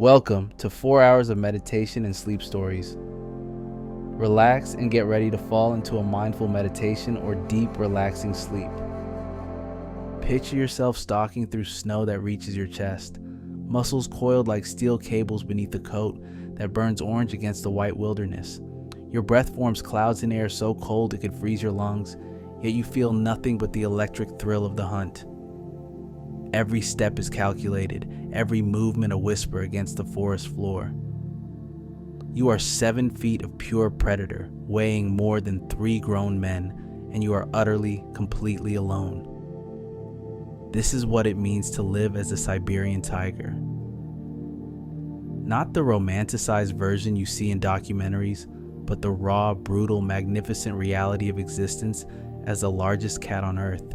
Welcome to 4 hours of meditation and sleep stories. Relax and get ready to fall into a mindful meditation or deep, relaxing sleep. Picture yourself stalking through snow that reaches your chest, muscles coiled like steel cables beneath a coat that burns orange against the white wilderness. Your breath forms clouds in air so cold it could freeze your lungs, yet you feel nothing but the electric thrill of the hunt. Every step is calculated, every movement a whisper against the forest floor. You are 7 feet of pure predator, weighing more than 3 grown men, and you are utterly, completely alone. This is what it means to live as a Siberian tiger. Not the romanticized version you see in documentaries, but the raw, brutal, magnificent reality of existence as the largest cat on Earth.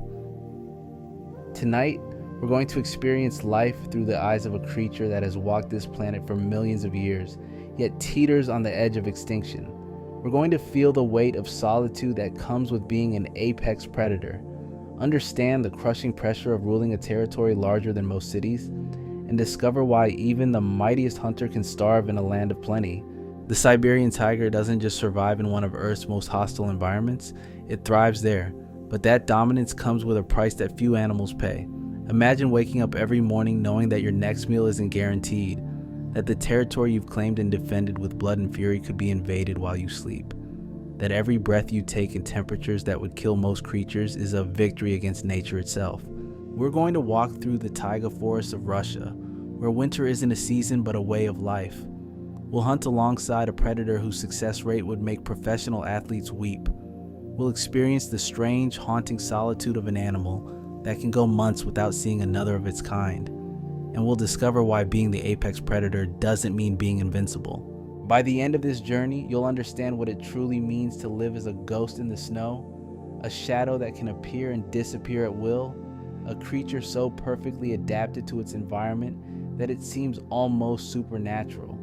Tonight, we're going to experience life through the eyes of a creature that has walked this planet for millions of years, yet teeters on the edge of extinction. We're going to feel the weight of solitude that comes with being an apex predator, understand the crushing pressure of ruling a territory larger than most cities, and discover why even the mightiest hunter can starve in a land of plenty. The Siberian tiger doesn't just survive in one of Earth's most hostile environments, it thrives there, but that dominance comes with a price that few animals pay. Imagine waking up every morning knowing that your next meal isn't guaranteed, that the territory you've claimed and defended with blood and fury could be invaded while you sleep, that every breath you take in temperatures that would kill most creatures is a victory against nature itself. We're going to walk through the taiga forests of Russia, where winter isn't a season but a way of life. We'll hunt alongside a predator whose success rate would make professional athletes weep. We'll experience the strange, haunting solitude of an animal that can go months without seeing another of its kind. And we'll discover why being the apex predator doesn't mean being invincible. By the end of this journey, you'll understand what it truly means to live as a ghost in the snow, a shadow that can appear and disappear at will, a creature so perfectly adapted to its environment that it seems almost supernatural.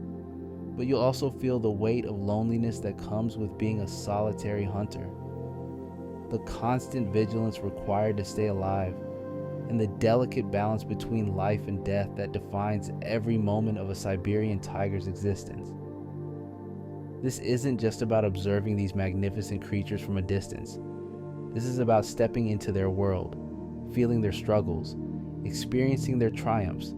But you'll also feel the weight of loneliness that comes with being a solitary hunter, the constant vigilance required to stay alive, and the delicate balance between life and death that defines every moment of a Siberian tiger's existence. This isn't just about observing these magnificent creatures from a distance. This is about stepping into their world, feeling their struggles, experiencing their triumphs,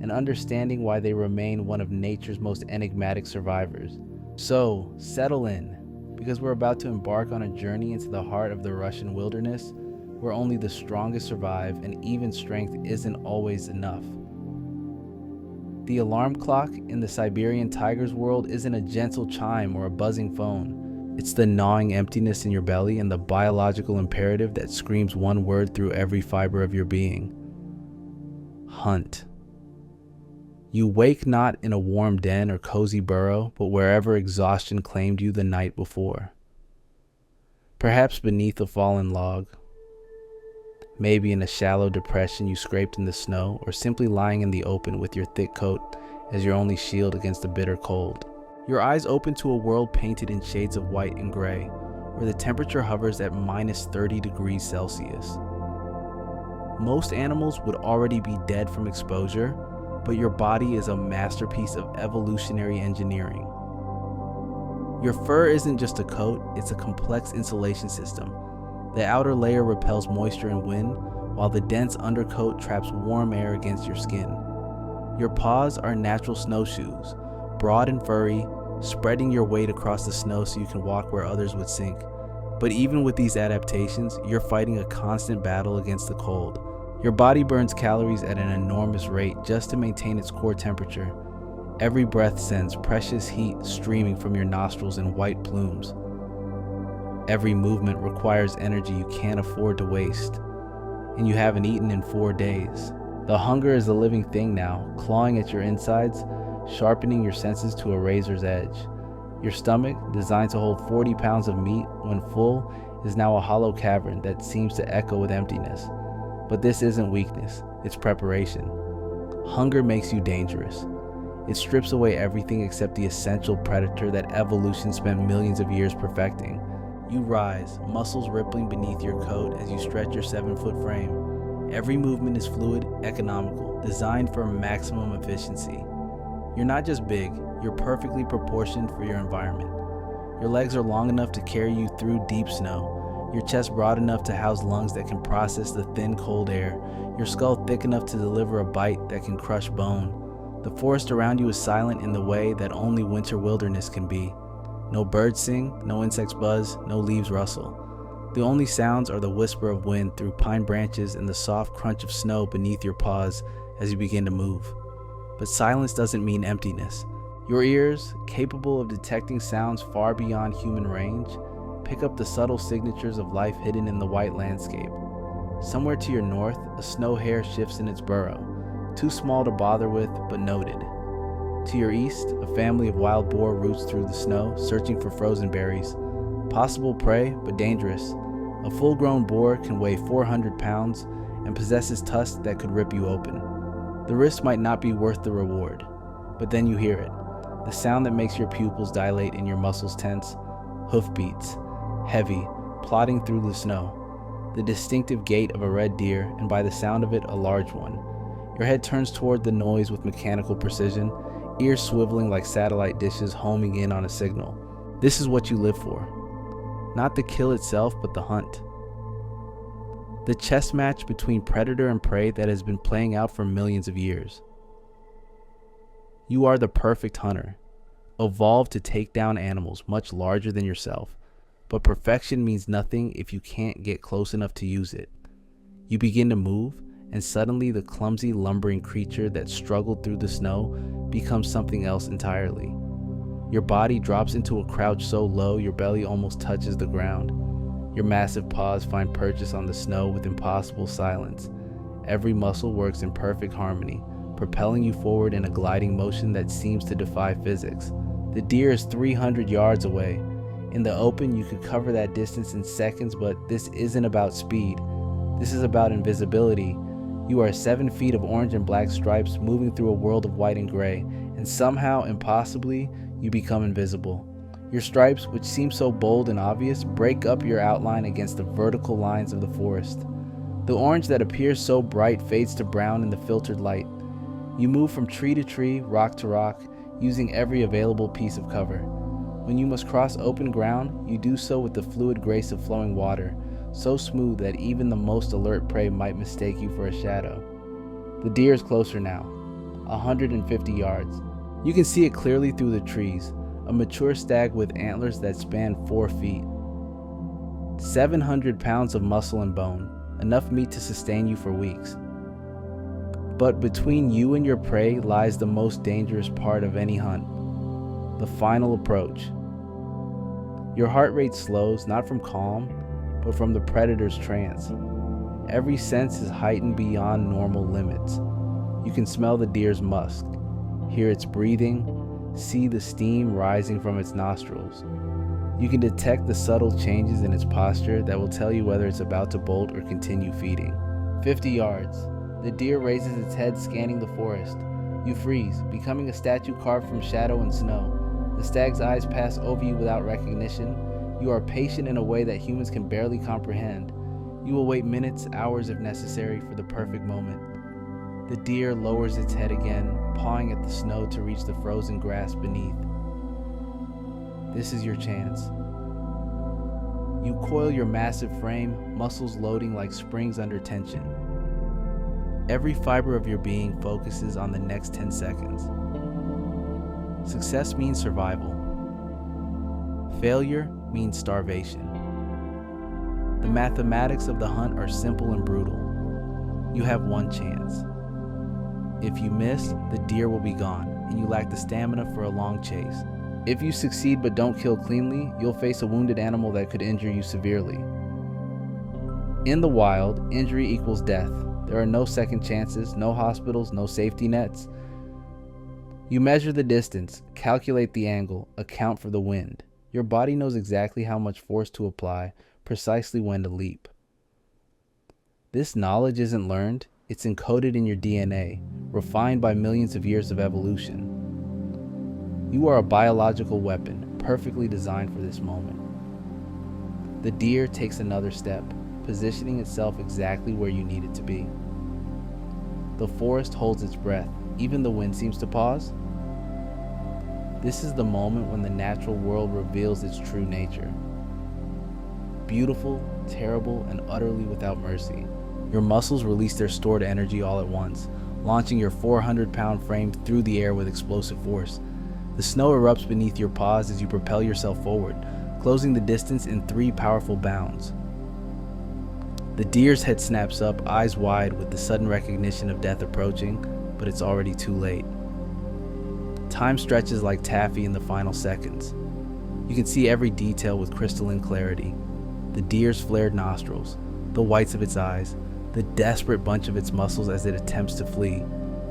and understanding why they remain one of nature's most enigmatic survivors. So, settle in, because we're about to embark on a journey into the heart of the Russian wilderness, where only the strongest survive and even strength isn't always enough. The alarm clock in the Siberian tiger's world isn't a gentle chime or a buzzing phone. It's the gnawing emptiness in your belly and the biological imperative that screams one word through every fiber of your being: hunt. You wake not in a warm den or cozy burrow, but wherever exhaustion claimed you the night before. Perhaps beneath a fallen log, maybe in a shallow depression you scraped in the snow, or simply lying in the open with your thick coat as your only shield against the bitter cold. Your eyes open to a world painted in shades of white and gray, where the temperature hovers at minus 30 degrees Celsius. Most animals would already be dead from exposure, but your body is a masterpiece of evolutionary engineering. Your fur isn't just a coat, it's a complex insulation system. The outer layer repels moisture and wind, while the dense undercoat traps warm air against your skin. Your paws are natural snowshoes, broad and furry, spreading your weight across the snow so you can walk where others would sink. But even with these adaptations, you're fighting a constant battle against the cold. Your body burns calories at an enormous rate just to maintain its core temperature. Every breath sends precious heat streaming from your nostrils in white plumes. Every movement requires energy you can't afford to waste, and you haven't eaten in 4 days. The hunger is a living thing now, clawing at your insides, sharpening your senses to a razor's edge. Your stomach, designed to hold 40 pounds of meat when full, is now a hollow cavern that seems to echo with emptiness. But this isn't weakness, it's preparation. Hunger makes you dangerous. It strips away everything except the essential predator that evolution spent millions of years perfecting. You rise, muscles rippling beneath your coat as you stretch your 7-foot frame. Every movement is fluid, economical, designed for maximum efficiency. You're not just big, you're perfectly proportioned for your environment. Your legs are long enough to carry you through deep snow, your chest broad enough to house lungs that can process the thin, cold air, your skull thick enough to deliver a bite that can crush bone. The forest around you is silent in the way that only winter wilderness can be. No birds sing, no insects buzz, no leaves rustle. The only sounds are the whisper of wind through pine branches and the soft crunch of snow beneath your paws as you begin to move. But silence doesn't mean emptiness. Your ears, capable of detecting sounds far beyond human range, pick up the subtle signatures of life hidden in the white landscape. Somewhere to your north, a snow hare shifts in its burrow, too small to bother with, but noted. To your east, a family of wild boar roots through the snow, searching for frozen berries. Possible prey, but dangerous. A full-grown boar can weigh 400 pounds and possesses tusks that could rip you open. The risk might not be worth the reward, but then you hear it. The sound that makes your pupils dilate and your muscles tense. Hoofbeats, heavy, plodding through the snow. The distinctive gait of a red deer, and by the sound of it, a large one. Your head turns toward the noise with mechanical precision, ears swiveling like satellite dishes homing in on a signal. This is what you live for. Not the kill itself, but the hunt. The chess match between predator and prey that has been playing out for millions of years. You are the perfect hunter, evolved to take down animals much larger than yourself, but perfection means nothing if you can't get close enough to use it. You begin to move, and suddenly the clumsy, lumbering creature that struggled through the snow becomes something else entirely. Your body drops into a crouch so low your belly almost touches the ground. Your massive paws find purchase on the snow with impossible silence. Every muscle works in perfect harmony, propelling you forward in a gliding motion that seems to defy physics. The deer is 300 yards away. In the open, you could cover that distance in seconds, but this isn't about speed. This is about invisibility. You are 7 feet of orange and black stripes moving through a world of white and gray, and somehow, impossibly, you become invisible. Your stripes, which seem so bold and obvious, break up your outline against the vertical lines of the forest. The orange that appears so bright fades to brown in the filtered light. You move from tree to tree, rock to rock, using every available piece of cover. When you must cross open ground, you do so with the fluid grace of flowing water, so smooth that even the most alert prey might mistake you for a shadow. The deer is closer now, 150 yards. You can see it clearly through the trees, a mature stag with antlers that span 4 feet. 700 pounds of muscle and bone, enough meat to sustain you for weeks. But between you and your prey lies the most dangerous part of any hunt, the final approach. Your heart rate slows, not from calm, but from the predator's trance. Every sense is heightened beyond normal limits. You can smell the deer's musk, hear its breathing, see the steam rising from its nostrils. You can detect the subtle changes in its posture that will tell you whether it's about to bolt or continue feeding. 50 yards. The deer raises its head, scanning the forest. You freeze, becoming a statue carved from shadow and snow. The stag's eyes pass over you without recognition. You are patient in a way that humans can barely comprehend. You will wait minutes, hours if necessary, for the perfect moment. The deer lowers its head again, pawing at the snow to reach the frozen grass beneath. This is your chance. You coil your massive frame, muscles loading like springs under tension. Every fiber of your being focuses on the next 10 seconds. Success means survival. Failure means starvation. The mathematics of the hunt are simple and brutal. You have one chance. If you miss, the deer will be gone, and you lack the stamina for a long chase. If you succeed but don't kill cleanly, you'll face a wounded animal that could injure you severely. In the wild, injury equals death. There are no second chances, no hospitals, no safety nets. You measure the distance, calculate the angle, account for the wind. Your body knows exactly how much force to apply, precisely when to leap. This knowledge isn't learned, it's encoded in your DNA, refined by millions of years of evolution. You are a biological weapon, perfectly designed for this moment. The deer takes another step, positioning itself exactly where you need it to be. The forest holds its breath, even the wind seems to pause. This is the moment when the natural world reveals its true nature. Beautiful, terrible, and utterly without mercy. Your muscles release their stored energy all at once, launching your 400-pound frame through the air with explosive force. The snow erupts beneath your paws as you propel yourself forward, closing the distance in 3 powerful bounds. The deer's head snaps up, eyes wide with the sudden recognition of death approaching, but it's already too late. Time stretches like taffy in the final seconds. You can see every detail with crystalline clarity. The deer's flared nostrils, the whites of its eyes, the desperate bunch of its muscles as it attempts to flee.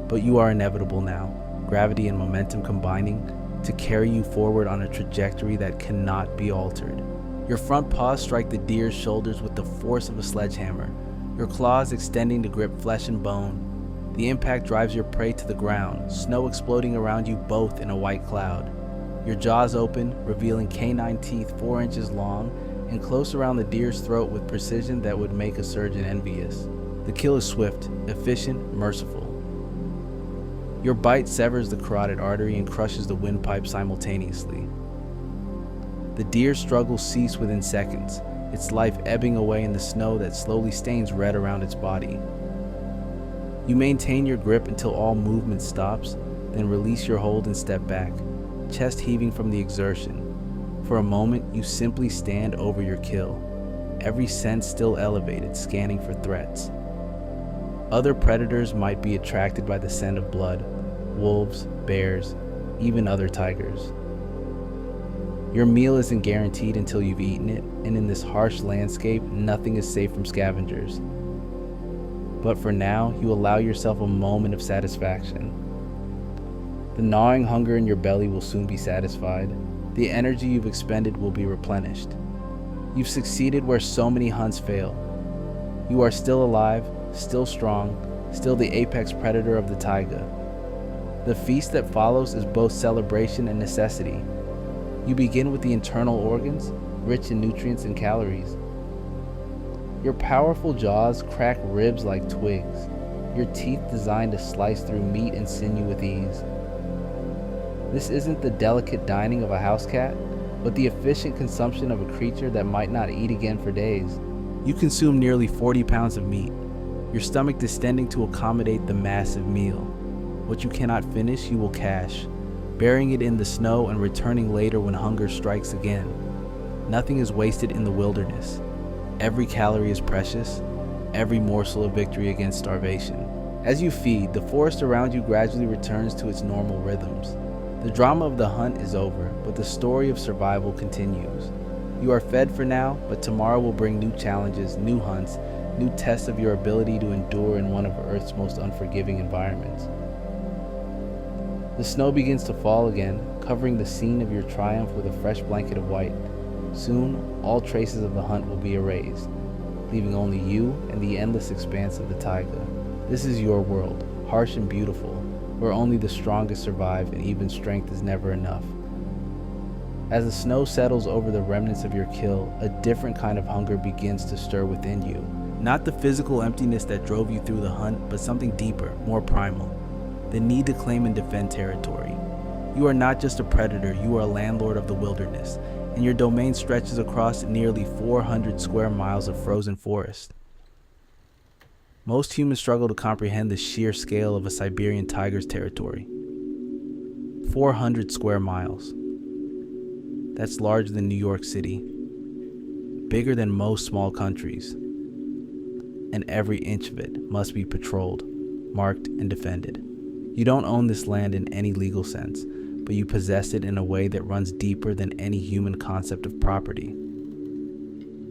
But you are inevitable now, gravity and momentum combining to carry you forward on a trajectory that cannot be altered. Your front paws strike the deer's shoulders with the force of a sledgehammer, your claws extending to grip flesh and bone. The impact drives your prey to the ground, snow exploding around you both in a white cloud. Your jaws open, revealing canine teeth 4 inches long and close around the deer's throat with precision that would make a surgeon envious. The kill is swift, efficient, merciful. Your bite severs the carotid artery and crushes the windpipe simultaneously. The deer's struggles cease within seconds, its life ebbing away in the snow that slowly stains red around its body. You maintain your grip until all movement stops, then release your hold and step back, chest heaving from the exertion. For a moment, you simply stand over your kill, every sense still elevated, scanning for threats. Other predators might be attracted by the scent of blood, wolves, bears, even other tigers. Your meal isn't guaranteed until you've eaten it, and in this harsh landscape, nothing is safe from scavengers. But for now, you allow yourself a moment of satisfaction. The gnawing hunger in your belly will soon be satisfied. The energy you've expended will be replenished. You've succeeded where so many hunts fail. You are still alive, still strong, still the apex predator of the taiga. The feast that follows is both celebration and necessity. You begin with the internal organs, rich in nutrients and calories. Your powerful jaws crack ribs like twigs, your teeth designed to slice through meat and sinew with ease. This isn't the delicate dining of a house cat, but the efficient consumption of a creature that might not eat again for days. You consume nearly 40 pounds of meat, your stomach distending to accommodate the massive meal. What you cannot finish, you will cache, burying it in the snow and returning later when hunger strikes again. Nothing is wasted in the wilderness. Every calorie is precious, every morsel a victory against starvation. As you feed, the forest around you gradually returns to its normal rhythms. The drama of the hunt is over, but the story of survival continues. You are fed for now, but tomorrow will bring new challenges, new hunts, new tests of your ability to endure in one of Earth's most unforgiving environments. The snow begins to fall again, covering the scene of your triumph with a fresh blanket of white. Soon, all traces of the hunt will be erased, leaving only you and the endless expanse of the taiga. This is your world, harsh and beautiful, where only the strongest survive and even strength is never enough. As the snow settles over the remnants of your kill, a different kind of hunger begins to stir within you. Not the physical emptiness that drove you through the hunt, but something deeper, more primal. The need to claim and defend territory. You are not just a predator, you are a landlord of the wilderness, and your domain stretches across nearly 400 square miles of frozen forest. Most humans struggle to comprehend the sheer scale of a Siberian tiger's territory. 400 square miles. That's larger than New York City, bigger than most small countries, and every inch of it must be patrolled, marked, and defended. You don't own this land in any legal sense, but you possess it in a way that runs deeper than any human concept of property.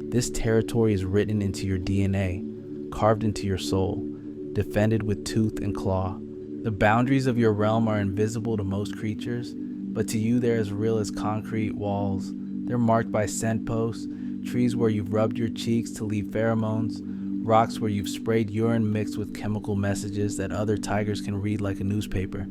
This territory is written into your DNA, carved into your soul, defended with tooth and claw. The boundaries of your realm are invisible to most creatures, but to you they're as real as concrete walls. They're marked by scent posts, trees where you've rubbed your cheeks to leave pheromones, rocks where you've sprayed urine mixed with chemical messages that other tigers can read like a newspaper.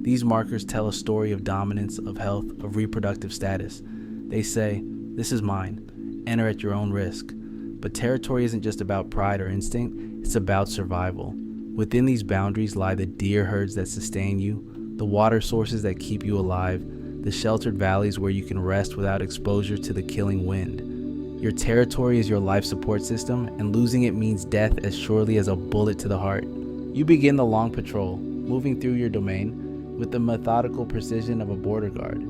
These markers tell a story of dominance, of health, of reproductive status. They say, "This is mine. Enter at your own risk." But territory isn't just about pride or instinct, it's about survival. Within these boundaries lie the deer herds that sustain you, the water sources that keep you alive, the sheltered valleys where you can rest without exposure to the killing wind. Your territory is your life support system, and losing it means death as surely as a bullet to the heart. You begin the long patrol, moving through your domain with the methodical precision of a border guard.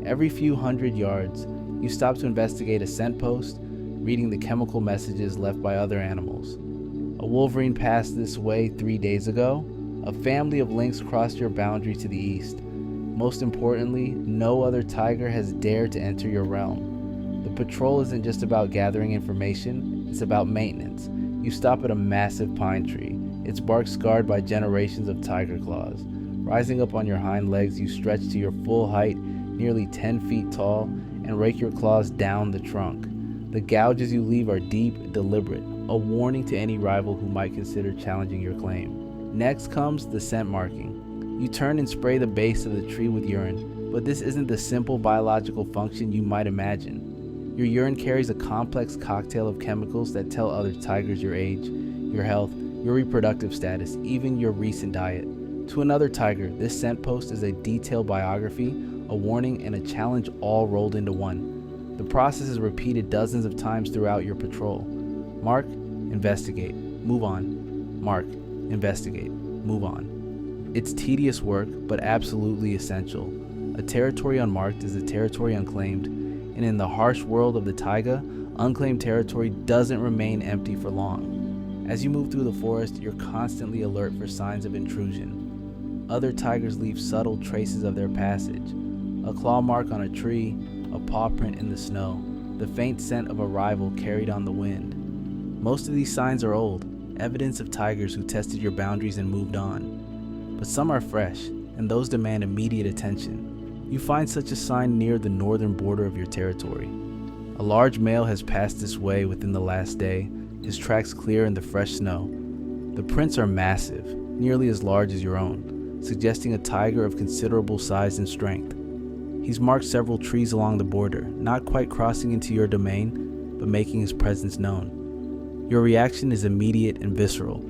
Every few hundred yards, you stop to investigate a scent post, reading the chemical messages left by other animals. A wolverine passed this way 3 days ago. A family of lynx crossed your boundary to the east. Most importantly, no other tiger has dared to enter your realm. The patrol isn't just about gathering information, it's about maintenance. You stop at a massive pine tree, its bark scarred by generations of tiger claws. Rising up on your hind legs, you stretch to your full height, nearly 10 feet tall, and rake your claws down the trunk. The gouges you leave are deep, deliberate, a warning to any rival who might consider challenging your claim. Next comes the scent marking. You turn and spray the base of the tree with urine, but this isn't the simple biological function you might imagine. Your urine carries a complex cocktail of chemicals that tell other tigers your age, your health, your reproductive status, even your recent diet. To another tiger, this scent post is a detailed biography, a warning, and a challenge all rolled into one. The process is repeated dozens of times throughout your patrol. Mark, investigate, move on. Mark, investigate, move on. It's tedious work, but absolutely essential. A territory unmarked is a territory unclaimed, and in the harsh world of the taiga, unclaimed territory doesn't remain empty for long. As you move through the forest, you're constantly alert for signs of intrusion. Other tigers leave subtle traces of their passage. A claw mark on a tree, a paw print in the snow, the faint scent of a rival carried on the wind. Most of these signs are old, evidence of tigers who tested your boundaries and moved on. But some are fresh, and those demand immediate attention. You find such a sign near the northern border of your territory. A large male has passed this way within the last day, his tracks clear in the fresh snow. The prints are massive, nearly as large as your own, suggesting a tiger of considerable size and strength. He's marked several trees along the border, not quite crossing into your domain, but making his presence known. Your reaction is immediate and visceral.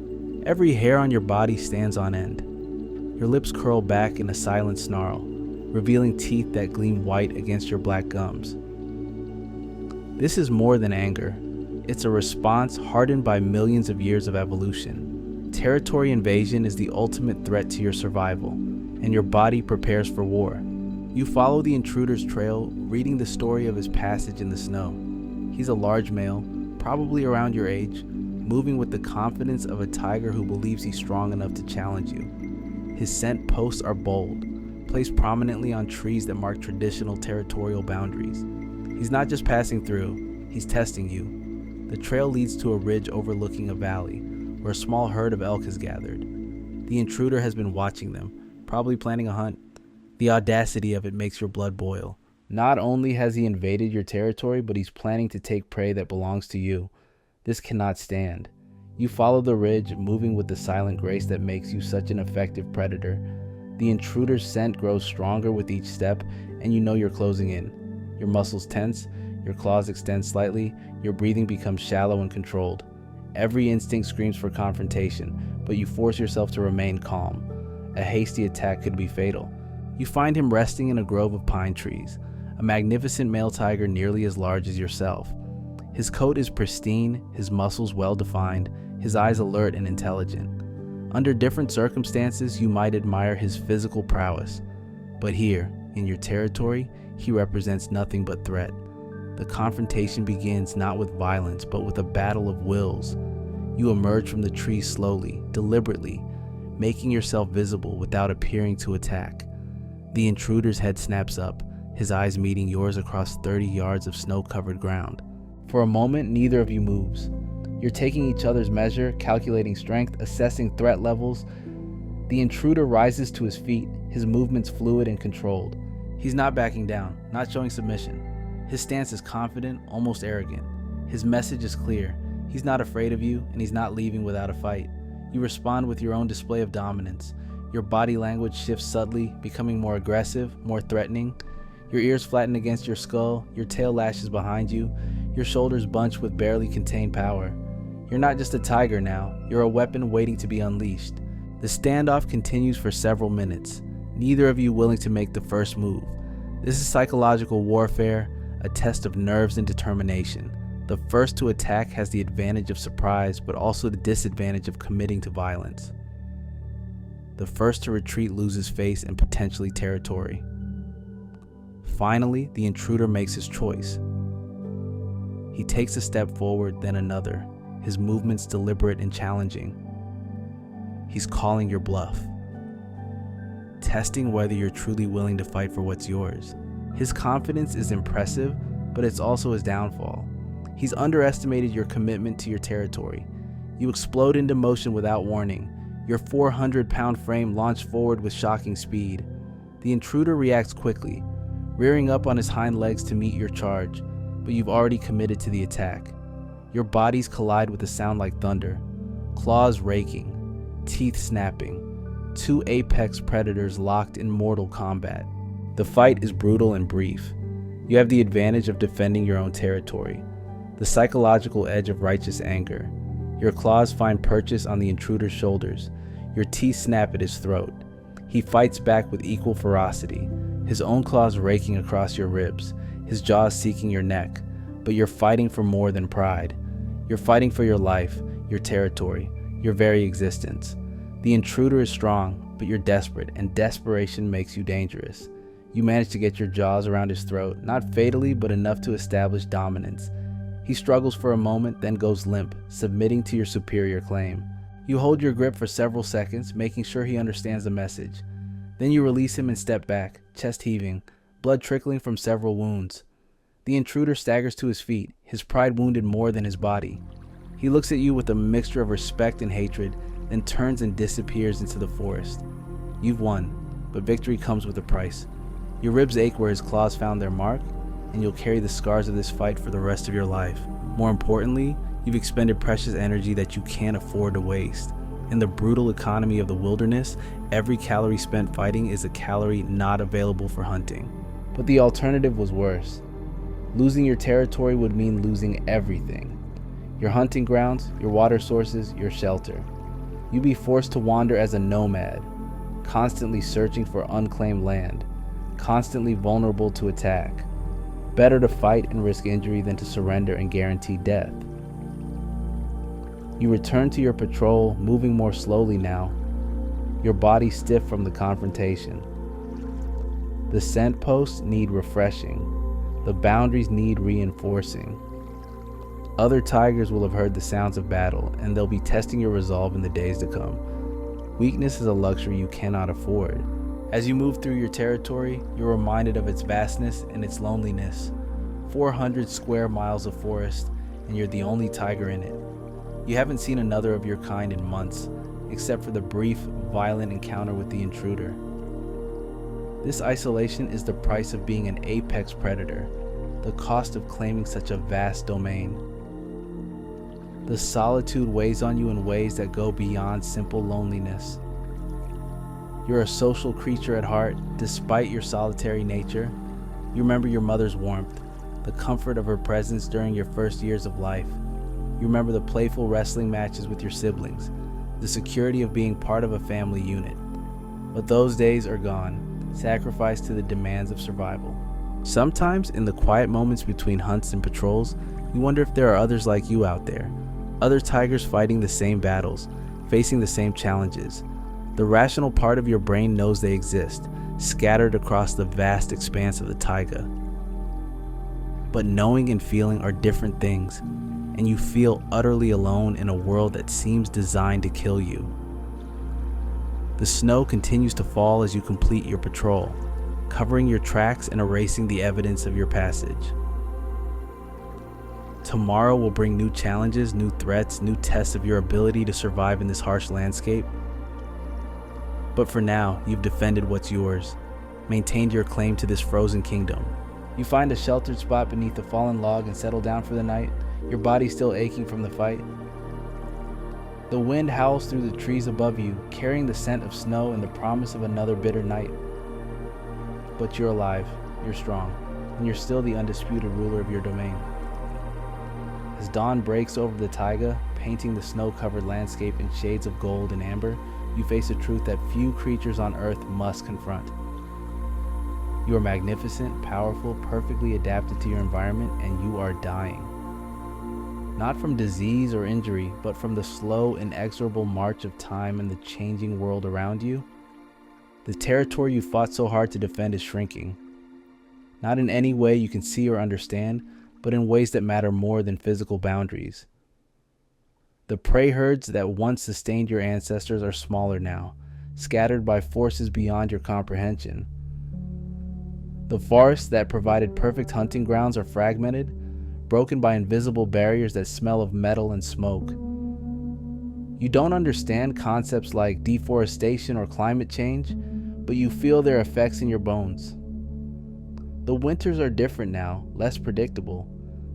Every hair on your body stands on end. Your lips curl back in a silent snarl, revealing teeth that gleam white against your black gums. This is more than anger. It's a response hardened by millions of years of evolution. Territory invasion is the ultimate threat to your survival, and your body prepares for war. You follow the intruder's trail, reading the story of his passage in the snow. He's a large male, probably around your age, moving with the confidence of a tiger who believes he's strong enough to challenge you. His scent posts are bold, placed prominently on trees that mark traditional territorial boundaries. He's not just passing through, he's testing you. The trail leads to a ridge overlooking a valley, where a small herd of elk has gathered. The intruder has been watching them, probably planning a hunt. The audacity of it makes your blood boil. Not only has he invaded your territory, but he's planning to take prey that belongs to you. This cannot stand. You follow the ridge, moving with the silent grace that makes you such an effective predator. The intruder's scent grows stronger with each step, and you know you're closing in. Your muscles tense, your claws extend slightly, your breathing becomes shallow and controlled. Every instinct screams for confrontation, but you force yourself to remain calm. A hasty attack could be fatal. You find him resting in a grove of pine trees, a magnificent male tiger nearly as large as yourself. His coat is pristine, his muscles well-defined, his eyes alert and intelligent. Under different circumstances, you might admire his physical prowess, but here, in your territory, he represents nothing but threat. The confrontation begins not with violence, but with a battle of wills. You emerge from the tree slowly, deliberately, making yourself visible without appearing to attack. The intruder's head snaps up, his eyes meeting yours across 30 yards of snow-covered ground. For a moment, neither of you moves. You're taking each other's measure, calculating strength, assessing threat levels. The intruder rises to his feet, his movements fluid and controlled. He's not backing down, not showing submission. His stance is confident, almost arrogant. His message is clear. He's not afraid of you, and he's not leaving without a fight. You respond with your own display of dominance. Your body language shifts subtly, becoming more aggressive, more threatening. Your ears flatten against your skull, your tail lashes behind you, your shoulders bunch with barely contained power. You're not just a tiger now, you're a weapon waiting to be unleashed. The standoff continues for several minutes, neither of you willing to make the first move. This is psychological warfare, a test of nerves and determination. The first to attack has the advantage of surprise, but also the disadvantage of committing to violence. The first to retreat loses face and potentially territory. Finally, the intruder makes his choice. He takes a step forward, then another, his movements deliberate and challenging. He's calling your bluff, testing whether you're truly willing to fight for what's yours. His confidence is impressive, but it's also his downfall. He's underestimated your commitment to your territory. You explode into motion without warning. Your 400-pound frame launched forward with shocking speed. The intruder reacts quickly, rearing up on his hind legs to meet your charge, but you've already committed to the attack. Your bodies collide with a sound like thunder, claws raking, teeth snapping, two apex predators locked in mortal combat. The fight is brutal and brief. You have the advantage of defending your own territory, the psychological edge of righteous anger. Your claws find purchase on the intruder's shoulders. Your teeth snap at his throat. He fights back with equal ferocity, his own claws raking across your ribs, his jaws seeking your neck. But you're fighting for more than pride. You're fighting for your life, your territory, your very existence. The intruder is strong, but you're desperate, and desperation makes you dangerous. You manage to get your jaws around his throat, not fatally, but enough to establish dominance. He struggles for a moment, then goes limp, submitting to your superior claim. You hold your grip for several seconds, making sure he understands the message. Then you release him and step back, chest heaving, blood trickling from several wounds. The intruder staggers to his feet, his pride wounded more than his body. He looks at you with a mixture of respect and hatred, then turns and disappears into the forest. You've won, but victory comes with a price. Your ribs ache where his claws found their mark, and you'll carry the scars of this fight for the rest of your life. More importantly, you've expended precious energy that you can't afford to waste. In the brutal economy of the wilderness, every calorie spent fighting is a calorie not available for hunting. But the alternative was worse. Losing your territory would mean losing everything. Your hunting grounds, your water sources, your shelter. You'd be forced to wander as a nomad, constantly searching for unclaimed land, constantly vulnerable to attack. Better to fight and risk injury than to surrender and guarantee death. You return to your patrol, moving more slowly now, your body stiff from the confrontation. The scent posts need refreshing. The boundaries need reinforcing. Other tigers will have heard the sounds of battle, and they'll be testing your resolve in the days to come. Weakness is a luxury you cannot afford. As you move through your territory, you're reminded of its vastness and its loneliness. 400 square miles of forest, and you're the only tiger in it. You haven't seen another of your kind in months, except for the brief, violent encounter with the intruder. This isolation is the price of being an apex predator, the cost of claiming such a vast domain. The solitude weighs on you in ways that go beyond simple loneliness. You're a social creature at heart, despite your solitary nature. You remember your mother's warmth, the comfort of her presence during your first years of life. You remember the playful wrestling matches with your siblings, the security of being part of a family unit. But those days are gone, sacrificed to the demands of survival. Sometimes, in the quiet moments between hunts and patrols, you wonder if there are others like you out there, other tigers fighting the same battles, facing the same challenges. The rational part of your brain knows they exist, scattered across the vast expanse of the taiga. But knowing and feeling are different things, and you feel utterly alone in a world that seems designed to kill you. The snow continues to fall as you complete your patrol, covering your tracks and erasing the evidence of your passage. Tomorrow will bring new challenges, new threats, new tests of your ability to survive in this harsh landscape. But for now, you've defended what's yours, maintained your claim to this frozen kingdom. You find a sheltered spot beneath a fallen log and settle down for the night, your body still aching from the fight. The wind howls through the trees above you, carrying the scent of snow and the promise of another bitter night. But you're alive, you're strong, and you're still the undisputed ruler of your domain. As dawn breaks over the taiga, painting the snow-covered landscape in shades of gold and amber, you face a truth that few creatures on Earth must confront. You are magnificent, powerful, perfectly adapted to your environment, and you are dying. Not from disease or injury, but from the slow, inexorable march of time and the changing world around you. The territory you fought so hard to defend is shrinking. Not in any way you can see or understand, but in ways that matter more than physical boundaries. The prey herds that once sustained your ancestors are smaller now, scattered by forces beyond your comprehension. The forests that provided perfect hunting grounds are fragmented, broken by invisible barriers that smell of metal and smoke. You don't understand concepts like deforestation or climate change, but you feel their effects in your bones. The winters are different now, less predictable.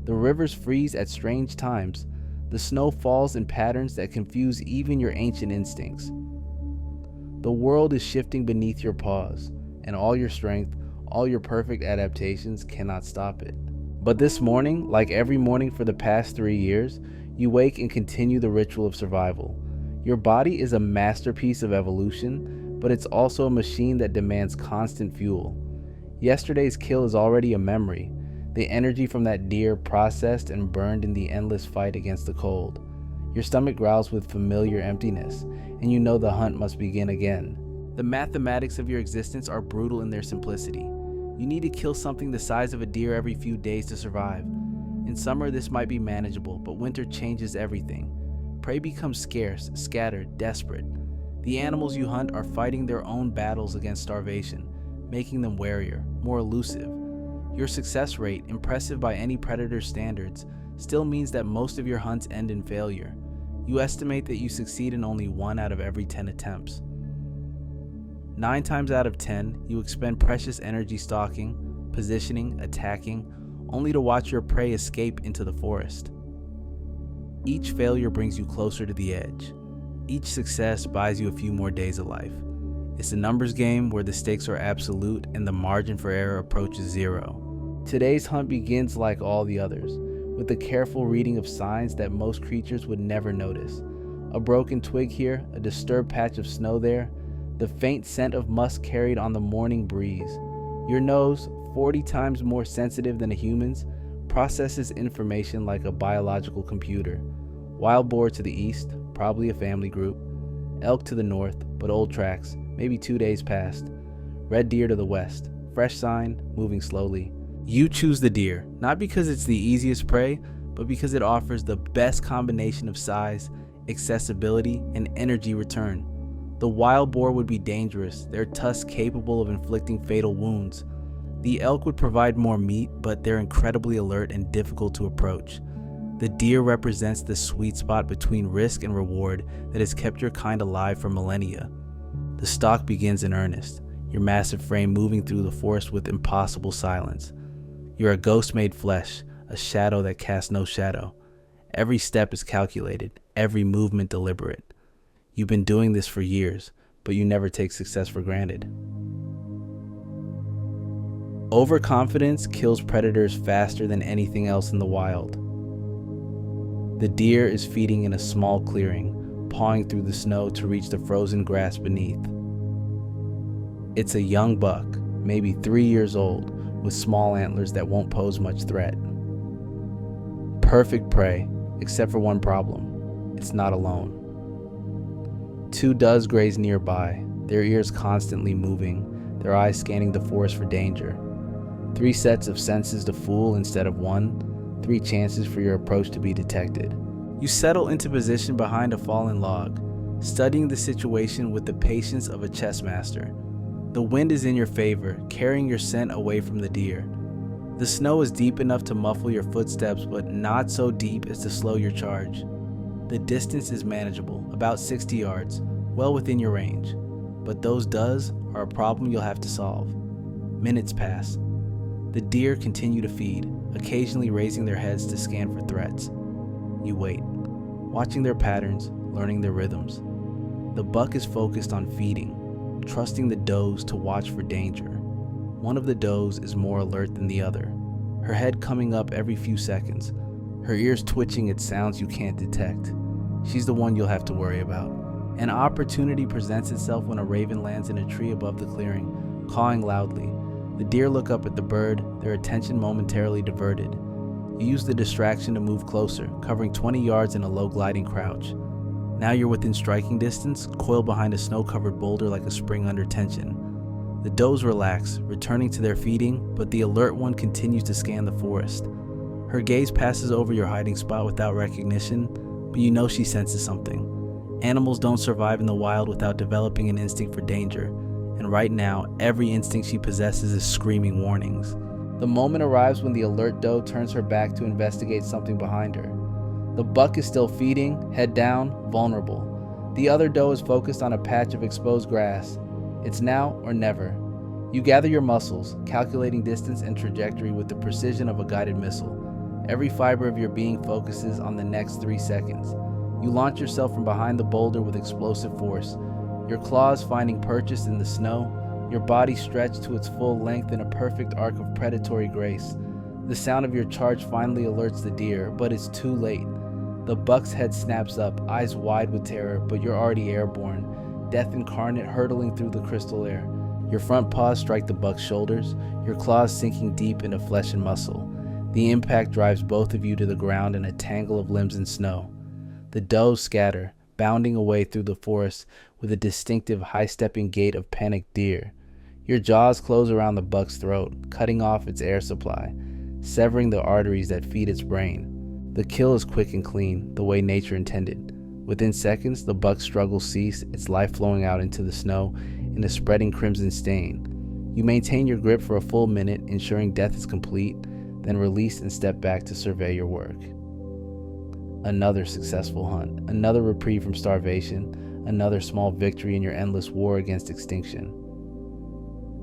The rivers freeze at strange times. The snow falls in patterns that confuse even your ancient instincts. The world is shifting beneath your paws, and all your strength, all your perfect adaptations cannot stop it. But this morning, like every morning for the past 3 years, you wake and continue the ritual of survival. Your body is a masterpiece of evolution, but it's also a machine that demands constant fuel. Yesterday's kill is already a memory, the energy from that deer processed and burned in the endless fight against the cold. Your stomach growls with familiar emptiness, and you know the hunt must begin again. The mathematics of your existence are brutal in their simplicity. You need to kill something the size of a deer every few days to survive. In summer, this might be manageable, but winter changes everything. Prey becomes scarce, scattered, desperate. The animals you hunt are fighting their own battles against starvation, making them warier, more elusive. Your success rate, impressive by any predator's standards, still means that most of your hunts end in failure. You estimate that you succeed in only 1 out of every 10 attempts. 9 times out of 10, you expend precious energy stalking, positioning, attacking, only to watch your prey escape into the forest. Each failure brings you closer to the edge. Each success buys you a few more days of life. It's a numbers game where the stakes are absolute and the margin for error approaches 0. Today's hunt begins like all the others, with the careful reading of signs that most creatures would never notice. A broken twig here, a disturbed patch of snow there, the faint scent of musk carried on the morning breeze. Your nose, 40 times more sensitive than a human's, processes information like a biological computer. Wild boar to the east, probably a family group. Elk to the north, but old tracks, maybe 2 days past. Red deer to the west, fresh sign, moving slowly. You choose the deer, not because it's the easiest prey, but because it offers the best combination of size, accessibility, and energy return. The wild boar would be dangerous, their tusks capable of inflicting fatal wounds. The elk would provide more meat, but they're incredibly alert and difficult to approach. The deer represents the sweet spot between risk and reward that has kept your kind alive for millennia. The stalk begins in earnest, your massive frame moving through the forest with impossible silence. You're a ghost made flesh, a shadow that casts no shadow. Every step is calculated, every movement deliberate. You've been doing this for years, but you never take success for granted. Overconfidence kills predators faster than anything else in the wild. The deer is feeding in a small clearing, pawing through the snow to reach the frozen grass beneath. It's a young buck, maybe 3 years old, with small antlers that won't pose much threat. Perfect prey, except for one problem: it's not alone. 2 does graze nearby, their ears constantly moving, their eyes scanning the forest for danger. 3 sets of senses to fool instead of 1, 3 chances for your approach to be detected. You settle into position behind a fallen log, studying the situation with the patience of a chess master. The wind is in your favor, carrying your scent away from the deer. The snow is deep enough to muffle your footsteps, but not so deep as to slow your charge. The distance is manageable, about 60 yards, well within your range. But those does are a problem you'll have to solve. Minutes pass. The deer continue to feed, occasionally raising their heads to scan for threats. You wait, watching their patterns, learning their rhythms. The buck is focused on feeding, trusting the does to watch for danger. One of the does is more alert than the other, her head coming up every few seconds, her ears twitching at sounds you can't detect. She's the one you'll have to worry about. An opportunity presents itself when a raven lands in a tree above the clearing, cawing loudly. The deer look up at the bird, their attention momentarily diverted. You use the distraction to move closer, covering 20 yards in a low gliding crouch. Now you're within striking distance, coiled behind a snow-covered boulder like a spring under tension. The does relax, returning to their feeding, but the alert one continues to scan the forest. Her gaze passes over your hiding spot without recognition, but you know she senses something. Animals don't survive in the wild without developing an instinct for danger, and right now, every instinct she possesses is screaming warnings. The moment arrives when the alert doe turns her back to investigate something behind her. The buck is still feeding, head down, vulnerable. The other doe is focused on a patch of exposed grass. It's now or never. You gather your muscles, calculating distance and trajectory with the precision of a guided missile. Every fiber of your being focuses on the next 3 seconds. You launch yourself from behind the boulder with explosive force, your claws finding purchase in the snow, your body stretched to its full length in a perfect arc of predatory grace. The sound of your charge finally alerts the deer, but it's too late. The buck's head snaps up, eyes wide with terror, but you're already airborne, death incarnate hurtling through the crystal air. Your front paws strike the buck's shoulders, your claws sinking deep into flesh and muscle. The impact drives both of you to the ground in a tangle of limbs and snow. The does scatter, bounding away through the forest with a distinctive high-stepping gait of panicked deer. Your jaws close around the buck's throat, cutting off its air supply, severing the arteries that feed its brain. The kill is quick and clean, the way nature intended. Within seconds, the buck's struggles cease, its life flowing out into the snow in a spreading crimson stain. You maintain your grip for a full minute, ensuring death is complete, then release and step back to survey your work. Another successful hunt, another reprieve from starvation, another small victory in your endless war against extinction.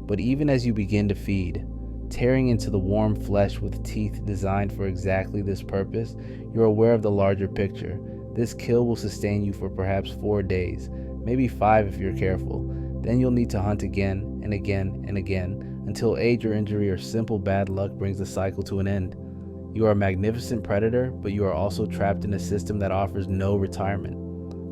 But even as you begin to feed, tearing into the warm flesh with teeth designed for exactly this purpose, you're aware of the larger picture. This kill will sustain you for perhaps 4 days, maybe 5 if you're careful. Then you'll need to hunt again and again and again until age or injury or simple bad luck brings the cycle to an end. You are a magnificent predator, but you are also trapped in a system that offers no retirement,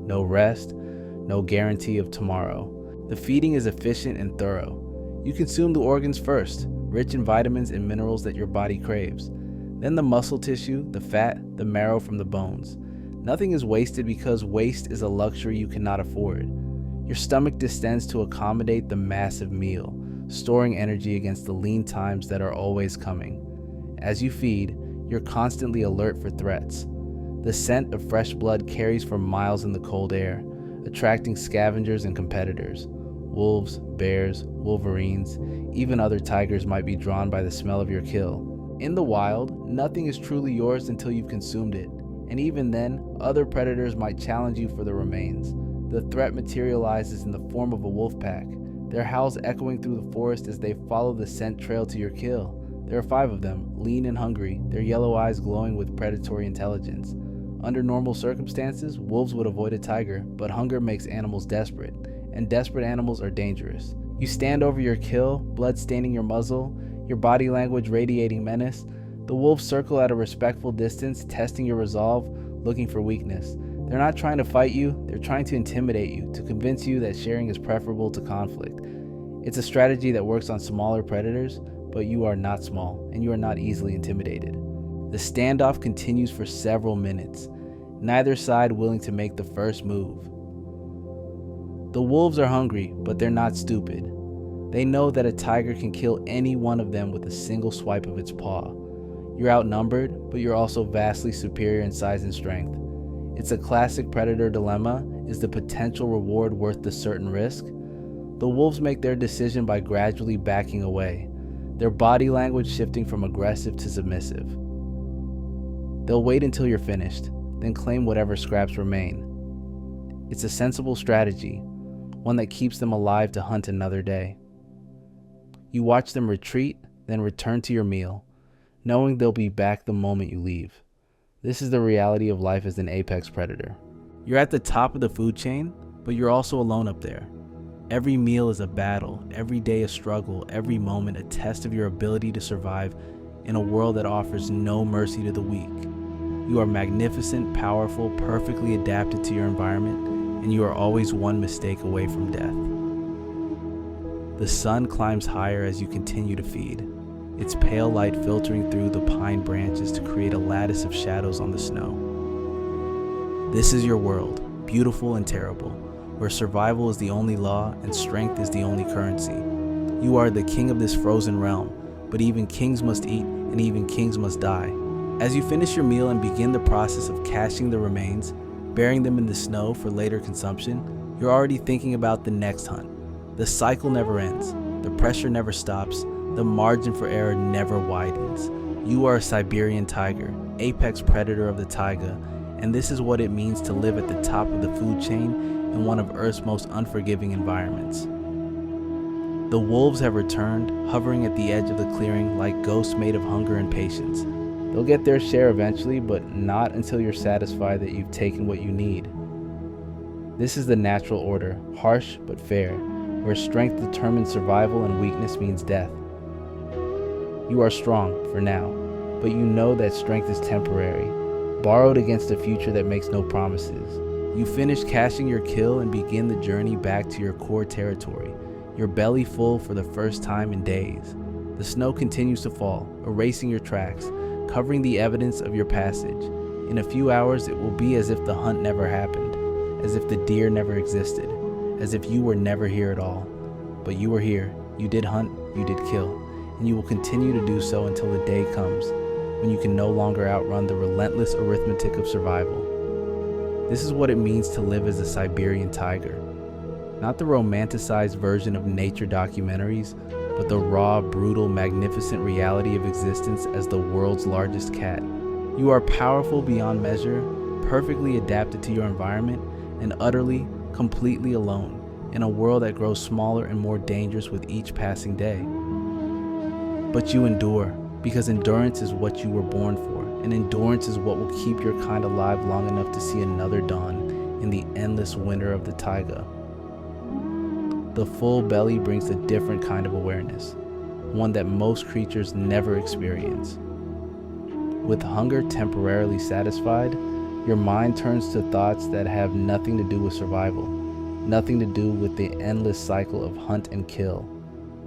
no rest, no guarantee of tomorrow. The feeding is efficient and thorough. You consume the organs first, rich in vitamins and minerals that your body craves. Then the muscle tissue, the fat, the marrow from the bones. Nothing is wasted because waste is a luxury you cannot afford. Your stomach distends to accommodate the massive meal, storing energy against the lean times that are always coming. As you feed, you're constantly alert for threats. The scent of fresh blood carries for miles in the cold air, attracting scavengers and competitors. Wolves, bears, wolverines, even other tigers might be drawn by the smell of your kill. In the wild, nothing is truly yours until you've consumed it, and even then, other predators might challenge you for the remains. The threat materializes in the form of a wolf pack, their howls echoing through the forest as they follow the scent trail to your kill. There are 5 of them, lean and hungry, their yellow eyes glowing with predatory intelligence. Under normal circumstances, wolves would avoid a tiger, but hunger makes animals desperate, and desperate animals are dangerous. You stand over your kill, blood staining your muzzle, your body language radiating menace. The wolves circle at a respectful distance, testing your resolve, looking for weakness. They're not trying to fight you, they're trying to intimidate you, to convince you that sharing is preferable to conflict. It's a strategy that works on smaller predators, but you are not small, and you are not easily intimidated. The standoff continues for several minutes, neither side willing to make the first move. The wolves are hungry, but they're not stupid. They know that a tiger can kill any one of them with a single swipe of its paw. You're outnumbered, but you're also vastly superior in size and strength. It's a classic predator dilemma. Is the potential reward worth the certain risk? The wolves make their decision by gradually backing away, their body language shifting from aggressive to submissive. They'll wait until you're finished, then claim whatever scraps remain. It's a sensible strategy, one that keeps them alive to hunt another day. You watch them retreat, then return to your meal, knowing they'll be back the moment you leave. This is the reality of life as an apex predator. You're at the top of the food chain, but you're also alone up there. Every meal is a battle, every day a struggle, every moment a test of your ability to survive in a world that offers no mercy to the weak. You are magnificent, powerful, perfectly adapted to your environment, and you are always one mistake away from death. The sun climbs higher as you continue to feed, its pale light filtering through the pine branches to create a lattice of shadows on the snow. This is your world, beautiful and terrible, where survival is the only law and strength is the only currency. You are the king of this frozen realm, but even kings must eat and even kings must die. As you finish your meal and begin the process of caching the remains, burying them in the snow for later consumption, you're already thinking about the next hunt. The cycle never ends, the pressure never stops, the margin for error never widens. You are a Siberian tiger, apex predator of the taiga, and this is what it means to live at the top of the food chain in one of Earth's most unforgiving environments. The wolves have returned, hovering at the edge of the clearing like ghosts made of hunger and patience. They'll get their share eventually, but not until you're satisfied that you've taken what you need. This is the natural order, harsh but fair, where strength determines survival and weakness means death. You are strong, for now, but you know that strength is temporary, borrowed against a future that makes no promises. You finish caching your kill and begin the journey back to your core territory, your belly full for the first time in days. The snow continues to fall, erasing your tracks, covering the evidence of your passage. In a few hours, it will be as if the hunt never happened, as if the deer never existed, as if you were never here at all. But you were here, you did hunt, you did kill, and you will continue to do so until the day comes when you can no longer outrun the relentless arithmetic of survival. This is what it means to live as a Siberian tiger. Not the romanticized version of nature documentaries, but the raw, brutal, magnificent reality of existence as the world's largest cat. You are powerful beyond measure, perfectly adapted to your environment, and utterly, completely alone in a world that grows smaller and more dangerous with each passing day. But you endure, because endurance is what you were born for, and endurance is what will keep your kind alive long enough to see another dawn in the endless winter of the taiga. The full belly brings a different kind of awareness, one that most creatures never experience. With hunger temporarily satisfied, your mind turns to thoughts that have nothing to do with survival, nothing to do with the endless cycle of hunt and kill.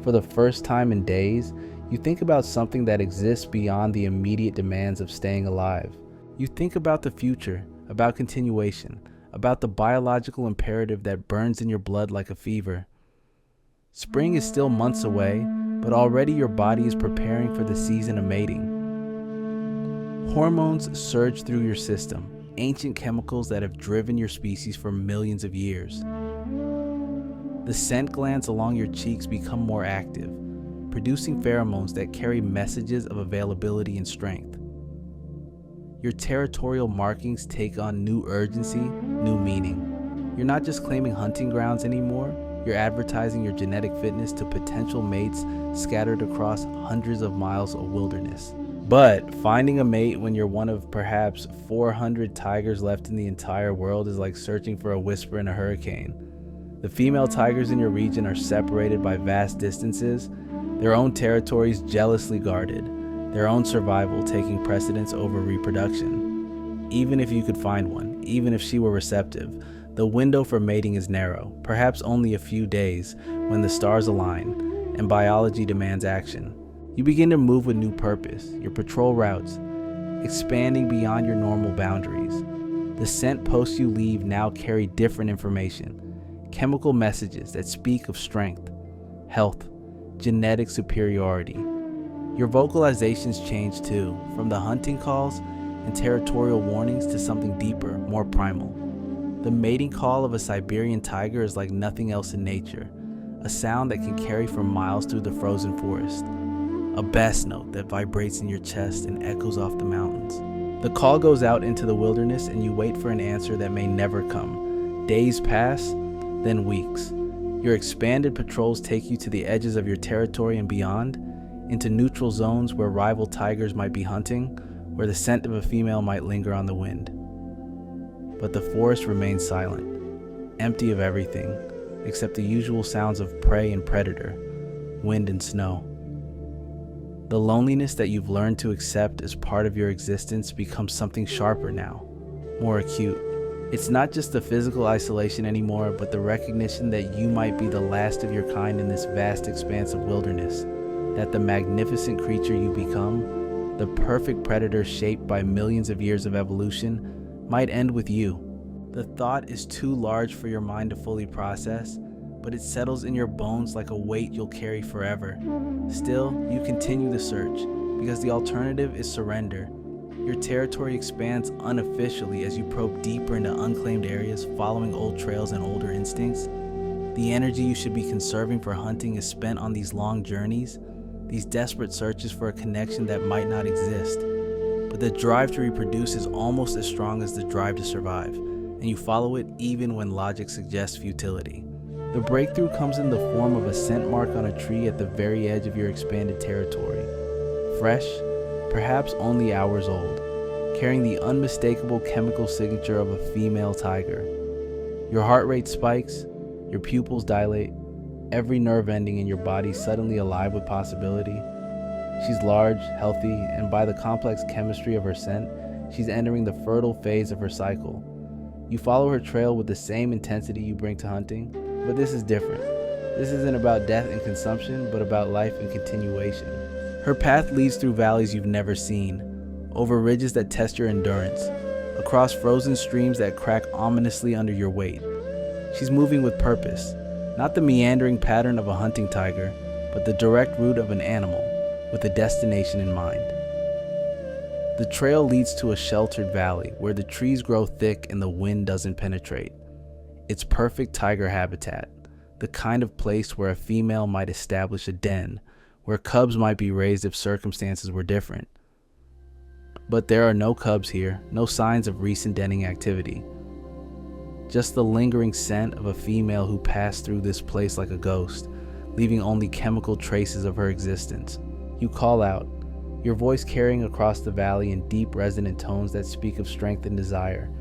For the first time in days, you think about something that exists beyond the immediate demands of staying alive. You think about the future, about continuation, about the biological imperative that burns in your blood like a fever. Spring is still months away, but already your body is preparing for the season of mating. Hormones surge through your system, ancient chemicals that have driven your species for millions of years. The scent glands along your cheeks become more active, producing pheromones that carry messages of availability and strength. Your territorial markings take on new urgency, new meaning. You're not just claiming hunting grounds anymore, you're advertising your genetic fitness to potential mates scattered across hundreds of miles of wilderness. But finding a mate when you're one of perhaps 400 tigers left in the entire world is like searching for a whisper in a hurricane. The female tigers in your region are separated by vast distances, their own territories jealously guarded, their own survival taking precedence over reproduction. Even if you could find one, even if she were receptive, the window for mating is narrow, perhaps only a few days, when the stars align and biology demands action. You begin to move with new purpose, your patrol routes expanding beyond your normal boundaries. The scent posts you leave now carry different information, chemical messages that speak of strength, health, genetic superiority. Your vocalizations change too, from the hunting calls and territorial warnings to something deeper, more primal. The mating call of a Siberian tiger is like nothing else in nature, a sound that can carry for miles through the frozen forest, a bass note that vibrates in your chest and echoes off the mountains. The call goes out into the wilderness and you wait for an answer that may never come. Days pass, then weeks. Your expanded patrols take you to the edges of your territory and beyond, into neutral zones where rival tigers might be hunting, where the scent of a female might linger on the wind. But the forest remains silent, empty of everything, except the usual sounds of prey and predator, wind and snow. The loneliness that you've learned to accept as part of your existence becomes something sharper now, more acute, It's not just the physical isolation anymore, but the recognition that you might be the last of your kind in this vast expanse of wilderness, that the magnificent creature you become, the perfect predator shaped by millions of years of evolution, might end with you. The thought is too large for your mind to fully process, but it settles in your bones like a weight you'll carry forever. Still, you continue the search, because the alternative is surrender. Your territory expands unofficially as you probe deeper into unclaimed areas, following old trails and older instincts. The energy you should be conserving for hunting is spent on these long journeys, these desperate searches for a connection that might not exist. But the drive to reproduce is almost as strong as the drive to survive, and you follow it even when logic suggests futility. The breakthrough comes in the form of a scent mark on a tree at the very edge of your expanded territory. Fresh, perhaps only hours old, carrying the unmistakable chemical signature of a female tiger. Your heart rate spikes, your pupils dilate, every nerve ending in your body suddenly alive with possibility. She's large, healthy, and by the complex chemistry of her scent, she's entering the fertile phase of her cycle. You follow her trail with the same intensity you bring to hunting, but this is different. This isn't about death and consumption, but about life and continuation. Her path leads through valleys you've never seen, over ridges that test your endurance, across frozen streams that crack ominously under your weight. She's moving with purpose, not the meandering pattern of a hunting tiger, but the direct route of an animal, with a destination in mind. The trail leads to a sheltered valley where the trees grow thick and the wind doesn't penetrate. It's perfect tiger habitat, the kind of place where a female might establish a den, where cubs might be raised if circumstances were different. But there are no cubs here, no signs of recent denning activity. Just the lingering scent of a female who passed through this place like a ghost, leaving only chemical traces of her existence. You call out, your voice carrying across the valley in deep resonant tones that speak of strength and desire.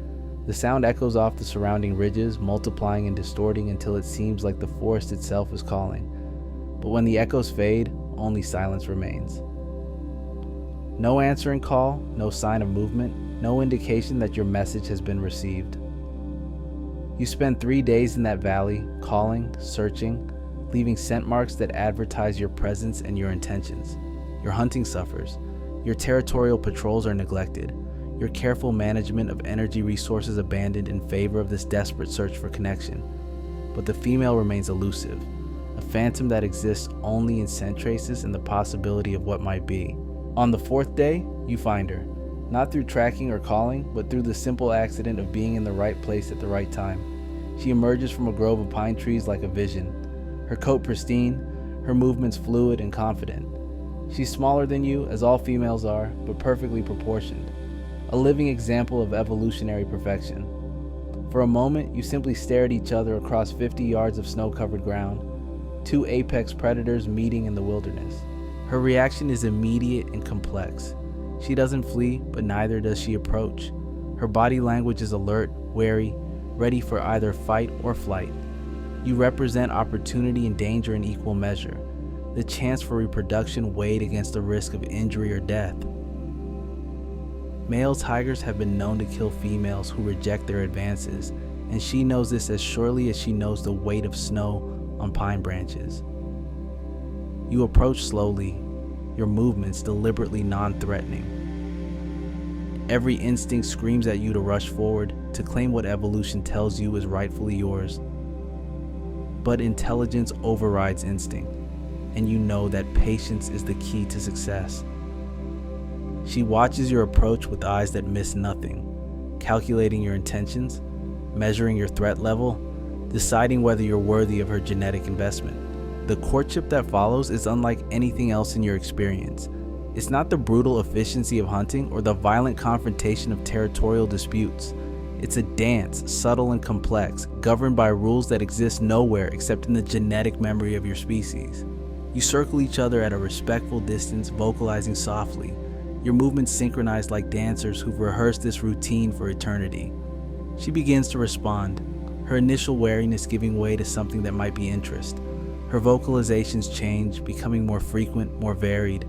The sound echoes off the surrounding ridges, multiplying and distorting until it seems like the forest itself is calling. But when the echoes fade, only silence remains. No answering call, no sign of movement, no indication that your message has been received. You spend 3 days in that valley, calling, searching, leaving scent marks that advertise your presence and your intentions. Your hunting suffers. Your territorial patrols are neglected. Your careful management of energy resources abandoned in favor of this desperate search for connection. But the female remains elusive, a phantom that exists only in scent traces and the possibility of what might be. On the 4th day, you find her, not through tracking or calling, but through the simple accident of being in the right place at the right time. She emerges from a grove of pine trees like a vision, her coat pristine, her movements fluid and confident. She's smaller than you, as all females are, but perfectly proportioned, a living example of evolutionary perfection. For a moment, you simply stare at each other across 50 yards of snow-covered ground, two apex predators meeting in the wilderness. Her reaction is immediate and complex. She doesn't flee, but neither does she approach. Her body language is alert, wary, ready for either fight or flight. You represent opportunity and danger in equal measure, the chance for reproduction weighed against the risk of injury or death. Male tigers have been known to kill females who reject their advances, and she knows this as surely as she knows the weight of snow on pine branches. You approach slowly, your movements deliberately non-threatening. Every instinct screams at you to rush forward, to claim what evolution tells you is rightfully yours. But intelligence overrides instinct, and you know that patience is the key to success. She watches your approach with eyes that miss nothing, calculating your intentions, measuring your threat level, deciding whether you're worthy of her genetic investment. The courtship that follows is unlike anything else in your experience. It's not the brutal efficiency of hunting or the violent confrontation of territorial disputes. It's a dance, subtle and complex, governed by rules that exist nowhere except in the genetic memory of your species. You circle each other at a respectful distance, vocalizing softly, your movements synchronized like dancers who've rehearsed this routine for eternity. She begins to respond, her initial wariness giving way to something that might be interest. Her vocalizations change, becoming more frequent, more varied.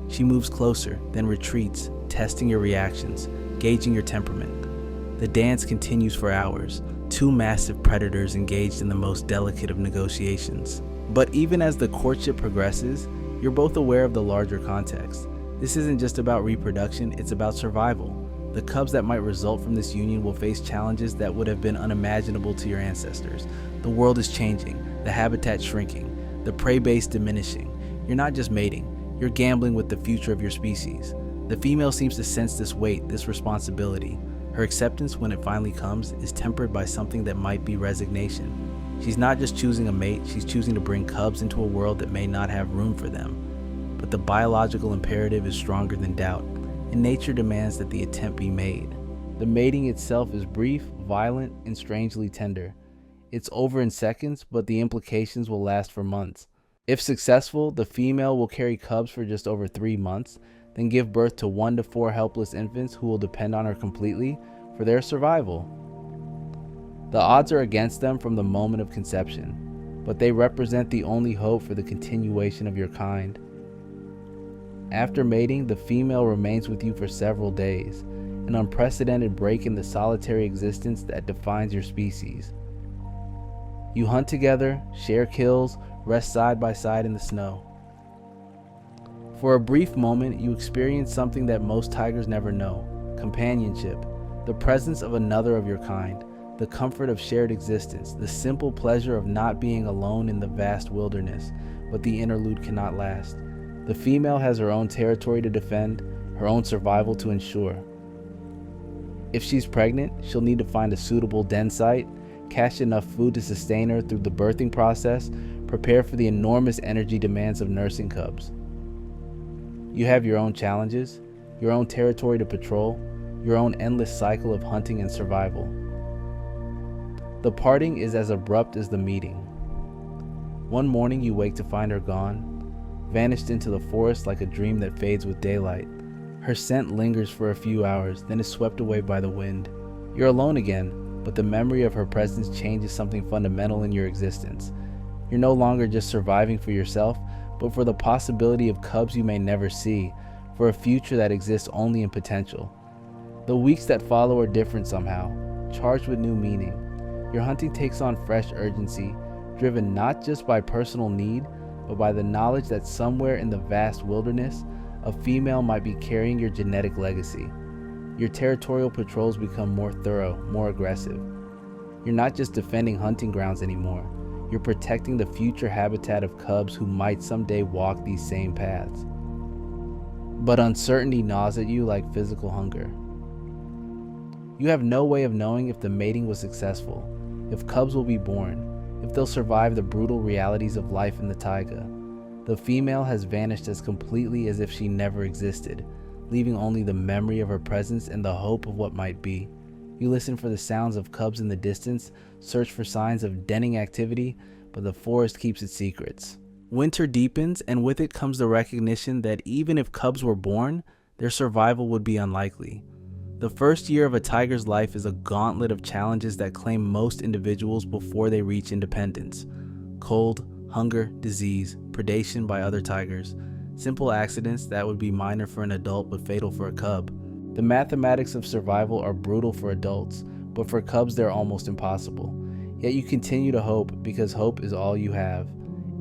She moves closer, then retreats, testing your reactions, gauging your temperament. The dance continues for hours, two massive predators engaged in the most delicate of negotiations. But even as the courtship progresses, you're both aware of the larger context. This isn't just about reproduction, it's about survival. The cubs that might result from this union will face challenges that would have been unimaginable to your ancestors. The world is changing, the habitat shrinking, the prey base diminishing. You're not just mating, you're gambling with the future of your species. The female seems to sense this weight, this responsibility. Her acceptance, when it finally comes, is tempered by something that might be resignation. She's not just choosing a mate, she's choosing to bring cubs into a world that may not have room for them. But the biological imperative is stronger than doubt, and nature demands that the attempt be made. The mating itself is brief, violent, and strangely tender. It's over in seconds, but the implications will last for months. If successful, the female will carry cubs for just over 3 months, then give birth to 1 to 4 helpless infants who will depend on her completely for their survival. The odds are against them from the moment of conception, but they represent the only hope for the continuation of your kind. After mating, the female remains with you for several days, an unprecedented break in the solitary existence that defines your species. You hunt together, share kills, rest side by side in the snow. For a brief moment, you experience something that most tigers never know: companionship, the presence of another of your kind, the comfort of shared existence, the simple pleasure of not being alone in the vast wilderness. But the interlude cannot last. The female has her own territory to defend, her own survival to ensure. If she's pregnant, she'll need to find a suitable den site, cache enough food to sustain her through the birthing process, prepare for the enormous energy demands of nursing cubs. You have your own challenges, your own territory to patrol, your own endless cycle of hunting and survival. The parting is as abrupt as the meeting. One morning you wake to find her gone, vanished into the forest like a dream that fades with daylight. Her scent lingers for a few hours, then is swept away by the wind. You're alone again, but the memory of her presence changes something fundamental in your existence. You're no longer just surviving for yourself, but for the possibility of cubs you may never see, for a future that exists only in potential. The weeks that follow are different somehow, charged with new meaning. Your hunting takes on fresh urgency, driven not just by personal need, but by the knowledge that somewhere in the vast wilderness, a female might be carrying your genetic legacy. Your territorial patrols become more thorough, more aggressive. You're not just defending hunting grounds anymore. You're protecting the future habitat of cubs who might someday walk these same paths. But uncertainty gnaws at you like physical hunger. You have no way of knowing if the mating was successful, if cubs will be born, if they'll survive the brutal realities of life in the taiga. The female has vanished as completely as if she never existed, leaving only the memory of her presence and the hope of what might be. You listen for the sounds of cubs in the distance, search for signs of denning activity, but the forest keeps its secrets. Winter deepens, and with it comes the recognition that even if cubs were born, their survival would be unlikely. The first year of a tiger's life is a gauntlet of challenges that claim most individuals before they reach independence. Cold, hunger, disease, predation by other tigers, simple accidents that would be minor for an adult but fatal for a cub. The mathematics of survival are brutal for adults, but for cubs they're almost impossible. Yet you continue to hope, because hope is all you have.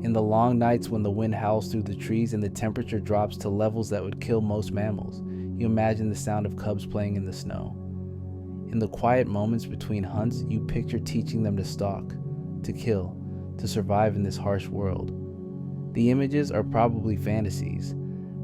In the long nights when the wind howls through the trees and the temperature drops to levels that would kill most mammals, you imagine the sound of cubs playing in the snow. In the quiet moments between hunts, you picture teaching them to stalk, to kill, to survive in this harsh world. The images are probably fantasies,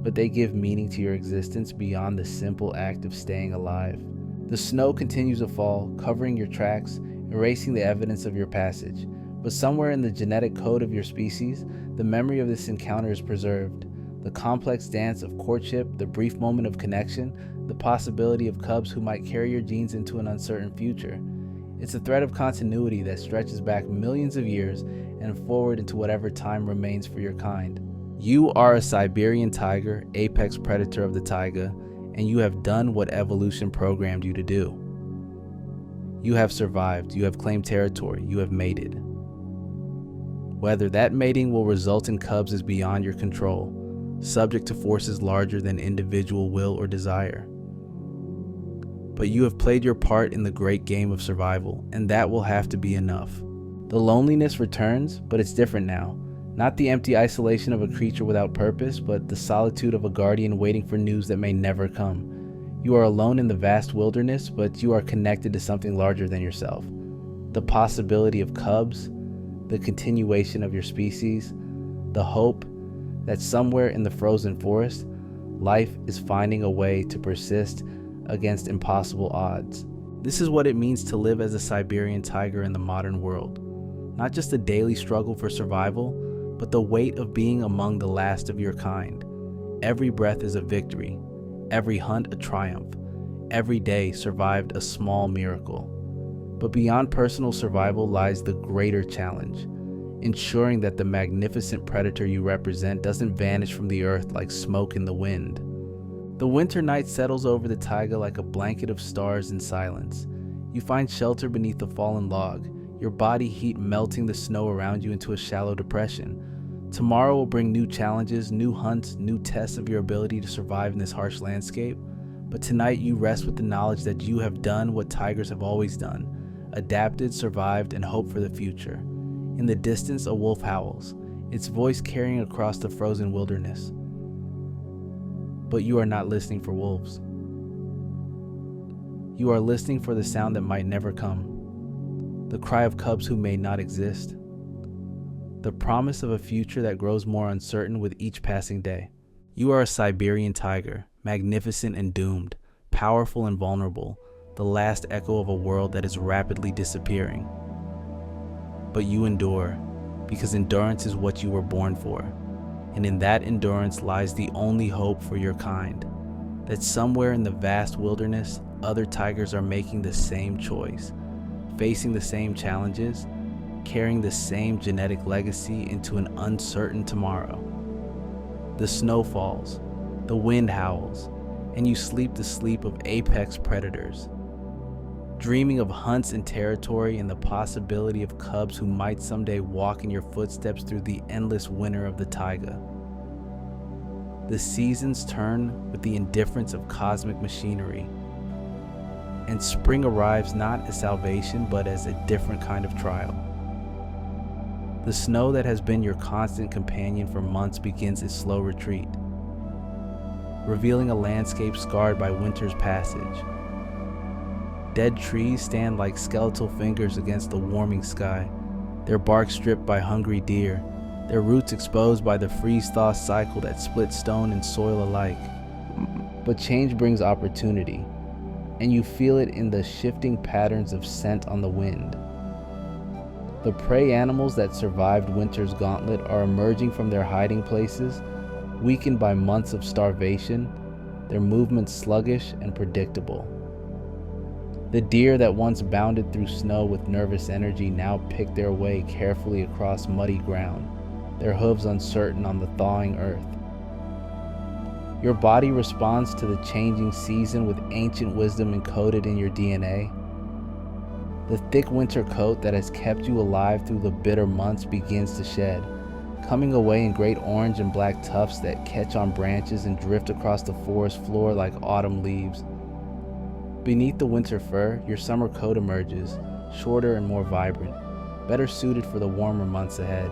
but they give meaning to your existence beyond the simple act of staying alive. The snow continues to fall, covering your tracks, erasing the evidence of your passage. But somewhere in the genetic code of your species, the memory of this encounter is preserved. The complex dance of courtship, the brief moment of connection, the possibility of cubs who might carry your genes into an uncertain future. It's a thread of continuity that stretches back millions of years and forward into whatever time remains for your kind. You are a Siberian tiger, apex predator of the taiga, and you have done what evolution programmed you to do. You have survived, you have claimed territory, you have mated. Whether that mating will result in cubs is beyond your control, subject to forces larger than individual will or desire. but you have played your part in the great game of survival, and that will have to be enough. The loneliness returns, but it's different now. Not the empty isolation of a creature without purpose, but the solitude of a guardian waiting for news that may never come. You are alone in the vast wilderness, but you are connected to something larger than yourself. The possibility of cubs, the continuation of your species, the hope that somewhere in the frozen forest, life is finding a way to persist against impossible odds. This is what it means to live as a Siberian tiger in the modern world. Not just a daily struggle for survival, but the weight of being among the last of your kind. Every breath is a victory, every hunt a triumph, every day survived a small miracle. But beyond personal survival lies the greater challenge, ensuring that the magnificent predator you represent doesn't vanish from the earth like smoke in the wind. The winter night settles over the taiga like a blanket of stars in silence. You find shelter beneath a fallen log, your body heat melting the snow around you into a shallow depression. Tomorrow will bring new challenges, new hunts, new tests of your ability to survive in this harsh landscape. But tonight you rest with the knowledge that you have done what tigers have always done, adapted, survived, and hoped for the future. In the distance, a wolf howls, its voice carrying across the frozen wilderness. But you are not listening for wolves. You are listening for the sound that might never come, the cry of cubs who may not exist, the promise of a future that grows more uncertain with each passing day. You are a Siberian tiger, magnificent and doomed, powerful and vulnerable, the last echo of a world that is rapidly disappearing. But you endure, because endurance is what you were born for, and in that endurance lies the only hope for your kind, that somewhere in the vast wilderness, other tigers are making the same choice, facing the same challenges, carrying the same genetic legacy into an uncertain tomorrow. The snow falls, the wind howls, and you sleep the sleep of apex predators, dreaming of hunts and territory and the possibility of cubs who might someday walk in your footsteps through the endless winter of the taiga. The seasons turn with the indifference of cosmic machinery, and spring arrives not as salvation but as a different kind of trial. The snow that has been your constant companion for months begins its slow retreat, revealing a landscape scarred by winter's passage. Dead trees stand like skeletal fingers against the warming sky, their bark stripped by hungry deer, their roots exposed by the freeze-thaw cycle that splits stone and soil alike. But change brings opportunity, and you feel it in the shifting patterns of scent on the wind. The prey animals that survived winter's gauntlet are emerging from their hiding places, weakened by months of starvation, their movements sluggish and predictable. The deer that once bounded through snow with nervous energy now pick their way carefully across muddy ground, their hooves uncertain on the thawing earth. Your body responds to the changing season with ancient wisdom encoded in your DNA. The thick winter coat that has kept you alive through the bitter months begins to shed, coming away in great orange and black tufts that catch on branches and drift across the forest floor like autumn leaves. Beneath the winter fur, your summer coat emerges, shorter and more vibrant, better suited for the warmer months ahead.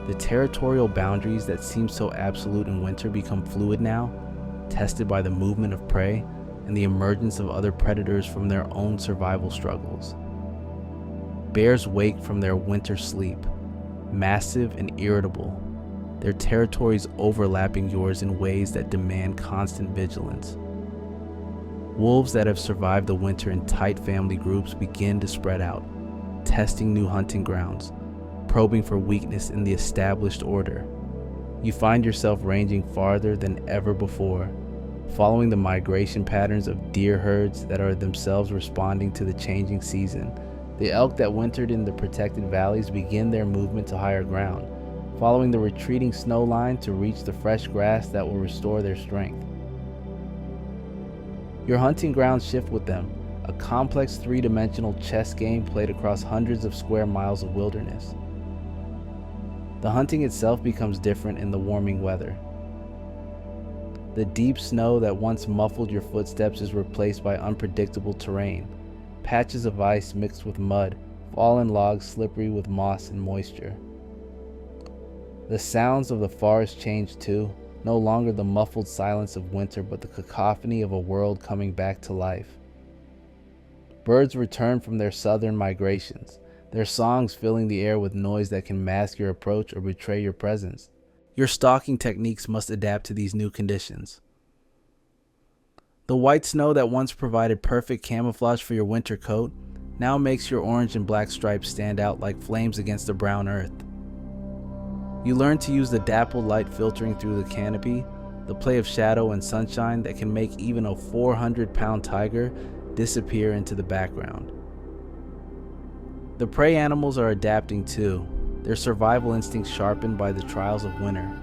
The territorial boundaries that seem so absolute in winter become fluid now, tested by the movement of prey and the emergence of other predators from their own survival struggles. Bears wake from their winter sleep, massive and irritable, their territories overlapping yours in ways that demand constant vigilance. Wolves that have survived the winter in tight family groups begin to spread out, testing new hunting grounds, probing for weakness in the established order. You find yourself ranging farther than ever before, following the migration patterns of deer herds that are themselves responding to the changing season. The elk that wintered in the protected valleys begin their movement to higher ground, following the retreating snow line to reach the fresh grass that will restore their strength. Your hunting grounds shift with them, a complex three-dimensional chess game played across hundreds of square miles of wilderness. The hunting itself becomes different in the warming weather. The deep snow that once muffled your footsteps is replaced by unpredictable terrain. Patches of ice mixed with mud, fallen logs slippery with moss and moisture. The sounds of the forest change too, no longer the muffled silence of winter, but the cacophony of a world coming back to life. Birds return from their southern migrations, their songs filling the air with noise that can mask your approach or betray your presence. Your stalking techniques must adapt to these new conditions. The white snow that once provided perfect camouflage for your winter coat now makes your orange and black stripes stand out like flames against the brown earth. You learn to use the dappled light filtering through the canopy, the play of shadow and sunshine that can make even a 400-pound tiger disappear into the background. The prey animals are adapting too, their survival instincts sharpened by the trials of winter.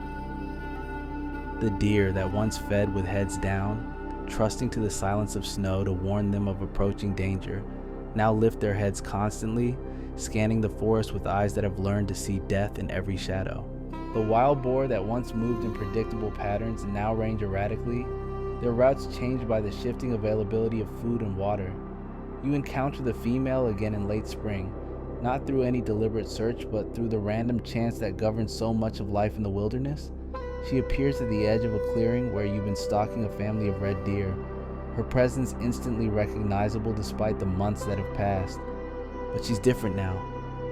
The deer that once fed with heads down, trusting to the silence of snow to warn them of approaching danger, now lift their heads constantly, scanning the forest with eyes that have learned to see death in every shadow. The wild boar that once moved in predictable patterns now range erratically, their routes changed by the shifting availability of food and water. You encounter the female again in late spring, not through any deliberate search, but through the random chance that governs so much of life in the wilderness. She appears at the edge of a clearing where you've been stalking a family of red deer, her presence instantly recognizable despite the months that have passed. But she's different now,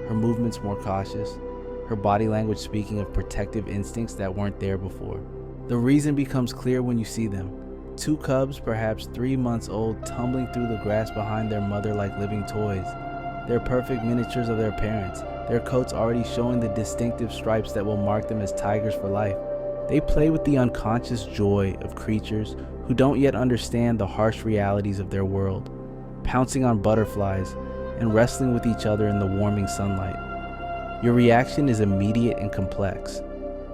her movements more cautious, her body language speaking of protective instincts that weren't there before. The reason becomes clear when you see them. Two cubs, perhaps 3 months old, tumbling through the grass behind their mother like living toys. They're perfect miniatures of their parents, their coats already showing the distinctive stripes that will mark them as tigers for life. They play with the unconscious joy of creatures who don't yet understand the harsh realities of their world, pouncing on butterflies and wrestling with each other in the warming sunlight. Your reaction is immediate and complex.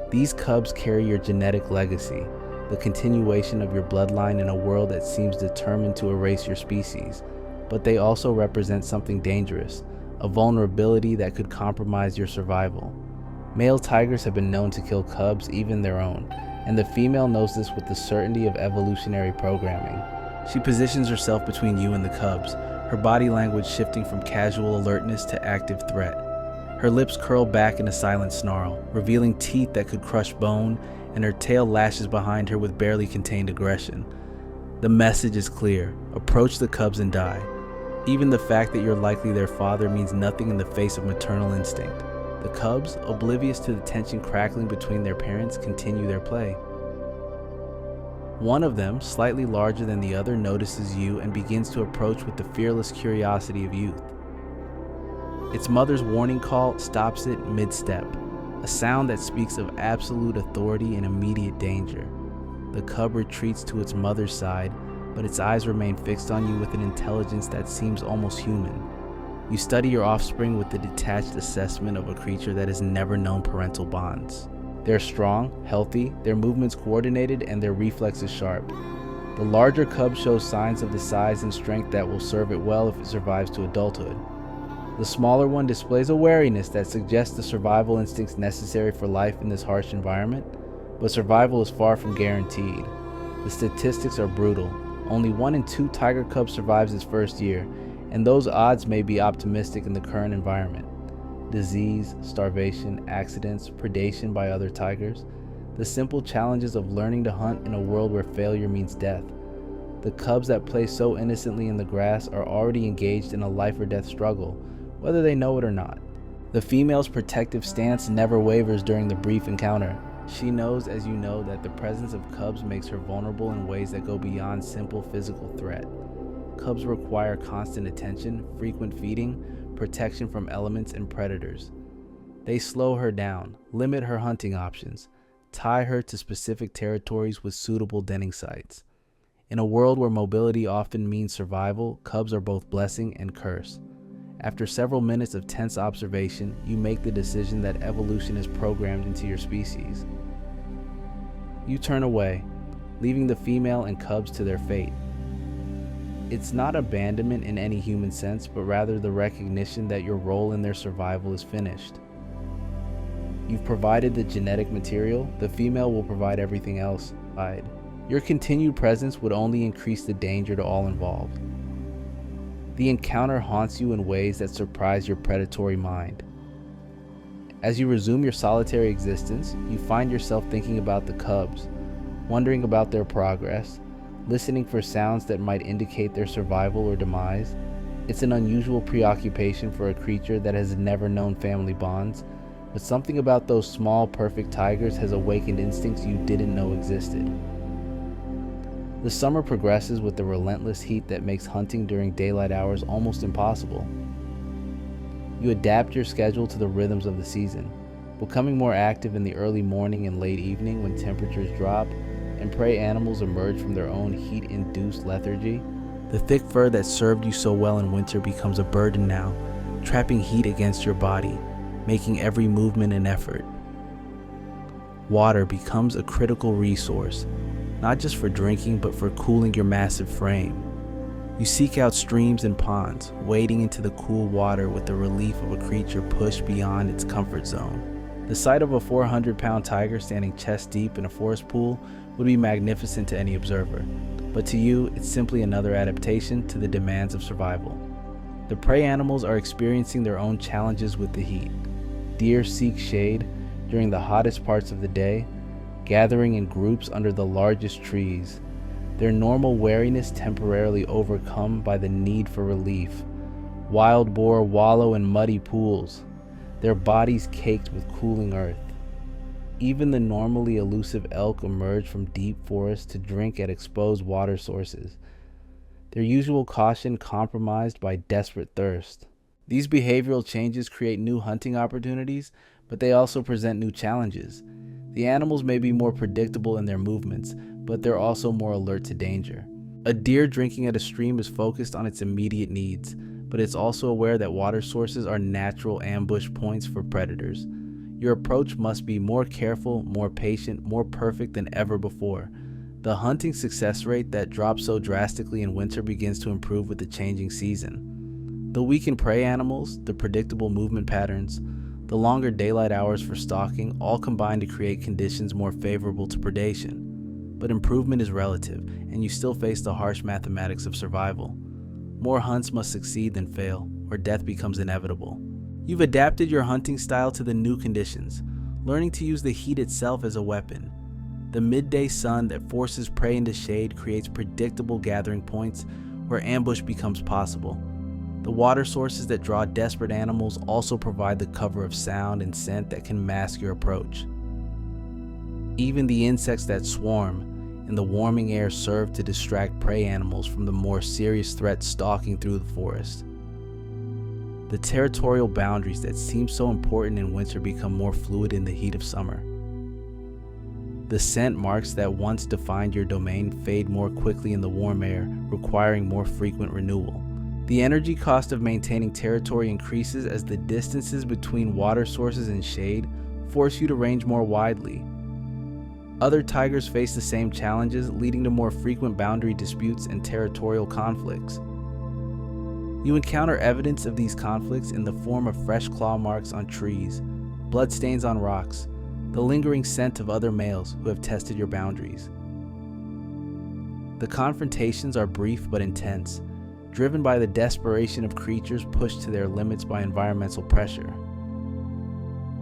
These cubs carry your genetic legacy, the continuation of your bloodline in a world that seems determined to erase your species, but they also represent something dangerous, a vulnerability that could compromise your survival. Male tigers have been known to kill cubs, even their own, and the female knows this with the certainty of evolutionary programming. She positions herself between you and the cubs, her body language shifting from casual alertness to active threat. Her lips curl back in a silent snarl, revealing teeth that could crush bone, and her tail lashes behind her with barely contained aggression. The message is clear: approach the cubs and die. Even the fact that you're likely their father means nothing in the face of maternal instinct. The cubs, oblivious to the tension crackling between their parents, continue their play. One of them, slightly larger than the other, notices you and begins to approach with the fearless curiosity of youth. Its mother's warning call stops it mid-step, a sound that speaks of absolute authority and immediate danger. The cub retreats to its mother's side, but its eyes remain fixed on you with an intelligence that seems almost human. You study your offspring with the detached assessment of a creature that has never known parental bonds. They're strong, healthy, their movements coordinated, and their reflexes sharp. The larger cub shows signs of the size and strength that will serve it well if it survives to adulthood. The smaller one displays a wariness that suggests the survival instincts necessary for life in this harsh environment, but survival is far from guaranteed. The statistics are brutal. Only 1 in 2 tiger cubs survives its first year, and those odds may be optimistic in the current environment. Disease, starvation, accidents, predation by other tigers, the simple challenges of learning to hunt in a world where failure means death. The cubs that play so innocently in the grass are already engaged in a life or death struggle, whether they know it or not. The female's protective stance never wavers during the brief encounter. She knows, as you know, that the presence of cubs makes her vulnerable in ways that go beyond simple physical threat. Cubs require constant attention, frequent feeding, protection from elements and predators. They slow her down, limit her hunting options, tie her to specific territories with suitable denning sites. In a world where mobility often means survival, cubs are both blessing and curse. After several minutes of tense observation, you make the decision that evolution is programmed into your species. You turn away, leaving the female and cubs to their fate. It's not abandonment in any human sense, but rather the recognition that your role in their survival is finished. You've provided the genetic material, the female will provide everything else. Your continued presence would only increase the danger to all involved. The encounter haunts you in ways that surprise your predatory mind. As you resume your solitary existence, you find yourself thinking about the cubs, wondering about their progress, listening for sounds that might indicate their survival or demise. It's an unusual preoccupation for a creature that has never known family bonds, but something about those small, perfect tigers has awakened instincts you didn't know existed. The summer progresses with the relentless heat that makes hunting during daylight hours almost impossible. You adapt your schedule to the rhythms of the season, becoming more active in the early morning and late evening when temperatures drop and prey animals emerge from their own heat-induced lethargy. The thick fur that served you so well in winter becomes a burden now, trapping heat against your body, making every movement an effort. Water becomes a critical resource, not just for drinking but for cooling your massive frame. You seek out streams and ponds, wading into the cool water with the relief of a creature pushed beyond its comfort zone. The sight of a 400-pound tiger standing chest deep in a forest pool would be magnificent to any observer, but to you, it's simply another adaptation to the demands of survival. The prey animals are experiencing their own challenges with the heat. Deer seek shade during the hottest parts of the day, gathering in groups under the largest trees, their normal wariness temporarily overcome by the need for relief. Wild boar wallow in muddy pools, their bodies caked with cooling earth. Even the normally elusive elk emerge from deep forests to drink at exposed water sources, their usual caution compromised by desperate thirst. These behavioral changes create new hunting opportunities, but they also present new challenges. The animals may be more predictable in their movements, but they're also more alert to danger. A deer drinking at a stream is focused on its immediate needs, but it's also aware that water sources are natural ambush points for predators. Your approach must be more careful, more patient, more perfect than ever before. The hunting success rate that drops so drastically in winter begins to improve with the changing season. The weakened prey animals, the predictable movement patterns, the longer daylight hours for stalking all combine to create conditions more favorable to predation. But improvement is relative, and you still face the harsh mathematics of survival. More hunts must succeed than fail, or death becomes inevitable. You've adapted your hunting style to the new conditions, learning to use the heat itself as a weapon. The midday sun that forces prey into shade creates predictable gathering points where ambush becomes possible. The water sources that draw desperate animals also provide the cover of sound and scent that can mask your approach. Even the insects that swarm in the warming air serve to distract prey animals from the more serious threats stalking through the forest. The territorial boundaries that seem so important in winter become more fluid in the heat of summer. The scent marks that once defined your domain fade more quickly in the warm air, requiring more frequent renewal. The energy cost of maintaining territory increases as the distances between water sources and shade force you to range more widely. Other tigers face the same challenges, leading to more frequent boundary disputes and territorial conflicts. You encounter evidence of these conflicts in the form of fresh claw marks on trees, bloodstains on rocks, the lingering scent of other males who have tested your boundaries. The confrontations are brief but intense, driven by the desperation of creatures pushed to their limits by environmental pressure.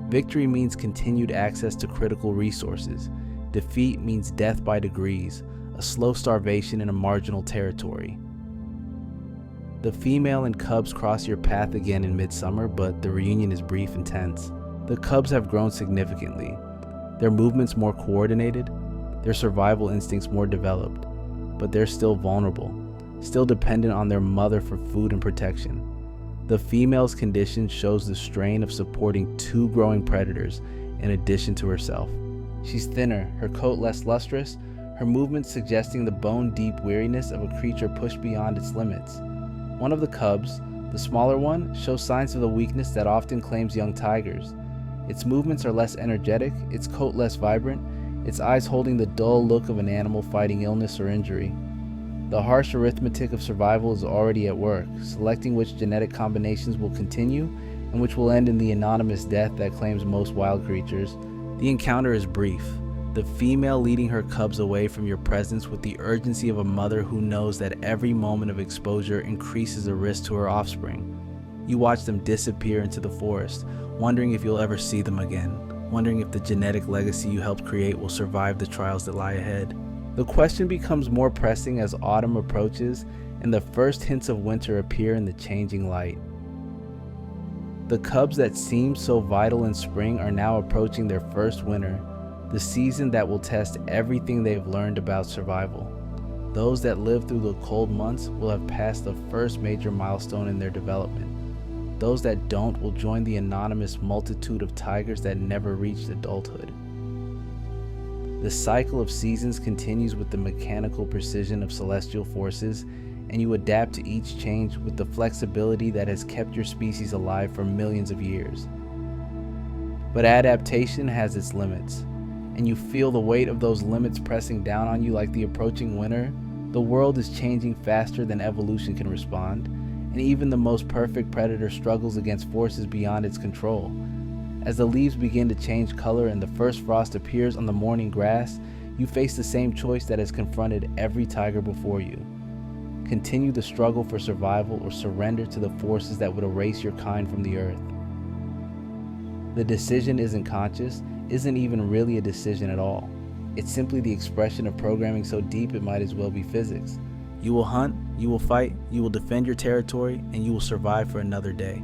Victory means continued access to critical resources. Defeat means death by degrees, a slow starvation in a marginal territory. The female and cubs cross your path again in midsummer, but the reunion is brief and tense. The cubs have grown significantly, their movements more coordinated, their survival instincts more developed, but they're still vulnerable, still dependent on their mother for food and protection. The female's condition shows the strain of supporting two growing predators in addition to herself. She's thinner, her coat less lustrous, her movements suggesting the bone-deep weariness of a creature pushed beyond its limits. One of the cubs, the smaller one, shows signs of the weakness that often claims young tigers. Its movements are less energetic, its coat less vibrant, its eyes holding the dull look of an animal fighting illness or injury. The harsh arithmetic of survival is already at work, selecting which genetic combinations will continue and which will end in the anonymous death that claims most wild creatures. The encounter is brief. the female leading her cubs away from your presence with the urgency of a mother who knows that every moment of exposure increases the risk to her offspring. You watch them disappear into the forest, wondering if you'll ever see them again, wondering if the genetic legacy you helped create will survive the trials that lie ahead. The question becomes more pressing as autumn approaches and the first hints of winter appear in the changing light. The cubs that seemed so vital in spring are now approaching their first winter, the season that will test everything they've learned about survival. Those that live through the cold months will have passed the first major milestone in their development. Those that don't will join the anonymous multitude of tigers that never reached adulthood. The cycle of seasons continues with the mechanical precision of celestial forces, and you adapt to each change with the flexibility that has kept your species alive for millions of years. But adaptation has its limits, and you feel the weight of those limits pressing down on you like the approaching winter. The world is changing faster than evolution can respond, and even the most perfect predator struggles against forces beyond its control. As the leaves begin to change color and the first frost appears on the morning grass, you face the same choice that has confronted every tiger before you. Continue the struggle for survival or surrender to the forces that would erase your kind from the earth. The decision isn't conscious, isn't even really a decision at all. It's simply the expression of programming so deep it might as well be physics. You will hunt, you will fight, you will defend your territory, and you will survive for another day.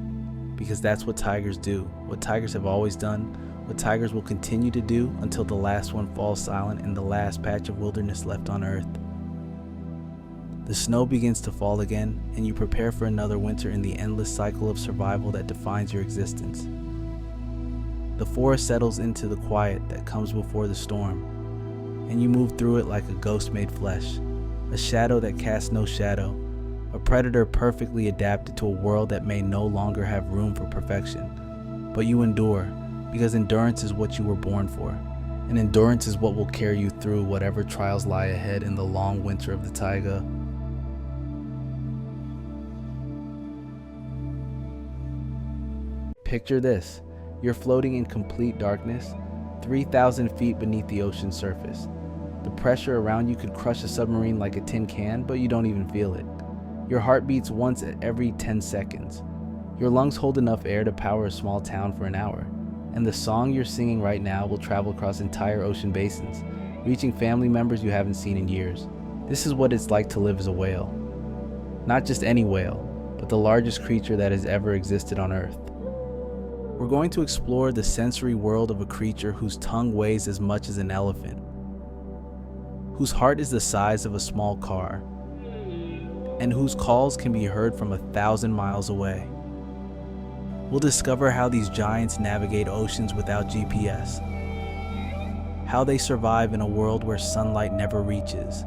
Because that's what tigers do, what tigers have always done, what tigers will continue to do until the last one falls silent in the last patch of wilderness left on earth. The snow begins to fall again, and you prepare for another winter in the endless cycle of survival that defines your existence. The forest settles into the quiet that comes before the storm, and you move through it like a ghost made flesh, a shadow that casts no shadow, a predator perfectly adapted to a world that may no longer have room for perfection. But you endure, because endurance is what you were born for, and endurance is what will carry you through whatever trials lie ahead in the long winter of the taiga. Picture this. You're floating in complete darkness, 3,000 feet beneath the ocean's surface. The pressure around you could crush a submarine like a tin can, but you don't even feel it. Your heart beats once at every 10 seconds. Your lungs hold enough air to power a small town for an hour. And the song you're singing right now will travel across entire ocean basins, reaching family members you haven't seen in years. This is what it's like to live as a whale. Not just any whale, but the largest creature that has ever existed on Earth. We're going to explore the sensory world of a creature whose tongue weighs as much as an elephant, whose heart is the size of a small car, and whose calls can be heard from 1,000 miles away. We'll discover how these giants navigate oceans without GPS, how they survive in a world where sunlight never reaches,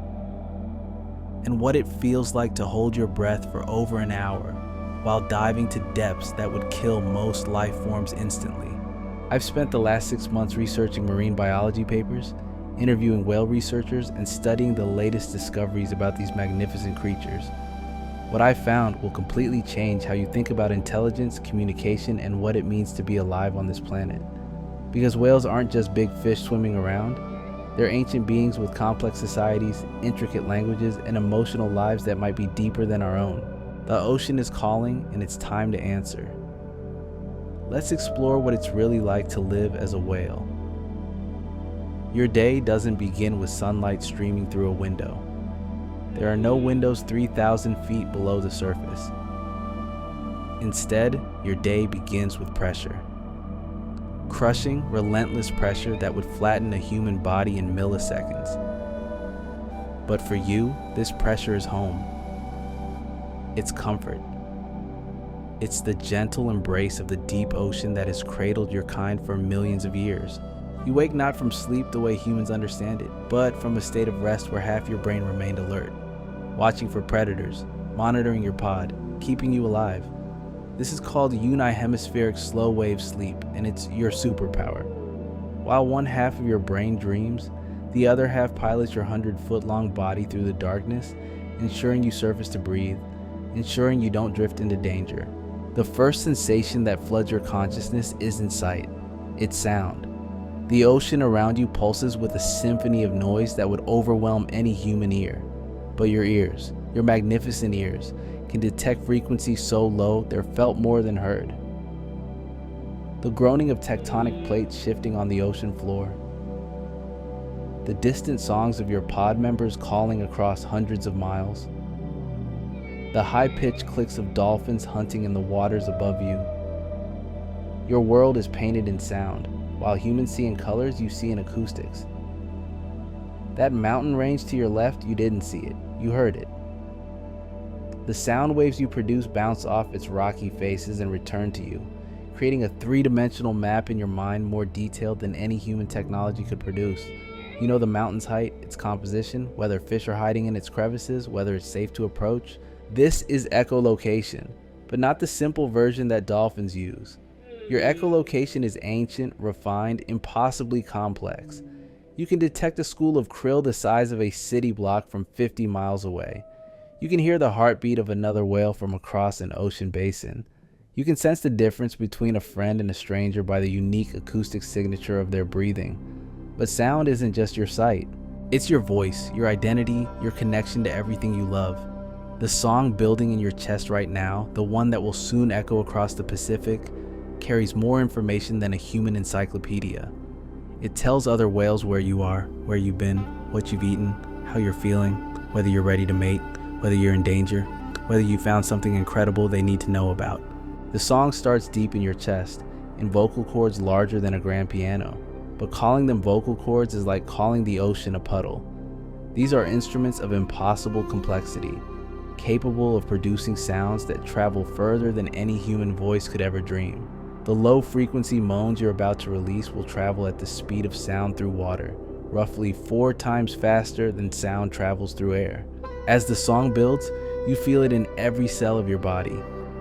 and what it feels like to hold your breath for over an hour while diving to depths that would kill most life forms instantly. I've spent the last 6 months researching marine biology papers, interviewing whale researchers, and studying the latest discoveries about these magnificent creatures. What I found will completely change how you think about intelligence, communication, and what it means to be alive on this planet. Because whales aren't just big fish swimming around, they're ancient beings with complex societies, intricate languages, and emotional lives that might be deeper than our own. The ocean is calling, and it's time to answer. Let's explore what it's really like to live as a whale. Your day doesn't begin with sunlight streaming through a window. There are no windows 3,000 feet below the surface. Instead, your day begins with pressure. Crushing, relentless pressure that would flatten a human body in milliseconds. But for you, this pressure is home. It's comfort. It's the gentle embrace of the deep ocean that has cradled your kind for millions of years. You wake not from sleep the way humans understand it, but from a state of rest where half your brain remained alert, watching for predators, monitoring your pod, keeping you alive. This is called unihemispheric slow wave sleep, and it's your superpower. While one half of your brain dreams, the other half pilots your 100-foot-long body through the darkness, ensuring you surface to breathe, ensuring you don't drift into danger. The first sensation that floods your consciousness isn't sight, it's sound. The ocean around you pulses with a symphony of noise that would overwhelm any human ear. But your ears, your magnificent ears, can detect frequencies so low they're felt more than heard. The groaning of tectonic plates shifting on the ocean floor. The distant songs of your pod members calling across hundreds of miles. The high-pitched clicks of dolphins hunting in the waters above you. Your world is painted in sound. While humans see in colors, you see in acoustics. That mountain range to your left, you didn't see it, you heard it. The sound waves you produce bounce off its rocky faces and return to you, creating a three-dimensional map in your mind more detailed than any human technology could produce. You know the mountain's height, its composition, whether fish are hiding in its crevices, whether it's safe to approach. This is echolocation, but not the simple version that dolphins use. Your echolocation is ancient, refined, impossibly complex. You can detect a school of krill the size of a city block from 50 miles away. You can hear the heartbeat of another whale from across an ocean basin. You can sense the difference between a friend and a stranger by the unique acoustic signature of their breathing. But sound isn't just your sight. It's your voice, your identity, your connection to everything you love. The song building in your chest right now, the one that will soon echo across the Pacific, carries more information than a human encyclopedia. It tells other whales where you are, where you've been, what you've eaten, how you're feeling, whether you're ready to mate, whether you're in danger, whether you found something incredible they need to know about. The song starts deep in your chest, in vocal cords larger than a grand piano, but calling them vocal cords is like calling the ocean a puddle. These are instruments of impossible complexity, capable of producing sounds that travel further than any human voice could ever dream. The low-frequency moans you're about to release will travel at the speed of sound through water, roughly 4 times faster than sound travels through air. As the song builds, you feel it in every cell of your body.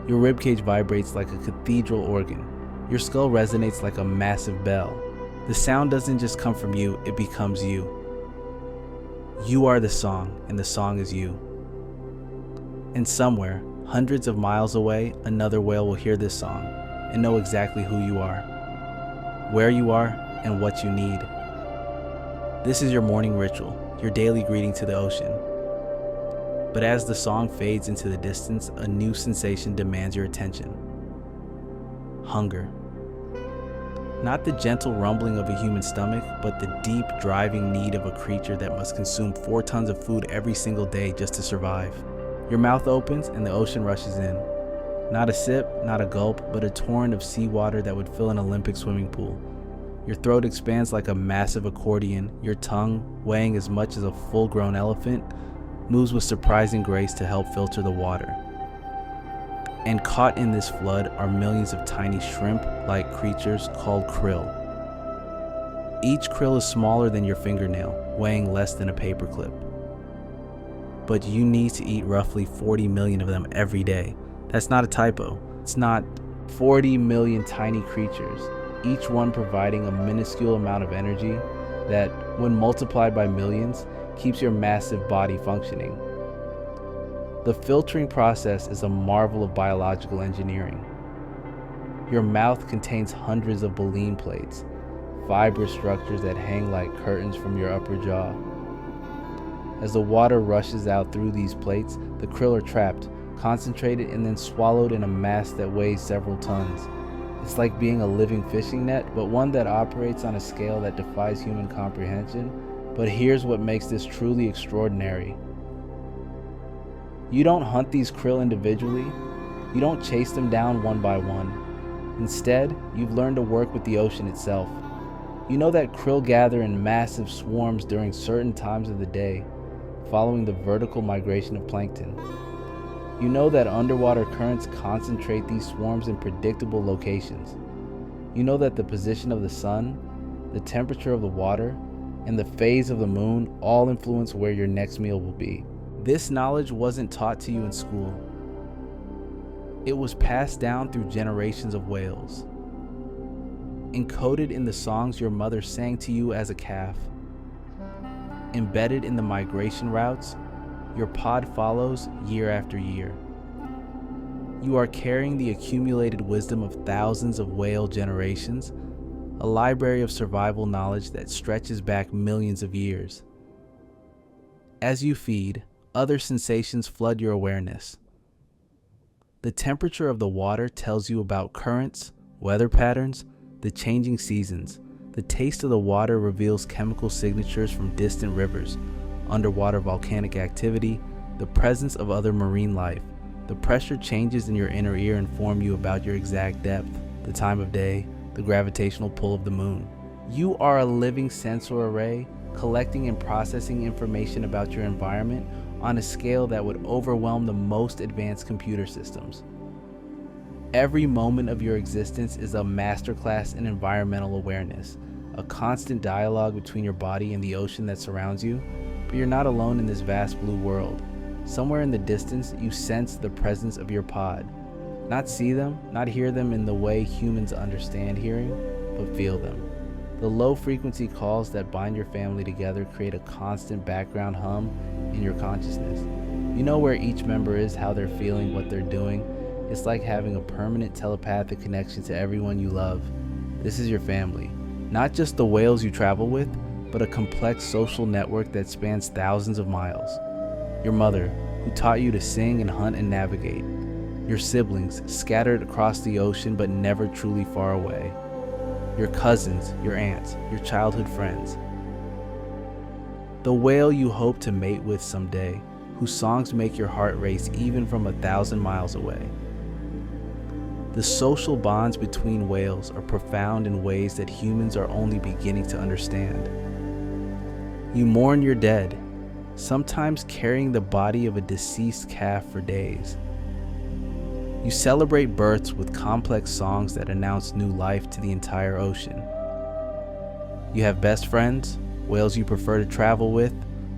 Your ribcage vibrates like a cathedral organ. Your skull resonates like a massive bell. The sound doesn't just come from you, it becomes you. You are the song, and the song is you. And somewhere, hundreds of miles away, another whale will hear this song and know exactly who you are, where you are, and what you need. This is your morning ritual, your daily greeting to the ocean. But as the song fades into the distance, a new sensation demands your attention. Hunger. Not the gentle rumbling of a human stomach, but the deep, driving need of a creature that must consume 4 tons of food every single day just to survive. Your mouth opens and the ocean rushes in. Not a sip, not a gulp, but a torrent of seawater that would fill an Olympic swimming pool. Your throat expands like a massive accordion. Your tongue, weighing as much as a full-grown elephant, moves with surprising grace to help filter the water. And caught in this flood are millions of tiny shrimp-like creatures called krill. Each krill is smaller than your fingernail, weighing less than a paperclip. But you need to eat roughly 40 million of them every day. That's not a typo. It's not 40 million tiny creatures, each one providing a minuscule amount of energy that, when multiplied by millions, keeps your massive body functioning. The filtering process is a marvel of biological engineering. Your mouth contains hundreds of baleen plates, fibrous structures that hang like curtains from your upper jaw. As the water rushes out through these plates, the krill are trapped, concentrated, and then swallowed in a mass that weighs several tons. It's like being a living fishing net, but one that operates on a scale that defies human comprehension. But here's what makes this truly extraordinary. You don't hunt these krill individually. You don't chase them down one by one. Instead, you've learned to work with the ocean itself. You know that krill gather in massive swarms during certain times of the day, following the vertical migration of plankton. You know that underwater currents concentrate these swarms in predictable locations. You know that the position of the sun, the temperature of the water, and the phase of the moon all influence where your next meal will be. This knowledge wasn't taught to you in school. It was passed down through generations of whales, encoded in the songs your mother sang to you as a calf, embedded in the migration routes your pod follows year after year. You are carrying the accumulated wisdom of thousands of whale generations, a library of survival knowledge that stretches back millions of years. As you feed, other sensations flood your awareness. The temperature of the water tells you about currents, weather patterns, the changing seasons. The taste of the water reveals chemical signatures from distant rivers, underwater volcanic activity, the presence of other marine life. The pressure changes in your inner ear inform you about your exact depth, the time of day, the gravitational pull of the moon. You are a living sensor array, collecting and processing information about your environment on a scale that would overwhelm the most advanced computer systems. Every moment of your existence is a masterclass in environmental awareness, a constant dialogue between your body and the ocean that surrounds you, but you're not alone in this vast blue world. Somewhere in the distance, you sense the presence of your pod. Not see them, not hear them in the way humans understand hearing, but feel them. The low-frequency calls that bind your family together create a constant background hum in your consciousness. You know where each member is, how they're feeling, what they're doing. It's like having a permanent telepathic connection to everyone you love. This is your family. Not just the whales you travel with, but a complex social network that spans thousands of miles. Your mother, who taught you to sing and hunt and navigate. Your siblings, scattered across the ocean but never truly far away. Your cousins, your aunts, your childhood friends. The whale you hope to mate with someday, whose songs make your heart race even from 1,000 miles away. The social bonds between whales are profound in ways that humans are only beginning to understand. You mourn your dead, sometimes carrying the body of a deceased calf for days. You celebrate births with complex songs that announce new life to the entire ocean. You have best friends, whales you prefer to travel with,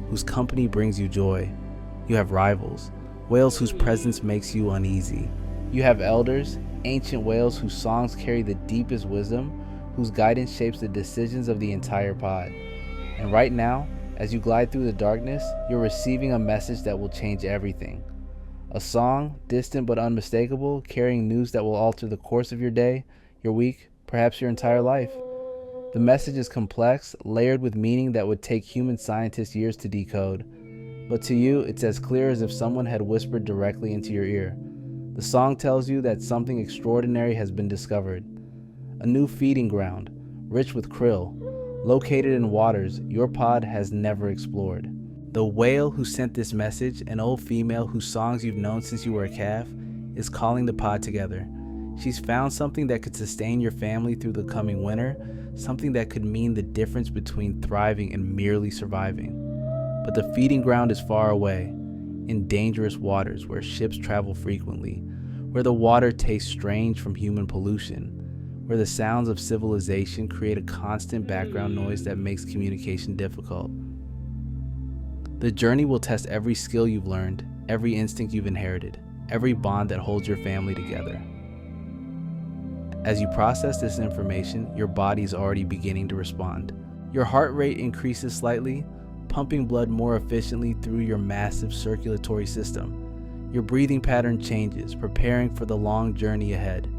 whose company brings you joy. You have rivals, whales whose presence makes you uneasy. You have elders, ancient whales whose songs carry the deepest wisdom, whose guidance shapes the decisions of the entire pod. And right now, as you glide through the darkness, you're receiving a message that will change everything. A song, distant but unmistakable, carrying news that will alter the course of your day, your week, perhaps your entire life. The message is complex, layered with meaning that would take human scientists years to decode. But to you, it's as clear as if someone had whispered directly into your ear. The song tells you that something extraordinary has been discovered. A new feeding ground, rich with krill, located in waters your pod has never explored. The whale who sent this message, an old female whose songs you've known since you were a calf, is calling the pod together. She's found something that could sustain your family through the coming winter, something that could mean the difference between thriving and merely surviving. But the feeding ground is far away, in dangerous waters where ships travel frequently, where the water tastes strange from human pollution, where the sounds of civilization create a constant background noise that makes communication difficult. The journey will test every skill you've learned, every instinct you've inherited, every bond that holds your family together. As you process this information, your body is already beginning to respond. Your heart rate increases slightly, pumping blood more efficiently through your massive circulatory system. Your breathing pattern changes, preparing for the long journey ahead.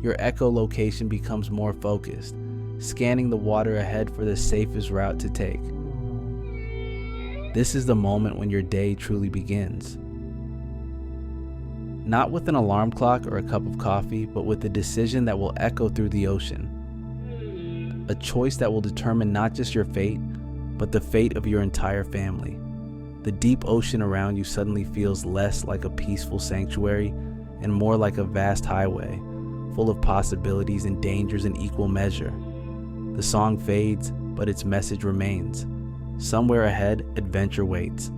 Your echolocation becomes more focused, scanning the water ahead for the safest route to take. This is the moment when your day truly begins. Not with an alarm clock or a cup of coffee, but with a decision that will echo through the ocean. A choice that will determine not just your fate, but the fate of your entire family. The deep ocean around you suddenly feels less like a peaceful sanctuary and more like a vast highway, full of possibilities and dangers in equal measure. The song fades, but its message remains. Somewhere ahead, adventure waits.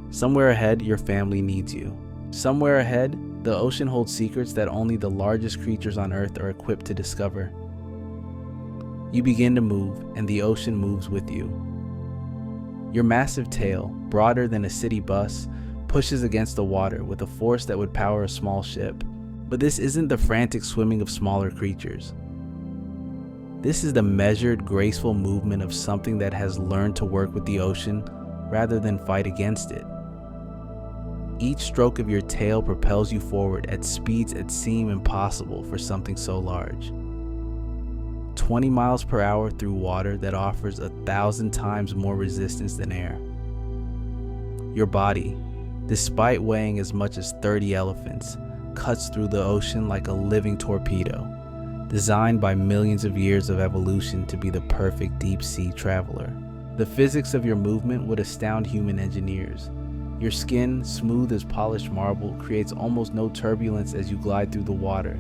Somewhere ahead, your family needs you. Somewhere ahead, the ocean holds secrets that only the largest creatures on Earth are equipped to discover. You begin to move, and the ocean moves with you. Your massive tail, broader than a city bus, pushes against the water with a force that would power a small ship. But this isn't the frantic swimming of smaller creatures. This is the measured, graceful movement of something that has learned to work with the ocean rather than fight against it. Each stroke of your tail propels you forward at speeds that seem impossible for something so large. 20 miles per hour through water that offers 1,000 times more resistance than air. Your body, despite weighing as much as 30 elephants, cuts through the ocean like a living torpedo, designed by millions of years of evolution to be the perfect deep-sea traveler. The physics of your movement would astound human engineers. Your skin, smooth as polished marble, creates almost no turbulence as you glide through the water.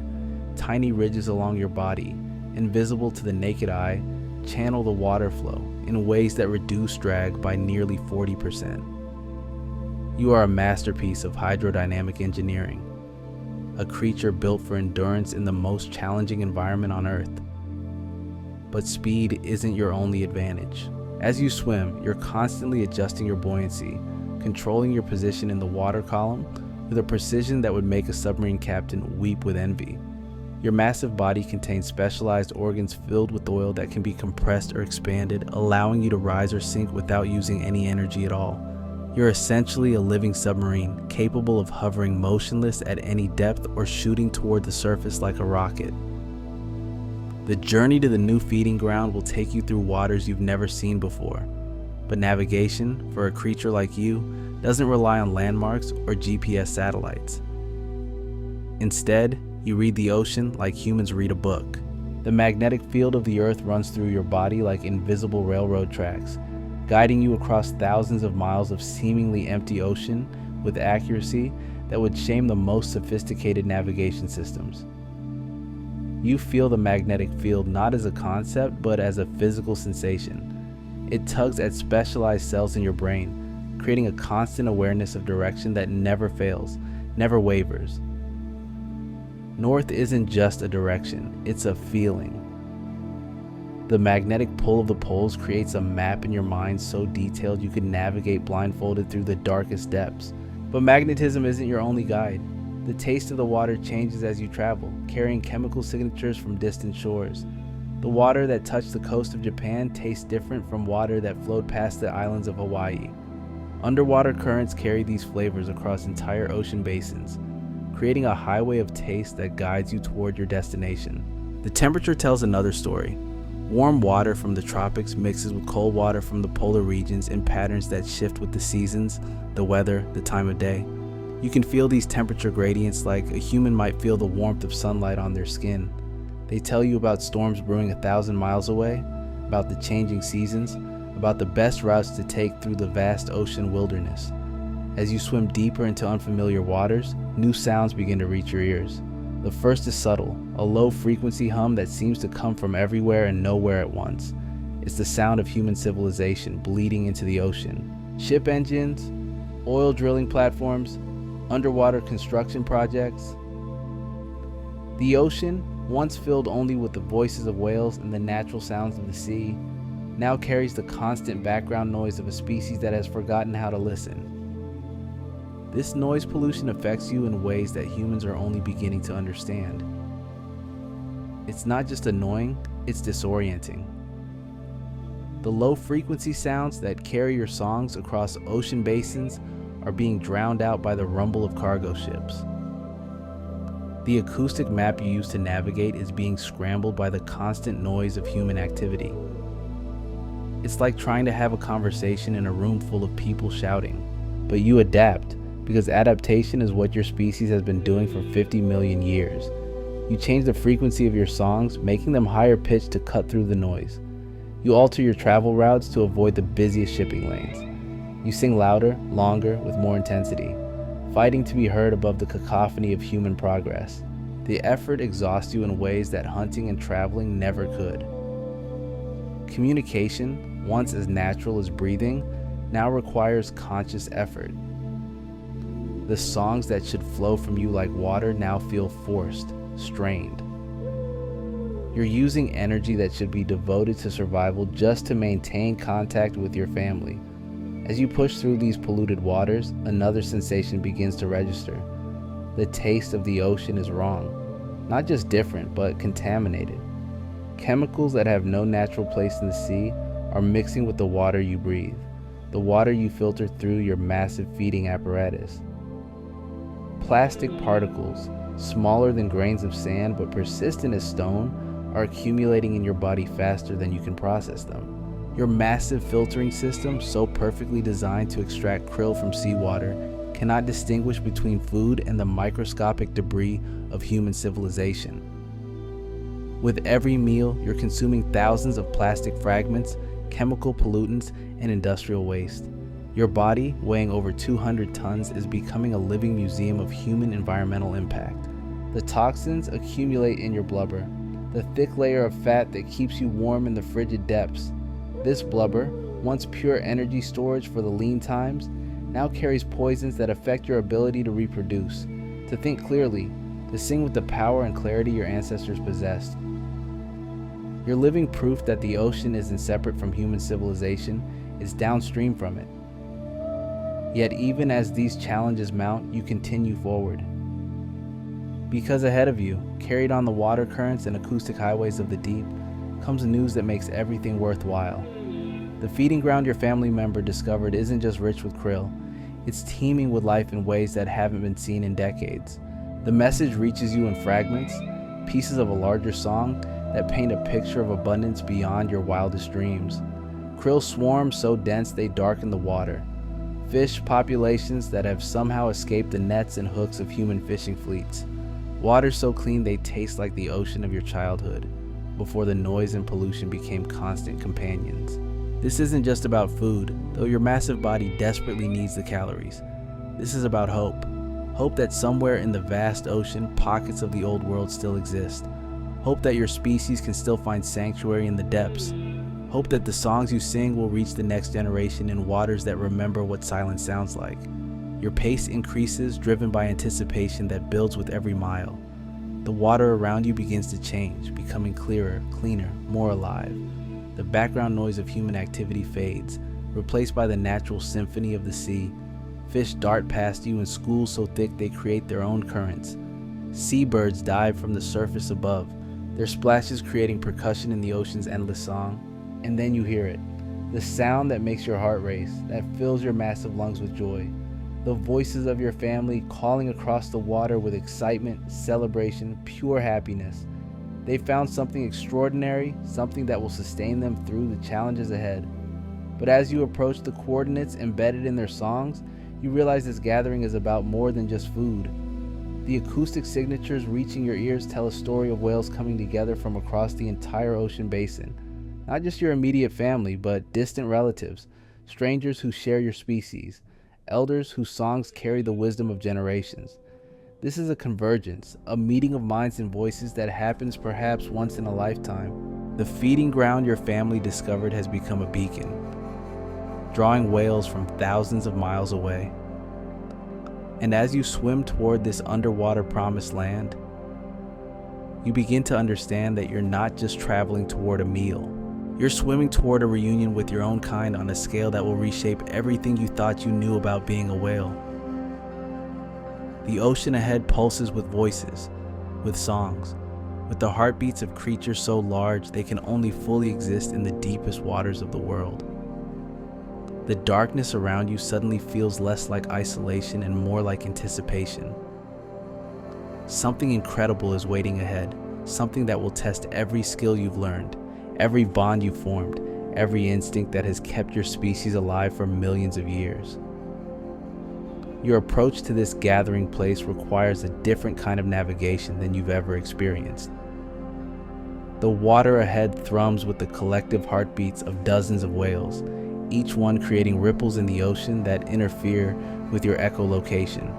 Tiny ridges along your body, invisible to the naked eye, channel the water flow in ways that reduce drag by nearly 40%. You are a masterpiece of hydrodynamic engineering, a creature built for endurance in the most challenging environment on Earth. But speed isn't your only advantage. As you swim, you're constantly adjusting your buoyancy, controlling your position in the water column with a precision that would make a submarine captain weep with envy. Your massive body contains specialized organs filled with oil that can be compressed or expanded, allowing you to rise or sink without using any energy at all. You're essentially a living submarine, capable of hovering motionless at any depth or shooting toward the surface like a rocket. The journey to the new feeding ground will take you through waters you've never seen before. But navigation, for a creature like you, doesn't rely on landmarks or GPS satellites. Instead, you read the ocean like humans read a book. The magnetic field of the Earth runs through your body like invisible railroad tracks, guiding you across thousands of miles of seemingly empty ocean with accuracy that would shame the most sophisticated navigation systems. You feel the magnetic field not as a concept, but as a physical sensation. It tugs at specialized cells in your brain, creating a constant awareness of direction that never fails, never wavers. North isn't just a direction, it's a feeling. The magnetic pull of the poles creates a map in your mind so detailed you can navigate blindfolded through the darkest depths. But magnetism isn't your only guide. The taste of the water changes as you travel, carrying chemical signatures from distant shores. The water that touched the coast of Japan tastes different from water that flowed past the islands of Hawaii. Underwater currents carry these flavors across entire ocean basins, creating a highway of taste that guides you toward your destination. The temperature tells another story. Warm water from the tropics mixes with cold water from the polar regions in patterns that shift with the seasons, the weather, the time of day. You can feel these temperature gradients like a human might feel the warmth of sunlight on their skin. They tell you about storms brewing 1,000 miles away, about the changing seasons, about the best routes to take through the vast ocean wilderness. As you swim deeper into unfamiliar waters, new sounds begin to reach your ears. The first is subtle, a low-frequency hum that seems to come from everywhere and nowhere at once. It's the sound of human civilization bleeding into the ocean. Ship engines, oil drilling platforms, underwater construction projects. The ocean, once filled only with the voices of whales and the natural sounds of the sea, now carries the constant background noise of a species that has forgotten how to listen. This noise pollution affects you in ways that humans are only beginning to understand. It's not just annoying, it's disorienting. The low-frequency sounds that carry your songs across ocean basins are being drowned out by the rumble of cargo ships. The acoustic map you use to navigate is being scrambled by the constant noise of human activity. It's like trying to have a conversation in a room full of people shouting, but you adapt because adaptation is what your species has been doing for 50 million years. You change the frequency of your songs, making them higher pitched to cut through the noise. You alter your travel routes to avoid the busiest shipping lanes. You sing louder, longer, with more intensity, fighting to be heard above the cacophony of human progress. The effort exhausts you in ways that hunting and traveling never could. Communication, once as natural as breathing, now requires conscious effort. The songs that should flow from you like water now feel forced, strained. You're using energy that should be devoted to survival just to maintain contact with your family. As you push through these polluted waters, another sensation begins to register. The taste of the ocean is wrong. Not just different, but contaminated. Chemicals that have no natural place in the sea are mixing with the water you breathe, the water you filter through your massive feeding apparatus. Plastic particles, smaller than grains of sand but persistent as stone, are accumulating in your body faster than you can process them. Your massive filtering system, so perfectly designed to extract krill from seawater, cannot distinguish between food and the microscopic debris of human civilization. With every meal, you're consuming thousands of plastic fragments, chemical pollutants, and industrial waste. Your body, weighing over 200 tons, is becoming a living museum of human environmental impact. The toxins accumulate in your blubber, the thick layer of fat that keeps you warm in the frigid depths. This blubber, once pure energy storage for the lean times, now carries poisons that affect your ability to reproduce, to think clearly, to sing with the power and clarity your ancestors possessed. Your living proof that the ocean isn't separate from human civilization is downstream from it. Yet even as these challenges mount, you continue forward. Because ahead of you, carried on the water currents and acoustic highways of the deep, comes news that makes everything worthwhile. The feeding ground your family member discovered isn't just rich with krill, it's teeming with life in ways that haven't been seen in decades. The message reaches you in fragments, pieces of a larger song that paint a picture of abundance beyond your wildest dreams. Krill swarm so dense they darken the water. Fish populations that have somehow escaped the nets and hooks of human fishing fleets. Water so clean they taste like the ocean of your childhood, before the noise and pollution became constant companions. This isn't just about food, though your massive body desperately needs the calories. This is about hope. Hope that somewhere in the vast ocean, pockets of the old world still exist. Hope that your species can still find sanctuary in the depths. Hope that the songs you sing will reach the next generation in waters that remember what silence sounds like. Your pace increases, driven by anticipation that builds with every mile. The water around you begins to change, becoming clearer, cleaner, more alive. The background noise of human activity fades, replaced by the natural symphony of the sea. Fish dart past you in schools so thick they create their own currents. Seabirds dive from the surface above, their splashes creating percussion in the ocean's endless song. And then you hear it, the sound that makes your heart race, that fills your massive lungs with joy. The voices of your family calling across the water with excitement, celebration, pure happiness. They found something extraordinary, something that will sustain them through the challenges ahead. But as you approach the coordinates embedded in their songs, you realize this gathering is about more than just food. The acoustic signatures reaching your ears tell a story of whales coming together from across the entire ocean basin. Not just your immediate family, but distant relatives, strangers who share your species, elders whose songs carry the wisdom of generations. This is a convergence, a meeting of minds and voices that happens perhaps once in a lifetime. The feeding ground your family discovered has become a beacon, drawing whales from thousands of miles away. And as you swim toward this underwater promised land, you begin to understand that you're not just traveling toward a meal. You're swimming toward a reunion with your own kind on a scale that will reshape everything you thought you knew about being a whale. The ocean ahead pulses with voices, with songs, with the heartbeats of creatures so large they can only fully exist in the deepest waters of the world. The darkness around you suddenly feels less like isolation and more like anticipation. Something incredible is waiting ahead, something that will test every skill you've learned, every bond you've formed, every instinct that has kept your species alive for millions of years. Your approach to this gathering place requires a different kind of navigation than you've ever experienced. The water ahead thrums with the collective heartbeats of dozens of whales, each one creating ripples in the ocean that interfere with your echolocation.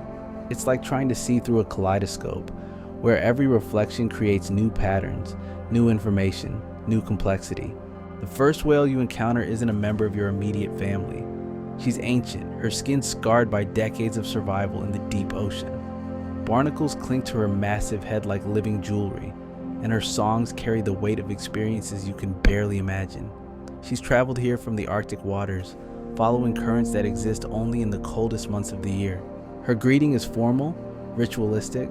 It's like trying to see through a kaleidoscope, where every reflection creates new patterns, new information, new complexity. The first whale you encounter isn't a member of your immediate family. She's ancient, her skin scarred by decades of survival in the deep ocean. Barnacles cling to her massive head like living jewelry, and her songs carry the weight of experiences you can barely imagine. She's traveled here from the Arctic waters, following currents that exist only in the coldest months of the year. Her greeting is formal, ritualistic,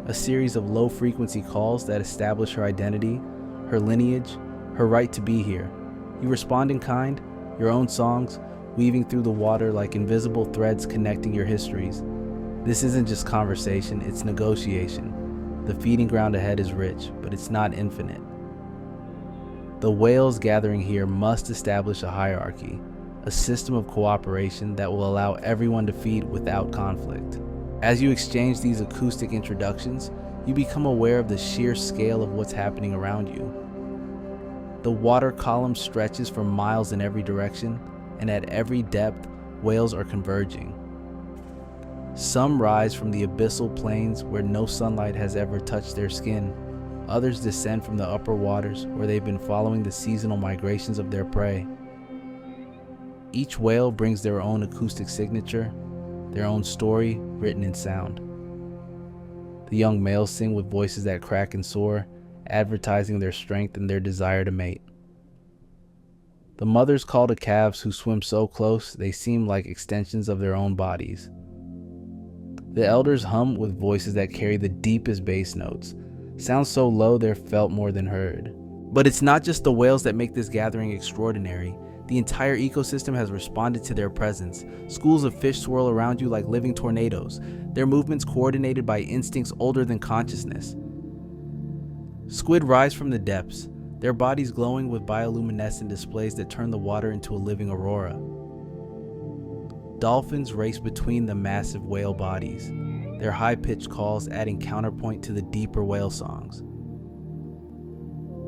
a series of low-frequency calls that establish her identity, her lineage, her right to be here. You respond in kind, your own songs, weaving through the water like invisible threads connecting your histories. This isn't just conversation, it's negotiation. The feeding ground ahead is rich, but it's not infinite. The whales gathering here must establish a hierarchy, a system of cooperation that will allow everyone to feed without conflict. As you exchange these acoustic introductions, you become aware of the sheer scale of what's happening around you. The water column stretches for miles in every direction, and at every depth, whales are converging. Some rise from the abyssal plains where no sunlight has ever touched their skin. Others descend from the upper waters where they've been following the seasonal migrations of their prey. Each whale brings their own acoustic signature, their own story written in sound. The young males sing with voices that crack and soar, advertising their strength and their desire to mate. The mothers call to calves who swim so close they seem like extensions of their own bodies. The elders hum with voices that carry the deepest bass notes, sounds so low they're felt more than heard. But it's not just the whales that make this gathering extraordinary. The entire ecosystem has responded to their presence. Schools of fish swirl around you like living tornadoes, their movements coordinated by instincts older than consciousness. Squid rise from the depths, their bodies glowing with bioluminescent displays that turn the water into a living aurora. Dolphins race between the massive whale bodies, their high-pitched calls adding counterpoint to the deeper whale songs.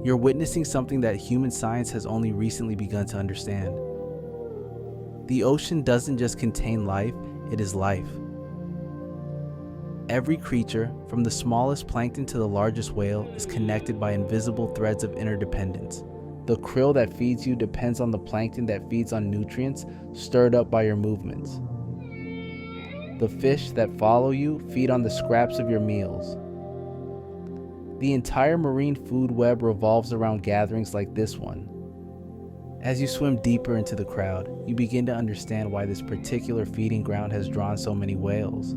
You're witnessing something that human science has only recently begun to understand. The ocean doesn't just contain life, it is life. Every creature, from the smallest plankton to the largest whale, is connected by invisible threads of interdependence. The krill that feeds you depends on the plankton that feeds on nutrients stirred up by your movements. The fish that follow you feed on the scraps of your meals. The entire marine food web revolves around gatherings like this one. As you swim deeper into the crowd, you begin to understand why this particular feeding ground has drawn so many whales.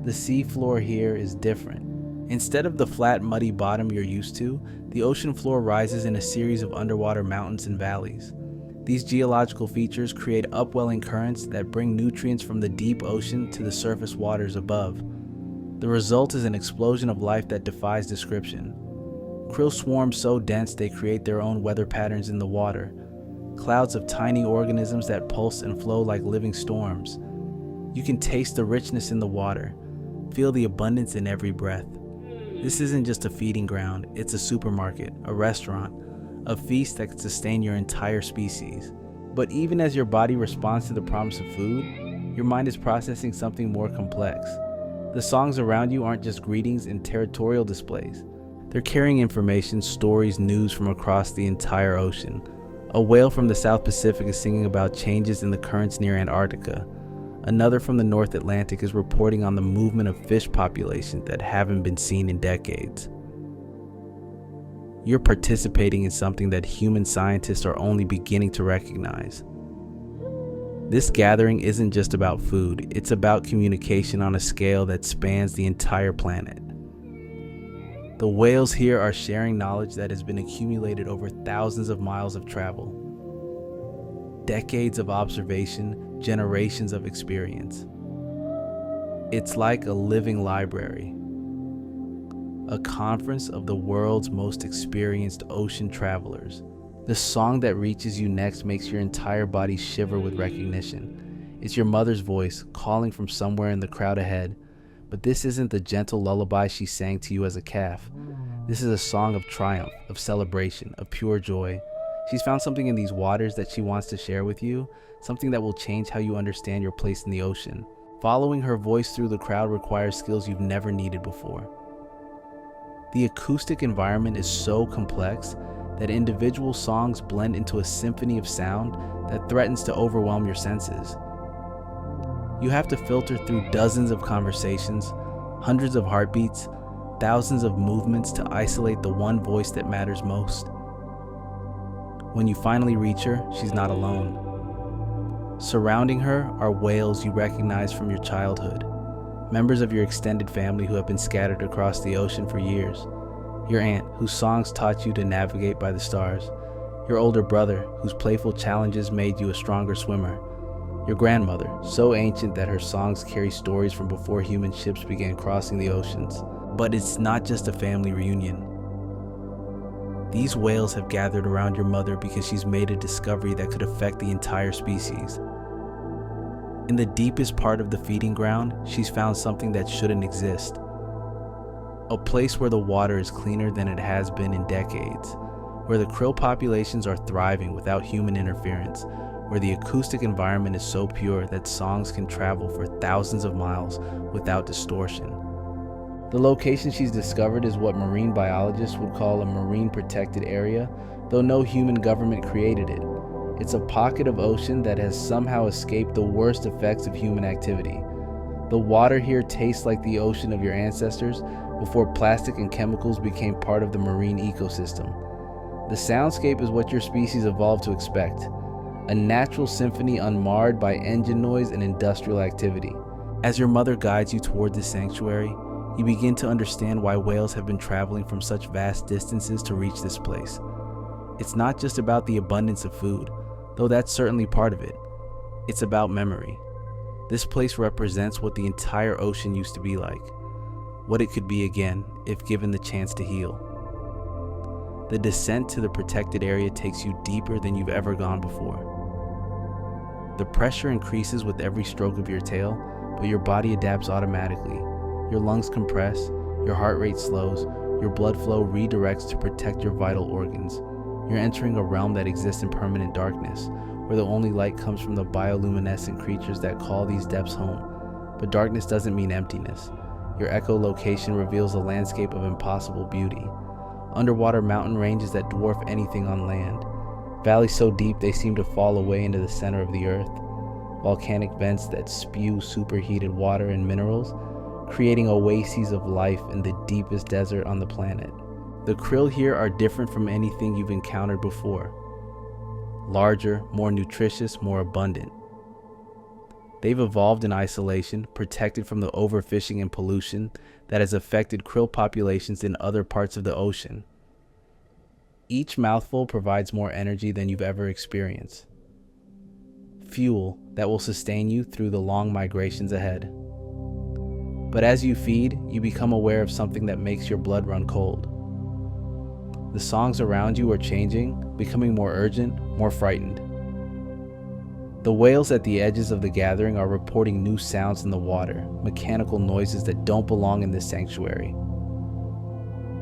The sea floor here is different. Instead of the flat, muddy bottom you're used to, the ocean floor rises in a series of underwater mountains and valleys. These geological features create upwelling currents that bring nutrients from the deep ocean to the surface waters above. The result is an explosion of life that defies description. Krill swarm so dense they create their own weather patterns in the water, clouds of tiny organisms that pulse and flow like living storms. You can taste the richness in the water, feel the abundance in every breath. This isn't just a feeding ground, it's a supermarket, a restaurant, a feast that could sustain your entire species. But even as your body responds to the promise of food, your mind is processing something more complex. The songs around you aren't just greetings and territorial displays. They're carrying information, stories, news from across the entire ocean. A whale from the South Pacific is singing about changes in the currents near Antarctica. Another from the North Atlantic is reporting on the movement of fish populations that haven't been seen in decades. You're participating in something that human scientists are only beginning to recognize. This gathering isn't just about food, it's about communication on a scale that spans the entire planet. The whales here are sharing knowledge that has been accumulated over thousands of miles of travel. Decades of observation, generations of experience. It's like a living library, a conference of the world's most experienced ocean travelers. The song that reaches you next makes your entire body shiver with recognition. It's your mother's voice calling from somewhere in the crowd ahead, but this isn't the gentle lullaby she sang to you as a calf. This is a song of triumph, of celebration, of pure joy. She's found something in these waters that she wants to share with you, something that will change how you understand your place in the ocean. Following her voice through the crowd requires skills you've never needed before. The acoustic environment is so complex that individual songs blend into a symphony of sound that threatens to overwhelm your senses. You have to filter through dozens of conversations, hundreds of heartbeats, thousands of movements to isolate the one voice that matters most. When you finally reach her, she's not alone. Surrounding her are whales you recognize from your childhood, members of your extended family who have been scattered across the ocean for years, your aunt whose songs taught you to navigate by the stars, your older brother whose playful challenges made you a stronger swimmer, your grandmother, so ancient that her songs carry stories from before human ships began crossing the oceans. But it's not just a family reunion. These whales have gathered around your mother because she's made a discovery that could affect the entire species. In the deepest part of the feeding ground, she's found something that shouldn't exist. A place where the water is cleaner than it has been in decades, where the krill populations are thriving without human interference, where the acoustic environment is so pure that songs can travel for thousands of miles without distortion. The location she's discovered is what marine biologists would call a marine protected area, though no human government created it. It's a pocket of ocean that has somehow escaped the worst effects of human activity. The water here tastes like the ocean of your ancestors before plastic and chemicals became part of the marine ecosystem. The soundscape is what your species evolved to expect, a natural symphony unmarred by engine noise and industrial activity. As your mother guides you toward this sanctuary, you begin to understand why whales have been traveling from such vast distances to reach this place. It's not just about the abundance of food, though that's certainly part of it. It's about memory. This place represents what the entire ocean used to be like, what it could be again if given the chance to heal. The descent to the protected area takes you deeper than you've ever gone before. The pressure increases with every stroke of your tail, but your body adapts automatically. Your lungs compress, your heart rate slows, your blood flow redirects to protect your vital organs. You're entering a realm that exists in permanent darkness, where the only light comes from the bioluminescent creatures that call these depths home. But darkness doesn't mean emptiness. Your echolocation reveals a landscape of impossible beauty. Underwater mountain ranges that dwarf anything on land. Valleys so deep they seem to fall away into the center of the earth. Volcanic vents that spew superheated water and minerals, creating oases of life in the deepest desert on the planet. The krill here are different from anything you've encountered before. Larger, more nutritious, more abundant. They've evolved in isolation, protected from the overfishing and pollution that has affected krill populations in other parts of the ocean. Each mouthful provides more energy than you've ever experienced. Fuel that will sustain you through the long migrations ahead. But as you feed, you become aware of something that makes your blood run cold. The songs around you are changing, becoming more urgent, more frightened. The whales at the edges of the gathering are reporting new sounds in the water, mechanical noises that don't belong in this sanctuary.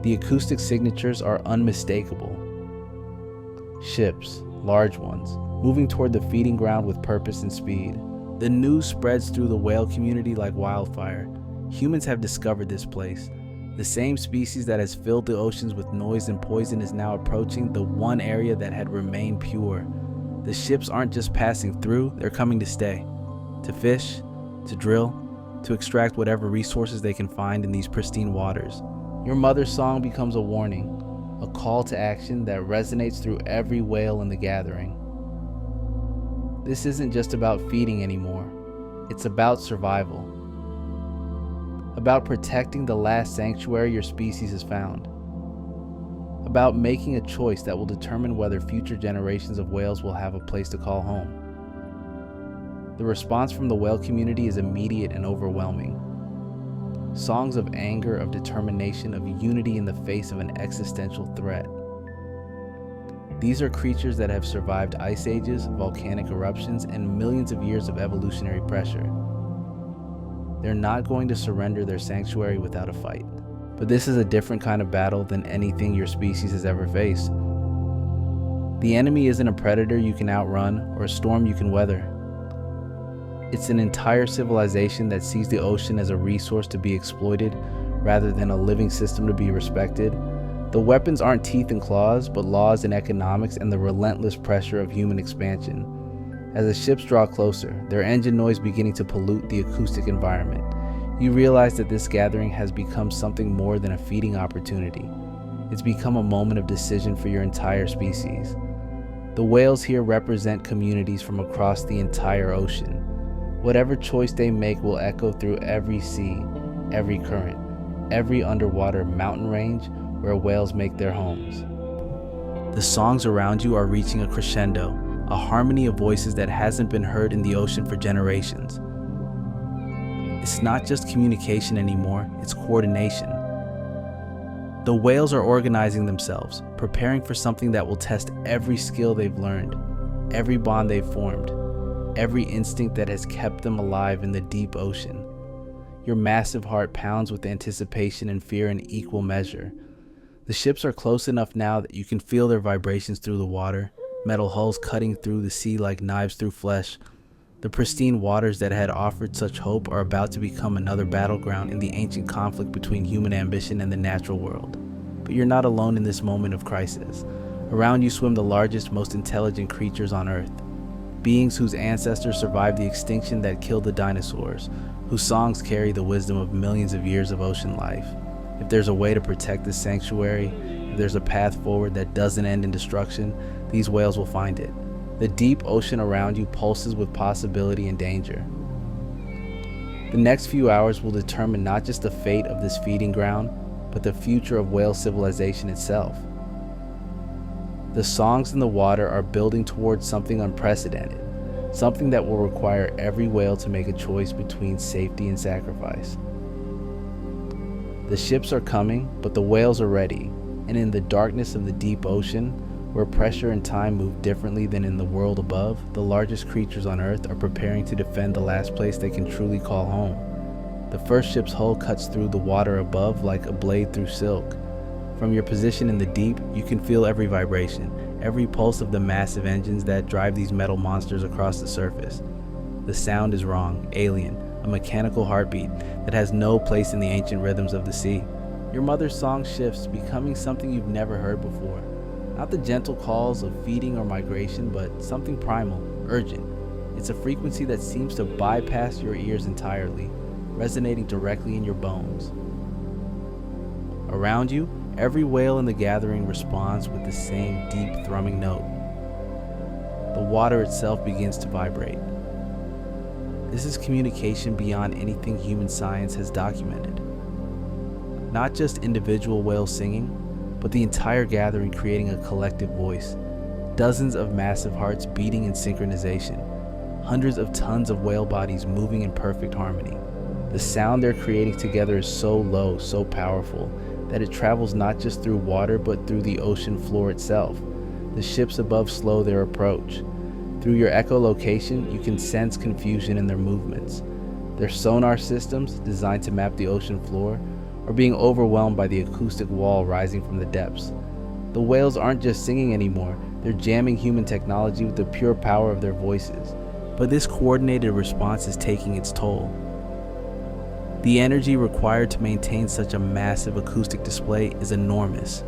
The acoustic signatures are unmistakable. Ships, large ones, moving toward the feeding ground with purpose and speed. The news spreads through the whale community like wildfire. Humans have discovered this place. The same species that has filled the oceans with noise and poison is now approaching the one area that had remained pure. The ships aren't just passing through, they're coming to stay. To fish, to drill, to extract whatever resources they can find in these pristine waters. Your mother's song becomes a warning, a call to action that resonates through every whale in the gathering. This isn't just about feeding anymore. It's about survival. About protecting the last sanctuary your species has found. About making a choice that will determine whether future generations of whales will have a place to call home. The response from the whale community is immediate and overwhelming. Songs of anger, of determination, of unity in the face of an existential threat. These are creatures that have survived ice ages, volcanic eruptions, and millions of years of evolutionary pressure. They're not going to surrender their sanctuary without a fight. But this is a different kind of battle than anything your species has ever faced. The enemy isn't a predator you can outrun or a storm you can weather. It's an entire civilization that sees the ocean as a resource to be exploited rather than a living system to be respected. The weapons aren't teeth and claws, but laws and economics and the relentless pressure of human expansion. As the ships draw closer, their engine noise beginning to pollute the acoustic environment, you realize that this gathering has become something more than a feeding opportunity. It's become a moment of decision for your entire species. The whales here represent communities from across the entire ocean. Whatever choice they make will echo through every sea, every current, every underwater mountain range where whales make their homes. The songs around you are reaching a crescendo, a harmony of voices that hasn't been heard in the ocean for generations. It's not just communication anymore, it's coordination. The whales are organizing themselves, preparing for something that will test every skill they've learned, every bond they've formed, every instinct that has kept them alive in the deep ocean. Your massive heart pounds with anticipation and fear in equal measure. The ships are close enough now that you can feel their vibrations through the water, metal hulls cutting through the sea like knives through flesh. The pristine waters that had offered such hope are about to become another battleground in the ancient conflict between human ambition and the natural world. But you're not alone in this moment of crisis. Around you swim the largest, most intelligent creatures on Earth. Beings whose ancestors survived the extinction that killed the dinosaurs, whose songs carry the wisdom of millions of years of ocean life. If there's a way to protect this sanctuary, if there's a path forward that doesn't end in destruction, these whales will find it. The deep ocean around you pulses with possibility and danger. The next few hours will determine not just the fate of this feeding ground, but the future of whale civilization itself. The songs in the water are building towards something unprecedented, something that will require every whale to make a choice between safety and sacrifice. The ships are coming, but the whales are ready, and in the darkness of the deep ocean, where pressure and time move differently than in the world above, the largest creatures on Earth are preparing to defend the last place they can truly call home. The first ship's hull cuts through the water above like a blade through silk. From your position in the deep, you can feel every vibration, every pulse of the massive engines that drive these metal monsters across the surface. The sound is wrong, alien, a mechanical heartbeat that has no place in the ancient rhythms of the sea. Your mother's song shifts, becoming something you've never heard before. Not the gentle calls of feeding or migration, but something primal, urgent. It's a frequency that seems to bypass your ears entirely, resonating directly in your bones. Around you, every whale in the gathering responds with the same deep thrumming note. The water itself begins to vibrate. This is communication beyond anything human science has documented. Not just individual whales singing, but the entire gathering creating a collective voice. Dozens of massive hearts beating in synchronization. Hundreds of tons of whale bodies moving in perfect harmony. The sound they're creating together is so low, so powerful, that it travels not just through water, but through the ocean floor itself. The ships above slow their approach. Through your echolocation, you can sense confusion in their movements. Their sonar systems, designed to map the ocean floor, are being overwhelmed by the acoustic wall rising from the depths. The whales aren't just singing anymore, they're jamming human technology with the pure power of their voices. But this coordinated response is taking its toll. The energy required to maintain such a massive acoustic display is enormous.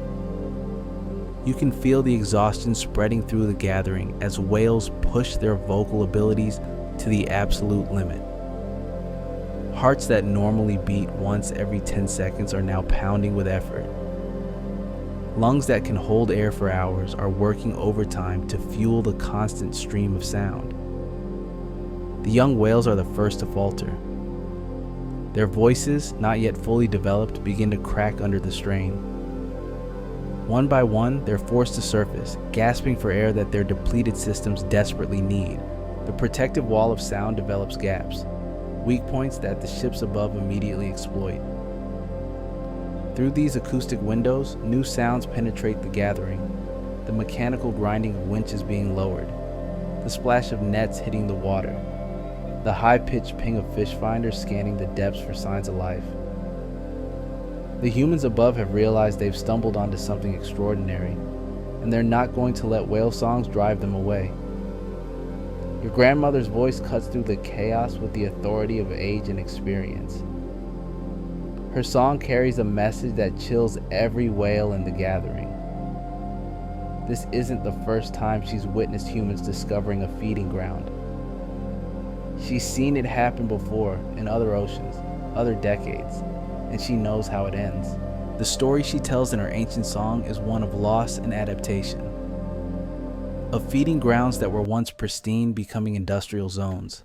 You can feel the exhaustion spreading through the gathering as whales push their vocal abilities to the absolute limit. Hearts that normally beat once every 10 seconds are now pounding with effort. Lungs that can hold air for hours are working overtime to fuel the constant stream of sound. The young whales are the first to falter. Their voices, not yet fully developed, begin to crack under the strain. One by one, they're forced to surface, gasping for air that their depleted systems desperately need. The protective wall of sound develops gaps, weak points that the ships above immediately exploit. Through these acoustic windows, new sounds penetrate the gathering. The mechanical grinding of winches being lowered, the splash of nets hitting the water, the high-pitched ping of fish finders scanning the depths for signs of life. The humans above have realized they've stumbled onto something extraordinary, and they're not going to let whale songs drive them away. Your grandmother's voice cuts through the chaos with the authority of age and experience. Her song carries a message that chills every whale in the gathering. This isn't the first time she's witnessed humans discovering a feeding ground. She's seen it happen before in other oceans, other decades, and she knows how it ends. The story she tells in her ancient song is one of loss and adaptation, of feeding grounds that were once pristine becoming industrial zones,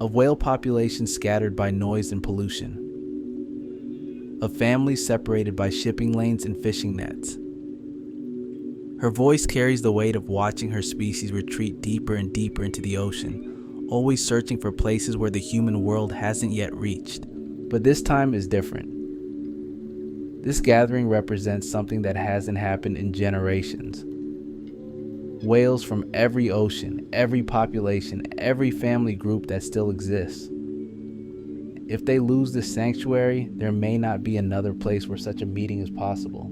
of whale populations scattered by noise and pollution, of families separated by shipping lanes and fishing nets. Her voice carries the weight of watching her species retreat deeper and deeper into the ocean, always searching for places where the human world hasn't yet reached. But this time is different. This gathering represents something that hasn't happened in generations. Whales from every ocean, every population, every family group that still exists. If they lose this sanctuary, there may not be another place where such a meeting is possible.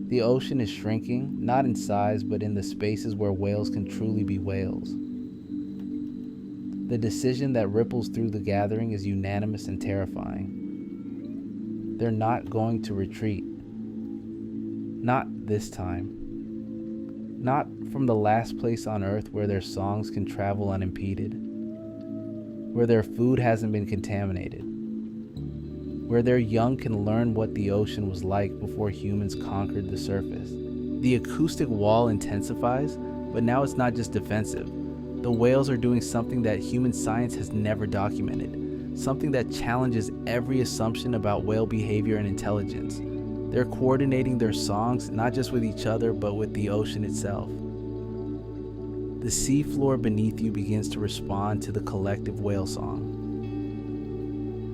The ocean is shrinking, not in size, but in the spaces where whales can truly be whales. The decision that ripples through the gathering is unanimous and terrifying. They're not going to retreat. Not this time. Not from the last place on earth where their songs can travel unimpeded, where their food hasn't been contaminated, where their young can learn what the ocean was like before humans conquered the surface. The acoustic wall intensifies, but now it's not just defensive. The whales are doing something that human science has never documented, something that challenges every assumption about whale behavior and intelligence. They're coordinating their songs not just with each other, but with the ocean itself. The seafloor beneath you begins to respond to the collective whale song.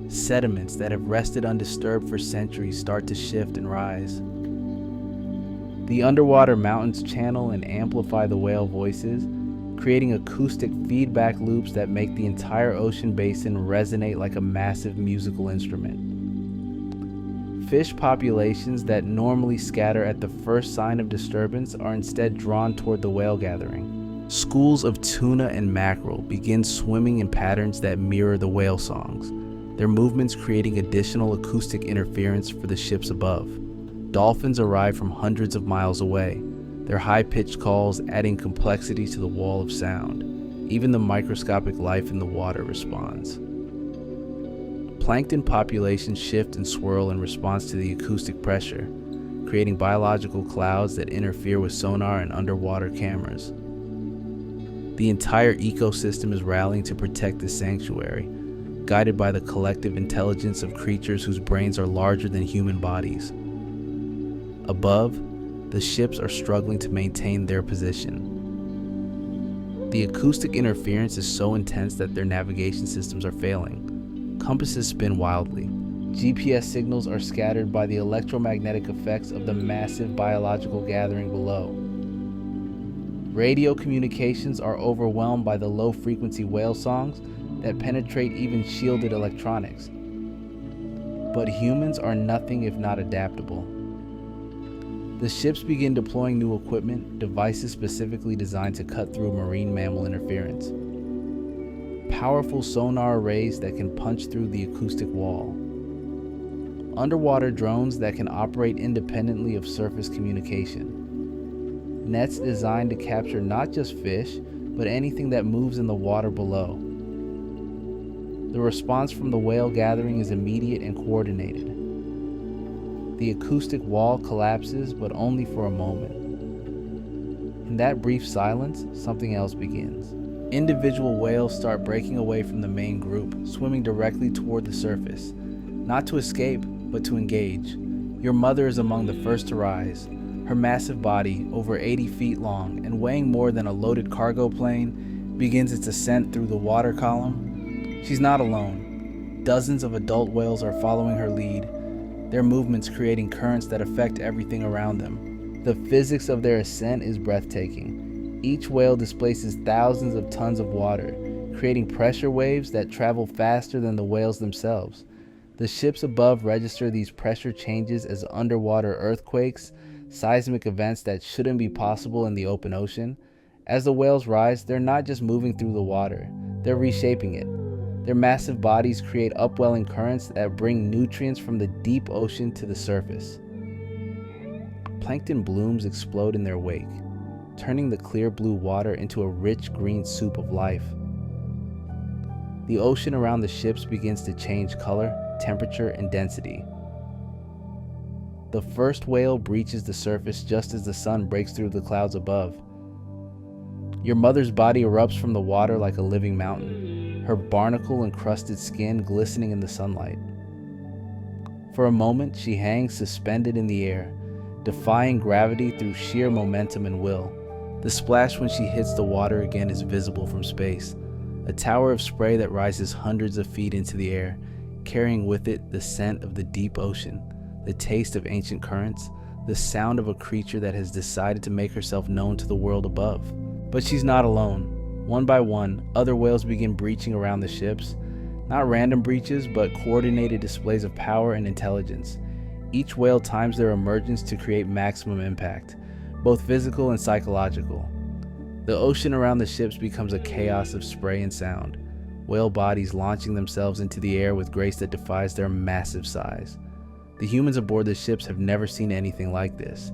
Sediments that have rested undisturbed for centuries start to shift and rise. The underwater mountains channel and amplify the whale voices, creating acoustic feedback loops that make the entire ocean basin resonate like a massive musical instrument. Fish populations that normally scatter at the first sign of disturbance are instead drawn toward the whale gathering. Schools of tuna and mackerel begin swimming in patterns that mirror the whale songs, their movements creating additional acoustic interference for the ships above. Dolphins arrive from hundreds of miles away, their high-pitched calls adding complexity to the wall of sound. Even the microscopic life in the water responds. Plankton populations shift and swirl in response to the acoustic pressure, creating biological clouds that interfere with sonar and underwater cameras. The entire ecosystem is rallying to protect this sanctuary, guided by the collective intelligence of creatures whose brains are larger than human bodies. Above, the ships are struggling to maintain their position. The acoustic interference is so intense that their navigation systems are failing. Compasses spin wildly. GPS signals are scattered by the electromagnetic effects of the massive biological gathering below. Radio communications are overwhelmed by the low-frequency whale songs that penetrate even shielded electronics. But humans are nothing if not adaptable. The ships begin deploying new equipment, devices specifically designed to cut through marine mammal interference. Powerful sonar arrays that can punch through the acoustic wall. Underwater drones that can operate independently of surface communication. Nets designed to capture not just fish, but anything that moves in the water below. The response from the whale gathering is immediate and coordinated. The acoustic wall collapses, but only for a moment. In that brief silence, something else begins. Individual whales start breaking away from the main group, swimming directly toward the surface, not to escape, but to engage. Your mother is among the first to rise. Her massive body, over 80 feet long and weighing more than a loaded cargo plane, begins its ascent through the water column. She's not alone. Dozens of adult whales are following her lead, their movements creating currents that affect everything around them. The physics of their ascent is breathtaking. Each whale displaces thousands of tons of water, creating pressure waves that travel faster than the whales themselves. The ships above register these pressure changes as underwater earthquakes, seismic events that shouldn't be possible in the open ocean. As the whales rise, they're not just moving through the water, they're reshaping it. Their massive bodies create upwelling currents that bring nutrients from the deep ocean to the surface. Plankton blooms explode in their wake, turning the clear blue water into a rich green soup of life. The ocean around the ships begins to change color, temperature, and density. The first whale breaches the surface just as the sun breaks through the clouds above. Your mother's body erupts from the water like a living mountain, her barnacle-encrusted skin glistening in the sunlight. For a moment, she hangs suspended in the air, defying gravity through sheer momentum and will. The splash when she hits the water again is visible from space, a tower of spray that rises hundreds of feet into the air, carrying with it the scent of the deep ocean, the taste of ancient currents, the sound of a creature that has decided to make herself known to the world above. But she's not alone. One by one, other whales begin breaching around the ships. Not random breaches, but coordinated displays of power and intelligence. Each whale times their emergence to create maximum impact, both physical and psychological. The ocean around the ships becomes a chaos of spray and sound, whale bodies launching themselves into the air with grace that defies their massive size. The humans aboard the ships have never seen anything like this.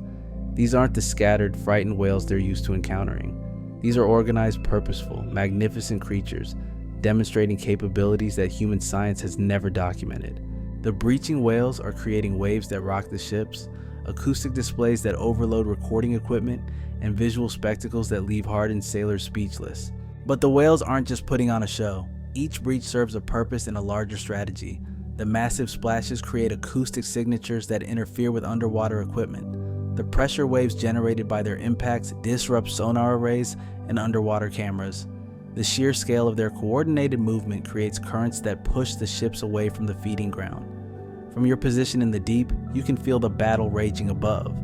These aren't the scattered, frightened whales they're used to encountering. These are organized, purposeful, magnificent creatures, demonstrating capabilities that human science has never documented. The breaching whales are creating waves that rock the ships, acoustic displays that overload recording equipment, and visual spectacles that leave hardened sailors speechless. But the whales aren't just putting on a show. Each breach serves a purpose and a larger strategy. The massive splashes create acoustic signatures that interfere with underwater equipment. The pressure waves generated by their impacts disrupt sonar arrays and underwater cameras. The sheer scale of their coordinated movement creates currents that push the ships away from the feeding ground. From your position in the deep, you can feel the battle raging above.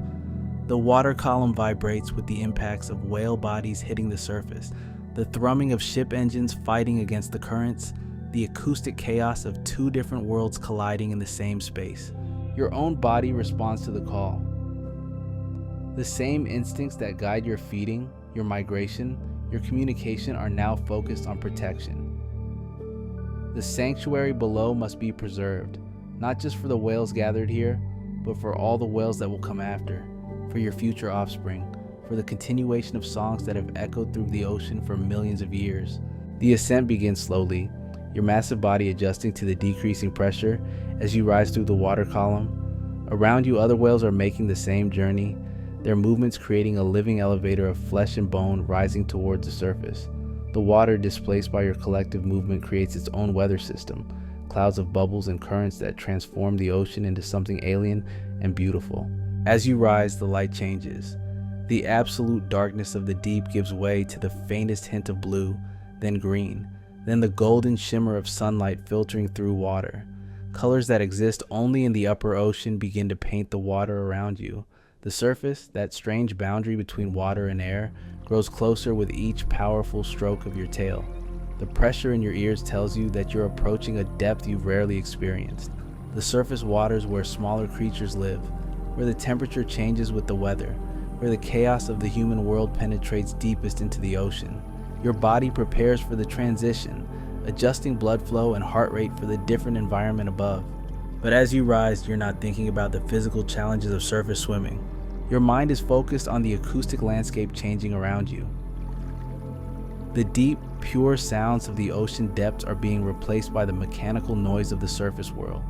The water column vibrates with the impacts of whale bodies hitting the surface, the thrumming of ship engines fighting against the currents, the acoustic chaos of two different worlds colliding in the same space. Your own body responds to the call. The same instincts that guide your feeding, your migration, your communication are now focused on protection. The sanctuary below must be preserved, not just for the whales gathered here, but for all the whales that will come after, for your future offspring, for the continuation of songs that have echoed through the ocean for millions of years. The ascent begins slowly, your massive body adjusting to the decreasing pressure as you rise through the water column. Around you, other whales are making the same journey, their movements creating a living elevator of flesh and bone rising towards the surface. The water displaced by your collective movement creates its own weather system, clouds of bubbles and currents that transform the ocean into something alien and beautiful. As you rise, the light changes. The absolute darkness of the deep gives way to the faintest hint of blue, then green, then the golden shimmer of sunlight filtering through water. Colors that exist only in the upper ocean begin to paint the water around you. The surface, that strange boundary between water and air, grows closer with each powerful stroke of your tail. The pressure in your ears tells you that you're approaching a depth you've rarely experienced. The surface waters where smaller creatures live, where the temperature changes with the weather, where the chaos of the human world penetrates deepest into the ocean. Your body prepares for the transition, adjusting blood flow and heart rate for the different environment above. But as you rise, you're not thinking about the physical challenges of surface swimming. Your mind is focused on the acoustic landscape changing around you. The deep, pure sounds of the ocean depths are being replaced by the mechanical noise of the surface world.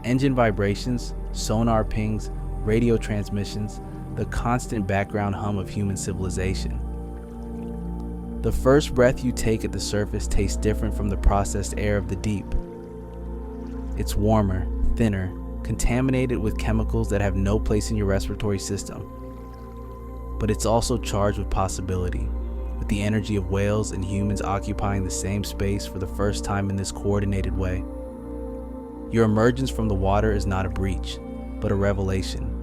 Engine vibrations, sonar pings, radio transmissions, the constant background hum of human civilization. The first breath you take at the surface tastes different from the processed air of the deep. It's warmer, thinner, contaminated with chemicals that have no place in your respiratory system. But it's also charged with possibility, with the energy of whales and humans occupying the same space for the first time in this coordinated way. Your emergence from the water is not a breach, but a revelation.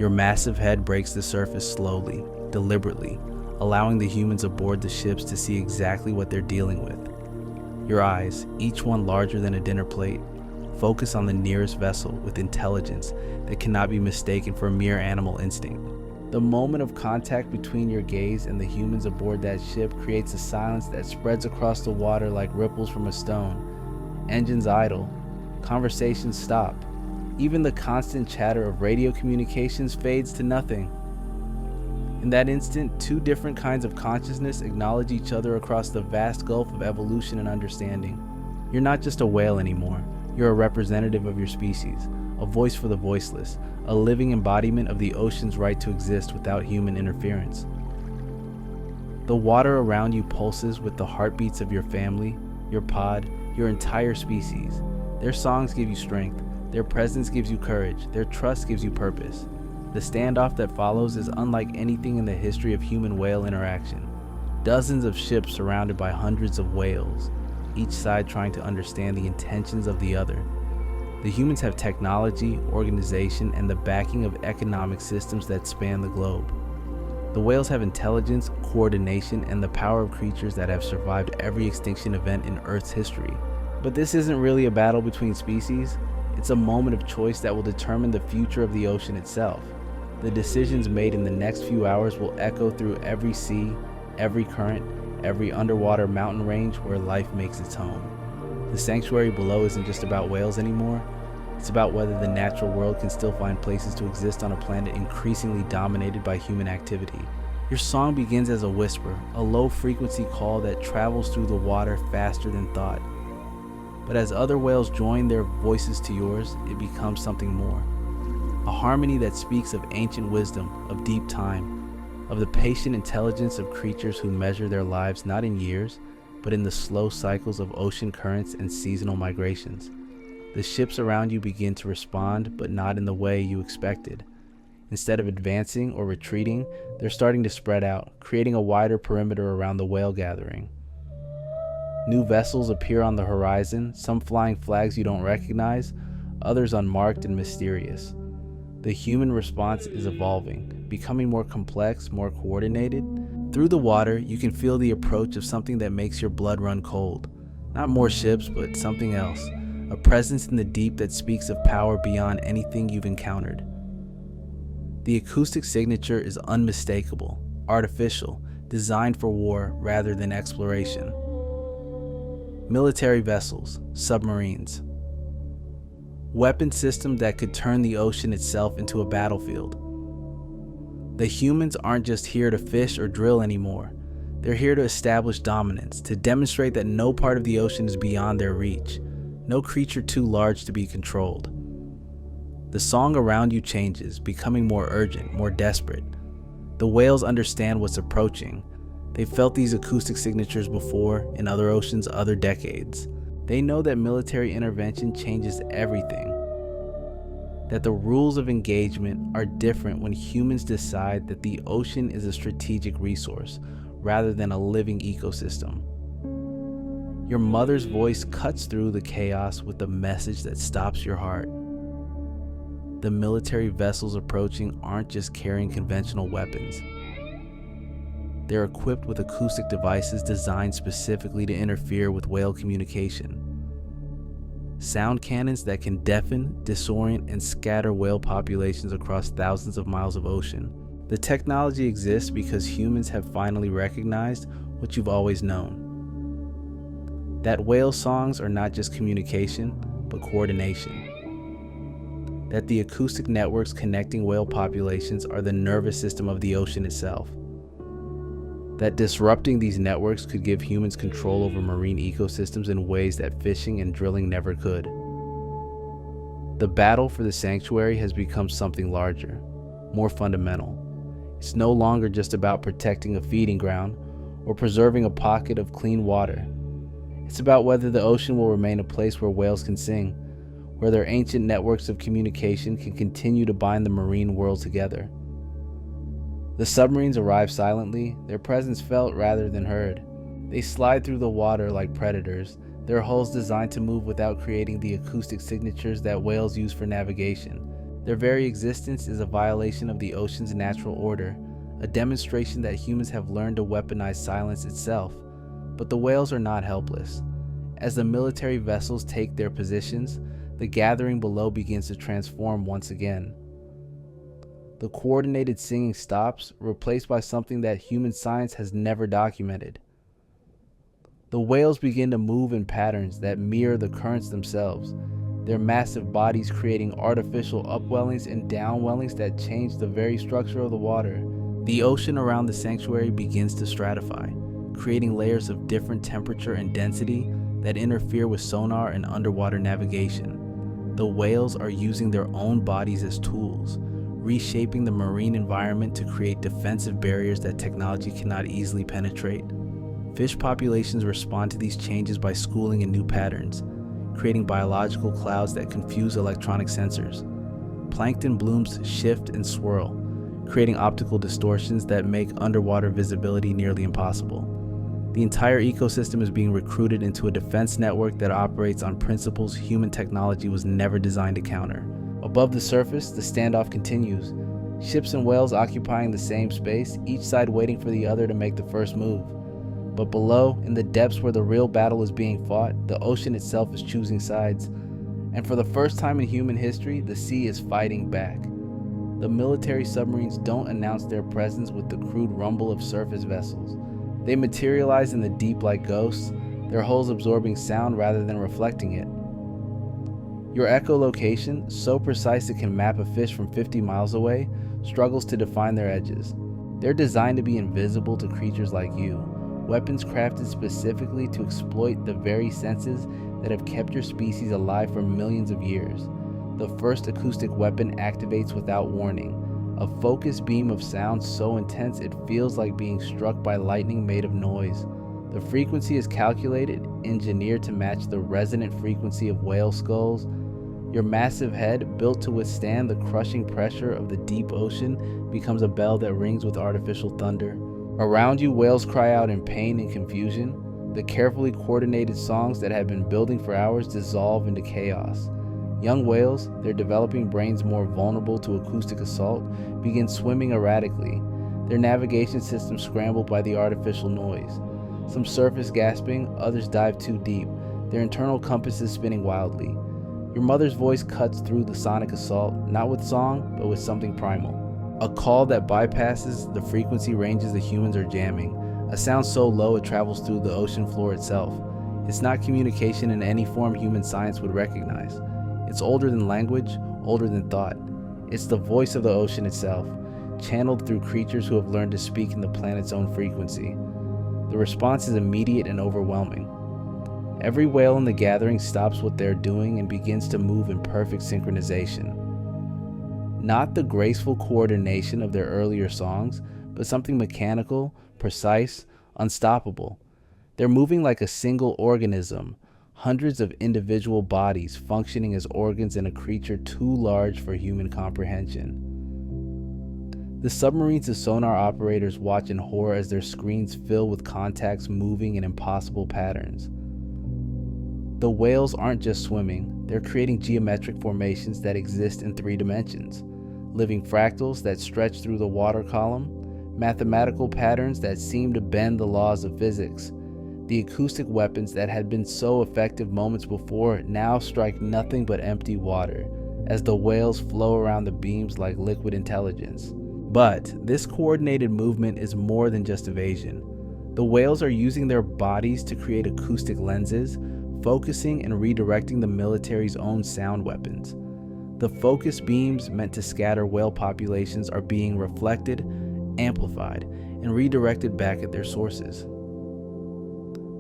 Your massive head breaks the surface slowly, deliberately, allowing the humans aboard the ships to see exactly what they're dealing with. Your eyes, each one larger than a dinner plate, focus on the nearest vessel with intelligence that cannot be mistaken for mere animal instinct. The moment of contact between your gaze and the humans aboard that ship creates a silence that spreads across the water like ripples from a stone. Engines idle, conversations stop. Even the constant chatter of radio communications fades to nothing. In that instant, two different kinds of consciousness acknowledge each other across the vast gulf of evolution and understanding. You're not just a whale anymore. You're a representative of your species, a voice for the voiceless, a living embodiment of the ocean's right to exist without human interference. The water around you pulses with the heartbeats of your family, your pod, your entire species. Their songs give you strength, their presence gives you courage, their trust gives you purpose. The standoff that follows is unlike anything in the history of human-whale interaction. Dozens of ships surrounded by hundreds of whales, each side trying to understand the intentions of the other. The humans have technology, organization, and the backing of economic systems that span the globe. The whales have intelligence, coordination, and the power of creatures that have survived every extinction event in Earth's history. But this isn't really a battle between species. It's a moment of choice that will determine the future of the ocean itself. The decisions made in the next few hours will echo through every sea, every current, every underwater mountain range where life makes its home. The sanctuary below isn't just about whales anymore. It's about whether the natural world can still find places to exist on a planet increasingly dominated by human activity. Your song begins as a whisper, a low-frequency call that travels through the water faster than thought. But as other whales join their voices to yours, it becomes something more. A harmony that speaks of ancient wisdom, of deep time, of the patient intelligence of creatures who measure their lives not in years, but in the slow cycles of ocean currents and seasonal migrations. The ships around you begin to respond, but not in the way you expected. Instead of advancing or retreating, they're starting to spread out, creating a wider perimeter around the whale gathering. New vessels appear on the horizon, some flying flags you don't recognize, others unmarked and mysterious. The human response is evolving, becoming more complex, more coordinated. Through the water, you can feel the approach of something that makes your blood run cold. Not more ships, but something else. A presence in the deep that speaks of power beyond anything you've encountered. The acoustic signature is unmistakable, artificial, designed for war rather than exploration. Military vessels, submarines. Weapon systems that could turn the ocean itself into a battlefield. The humans aren't just here to fish or drill anymore. They're here to establish dominance, to demonstrate that no part of the ocean is beyond their reach. No creature too large to be controlled. The song around you changes, becoming more urgent, more desperate. The whales understand what's approaching. They've felt these acoustic signatures before, in other oceans, other decades. They know that military intervention changes everything. That the rules of engagement are different when humans decide that the ocean is a strategic resource, rather than a living ecosystem. Your mother's voice cuts through the chaos with a message that stops your heart. The military vessels approaching aren't just carrying conventional weapons. They're equipped with acoustic devices designed specifically to interfere with whale communication. Sound cannons that can deafen, disorient, and scatter whale populations across thousands of miles of ocean. The technology exists because humans have finally recognized what you've always known. That whale songs are not just communication, but coordination. That the acoustic networks connecting whale populations are the nervous system of the ocean itself. That disrupting these networks could give humans control over marine ecosystems in ways that fishing and drilling never could. The battle for the sanctuary has become something larger, more fundamental. It's no longer just about protecting a feeding ground or preserving a pocket of clean water. It's about whether the ocean will remain a place where whales can sing, where their ancient networks of communication can continue to bind the marine world together. The submarines arrive silently, their presence felt rather than heard. They slide through the water like predators, their hulls designed to move without creating the acoustic signatures that whales use for navigation. Their very existence is a violation of the ocean's natural order, a demonstration that humans have learned to weaponize silence itself. But the whales are not helpless. As the military vessels take their positions, the gathering below begins to transform once again. The coordinated singing stops, replaced by something that human science has never documented. The whales begin to move in patterns that mirror the currents themselves, their massive bodies creating artificial upwellings and downwellings that change the very structure of the water. The ocean around the sanctuary begins to stratify, creating layers of different temperature and density that interfere with sonar and underwater navigation. The whales are using their own bodies as tools, reshaping the marine environment to create defensive barriers that technology cannot easily penetrate. Fish populations respond to these changes by schooling in new patterns, creating biological clouds that confuse electronic sensors. Plankton blooms shift and swirl, creating optical distortions that make underwater visibility nearly impossible. The entire ecosystem is being recruited into a defense network that operates on principles human technology was never designed to counter. Above the surface, the standoff continues. Ships and whales occupying the same space, each side waiting for the other to make the first move. But below, in the depths where the real battle is being fought, the ocean itself is choosing sides. And for the first time in human history, the sea is fighting back. The military submarines don't announce their presence with the crude rumble of surface vessels. They materialize in the deep like ghosts, their hulls absorbing sound rather than reflecting it. Your echolocation, so precise it can map a fish from 50 miles away, struggles to define their edges. They're designed to be invisible to creatures like you, weapons crafted specifically to exploit the very senses that have kept your species alive for millions of years. The first acoustic weapon activates without warning, a focused beam of sound so intense it feels like being struck by lightning made of noise. The frequency is calculated, engineered to match the resonant frequency of whale skulls. Your massive head, built to withstand the crushing pressure of the deep ocean, becomes a bell that rings with artificial thunder. Around you, whales cry out in pain and confusion. The carefully coordinated songs that had been building for hours dissolve into chaos. Young whales, their developing brains more vulnerable to acoustic assault, begin swimming erratically, their navigation systems scrambled by the artificial noise. Some surface gasping, others dive too deep, their internal compasses spinning wildly. Your mother's voice cuts through the sonic assault, not with song, but with something primal. A call that bypasses the frequency ranges the humans are jamming, a sound so low it travels through the ocean floor itself. It's not communication in any form human science would recognize. It's older than language, older than thought. It's the voice of the ocean itself, channeled through creatures who have learned to speak in the planet's own frequency. The response is immediate and overwhelming. Every whale in the gathering stops what they're doing and begins to move in perfect synchronization. Not the graceful coordination of their earlier songs, but something mechanical, precise, unstoppable. They're moving like a single organism, hundreds of individual bodies functioning as organs in a creature too large for human comprehension. The submarines of sonar operators watch in horror as their screens fill with contacts moving in impossible patterns. The whales aren't just swimming, they're creating geometric formations that exist in 3 dimensions, living fractals that stretch through the water column, mathematical patterns that seem to bend the laws of physics. The acoustic weapons that had been so effective moments before now strike nothing but empty water, as the whales flow around the beams like liquid intelligence. But this coordinated movement is more than just evasion. The whales are using their bodies to create acoustic lenses, focusing and redirecting the military's own sound weapons. The focused beams meant to scatter whale populations are being reflected, amplified, and redirected back at their sources.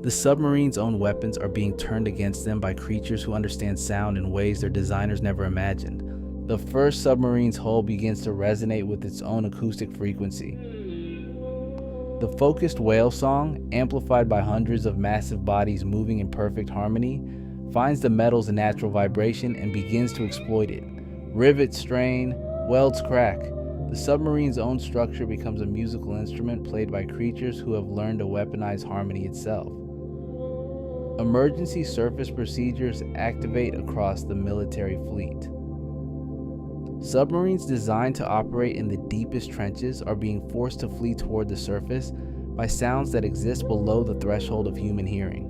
The submarine's own weapons are being turned against them by creatures who understand sound in ways their designers never imagined. The first submarine's hull begins to resonate with its own acoustic frequency. The focused whale song, amplified by hundreds of massive bodies moving in perfect harmony, finds the metal's natural vibration and begins to exploit it. Rivets strain, welds crack. The submarine's own structure becomes a musical instrument played by creatures who have learned to weaponize harmony itself. Emergency surface procedures activate across the military fleet. Submarines designed to operate in the deepest trenches are being forced to flee toward the surface by sounds that exist below the threshold of human hearing.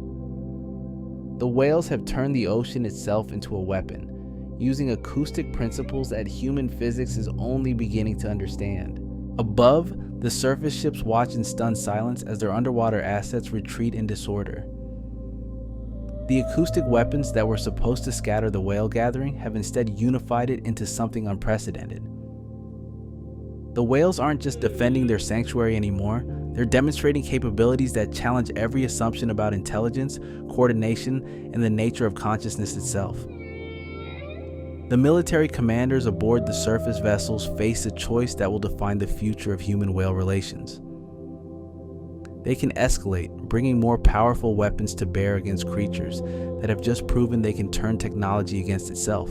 The whales have turned the ocean itself into a weapon, using acoustic principles that human physics is only beginning to understand. Above, the surface ships watch in stunned silence as their underwater assets retreat in disorder. The acoustic weapons that were supposed to scatter the whale gathering have instead unified it into something unprecedented. The whales aren't just defending their sanctuary anymore, they're demonstrating capabilities that challenge every assumption about intelligence, coordination, and the nature of consciousness itself. The military commanders aboard the surface vessels face a choice that will define the future of human-whale relations. They can escalate, bringing more powerful weapons to bear against creatures that have just proven they can turn technology against itself.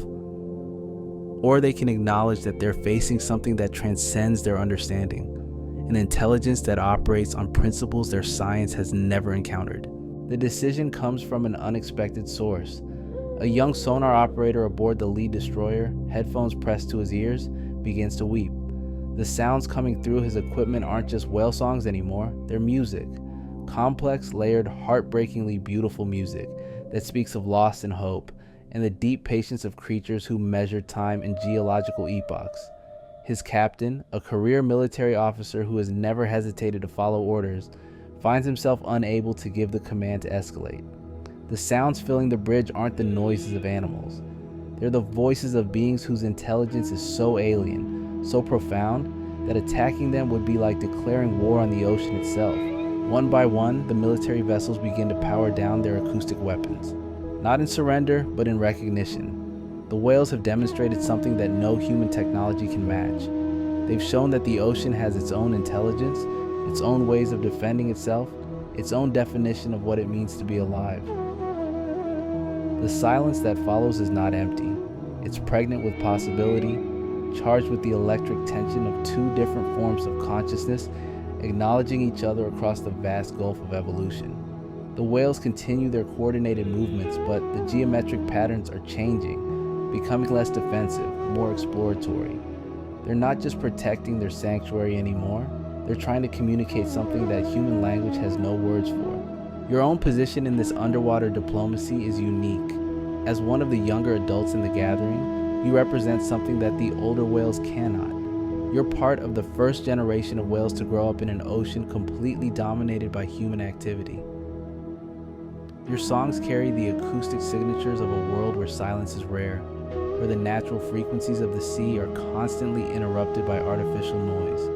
Or they can acknowledge that they're facing something that transcends their understanding, an intelligence that operates on principles their science has never encountered. The decision comes from an unexpected source. A young sonar operator aboard the lead destroyer, headphones pressed to his ears, begins to weep. The sounds coming through his equipment aren't just whale songs anymore, they're music. Complex, layered, heartbreakingly beautiful music that speaks of loss and hope, and the deep patience of creatures who measure time in geological epochs. His captain, a career military officer who has never hesitated to follow orders, finds himself unable to give the command to escalate. The sounds filling the bridge aren't the noises of animals. They're the voices of beings whose intelligence is so alien, so profound, that attacking them would be like declaring war on the ocean itself. One by one, the military vessels begin to power down their acoustic weapons. Not in surrender, but in recognition. The whales have demonstrated something that no human technology can match. They've shown that the ocean has its own intelligence, its own ways of defending itself, its own definition of what it means to be alive. The silence that follows is not empty. It's pregnant with possibility, charged with the electric tension of two different forms of consciousness acknowledging each other across the vast gulf of evolution. The whales continue their coordinated movements, but the geometric patterns are changing, becoming less defensive, more exploratory. They're not just protecting their sanctuary anymore, they're trying to communicate something that human language has no words for. Your own position in this underwater diplomacy is unique. As one of the younger adults in the gathering, you represent something that the older whales cannot. You're part of the first generation of whales to grow up in an ocean completely dominated by human activity. Your songs carry the acoustic signatures of a world where silence is rare, where the natural frequencies of the sea are constantly interrupted by artificial noise.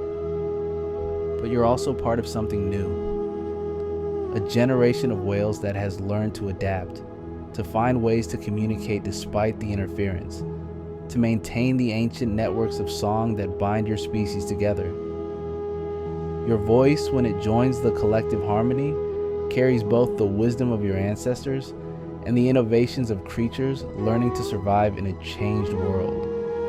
But you're also part of something new. A generation of whales that has learned to adapt, to find ways to communicate despite the interference, to maintain the ancient networks of song that bind your species together. Your voice, when it joins the collective harmony, carries both the wisdom of your ancestors and the innovations of creatures learning to survive in a changed world.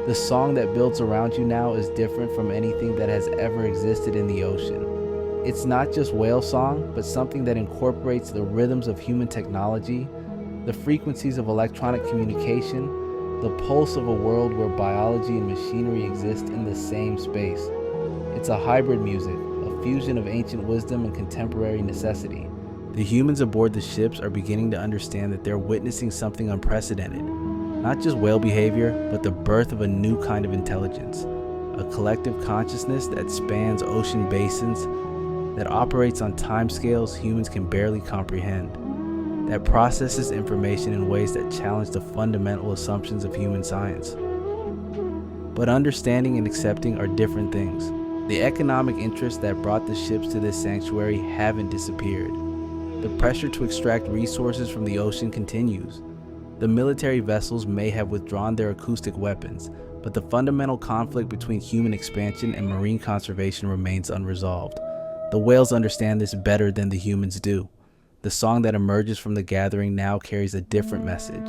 The song that builds around you now is different from anything that has ever existed in the ocean. It's not just whale song, but something that incorporates the rhythms of human technology, the frequencies of electronic communication, the pulse of a world where biology and machinery exist in the same space. It's a hybrid music, a fusion of ancient wisdom and contemporary necessity. The humans aboard the ships are beginning to understand that they're witnessing something unprecedented. Not just whale behavior, but the birth of a new kind of intelligence. A collective consciousness that spans ocean basins, that operates on timescales humans can barely comprehend, that processes information in ways that challenge the fundamental assumptions of human science. But understanding and accepting are different things. The economic interests that brought the ships to this sanctuary haven't disappeared. The pressure to extract resources from the ocean continues. The military vessels may have withdrawn their acoustic weapons, but the fundamental conflict between human expansion and marine conservation remains unresolved. The whales understand this better than the humans do. The song that emerges from the gathering now carries a different message.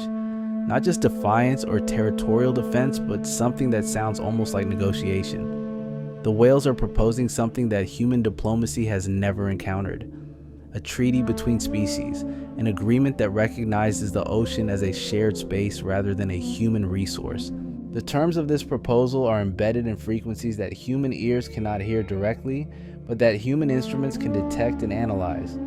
Not just defiance or territorial defense, but something that sounds almost like negotiation. The whales are proposing something that human diplomacy has never encountered. A treaty between species, an agreement that recognizes the ocean as a shared space rather than a human resource. The terms of this proposal are embedded in frequencies that human ears cannot hear directly, but that human instruments can detect and analyze.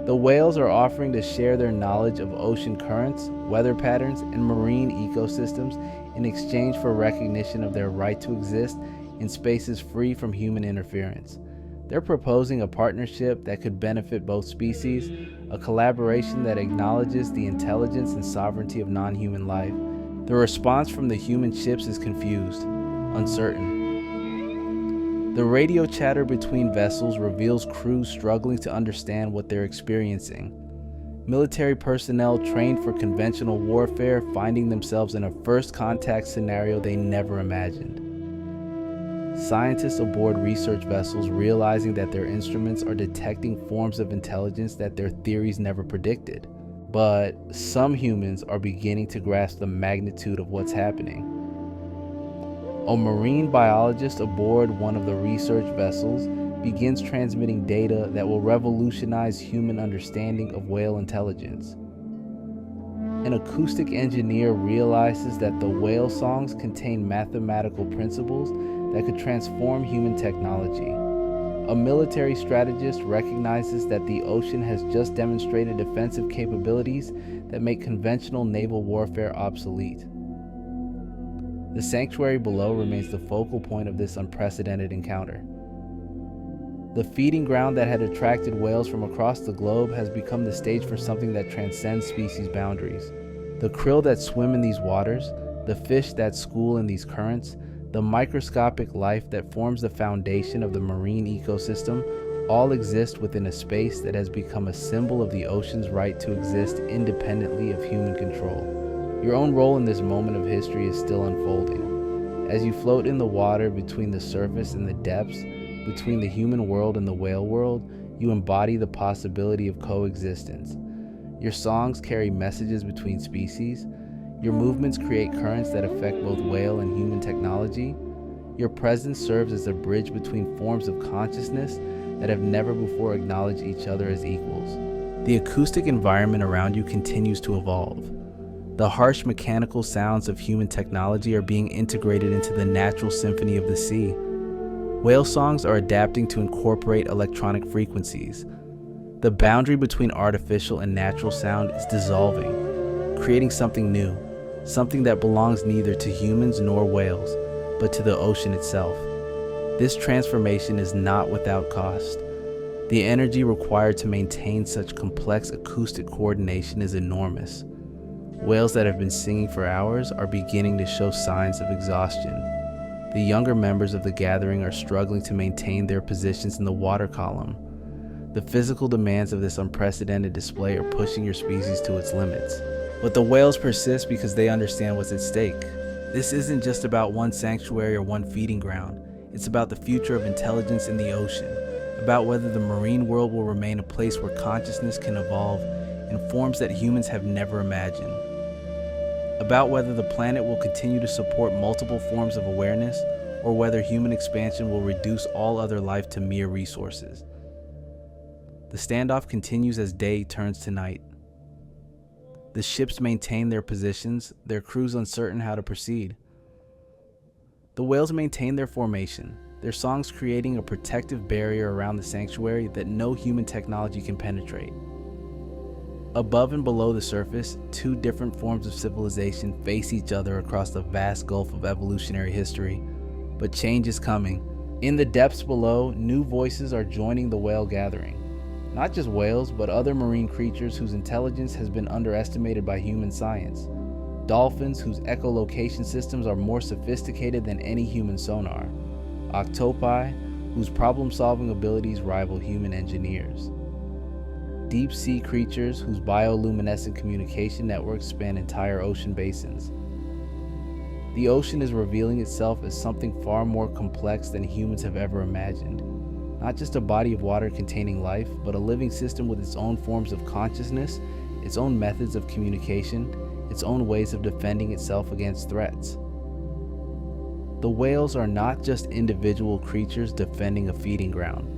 The whales are offering to share their knowledge of ocean currents, weather patterns, and marine ecosystems in exchange for recognition of their right to exist in spaces free from human interference. They're proposing a partnership that could benefit both species, a collaboration that acknowledges the intelligence and sovereignty of non-human life. The response from the human ships is confused, uncertain. The radio chatter between vessels reveals crews struggling to understand what they're experiencing. Military personnel trained for conventional warfare finding themselves in a first contact scenario they never imagined. Scientists aboard research vessels realizing that their instruments are detecting forms of intelligence that their theories never predicted. But some humans are beginning to grasp the magnitude of what's happening. A marine biologist aboard one of the research vessels begins transmitting data that will revolutionize human understanding of whale intelligence. An acoustic engineer realizes that the whale songs contain mathematical principles that could transform human technology. A military strategist recognizes that the ocean has just demonstrated defensive capabilities that make conventional naval warfare obsolete. The sanctuary below remains the focal point of this unprecedented encounter. The feeding ground that had attracted whales from across the globe has become the stage for something that transcends species boundaries. The krill that swim in these waters, the fish that school in these currents, the microscopic life that forms the foundation of the marine ecosystem all exist within a space that has become a symbol of the ocean's right to exist independently of human control. Your own role in this moment of history is still unfolding. As you float in the water between the surface and the depths, between the human world and the whale world, you embody the possibility of coexistence. Your songs carry messages between species. Your movements create currents that affect both whale and human technology. Your presence serves as a bridge between forms of consciousness that have never before acknowledged each other as equals. The acoustic environment around you continues to evolve. The harsh mechanical sounds of human technology are being integrated into the natural symphony of the sea. Whale songs are adapting to incorporate electronic frequencies. The boundary between artificial and natural sound is dissolving, creating something new. Something that belongs neither to humans nor whales, but to the ocean itself. This transformation is not without cost. The energy required to maintain such complex acoustic coordination is enormous. Whales that have been singing for hours are beginning to show signs of exhaustion. The younger members of the gathering are struggling to maintain their positions in the water column. The physical demands of this unprecedented display are pushing your species to its limits. But the whales persist because they understand what's at stake. This isn't just about one sanctuary or one feeding ground. It's about the future of intelligence in the ocean, about whether the marine world will remain a place where consciousness can evolve in forms that humans have never imagined, about whether the planet will continue to support multiple forms of awareness or whether human expansion will reduce all other life to mere resources. The standoff continues as day turns to night. The ships maintain their positions, their crews uncertain how to proceed. The whales maintain their formation, their songs creating a protective barrier around the sanctuary that no human technology can penetrate. Above and below the surface, two different forms of civilization face each other across the vast gulf of evolutionary history. But change is coming. In the depths below, new voices are joining the whale gathering. Not just whales, but other marine creatures whose intelligence has been underestimated by human science. Dolphins whose echolocation systems are more sophisticated than any human sonar. Octopi whose problem-solving abilities rival human engineers. Deep-sea creatures whose bioluminescent communication networks span entire ocean basins. The ocean is revealing itself as something far more complex than humans have ever imagined. Not just a body of water containing life, but a living system with its own forms of consciousness, its own methods of communication, its own ways of defending itself against threats. The whales are not just individual creatures defending a feeding ground.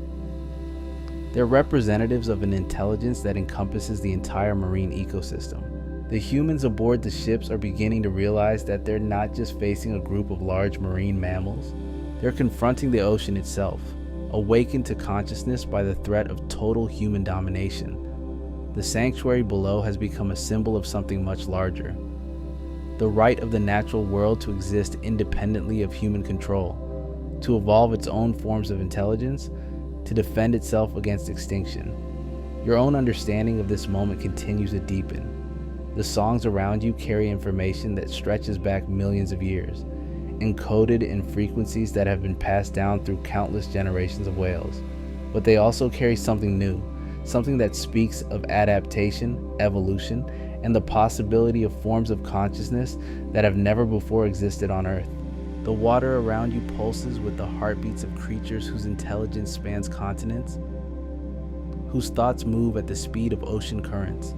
They're representatives of an intelligence that encompasses the entire marine ecosystem. The humans aboard the ships are beginning to realize that they're not just facing a group of large marine mammals, they're confronting the ocean itself, awakened to consciousness by the threat of total human domination. The sanctuary below has become a symbol of something much larger. The right of the natural world to exist independently of human control, to evolve its own forms of intelligence, to defend itself against extinction. Your own understanding of this moment continues to deepen. The songs around you carry information that stretches back millions of years, encoded in frequencies that have been passed down through countless generations of whales. But they also carry something new, something that speaks of adaptation, evolution, and the possibility of forms of consciousness that have never before existed on Earth. The water around you pulses with the heartbeats of creatures whose intelligence spans continents, whose thoughts move at the speed of ocean currents,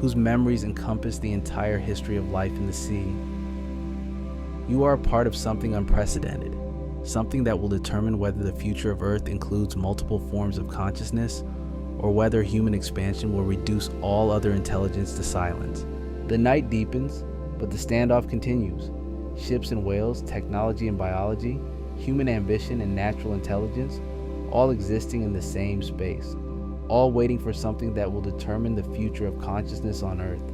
whose memories encompass the entire history of life in the sea. You are a part of something unprecedented, something that will determine whether the future of Earth includes multiple forms of consciousness or whether human expansion will reduce all other intelligence to silence. The night deepens, but the standoff continues. Ships and whales, technology and biology, human ambition and natural intelligence, all existing in the same space, all waiting for something that will determine the future of consciousness on Earth.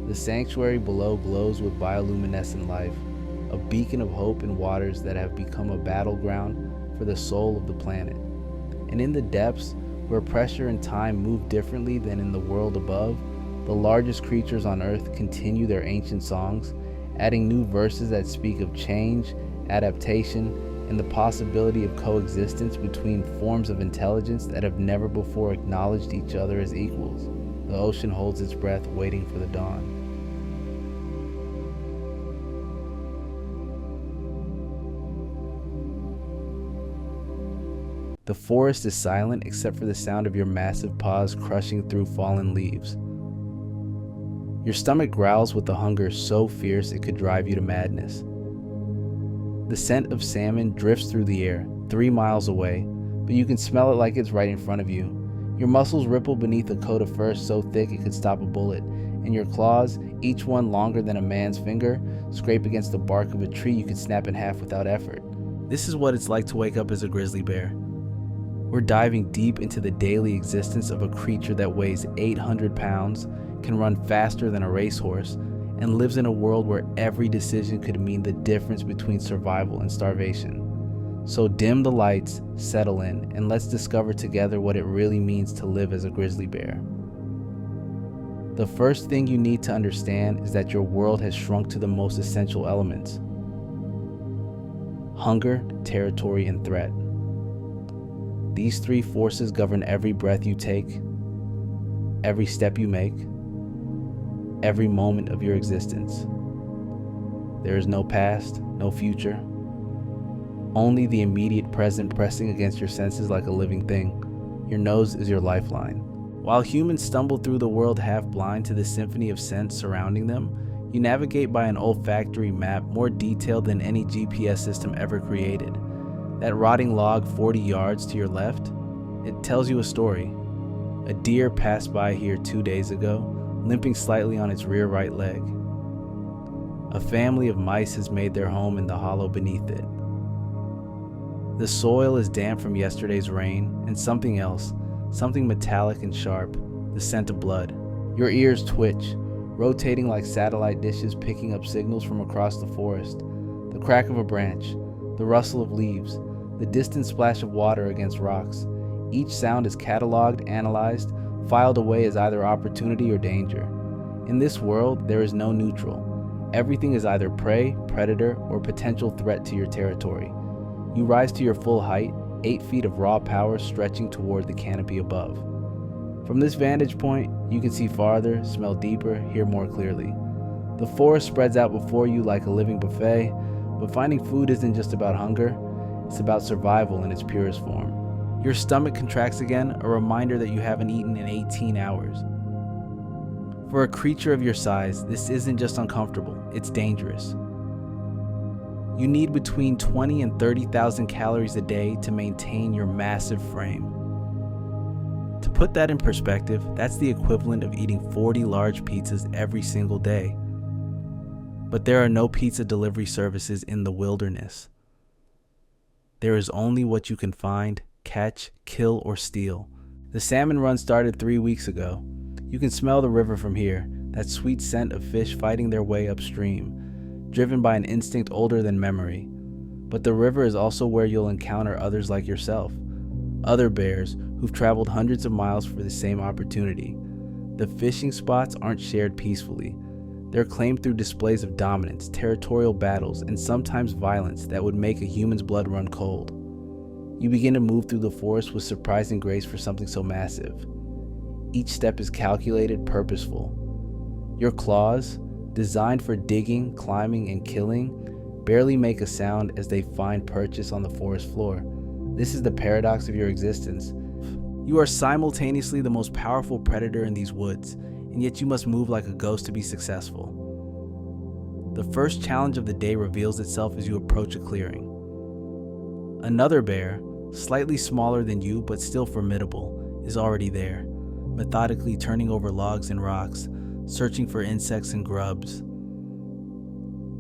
The sanctuary below glows with bioluminescent life, a beacon of hope in waters that have become a battleground for the soul of the planet. And in the depths, where pressure and time move differently than in the world above, the largest creatures on Earth continue their ancient songs, adding new verses that speak of change, adaptation, and the possibility of coexistence between forms of intelligence that have never before acknowledged each other as equals. The ocean holds its breath, waiting for the dawn. The forest is silent except for the sound of your massive paws crushing through fallen leaves. Your stomach growls with a hunger so fierce it could drive you to madness. The scent of salmon drifts through the air, 3 miles away, but you can smell it like it's right in front of you. Your muscles ripple beneath a coat of fur so thick it could stop a bullet, and your claws, each one longer than a man's finger, scrape against the bark of a tree you could snap in half without effort. This is what it's like to wake up as a grizzly bear. We're diving deep into the daily existence of a creature that weighs 800 pounds, can run faster than a racehorse, and lives in a world where every decision could mean the difference between survival and starvation. So dim the lights, settle in, and let's discover together what it really means to live as a grizzly bear. The first thing you need to understand is that your world has shrunk to the most essential elements: hunger, territory, and threat. These 3 forces govern every breath you take, every step you make, every moment of your existence. There is no past, no future, only the immediate present pressing against your senses like a living thing. Your nose is your lifeline. While humans stumble through the world half blind to the symphony of scents surrounding them, you navigate by an olfactory map more detailed than any GPS system ever created. That rotting log 40 yards to your left, it tells you a story. A deer passed by here 2 days ago, limping slightly on its rear right leg. A family of mice has made their home in the hollow beneath it. The soil is damp from yesterday's rain, and something else, something metallic and sharp, the scent of blood. Your ears twitch, rotating like satellite dishes picking up signals from across the forest. The crack of a branch, the rustle of leaves, the distant splash of water against rocks. Each sound is cataloged, analyzed, filed away as either opportunity or danger. In this world, there is no neutral. Everything is either prey, predator, or potential threat to your territory. You rise to your full height, 8 feet of raw power stretching toward the canopy above. From this vantage point, you can see farther, smell deeper, hear more clearly. The forest spreads out before you like a living buffet, but finding food isn't just about hunger, it's about survival in its purest form. Your stomach contracts again, a reminder that you haven't eaten in 18 hours. For a creature of your size, this isn't just uncomfortable, it's dangerous. You need between 20 and 30,000 calories a day to maintain your massive frame. To put that in perspective, that's the equivalent of eating 40 large pizzas every single day. But there are no pizza delivery services in the wilderness. There is only what you can find, catch, kill, or steal. The salmon run started 3 weeks ago. You can smell the river from here, that sweet scent of fish fighting their way upstream, driven by an instinct older than memory. But the river is also where you'll encounter others like yourself, other bears who've traveled hundreds of miles for the same opportunity. The fishing spots aren't shared peacefully. They're claimed through displays of dominance, territorial battles, and sometimes violence that would make a human's blood run cold. You begin to move through the forest with surprising grace for something so massive. Each step is calculated, purposeful. Your claws, designed for digging, climbing, and killing, barely make a sound as they find purchase on the forest floor. This is the paradox of your existence. You are simultaneously the most powerful predator in these woods, and yet you must move like a ghost to be successful. The first challenge of the day reveals itself as you approach a clearing. Another bear, slightly smaller than you but still formidable, is already there, methodically turning over logs and rocks, searching for insects and grubs.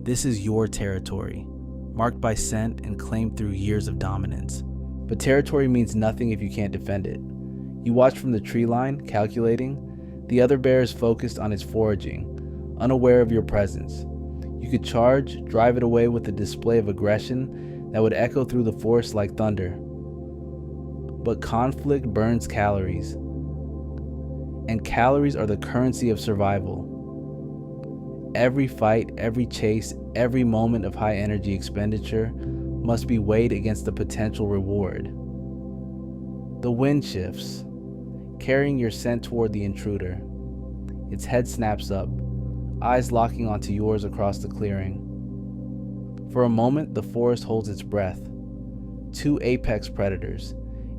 This is your territory, marked by scent and claimed through years of dominance. But territory means nothing if you can't defend it. You watch from the tree line, calculating. The other bear is focused on its foraging, unaware of your presence. You could charge, drive it away with a display of aggression that would echo through the forest like thunder. But conflict burns calories, and calories are the currency of survival. Every fight, every chase, every moment of high energy expenditure must be weighed against the potential reward. The wind shifts, carrying your scent toward the intruder. Its head snaps up, eyes locking onto yours across the clearing. For a moment, the forest holds its breath. Two apex predators,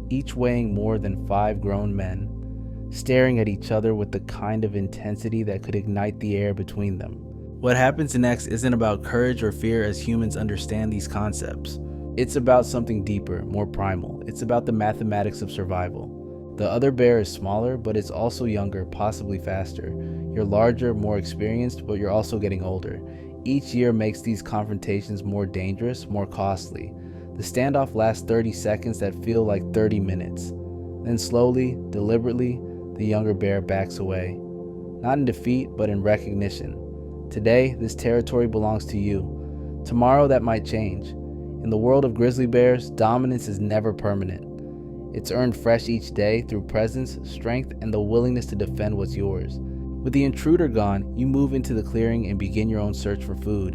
each weighing more than 5 grown men, staring at each other with the kind of intensity that could ignite the air between them. What happens next isn't about courage or fear as humans understand these concepts. It's about something deeper, more primal. It's about the mathematics of survival. The other bear is smaller, but it's also younger, possibly faster. You're larger, more experienced, but you're also getting older. Each year makes these confrontations more dangerous, more costly. The standoff lasts 30 seconds that feel like 30 minutes. Then slowly, deliberately, the younger bear backs away. Not in defeat, but in recognition. Today, this territory belongs to you. Tomorrow, that might change. In the world of grizzly bears, dominance is never permanent. It's earned fresh each day through presence, strength, and the willingness to defend what's yours. With the intruder gone, you move into the clearing and begin your own search for food.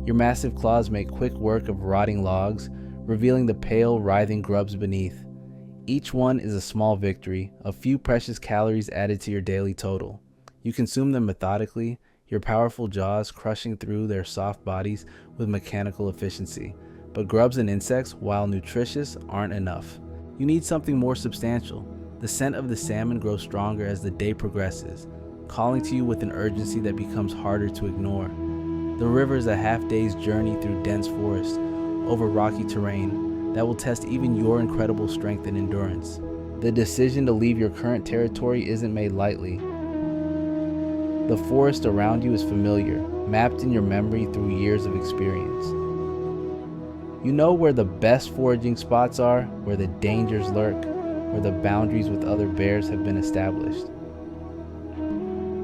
Your massive claws make quick work of rotting logs, revealing the pale, writhing grubs beneath. Each one is a small victory, a few precious calories added to your daily total. You consume them methodically, your powerful jaws crushing through their soft bodies with mechanical efficiency. But grubs and insects, while nutritious, aren't enough. You need something more substantial. The scent of the salmon grows stronger as the day progresses, calling to you with an urgency that becomes harder to ignore. The river is a half-day's journey through dense forest, over rocky terrain, that will test even your incredible strength and endurance. The decision to leave your current territory isn't made lightly. The forest around you is familiar, mapped in your memory through years of experience. You know where the best foraging spots are, where the dangers lurk, where the boundaries with other bears have been established.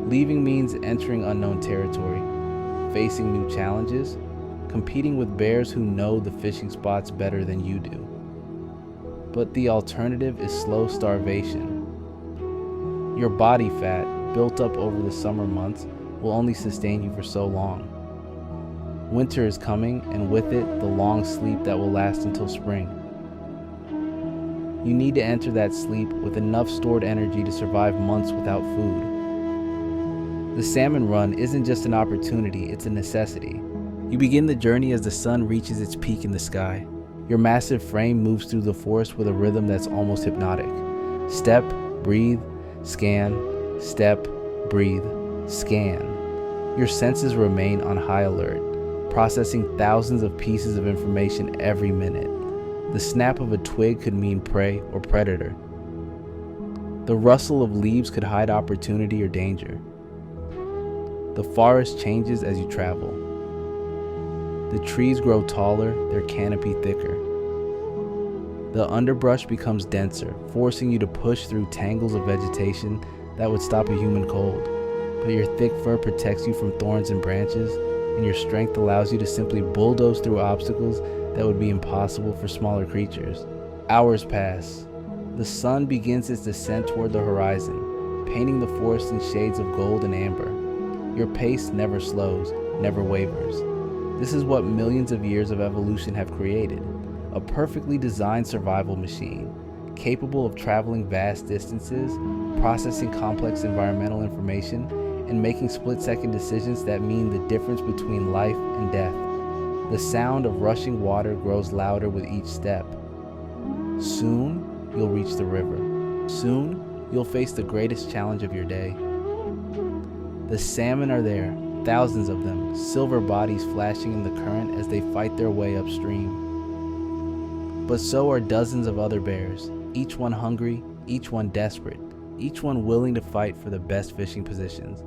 Leaving means entering unknown territory, facing new challenges, competing with bears who know the fishing spots better than you do. But the alternative is slow starvation. Your body fat, built up over the summer months, will only sustain you for so long. Winter is coming, and with it, the long sleep that will last until spring. You need to enter that sleep with enough stored energy to survive months without food. The salmon run isn't just an opportunity, it's a necessity. You begin the journey as the sun reaches its peak in the sky. Your massive frame moves through the forest with a rhythm that's almost hypnotic. Step, breathe, scan, step, breathe, scan. Your senses remain on high alert, processing thousands of pieces of information every minute. The snap of a twig could mean prey or predator. The rustle of leaves could hide opportunity or danger. The forest changes as you travel. The trees grow taller, their canopy thicker. The underbrush becomes denser, forcing you to push through tangles of vegetation that would stop a human cold. But your thick fur protects you from thorns and branches, and your strength allows you to simply bulldoze through obstacles that would be impossible for smaller creatures. Hours pass. The sun begins its descent toward the horizon, painting the forest in shades of gold and amber. Your pace never slows, never wavers. This is what millions of years of evolution have created, a perfectly designed survival machine, capable of traveling vast distances, processing complex environmental information, and making split-second decisions that mean the difference between life and death. The sound of rushing water grows louder with each step. Soon, you'll reach the river. Soon, you'll face the greatest challenge of your day. The salmon are there, thousands of them, silver bodies flashing in the current as they fight their way upstream. But so are dozens of other bears, each one hungry, each one desperate, each one willing to fight for the best fishing positions.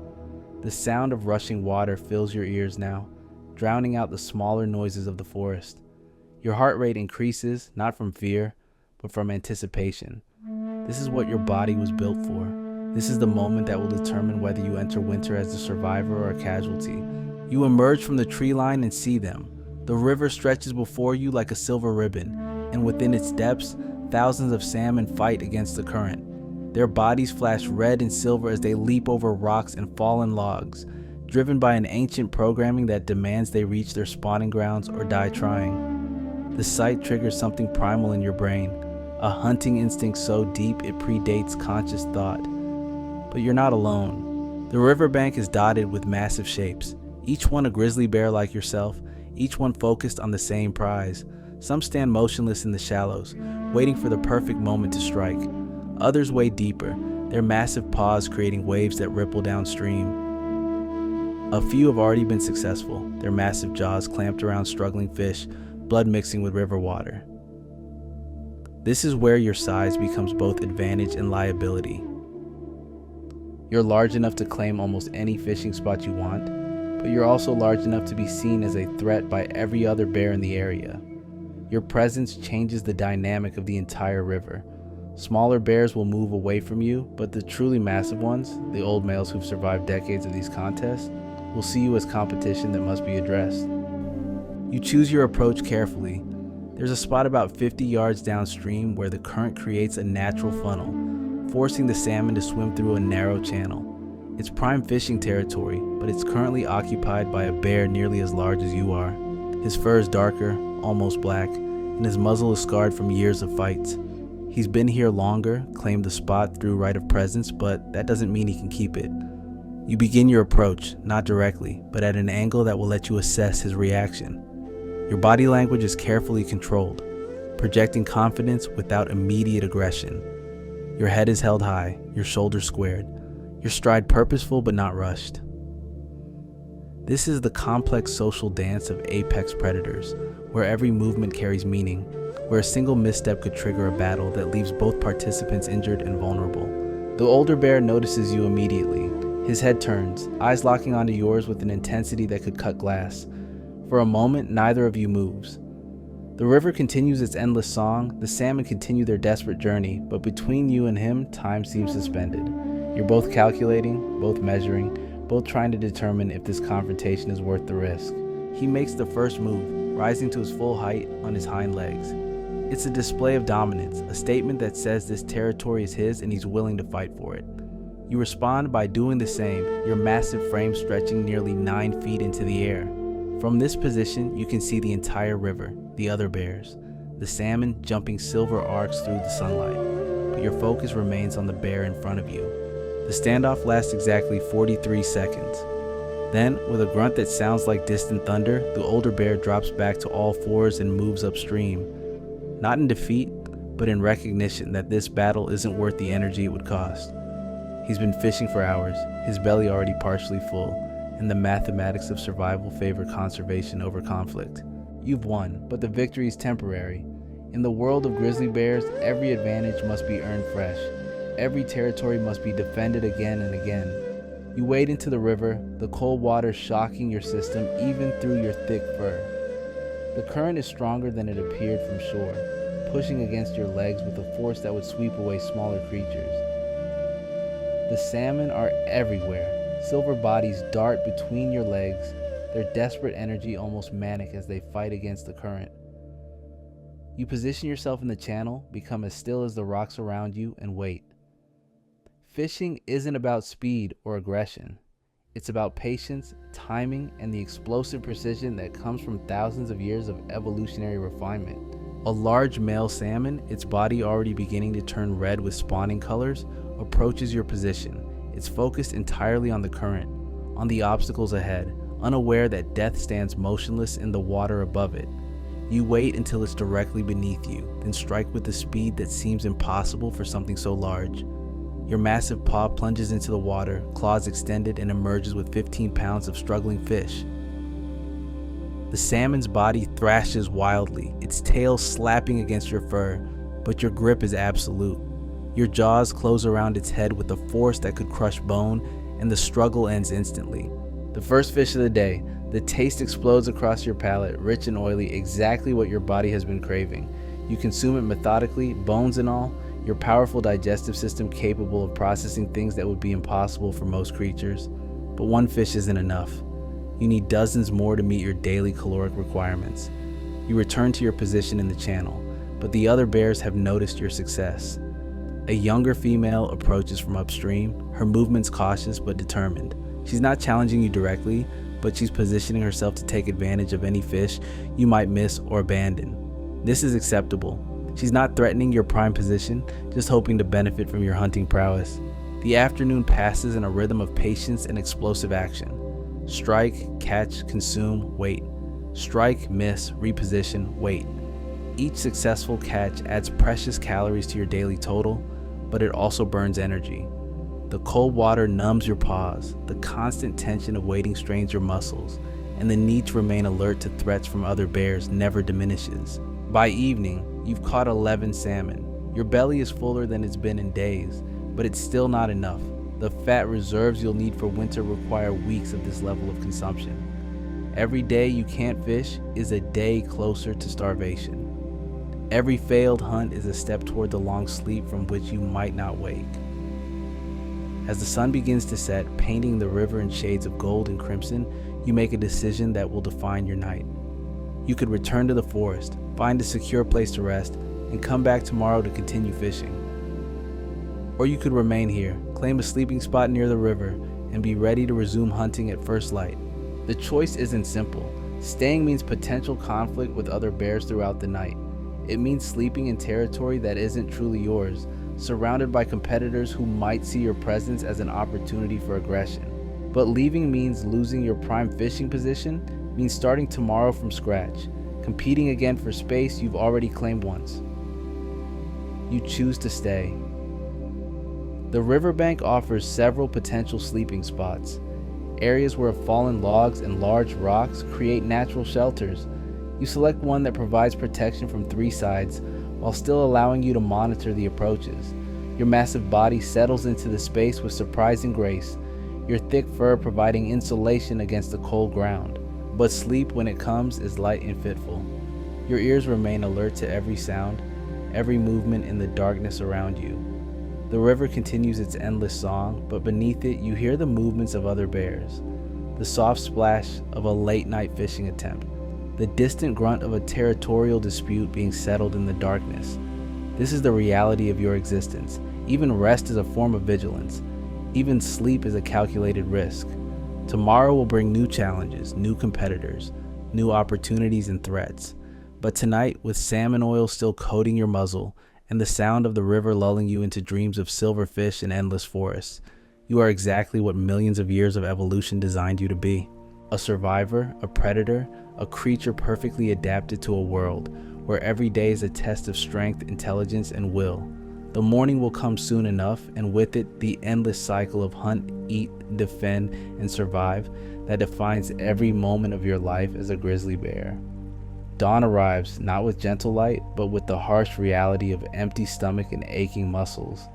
The sound of rushing water fills your ears now, drowning out the smaller noises of the forest. Your heart rate increases, not from fear, but from anticipation. This is what your body was built for. This is the moment that will determine whether you enter winter as a survivor or a casualty. You emerge from the tree line and see them. The river stretches before you like a silver ribbon, and within its depths, thousands of salmon fight against the current. Their bodies flash red and silver as they leap over rocks and fallen logs, driven by an ancient programming that demands they reach their spawning grounds or die trying. The sight triggers something primal in your brain, a hunting instinct so deep it predates conscious thought. But you're not alone. The riverbank is dotted with massive shapes, each one a grizzly bear like yourself, each one focused on the same prize. Some stand motionless in the shallows, waiting for the perfect moment to strike. Others wade deeper, their massive paws creating waves that ripple downstream. A few have already been successful, their massive jaws clamped around struggling fish, blood mixing with river water. This is where your size becomes both advantage and liability. You're large enough to claim almost any fishing spot you want, but you're also large enough to be seen as a threat by every other bear in the area. Your presence changes the dynamic of the entire river. Smaller bears will move away from you, but the truly massive ones, the old males who've survived decades of these contests, will see you as competition that must be addressed. You choose your approach carefully. There's a spot about 50 yards downstream where the current creates a natural funnel, forcing the salmon to swim through a narrow channel. It's prime fishing territory, but it's currently occupied by a bear nearly as large as you are. His fur is darker, almost black, and his muzzle is scarred from years of fights. He's been here longer, claimed the spot through right of presence, but that doesn't mean he can keep it. You begin your approach, not directly, but at an angle that will let you assess his reaction. Your body language is carefully controlled, projecting confidence without immediate aggression. Your head is held high, your shoulders squared, your stride purposeful but not rushed. This is the complex social dance of apex predators, where every movement carries meaning, where a single misstep could trigger a battle that leaves both participants injured and vulnerable. The older bear notices you immediately. His head turns, eyes locking onto yours with an intensity that could cut glass. For a moment, neither of you moves. The river continues its endless song, the salmon continue their desperate journey, but between you and him, time seems suspended. You're both calculating, both measuring, both trying to determine if this confrontation is worth the risk. He makes the first move, rising to his full height on his hind legs. It's a display of dominance, a statement that says this territory is his and he's willing to fight for it. You respond by doing the same, your massive frame stretching nearly 9 feet into the air. From this position, you can see the entire river, the other bears, the salmon jumping silver arcs through the sunlight, but your focus remains on the bear in front of you. The standoff lasts exactly 43 seconds. Then, with a grunt that sounds like distant thunder, the older bear drops back to all fours and moves upstream. Not in defeat, but in recognition that this battle isn't worth the energy it would cost. He's been fishing for hours, his belly already partially full, and the mathematics of survival favor conservation over conflict. You've won, but the victory is temporary. In the world of grizzly bears, every advantage must be earned fresh. Every territory must be defended again and again. You wade into the river, the cold water shocking your system even through your thick fur. The current is stronger than it appeared from shore, pushing against your legs with a force that would sweep away smaller creatures. The salmon are everywhere. Silver bodies dart between your legs, their desperate energy almost manic as they fight against the current. You position yourself in the channel, become as still as the rocks around you, and wait. Fishing isn't about speed or aggression. It's about patience, timing, and the explosive precision that comes from thousands of years of evolutionary refinement. A large male salmon, its body already beginning to turn red with spawning colors, approaches your position. It's focused entirely on the current, on the obstacles ahead, unaware that death stands motionless in the water above it. You wait until it's directly beneath you, then strike with the speed that seems impossible for something so large. Your massive paw plunges into the water, claws extended, and emerges with 15 pounds of struggling fish. The The salmon's body thrashes wildly, its tail slapping against your fur, but your grip is absolute. Your jaws close around its head with a force that could crush bone, and the struggle ends instantly. The first fish of the day, the taste explodes across your palate, rich and oily, exactly what your body has been craving. You consume it methodically, bones and all, your powerful digestive system capable of processing things that would be impossible for most creatures. But one fish isn't enough. You need dozens more to meet your daily caloric requirements. You return to your position in the channel, but the other bears have noticed your success. A younger female approaches from upstream, her movements cautious but determined. She's not challenging you directly, but she's positioning herself to take advantage of any fish you might miss or abandon. This is acceptable. She's not threatening your prime position, just hoping to benefit from your hunting prowess. The afternoon passes in a rhythm of patience and explosive action. Strike, catch, consume, wait. Strike, miss, reposition, wait. Each successful catch adds precious calories to your daily total, but it also burns energy. The cold water numbs your paws, the constant tension of waiting strains your muscles, and the need to remain alert to threats from other bears never diminishes. By evening, you've caught 11 salmon. Your belly is fuller than it's been in days, but it's still not enough. The fat reserves you'll need for winter require weeks of this level of consumption. Every day you can't fish is a day closer to starvation. Every failed hunt is a step toward the long sleep from which you might not wake. As the sun begins to set, painting the river in shades of gold and crimson, you make a decision that will define your night. You could return to the forest, find a secure place to rest, and come back tomorrow to continue fishing. Or you could remain here, claim a sleeping spot near the river, and be ready to resume hunting at first light. The choice isn't simple. Staying means potential conflict with other bears throughout the night. It means sleeping in territory that isn't truly yours, surrounded by competitors who might see your presence as an opportunity for aggression. But leaving means losing your prime fishing position, means starting tomorrow from scratch, competing again for space you've already claimed once. You choose to stay. The riverbank offers several potential sleeping spots, areas where fallen logs and large rocks create natural shelters. You select one that provides protection from three sides while still allowing you to monitor the approaches. Your massive body settles into the space with surprising grace, your thick fur providing insulation against the cold ground. But sleep, when it comes, is light and fitful. Your ears remain alert to every sound, every movement in the darkness around you. The river continues its endless song, but beneath it you hear the movements of other bears, the soft splash of a late-night fishing attempt, the distant grunt of a territorial dispute being settled in the darkness. This is the reality of your existence. Even rest is a form of vigilance. Even sleep is a calculated risk. Tomorrow will bring new challenges, new competitors, new opportunities and threats. But tonight, with salmon oil still coating your muzzle and the sound of the river lulling you into dreams of silverfish and endless forests, you are exactly what millions of years of evolution designed you to be. A survivor, a predator, a creature perfectly adapted to a world where every day is a test of strength, intelligence, and will. The morning will come soon enough, and with it, the endless cycle of hunt, eat, defend, and survive that defines every moment of your life as a grizzly bear. Dawn arrives, not with gentle light, but with the harsh reality of empty stomach and aching muscles.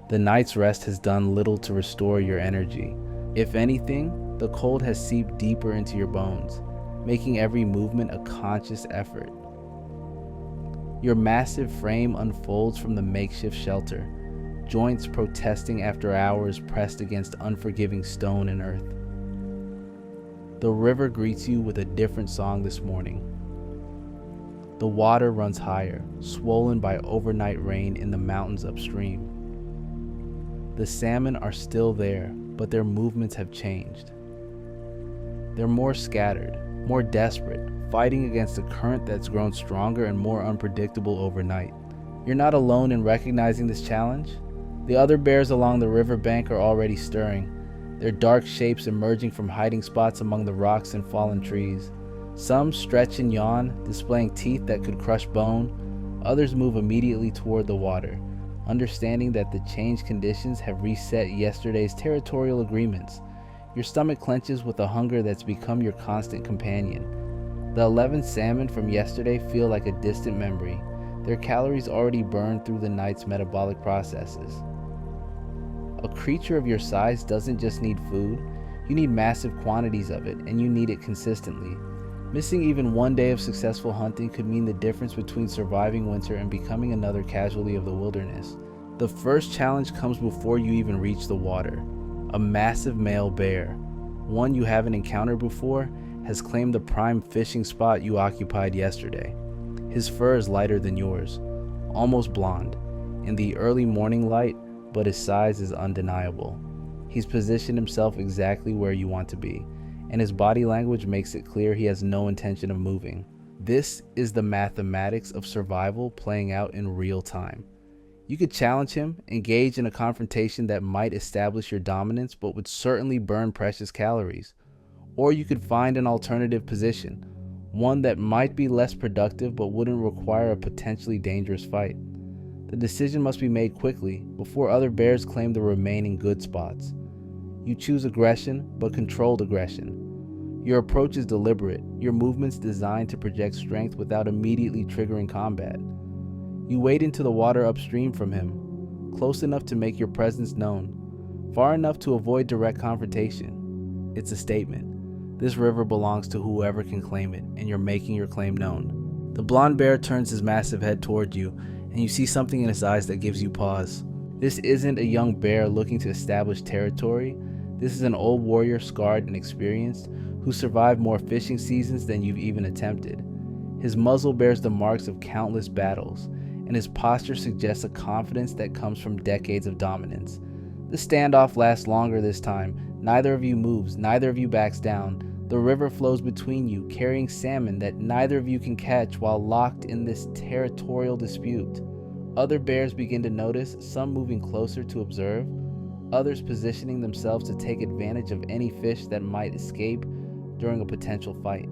The night's rest has done little to restore your energy. If anything, the cold has seeped deeper into your bones, making every movement a conscious effort. Your massive frame unfolds from the makeshift shelter, joints protesting after hours pressed against unforgiving stone and earth. The river greets you with a different song this morning. The water runs higher, swollen by overnight rain in the mountains upstream. The salmon are still there, but their movements have changed. They're more scattered, more desperate, fighting against a current that's grown stronger and more unpredictable overnight. You're not alone in recognizing this challenge. The other bears along the riverbank are already stirring, their dark shapes emerging from hiding spots among the rocks and fallen trees. Some stretch and yawn, displaying teeth that could crush bone. Others move immediately toward the water, understanding that the changed conditions have reset yesterday's territorial agreements. Your stomach clenches with a hunger that's become your constant companion. The 11 salmon from yesterday feel like a distant memory, their calories already burned through the night's metabolic processes. A creature of your size doesn't just need food, you need massive quantities of it, and you need it consistently. Missing even one day of successful hunting could mean the difference between surviving winter and becoming another casualty of the wilderness. The first challenge comes before you even reach the water. A massive male bear, one you haven't encountered before, has claimed the prime fishing spot you occupied yesterday. His fur is lighter than yours, almost blonde, in the early morning light, but his size is undeniable. He's positioned himself exactly where you want to be, and his body language makes it clear he has no intention of moving. This is the mathematics of survival playing out in real time. You could challenge him, engage in a confrontation that might establish your dominance but would certainly burn precious calories. Or you could find an alternative position, one that might be less productive but wouldn't require a potentially dangerous fight. The decision must be made quickly before other bears claim the remaining good spots. You choose aggression, but controlled aggression. Your approach is deliberate, your movements designed to project strength without immediately triggering combat. You wade into the water upstream from him, close enough to make your presence known, far enough to avoid direct confrontation. It's a statement. This river belongs to whoever can claim it, and you're making your claim known. The blonde bear turns his massive head toward you, and you see something in his eyes that gives you pause. This isn't a young bear looking to establish territory. This is an old warrior, scarred and experienced, who survived more fishing seasons than you've even attempted. His muzzle bears the marks of countless battles, and his posture suggests a confidence that comes from decades of dominance. The standoff lasts longer this time. Neither of you moves, neither of you backs down. The river flows between you, carrying salmon that neither of you can catch while locked in this territorial dispute. Other bears begin to notice, some moving closer to observe, others positioning themselves to take advantage of any fish that might escape during a potential fight.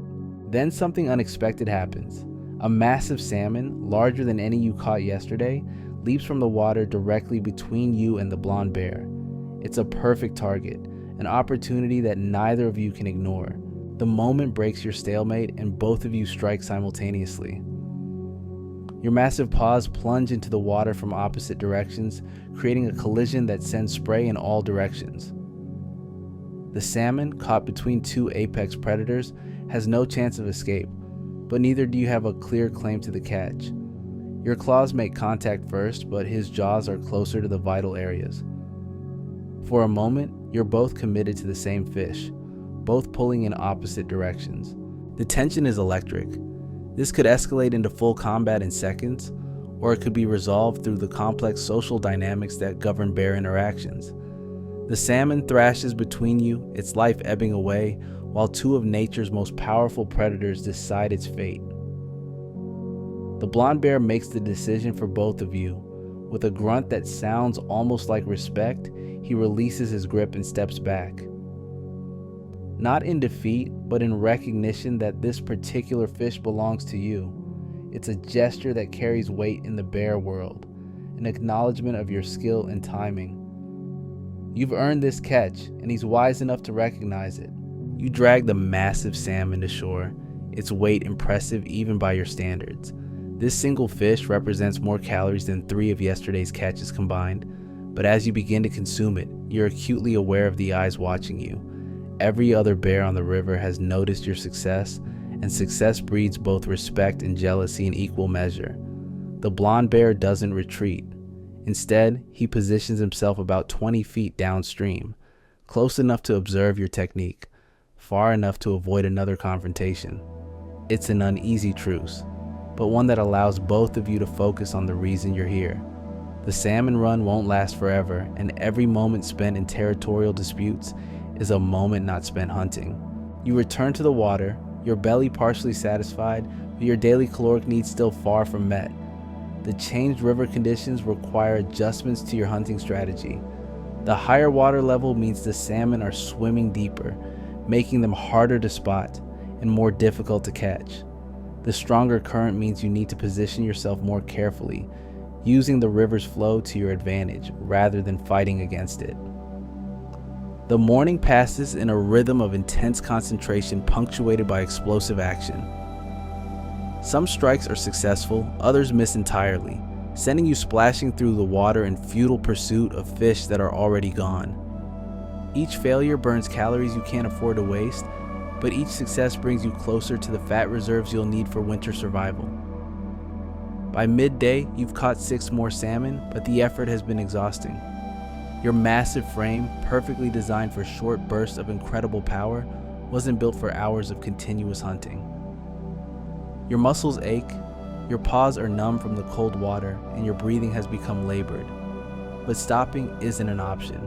Then something unexpected happens. A massive salmon, larger than any you caught yesterday, leaps from the water directly between you and the blonde bear. It's a perfect target, an opportunity that neither of you can ignore. The moment breaks your stalemate and both of you strike simultaneously. Your massive paws plunge into the water from opposite directions, creating a collision that sends spray in all directions. The salmon, caught between two apex predators, has no chance of escape, but neither do you have a clear claim to the catch. Your claws make contact first, but his jaws are closer to the vital areas. For a moment, you're both committed to the same fish, both pulling in opposite directions. The tension is electric. This could escalate into full combat in seconds, or it could be resolved through the complex social dynamics that govern bear interactions. The salmon thrashes between you, its life ebbing away, while two of nature's most powerful predators decide its fate. The blonde bear makes the decision for both of you. With a grunt that sounds almost like respect, he releases his grip and steps back. Not in defeat, but in recognition that this particular fish belongs to you. It's a gesture that carries weight in the bear world, an acknowledgement of your skill and timing. You've earned this catch, and he's wise enough to recognize it. You drag the massive salmon to shore, its weight impressive even by your standards. This single fish represents more calories than 3 of yesterday's catches combined, but as you begin to consume it, you're acutely aware of the eyes watching you. Every other bear on the river has noticed your success, and success breeds both respect and jealousy in equal measure. The blonde bear doesn't retreat. Instead, he positions himself about 20 feet downstream, close enough to observe your technique, far enough to avoid another confrontation. It's an uneasy truce, but one that allows both of you to focus on the reason you're here. The salmon run won't last forever, and every moment spent in territorial disputes is a moment not spent hunting. You return to the water, your belly partially satisfied, but your daily caloric needs still far from met. The changed river conditions require adjustments to your hunting strategy. The higher water level means the salmon are swimming deeper, making them harder to spot and more difficult to catch. The stronger current means you need to position yourself more carefully, using the river's flow to your advantage rather than fighting against it. The morning passes in a rhythm of intense concentration punctuated by explosive action. Some strikes are successful, others miss entirely, sending you splashing through the water in futile pursuit of fish that are already gone. Each failure burns calories you can't afford to waste, but each success brings you closer to the fat reserves you'll need for winter survival. By midday, you've caught 6 more salmon, but the effort has been exhausting. Your massive frame, perfectly designed for short bursts of incredible power, wasn't built for hours of continuous hunting. Your muscles ache, your paws are numb from the cold water, and your breathing has become labored. But stopping isn't an option.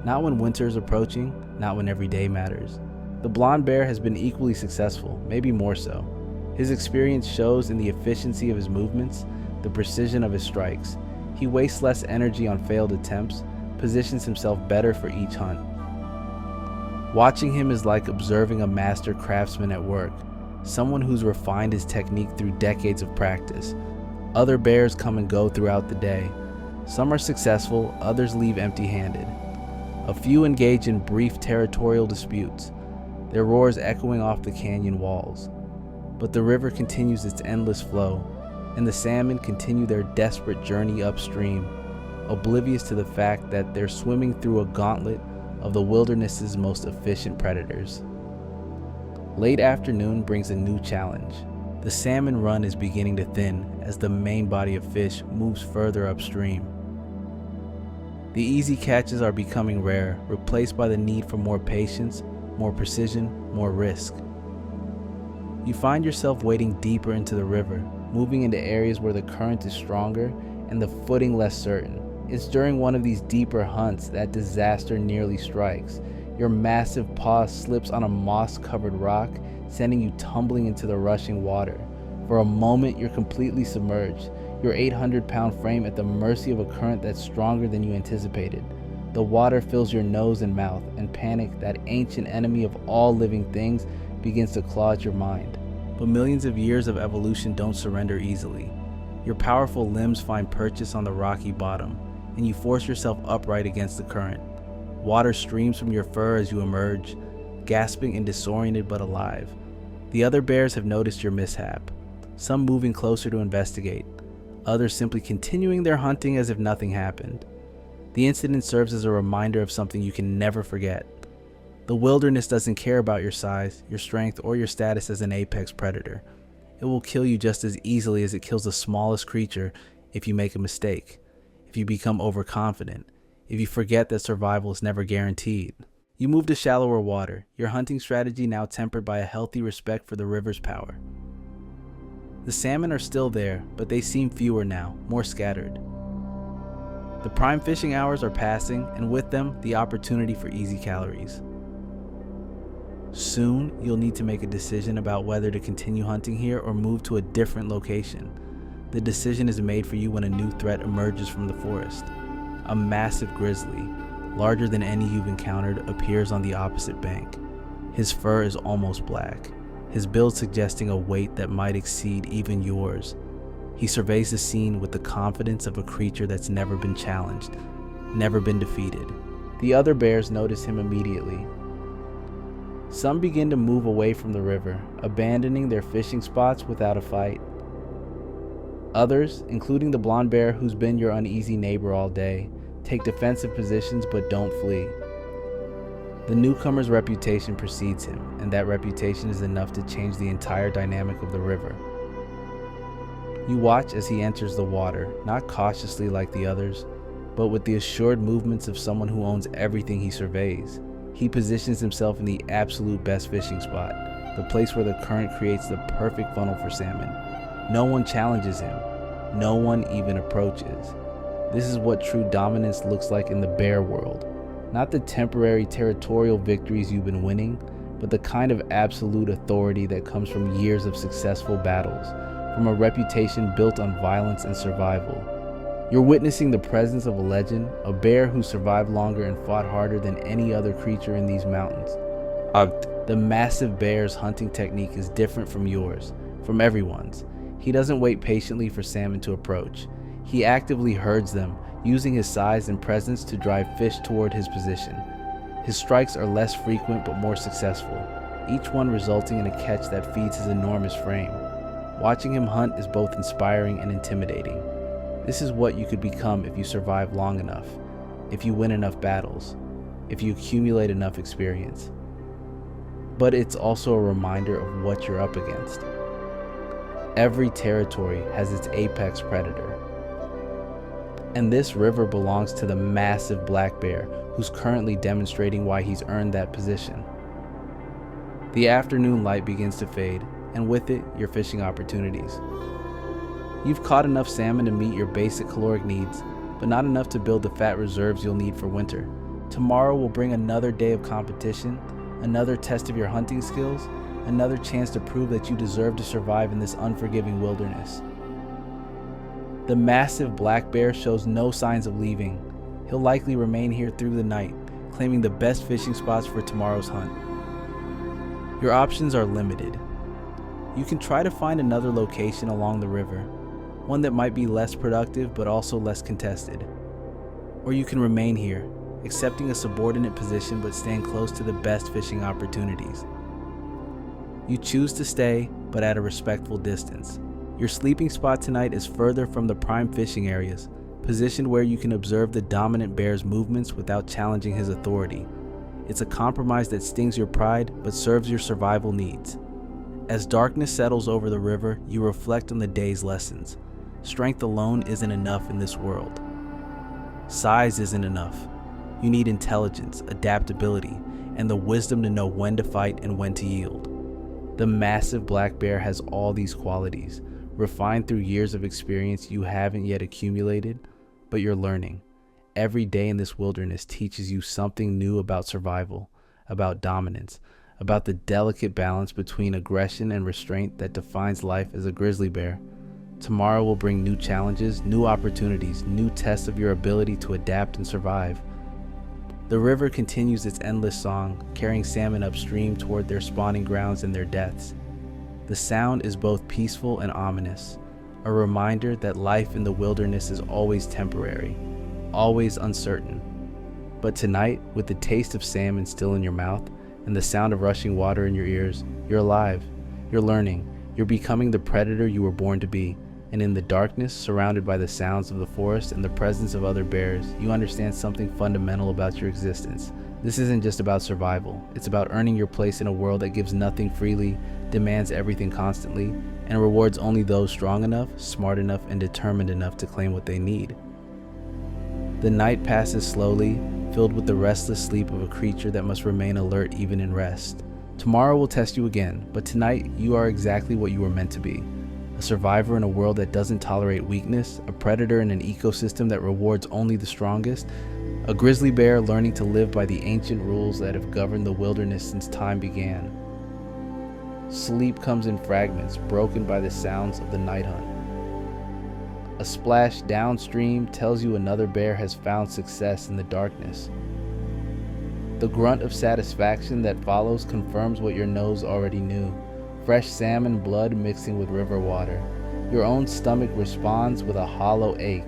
Not when winter is approaching, not when every day matters. The blonde bear has been equally successful, maybe more so. His experience shows in the efficiency of his movements, the precision of his strikes. He wastes less energy on failed attempts, positions himself better for each hunt. Watching him is like observing a master craftsman at work, someone who's refined his technique through decades of practice. Other bears come and go throughout the day. Some are successful, others leave empty-handed. A few engage in brief territorial disputes, their roars echoing off the canyon walls. But the river continues its endless flow, and the salmon continue their desperate journey upstream, oblivious to the fact that they're swimming through a gauntlet of the wilderness's most efficient predators. Late afternoon brings a new challenge. The salmon run is beginning to thin as the main body of fish moves further upstream. The easy catches are becoming rare, replaced by the need for more patience, more precision, more risk. You find yourself wading deeper into the river, moving into areas where the current is stronger and the footing less certain. It's during one of these deeper hunts that disaster nearly strikes. Your massive paw slips on a moss-covered rock, sending you tumbling into the rushing water. For a moment, you're completely submerged, your 800-pound frame at the mercy of a current that's stronger than you anticipated. The water fills your nose and mouth, and panic, that ancient enemy of all living things, begins to claw at your mind. But millions of years of evolution don't surrender easily. Your powerful limbs find purchase on the rocky bottom, and you force yourself upright against the current. Water streams from your fur as you emerge, gasping and disoriented but alive. The other bears have noticed your mishap, some moving closer to investigate, others simply continuing their hunting as if nothing happened. The incident serves as a reminder of something you can never forget. The wilderness doesn't care about your size, your strength, or your status as an apex predator. It will kill you just as easily as it kills the smallest creature if you make a mistake, if you become overconfident, if you forget that survival is never guaranteed. You move to shallower water, your hunting strategy now tempered by a healthy respect for the river's power. The salmon are still there, but they seem fewer now, more scattered. The prime fishing hours are passing, and with them, the opportunity for easy calories. Soon, you'll need to make a decision about whether to continue hunting here or move to a different location. The decision is made for you when a new threat emerges from the forest. A massive grizzly, larger than any you've encountered, appears on the opposite bank. His fur is almost black, his build suggesting a weight that might exceed even yours. He surveys the scene with the confidence of a creature that's never been challenged, never been defeated. The other bears notice him immediately. Some begin to move away from the river, abandoning their fishing spots without a fight. Others, including the blonde bear who's been your uneasy neighbor all day, take defensive positions but don't flee. The newcomer's reputation precedes him, and that reputation is enough to change the entire dynamic of the river. You watch as he enters the water, not cautiously like the others, but with the assured movements of someone who owns everything he surveys. He positions himself in the absolute best fishing spot, the place where the current creates the perfect funnel for salmon. No one challenges him. No one even approaches. This is what true dominance looks like in the bear world. Not the temporary territorial victories you've been winning, but the kind of absolute authority that comes from years of successful battles, from a reputation built on violence and survival. You're witnessing the presence of a legend, a bear who survived longer and fought harder than any other creature in these mountains. The massive bear's hunting technique is different from yours, from everyone's. He doesn't wait patiently for salmon to approach. He actively herds them, using his size and presence to drive fish toward his position. His strikes are less frequent but more successful, each one resulting in a catch that feeds his enormous frame. Watching him hunt is both inspiring and intimidating. This is what you could become if you survive long enough, if you win enough battles, if you accumulate enough experience. But it's also a reminder of what you're up against. Every territory has its apex predator. And this river belongs to the massive black bear who's currently demonstrating why he's earned that position. The afternoon light begins to fade, and with it, your fishing opportunities. You've caught enough salmon to meet your basic caloric needs, but not enough to build the fat reserves you'll need for winter. Tomorrow will bring another day of competition, another test of your hunting skills, another chance to prove that you deserve to survive in this unforgiving wilderness. The massive black bear shows no signs of leaving. He'll likely remain here through the night, claiming the best fishing spots for tomorrow's hunt. Your options are limited. You can try to find another location along the river, one that might be less productive but also less contested. Or you can remain here, accepting a subordinate position but staying close to the best fishing opportunities. You choose to stay, but at a respectful distance. Your sleeping spot tonight is further from the prime fishing areas, positioned where you can observe the dominant bear's movements without challenging his authority. It's a compromise that stings your pride but serves your survival needs. As darkness settles over the river, you reflect on the day's lessons. Strength alone isn't enough in this world. Size isn't enough. You need intelligence, adaptability, and the wisdom to know when to fight and when to yield. The massive black bear has all these qualities, refined through years of experience you haven't yet accumulated, but you're learning. Every day in this wilderness teaches you something new about survival, about dominance, about the delicate balance between aggression and restraint that defines life as a grizzly bear. Tomorrow will bring new challenges, new opportunities, new tests of your ability to adapt and survive. The river continues its endless song, carrying salmon upstream toward their spawning grounds and their deaths. The sound is both peaceful and ominous, a reminder that life in the wilderness is always temporary, always uncertain. But tonight, with the taste of salmon still in your mouth and the sound of rushing water in your ears, you're alive, you're learning, you're becoming the predator you were born to be. And in the darkness, surrounded by the sounds of the forest and the presence of other bears, you understand something fundamental about your existence. This isn't just about survival. It's about earning your place in a world that gives nothing freely, demands everything constantly, and rewards only those strong enough, smart enough, and determined enough to claim what they need. The night passes slowly, filled with the restless sleep of a creature that must remain alert even in rest. Tomorrow will test you again, but tonight you are exactly what you were meant to be. A survivor in a world that doesn't tolerate weakness, a predator in an ecosystem that rewards only the strongest, a grizzly bear learning to live by the ancient rules that have governed the wilderness since time began. Sleep comes in fragments, broken by the sounds of the night hunt. A splash downstream tells you another bear has found success in the darkness. The grunt of satisfaction that follows confirms what your nose already knew. Fresh salmon blood mixing with river water. Your own stomach responds with a hollow ache,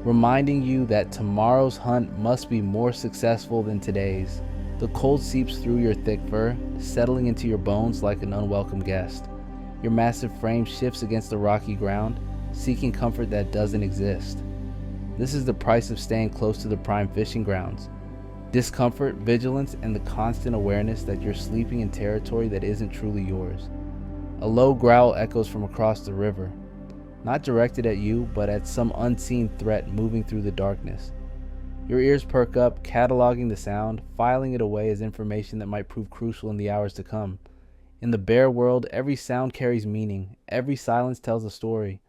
reminding you that tomorrow's hunt must be more successful than today's. The cold seeps through your thick fur, settling into your bones like an unwelcome guest. Your massive frame shifts against the rocky ground, seeking comfort that doesn't exist. This is the price of staying close to the prime fishing grounds. Discomfort, vigilance, and the constant awareness that you're sleeping in territory that isn't truly yours. A low growl echoes from across the river, not directed at you, but at some unseen threat moving through the darkness. Your ears perk up, cataloging the sound, filing it away as information that might prove crucial in the hours to come. In the bear world, every sound carries meaning, every silence tells a story.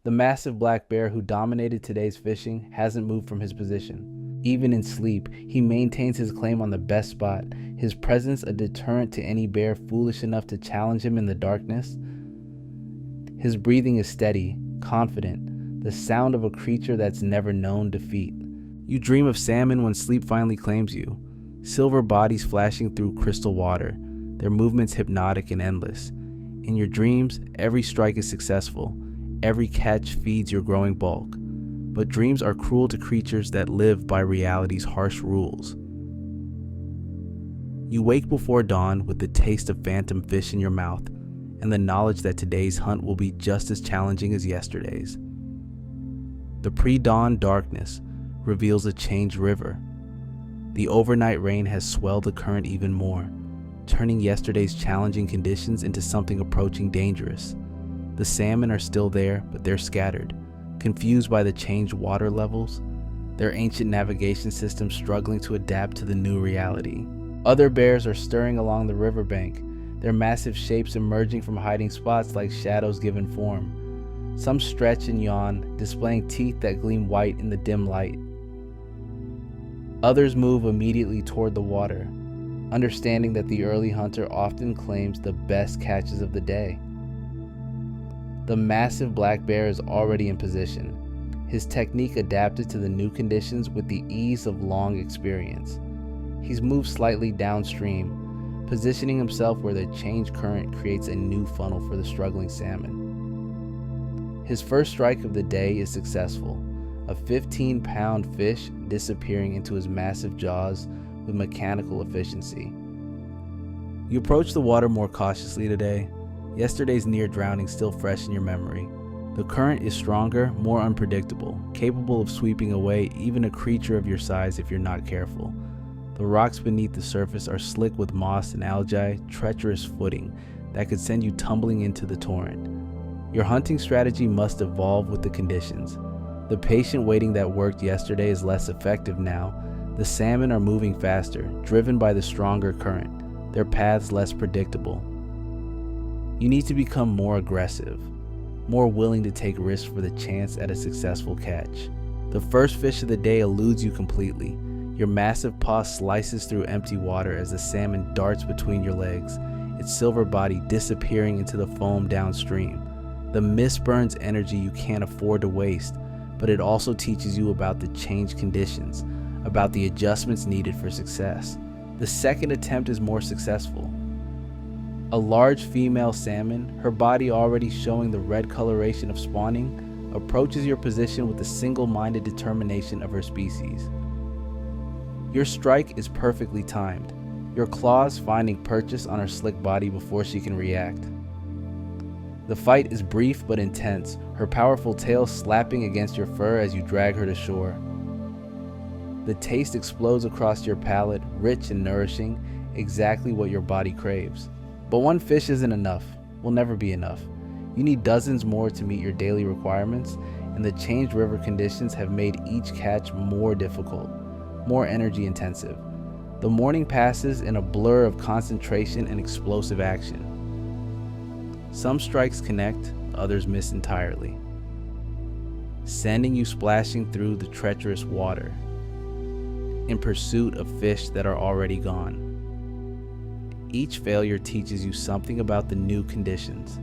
The massive black bear who dominated today's fishing hasn't moved from his position. Even in sleep, he maintains his claim on the best spot, his presence a deterrent to any bear foolish enough to challenge him in the darkness. His breathing is steady, confident, the sound of a creature that's never known defeat. You dream of salmon when sleep finally claims you, silver bodies flashing through crystal water, their movements hypnotic and endless. In your dreams, every strike is successful, every catch feeds your growing bulk. But dreams are cruel to creatures that live by reality's harsh rules. You wake before dawn with the taste of phantom fish in your mouth, and the knowledge that today's hunt will be just as challenging as yesterday's. The pre-dawn darkness reveals a changed river. The overnight rain has swelled the current even more, turning yesterday's challenging conditions into something approaching dangerous. The salmon are still there, but they're scattered, confused by the changed water levels, their ancient navigation system struggling to adapt to the new reality. Other bears are stirring along the riverbank, their massive shapes emerging from hiding spots like shadows given form. Some stretch and yawn, displaying teeth that gleam white in the dim light. Others move immediately toward the water, understanding that the early hunter often claims the best catches of the day. The massive black bear is already in position, his technique adapted to the new conditions with the ease of long experience. He's moved slightly downstream, positioning himself where the changed current creates a new funnel for the struggling salmon. His first strike of the day is successful, a 15-pound fish disappearing into his massive jaws with mechanical efficiency. You approach the water more cautiously today, yesterday's near drowning still fresh in your memory. The current is stronger, more unpredictable, capable of sweeping away even a creature of your size if you're not careful. The rocks beneath the surface are slick with moss and algae, treacherous footing that could send you tumbling into the torrent. Your hunting strategy must evolve with the conditions. The patient waiting that worked yesterday is less effective now. The salmon are moving faster, driven by the stronger current, their paths less predictable. You need to become more aggressive, more willing to take risks for the chance at a successful catch. The first fish of the day eludes you completely. Your massive paw slices through empty water as the salmon darts between your legs, its silver body disappearing into the foam downstream. The miss burns energy you can't afford to waste, but it also teaches you about the changed conditions, about the adjustments needed for success. The second attempt is more successful. A large female salmon, her body already showing the red coloration of spawning, approaches your position with the single-minded determination of her species. Your strike is perfectly timed, your claws finding purchase on her slick body before she can react. The fight is brief but intense, her powerful tail slapping against your fur as you drag her to shore. The taste explodes across your palate, rich and nourishing, exactly what your body craves. But one fish isn't enough, will never be enough. You need dozens more to meet your daily requirements, and the changed river conditions have made each catch more difficult, more energy intensive. The morning passes in a blur of concentration and explosive action. Some strikes connect, others miss entirely, sending you splashing through the treacherous water in pursuit of fish that are already gone. Each failure teaches you something about the new conditions,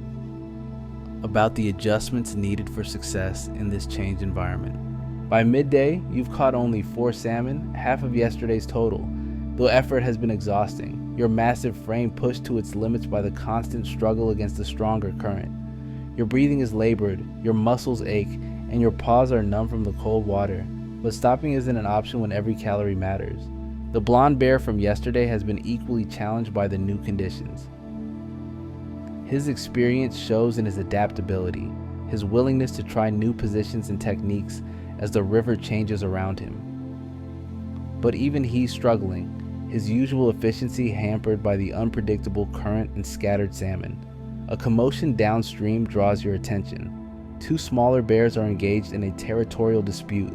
about the adjustments needed for success in this changed environment. By midday, you've caught only 4 salmon, half of yesterday's total. Though effort has been exhausting, your massive frame pushed to its limits by the constant struggle against the stronger current. Your breathing is labored, your muscles ache, and your paws are numb from the cold water. But stopping isn't an option when every calorie matters. The blonde bear from yesterday has been equally challenged by the new conditions. His experience shows in his adaptability, his willingness to try new positions and techniques as the river changes around him. But even he's struggling, his usual efficiency hampered by the unpredictable current and scattered salmon. A commotion downstream draws your attention. 2 smaller bears are engaged in a territorial dispute,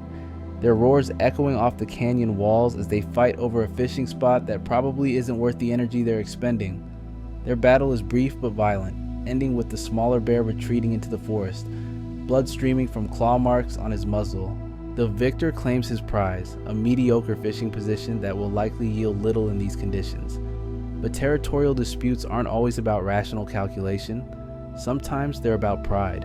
their roars echoing off the canyon walls as they fight over a fishing spot that probably isn't worth the energy they're expending. Their battle is brief but violent, ending with the smaller bear retreating into the forest, blood streaming from claw marks on his muzzle. The victor claims his prize, a mediocre fishing position that will likely yield little in these conditions. But territorial disputes aren't always about rational calculation. Sometimes they're about pride,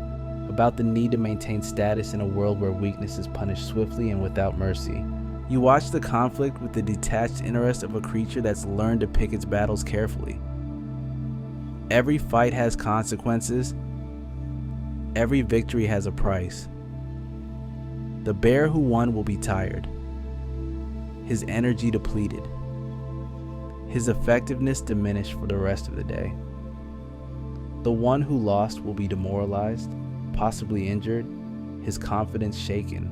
about the need to maintain status in a world where weakness is punished swiftly and without mercy. You watch the conflict with the detached interest of a creature that's learned to pick its battles carefully. Every fight has consequences. Every victory has a price. The bear who won will be tired, his energy his effectiveness diminished for the rest of the day. The one who lost will be demoralized, possibly injured, his confidence shaken.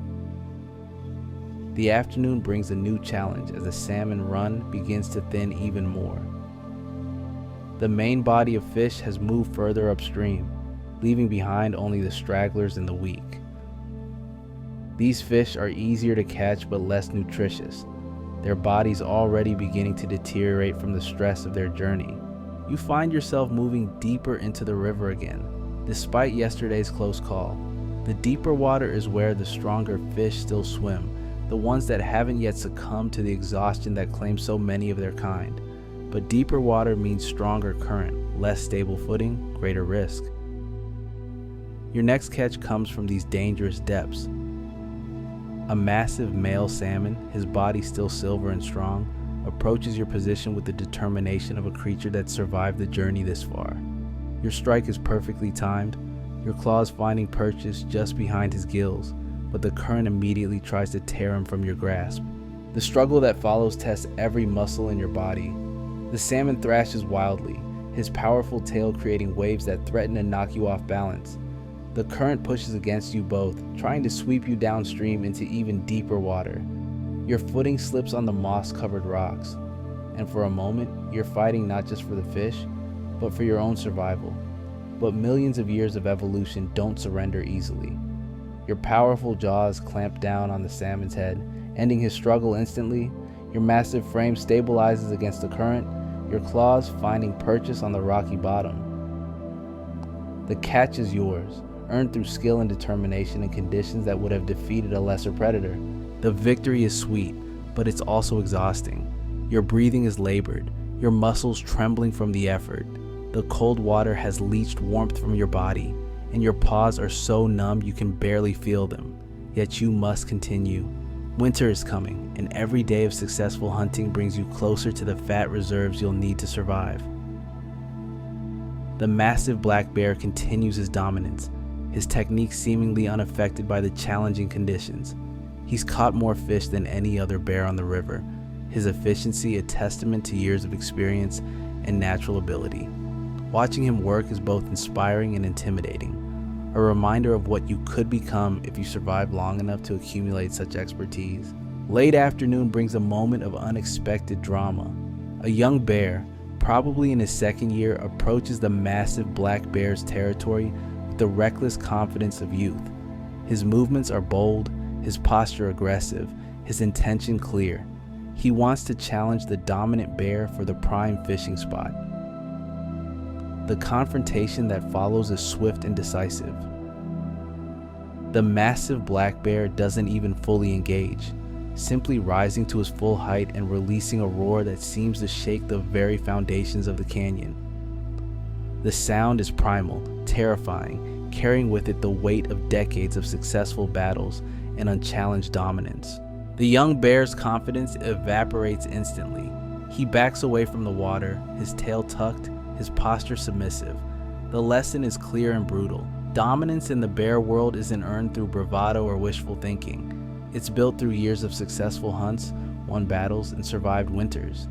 The afternoon brings a new challenge as the salmon run begins to thin even more. The main body of fish has moved further upstream, leaving behind only the stragglers and the weak. These fish are easier to catch but less nutritious, their bodies already beginning to deteriorate from the stress of their journey. You find yourself moving deeper into the river again, despite yesterday's close call. The deeper water is where the stronger fish still swim, the ones that haven't yet succumbed to the exhaustion that claims so many of their kind. But deeper water means stronger current, less stable footing, greater risk. Your next catch comes from these dangerous depths. A massive male salmon, his body still silver and strong, approaches your position with the determination of a creature that survived the journey this far. Your strike is perfectly timed, your claws finding purchase just behind his gills, but the current immediately tries to tear him from your grasp. The struggle that follows tests every muscle in your body. The salmon thrashes wildly, his powerful tail creating waves that threaten to knock you off balance. The current pushes against you both, trying to sweep you downstream into even deeper water. Your footing slips on the moss-covered rocks, and for a moment, you're fighting not just for the fish, but for your own survival. But millions of years of evolution don't surrender easily. Your powerful jaws clamp down on the salmon's head, ending his struggle instantly. Your massive frame stabilizes against the current, your claws finding purchase on the rocky bottom. The catch is yours, earned through skill and determination in conditions that would have defeated a lesser predator. The victory is sweet, but it's also exhausting. Your breathing is labored, your muscles trembling from the effort. The cold water has leached warmth from your body, and your paws are so numb you can barely feel them. Yet you must continue. Winter is coming, and every day of successful hunting brings you closer to the fat reserves you'll need to survive. The massive black bear continues his dominance, his technique seemingly unaffected by the challenging conditions. He's caught more fish than any other bear on the river, his efficiency a testament to years of experience and natural ability. Watching him work is both inspiring and intimidating, a reminder of what you could become if you survive long enough to accumulate such expertise. Late afternoon brings a moment of unexpected drama. A young bear, probably in his second year, approaches the massive black bear's territory with the reckless confidence of youth. His movements are bold, his posture aggressive, his intention clear. He wants to challenge the dominant bear for the prime fishing spot. The confrontation that follows is swift and decisive. The massive black bear doesn't even fully engage, simply rising to his full height and releasing a roar that seems to shake the very foundations of the canyon. The sound is primal, terrifying, carrying with it the weight of decades of successful battles and unchallenged dominance. The young bear's confidence evaporates instantly. He backs away from the water, his tail tucked, his posture submissive. The lesson is clear and brutal. Dominance in the bear world isn't earned through bravado or wishful thinking. It's built through years of successful hunts, won battles, and survived winters.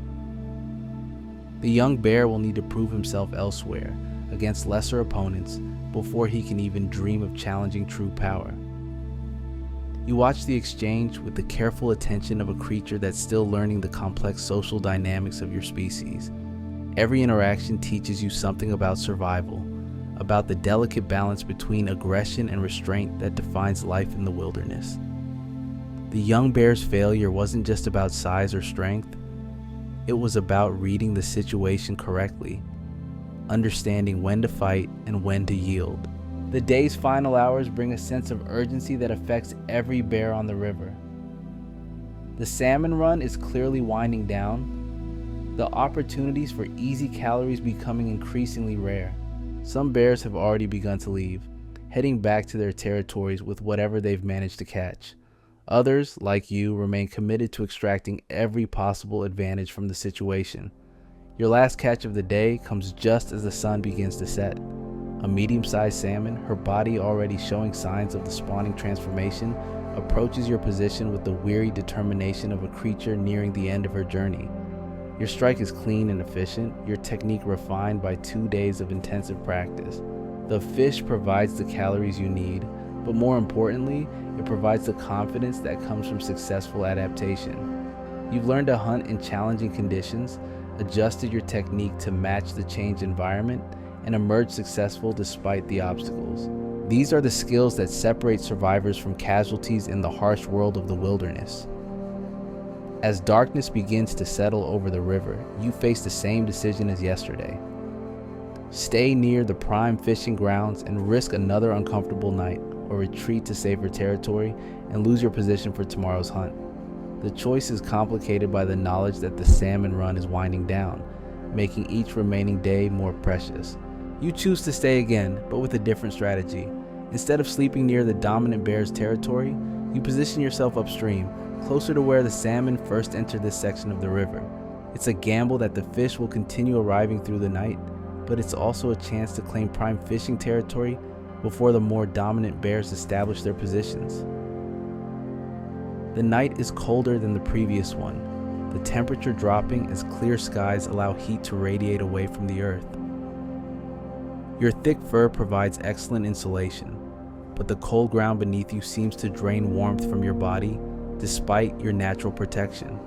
The young bear will need to prove himself elsewhere, against lesser opponents, before he can even dream of challenging true power. You watch the exchange with the careful attention of a creature that's still learning the complex social dynamics of your species. Every interaction teaches you something about survival, about the delicate balance between aggression and restraint that defines life in the wilderness. The young bear's failure wasn't just about size or strength, it was about reading the situation correctly, understanding when to fight and when to yield. The day's final hours bring a sense of urgency that affects every bear on the river. The salmon run is clearly winding down, the opportunities for easy calories becoming increasingly rare. Some bears have already begun to leave, heading back to their territories with whatever they've managed to catch. Others, like you, remain committed to extracting every possible advantage from the situation. Your last catch of the day comes just as the sun begins to set. A medium-sized salmon, her body already showing signs of the spawning transformation, approaches your position with the weary determination of a creature nearing the end of her journey. Your strike is clean and efficient, your technique refined by 2 days of intensive practice. The fish provides the calories you need, but more importantly, it provides the confidence that comes from successful adaptation. You've learned to hunt in challenging conditions, adjusted your technique to match the changed environment, and emerged successful despite the obstacles. These are the skills that separate survivors from casualties in the harsh world of the wilderness. As darkness begins to settle over the river, you face the same decision as yesterday. Stay near the prime fishing grounds and risk another uncomfortable night, or retreat to safer territory and lose your position for tomorrow's hunt. The choice is complicated by the knowledge that the salmon run is winding down, making each remaining day more precious. You choose to stay again, but with a different strategy. Instead of sleeping near the dominant bear's territory, you position yourself upstream, closer to where the salmon first entered this section of the river. It's a gamble that the fish will continue arriving through the night, but it's also a chance to claim prime fishing territory before the more dominant bears establish their positions. The night is colder than the previous one, the temperature dropping as clear skies allow heat to radiate away from the earth. Your thick fur provides excellent insulation, but the cold ground beneath you seems to drain warmth from your body despite your natural protection.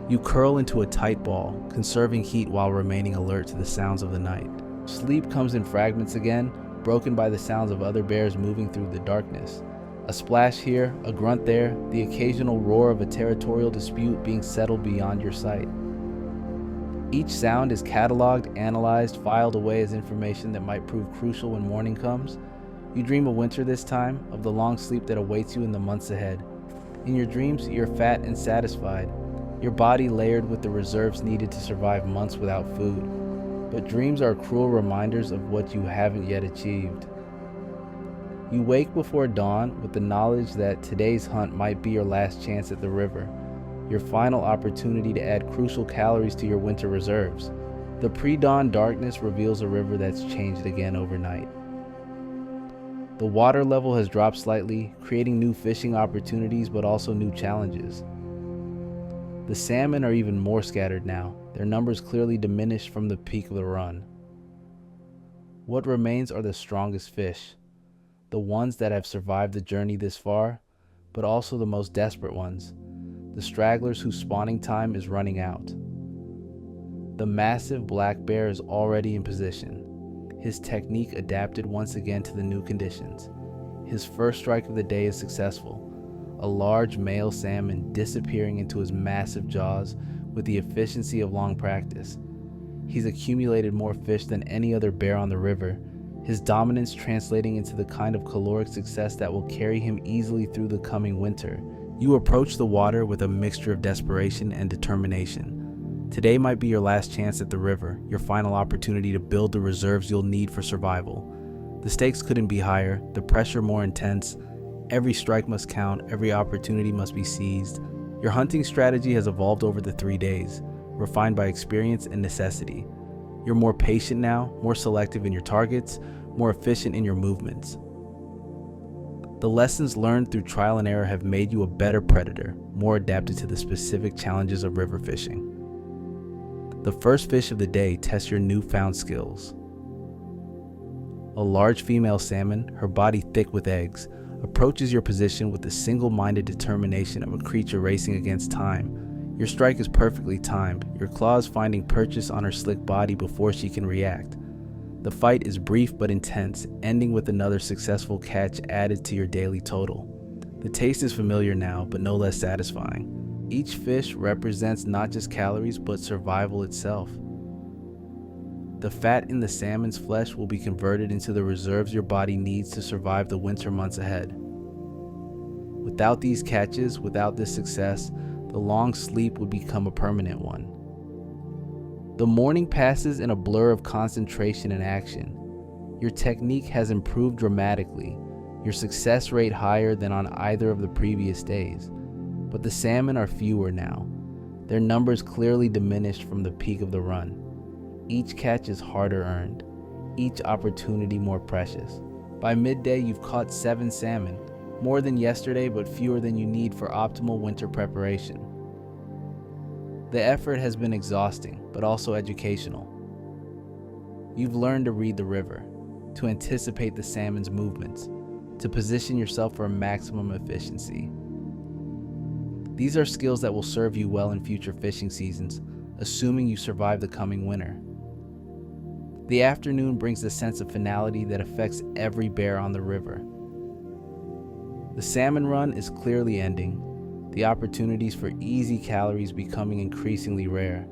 You curl into a tight ball, conserving heat while remaining alert to the sounds of the night. Sleep comes in fragments again, broken by the sounds of other bears moving through the darkness. A splash here, a grunt there, the occasional roar of a territorial dispute being settled beyond your sight. Each sound is cataloged, analyzed, filed away as information that might prove crucial when morning comes. You dream of winter this time, of the long sleep that awaits you in the months ahead. In your dreams, you're fat and satisfied, your body layered with the reserves needed to survive months without food. But dreams are cruel reminders of what you haven't yet achieved. You wake before dawn with the knowledge that today's hunt might be your last chance at the river, your final opportunity to add crucial calories to your winter reserves. The pre-dawn darkness reveals a river that's changed again overnight. The water level has dropped slightly, creating new fishing opportunities but also new challenges. The salmon are even more scattered now, their numbers clearly diminished from the peak of the run. What remains are the strongest fish, the ones that have survived the journey this far, but also the most desperate ones, the stragglers whose spawning time is running out. The massive black bear is already in position, his technique adapted once again to the new conditions. His first strike of the day is successful, a large male salmon disappearing into his massive jaws with the efficiency of long practice. He's accumulated more fish than any other bear on the river, his dominance translating into the kind of caloric success that will carry him easily through the coming winter. You approach the water with a mixture of desperation and determination. Today might be your last chance at the river, your final opportunity to build the reserves you'll need for survival. The stakes couldn't be higher, the pressure more intense. Every strike must count, every opportunity must be seized. Your hunting strategy has evolved over the 3 days, refined by experience and necessity. You're more patient now, more selective in your targets, more efficient in your movements. The lessons learned through trial and error have made you a better predator, more adapted to the specific challenges of river fishing. The first fish of the day tests your newfound skills. A large female salmon, her body thick with eggs, approaches your position with the single-minded determination of a creature racing against time. Your strike is perfectly timed, your claws finding purchase on her slick body before she can react. The fight is brief but intense, ending with another successful catch added to your daily total. The taste is familiar now, but no less satisfying. Each fish represents not just calories, but survival itself. The fat in the salmon's flesh will be converted into the reserves your body needs to survive the winter months ahead. Without these catches, without this success, the long sleep would become a permanent one. The morning passes in a blur of concentration and action. Your technique has improved dramatically, your success rate higher than on either of the previous days. But the salmon are fewer now, their numbers clearly diminished from the peak of the run. Each catch is harder earned, each opportunity more precious. By midday, you've caught 7 salmon, more than yesterday but fewer than you need for optimal winter preparation. The effort has been exhausting, but also educational. You've learned to read the river, to anticipate the salmon's movements, to position yourself for maximum efficiency. These are skills that will serve you well in future fishing seasons, assuming you survive the coming winter. The afternoon brings a sense of finality that affects every bear on the river. The salmon run is clearly ending, the opportunities for easy calories becoming increasingly rare.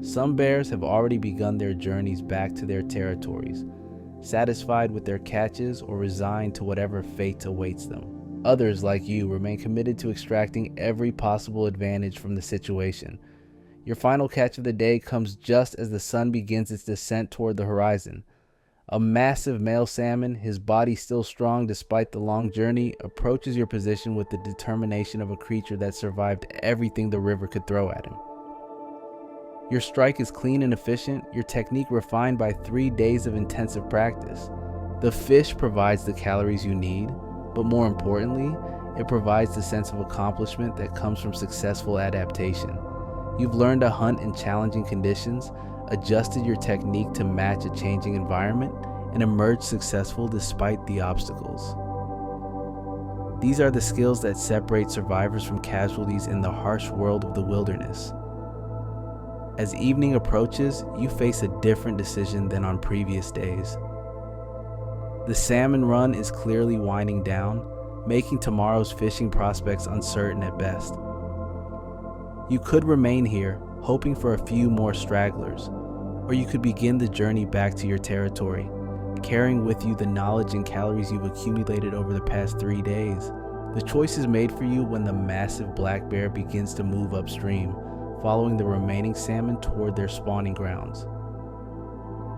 Some bears have already begun their journeys back to their territories, satisfied with their catches or resigned to whatever fate awaits them. Others, like you, remain committed to extracting every possible advantage from the situation. Your final catch of the day comes just as the sun begins its descent toward the horizon. A massive male salmon, his body still strong despite the long journey, approaches your position with the determination of a creature that survived everything the river could throw at him. Your strike is clean and efficient, your technique refined by 3 days of intensive practice. The fish provides the calories you need, but more importantly, it provides the sense of accomplishment that comes from successful adaptation. You've learned to hunt in challenging conditions, adjusted your technique to match a changing environment, and emerged successful despite the obstacles. These are the skills that separate survivors from casualties in the harsh world of the wilderness. As evening approaches, you face a different decision than on previous days. The salmon run is clearly winding down, making tomorrow's fishing prospects uncertain at best. You could remain here, hoping for a few more stragglers, or you could begin the journey back to your territory, carrying with you the knowledge and calories you've accumulated over the past 3 days. The choice is made for you when the massive black bear begins to move upstream, following the remaining salmon toward their spawning grounds.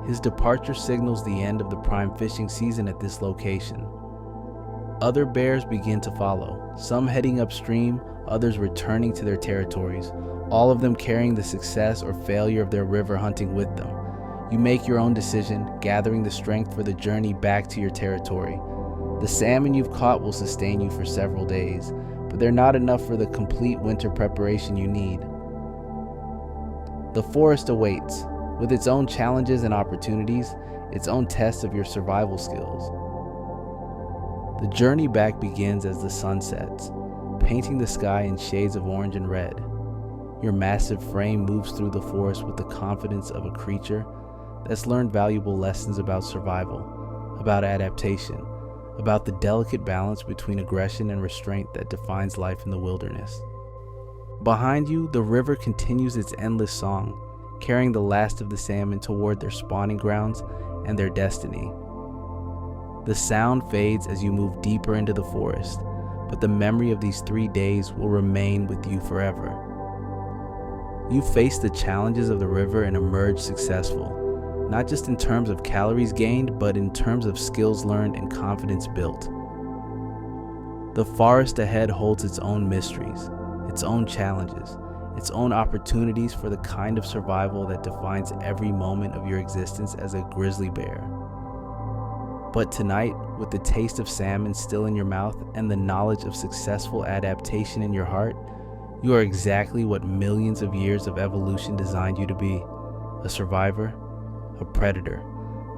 His departure signals the end of the prime fishing season at this location. Other bears begin to follow, some heading upstream, others returning to their territories, all of them carrying the success or failure of their river hunting with them. You make your own decision, gathering the strength for the journey back to your territory. The salmon you've caught will sustain you for several days, but they're not enough for the complete winter preparation you need. The forest awaits, with its own challenges and opportunities, its own tests of your survival skills. The journey back begins as the sun sets, painting the sky in shades of orange and red. Your massive frame moves through the forest with the confidence of a creature that's learned valuable lessons about survival, about adaptation, about the delicate balance between aggression and restraint that defines life in the wilderness. Behind you, the river continues its endless song, carrying the last of the salmon toward their spawning grounds and their destiny. The sound fades as you move deeper into the forest, but the memory of these 3 days will remain with you forever. You faced the challenges of the river and emerged successful, not just in terms of calories gained, but in terms of skills learned and confidence built. The forest ahead holds its own mysteries, its own challenges, its own opportunities for the kind of survival that defines every moment of your existence as a grizzly bear. But tonight, with the taste of salmon still in your mouth and the knowledge of successful adaptation in your heart, you are exactly what millions of years of evolution designed you to be: a survivor, a predator,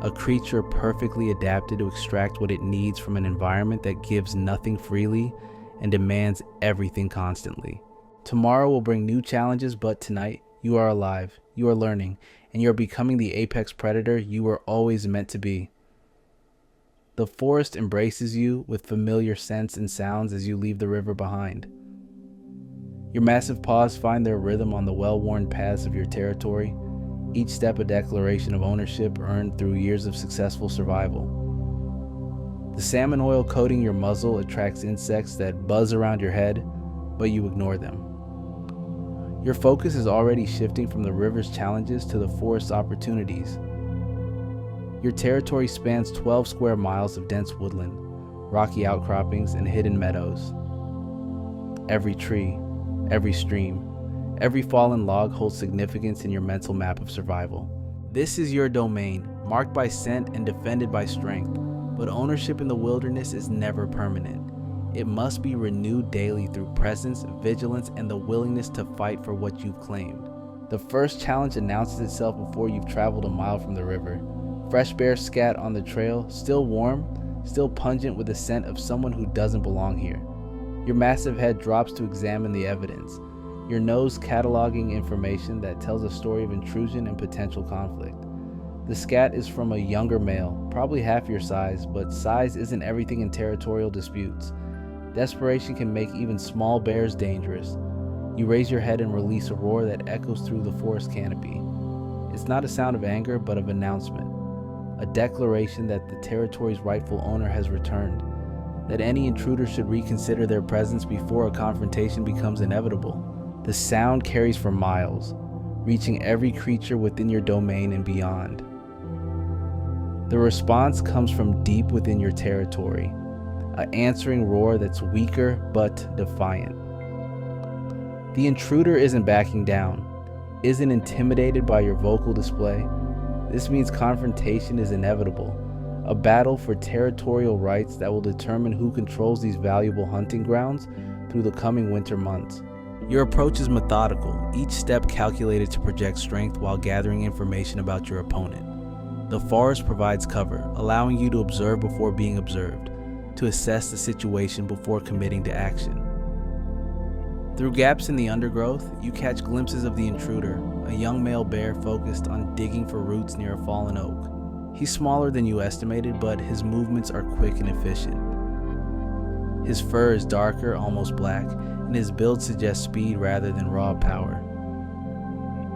a creature perfectly adapted to extract what it needs from an environment that gives nothing freely and demands everything constantly. Tomorrow will bring new challenges, but tonight, you are alive, you are learning, and you are becoming the apex predator you were always meant to be. The forest embraces you with familiar scents and sounds as you leave the river behind. Your massive paws find their rhythm on the well-worn paths of your territory, each step a declaration of ownership earned through years of successful survival. The salmon oil coating your muzzle attracts insects that buzz around your head, but you ignore them. Your focus is already shifting from the river's challenges to the forest's opportunities. Your territory spans 12 square miles of dense woodland, rocky outcroppings, and hidden meadows. Every tree, every stream, every fallen log holds significance in your mental map of survival. This is your domain, marked by scent and defended by strength, but ownership in the wilderness is never permanent. It must be renewed daily through presence, vigilance, and the willingness to fight for what you've claimed. The first challenge announces itself before you've traveled a mile from the river. Fresh bear scat on the trail, still warm, still pungent with the scent of someone who doesn't belong here. Your massive head drops to examine the evidence, your nose cataloging information that tells a story of intrusion and potential conflict. The scat is from a younger male, probably half your size, but size isn't everything in territorial disputes. Desperation can make even small bears dangerous. You raise your head and release a roar that echoes through the forest canopy. It's not a sound of anger, but of announcement. A declaration that the territory's rightful owner has returned, that any intruder should reconsider their presence before a confrontation becomes inevitable. The sound carries for miles, reaching every creature within your domain and beyond. The response comes from deep within your territory, an answering roar that's weaker but defiant. The intruder isn't backing down, isn't intimidated by your vocal display. This means confrontation is inevitable, a battle for territorial rights that will determine who controls these valuable hunting grounds through the coming winter months. Your approach is methodical, each step calculated to project strength while gathering information about your opponent. The forest provides cover, allowing you to observe before being observed, to assess the situation before committing to action. Through gaps in the undergrowth, you catch glimpses of the intruder, a young male bear focused on digging for roots near a fallen oak. He's smaller than you estimated, but his movements are quick and efficient. His fur is darker, almost black, and his build suggests speed rather than raw power.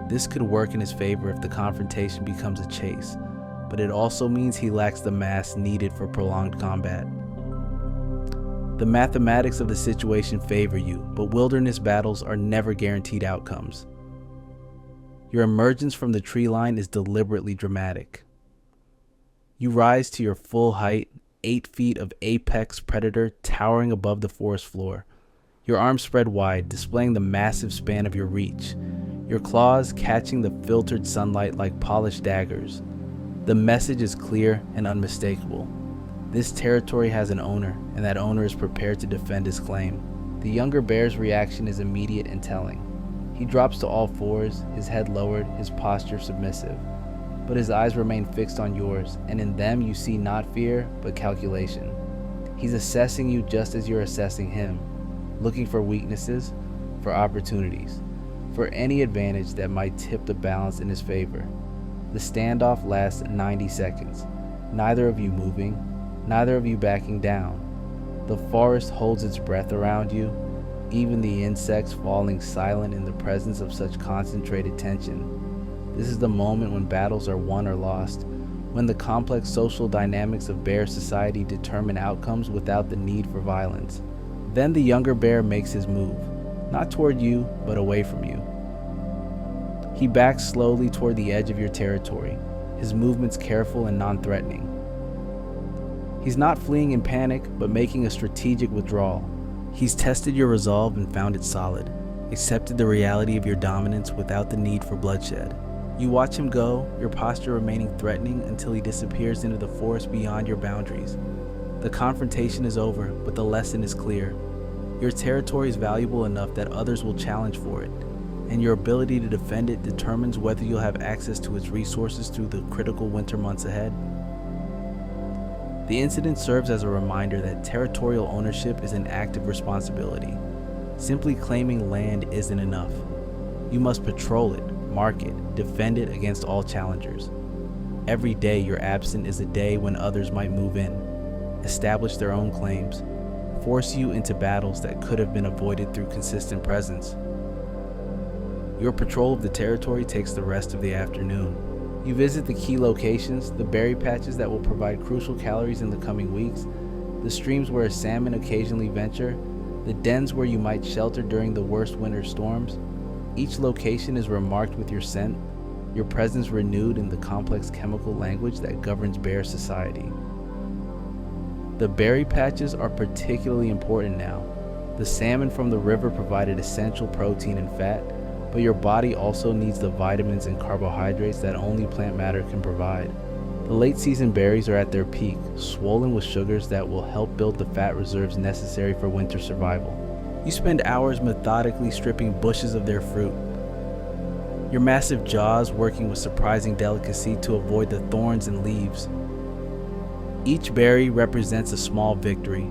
This could work in his favor if the confrontation becomes a chase, but it also means he lacks the mass needed for prolonged combat. The mathematics of the situation favor you, but wilderness battles are never guaranteed outcomes. Your emergence from the tree line is deliberately dramatic. You rise to your full height, 8 feet of apex predator towering above the forest floor. Your arms spread wide, displaying the massive span of your reach, your claws catching the filtered sunlight like polished daggers. The message is clear and unmistakable. This territory has an owner, and that owner is prepared to defend his claim. The younger bear's reaction is immediate and telling. He drops to all fours, his head lowered, his posture submissive. But his eyes remain fixed on yours, and in them you see not fear, but calculation. He's assessing you just as you're assessing him, looking for weaknesses, for opportunities, for any advantage that might tip the balance in his favor. The standoff lasts 90 seconds, neither of you moving, neither of you backing down. The forest holds its breath around you, even the insects falling silent in the presence of such concentrated tension. This is the moment when battles are won or lost, when the complex social dynamics of bear society determine outcomes without the need for violence. Then the younger bear makes his move, not toward you, but away from you. He backs slowly toward the edge of your territory, his movements careful and non-threatening. He's not fleeing in panic, but making a strategic withdrawal. He's tested your resolve and found it solid, accepted the reality of your dominance without the need for bloodshed. You watch him go, your posture remaining threatening until he disappears into the forest beyond your boundaries. The confrontation is over, but the lesson is clear. Your territory is valuable enough that others will challenge for it, and your ability to defend it determines whether you'll have access to its resources through the critical winter months ahead. The incident serves as a reminder that territorial ownership is an active responsibility. Simply claiming land isn't enough. You must patrol it, mark it, defend it against all challengers. Every day you're absent is a day when others might move in, establish their own claims, force you into battles that could have been avoided through consistent presence. Your patrol of the territory takes the rest of the afternoon. You visit the key locations, the berry patches that will provide crucial calories in the coming weeks, the streams where salmon occasionally venture, the dens where you might shelter during the worst winter storms. Each location is remarked with your scent, your presence renewed in the complex chemical language that governs bear society. The berry patches are particularly important now. The salmon from the river provided essential protein and fat, but your body also needs the vitamins and carbohydrates that only plant matter can provide. The late season berries are at their peak, swollen with sugars that will help build the fat reserves necessary for winter survival. You spend hours methodically stripping bushes of their fruit. your massive jaws working with surprising delicacy to avoid the thorns and leaves. Each berry represents a small victory,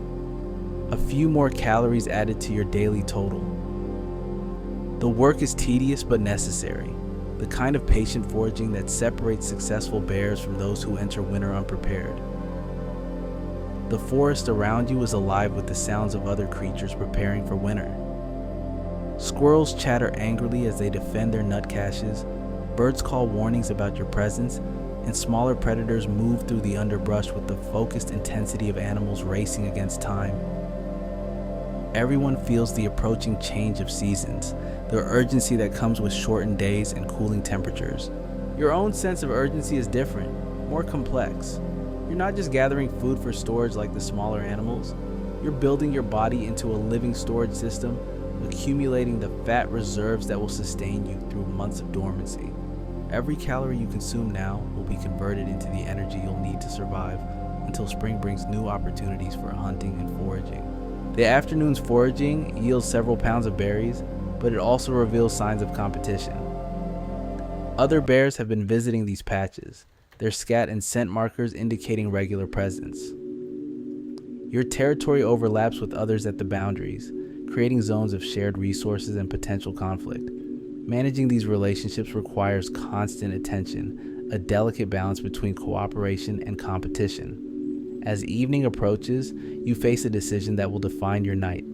a few more calories added to your daily total. The work is tedious but necessary, the kind of patient foraging that separates successful bears from those who enter winter unprepared. The forest around you is alive with the sounds of other creatures preparing for winter. Squirrels chatter angrily as they defend their nut caches, birds call warnings about your presence, and smaller predators move through the underbrush with the focused intensity of animals racing against time. Everyone feels the approaching change of seasons, the urgency that comes with shortened days and cooling temperatures. Your own sense of urgency is different, more complex. You're not just gathering food for storage like the smaller animals. You're building your body into a living storage system, accumulating the fat reserves that will sustain you through months of dormancy. Every calorie you consume now will be converted into the energy you'll need to survive until spring brings new opportunities for hunting and foraging. The afternoon's foraging yields several pounds of berries, but it also reveals signs of competition. Other bears have been visiting these patches, their scat and scent markers indicating regular presence. Your territory overlaps with others at the boundaries, creating zones of shared resources and potential conflict. Managing these relationships requires constant attention, a delicate balance between cooperation and competition. As evening approaches, you face a decision that will define your night.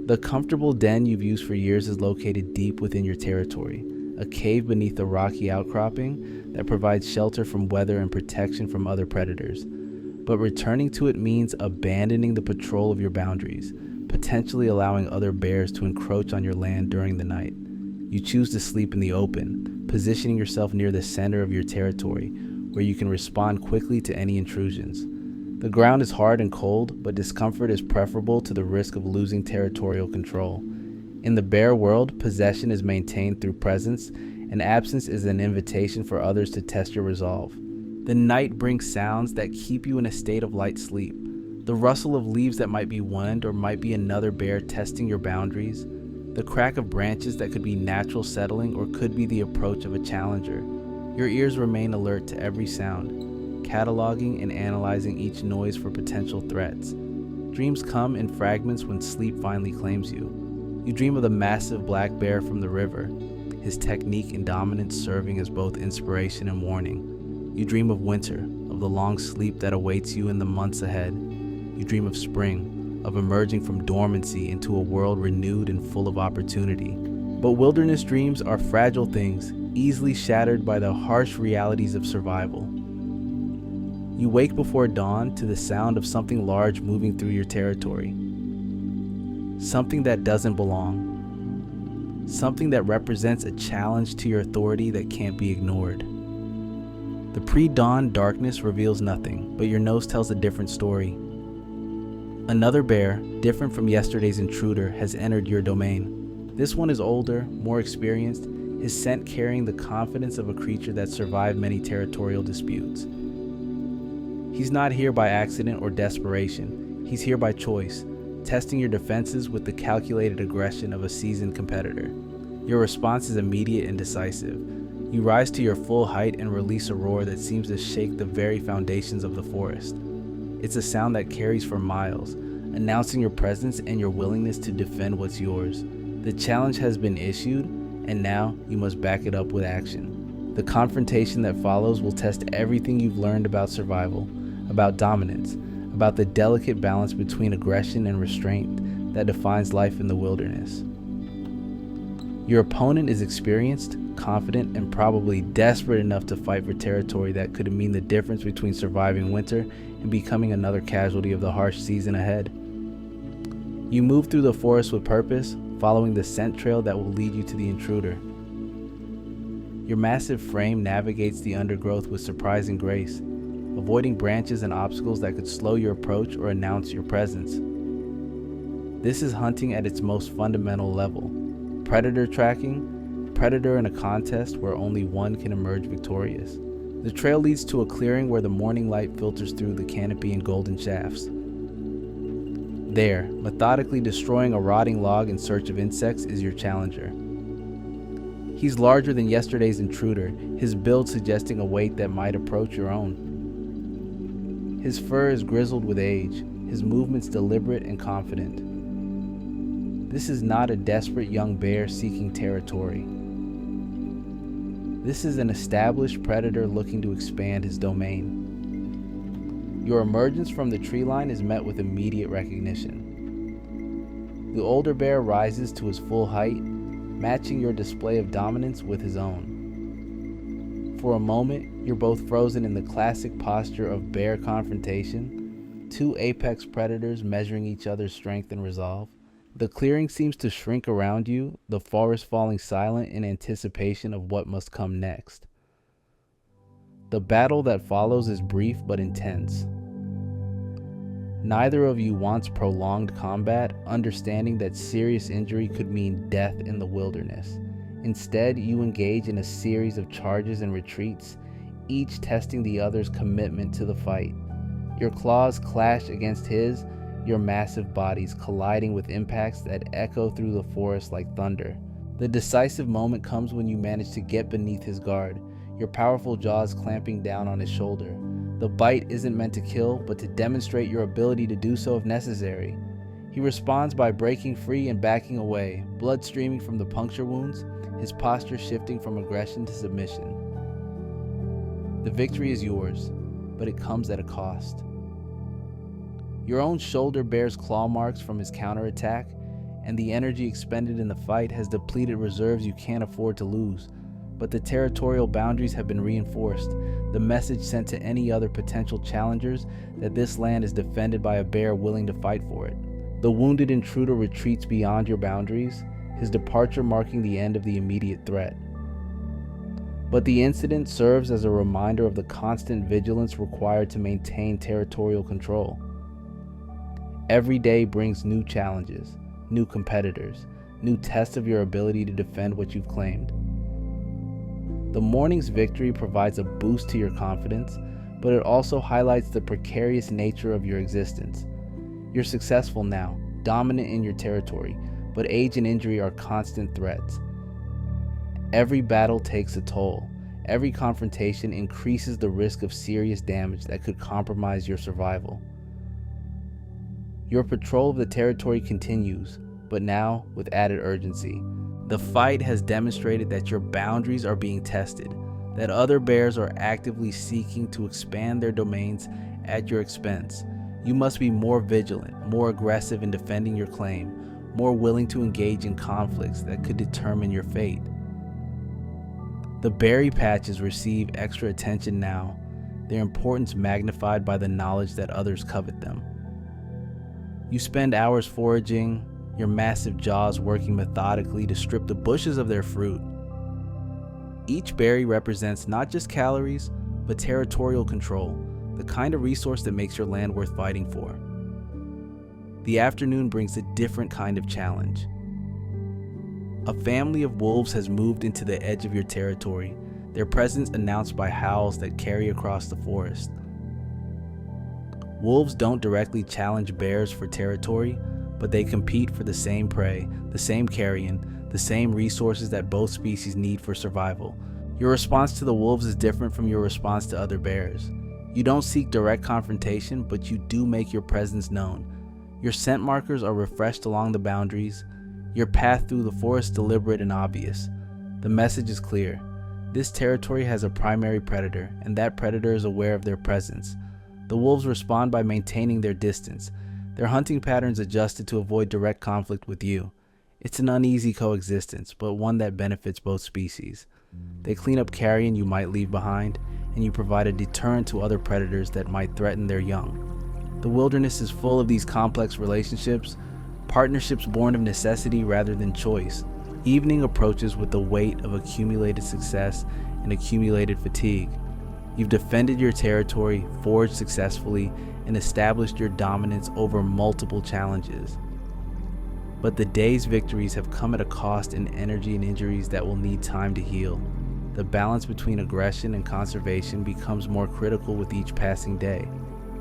The comfortable den you've used for years is located deep within your territory, a cave beneath a rocky outcropping that provides shelter from weather and protection from other predators. But returning to it means abandoning the patrol of your boundaries, potentially allowing other bears to encroach on your land during the night. You choose to sleep in the open, positioning yourself near the center of your territory, where you can respond quickly to any intrusions. The ground is hard and cold, but discomfort is preferable to the risk of losing territorial control. In the bear world, possession is maintained through presence, and absence is an invitation for others to test your resolve. The night brings sounds that keep you in a state of light sleep. The rustle of leaves that might be wind or might be another bear testing your boundaries. The crack of branches that could be natural settling or could be the approach of a challenger. Your ears remain alert to every sound, cataloging and analyzing each noise for potential threats. Dreams come in fragments when sleep finally claims you. You dream of the massive black bear from the river, his technique and dominance serving as both inspiration and warning. You dream of winter, of the long sleep that awaits you in the months ahead. You dream of spring, of emerging from dormancy into a world renewed and full of opportunity. But wilderness dreams are fragile things, easily shattered by the harsh realities of survival. You wake before dawn to the sound of something large moving through your territory. Something that doesn't belong. Something that represents a challenge to your authority that can't be ignored. The pre-dawn darkness reveals nothing, but your nose tells a different story. Another bear, different from yesterday's intruder, has entered your domain. This one is older, more experienced, his scent carrying the confidence of a creature that survived many territorial disputes. He's not here by accident or desperation. He's here by choice, testing your defenses with the calculated aggression of a seasoned competitor. Your response is immediate and decisive. You rise to your full height and release a roar that seems to shake the very foundations of the forest. It's a sound that carries for miles, announcing your presence and your willingness to defend what's yours. The challenge has been issued, and now you must back it up with action. The confrontation that follows will test everything you've learned about survival, about dominance, about the delicate balance between aggression and restraint that defines life in the wilderness. Your opponent is experienced, confident, and probably desperate enough to fight for territory that could mean the difference between surviving winter and becoming another casualty of the harsh season ahead. You move through the forest with purpose, following the scent trail that will lead you to the intruder. Your massive frame navigates the undergrowth with surprising grace, avoiding branches and obstacles that could slow your approach or announce your presence. This is hunting at its most fundamental level. Predator tracking, predator in a contest where only one can emerge victorious. The trail leads to a clearing where the morning light filters through the canopy in golden shafts. There, methodically destroying a rotting log in search of insects, is your challenger. He's larger than yesterday's intruder, his build suggesting a weight that might approach your own. His fur is grizzled with age, his movements deliberate and confident. This is not a desperate young bear seeking territory. This is an established predator looking to expand his domain. Your emergence from the tree line is met with immediate recognition. The older bear rises to his full height, matching your display of dominance with his own. For a moment, you're both frozen in the classic posture of bear confrontation, two apex predators measuring each other's strength and resolve. The clearing seems to shrink around you, the forest falling silent in anticipation of what must come next. The battle that follows is brief but intense. Neither of you wants prolonged combat, understanding that serious injury could mean death in the wilderness. Instead, you engage in a series of charges and retreats, each testing the other's commitment to the fight. Your claws clash against his, your massive bodies colliding with impacts that echo through the forest like thunder. The decisive moment comes when you manage to get beneath his guard, your powerful jaws clamping down on his shoulder. The bite isn't meant to kill, but to demonstrate your ability to do so if necessary. He responds by breaking free and backing away, blood streaming from the puncture wounds, his posture shifting from aggression to submission. The victory is yours, but it comes at a cost. Your own shoulder bears claw marks from his counterattack, and the energy expended in the fight has depleted reserves you can't afford to lose. But the territorial boundaries have been reinforced, the message sent to any other potential challengers that this land is defended by a bear willing to fight for it. The wounded intruder retreats beyond your boundaries, his departure marking the end of the immediate threat. But the incident serves as a reminder of the constant vigilance required to maintain territorial control. Every day brings new challenges, new competitors, new tests of your ability to defend what you've claimed. The morning's victory provides a boost to your confidence, but it also highlights the precarious nature of your existence. You're successful now, dominant in your territory, but age and injury are constant threats. Every battle takes a toll. Every confrontation increases the risk of serious damage that could compromise your survival. Your patrol of the territory continues, but now with added urgency. The fight has demonstrated that your boundaries are being tested, that other bears are actively seeking to expand their domains at your expense. You must be more vigilant, more aggressive in defending your claim, more willing to engage in conflicts that could determine your fate. The berry patches receive extra attention now, their importance magnified by the knowledge that others covet them. You spend hours foraging, your massive jaws working methodically to strip the bushes of their fruit. Each berry represents not just calories, but territorial control, the kind of resource that makes your land worth fighting for. The afternoon brings a different kind of challenge. A family of wolves has moved into the edge of your territory, their presence announced by howls that carry across the forest. Wolves don't directly challenge bears for territory, but they compete for the same prey, the same carrion, the same resources that both species need for survival. Your response to the wolves is different from your response to other bears. You don't seek direct confrontation, but you do make your presence known. Your scent markers are refreshed along the boundaries, your path through the forest deliberate and obvious. The message is clear. This territory has a primary predator, and that predator is aware of their presence. The wolves respond by maintaining their distance, their hunting patterns adjusted to avoid direct conflict with you. It's an uneasy coexistence, but one that benefits both species. They clean up carrion you might leave behind, and you provide a deterrent to other predators that might threaten their young. The wilderness is full of these complex relationships, partnerships born of necessity rather than choice. Evening approaches with the weight of accumulated success and accumulated fatigue. You've defended your territory, foraged successfully, and established your dominance over multiple challenges. But the day's victories have come at a cost in energy and injuries that will need time to heal. The balance between aggression and conservation becomes more critical with each passing day.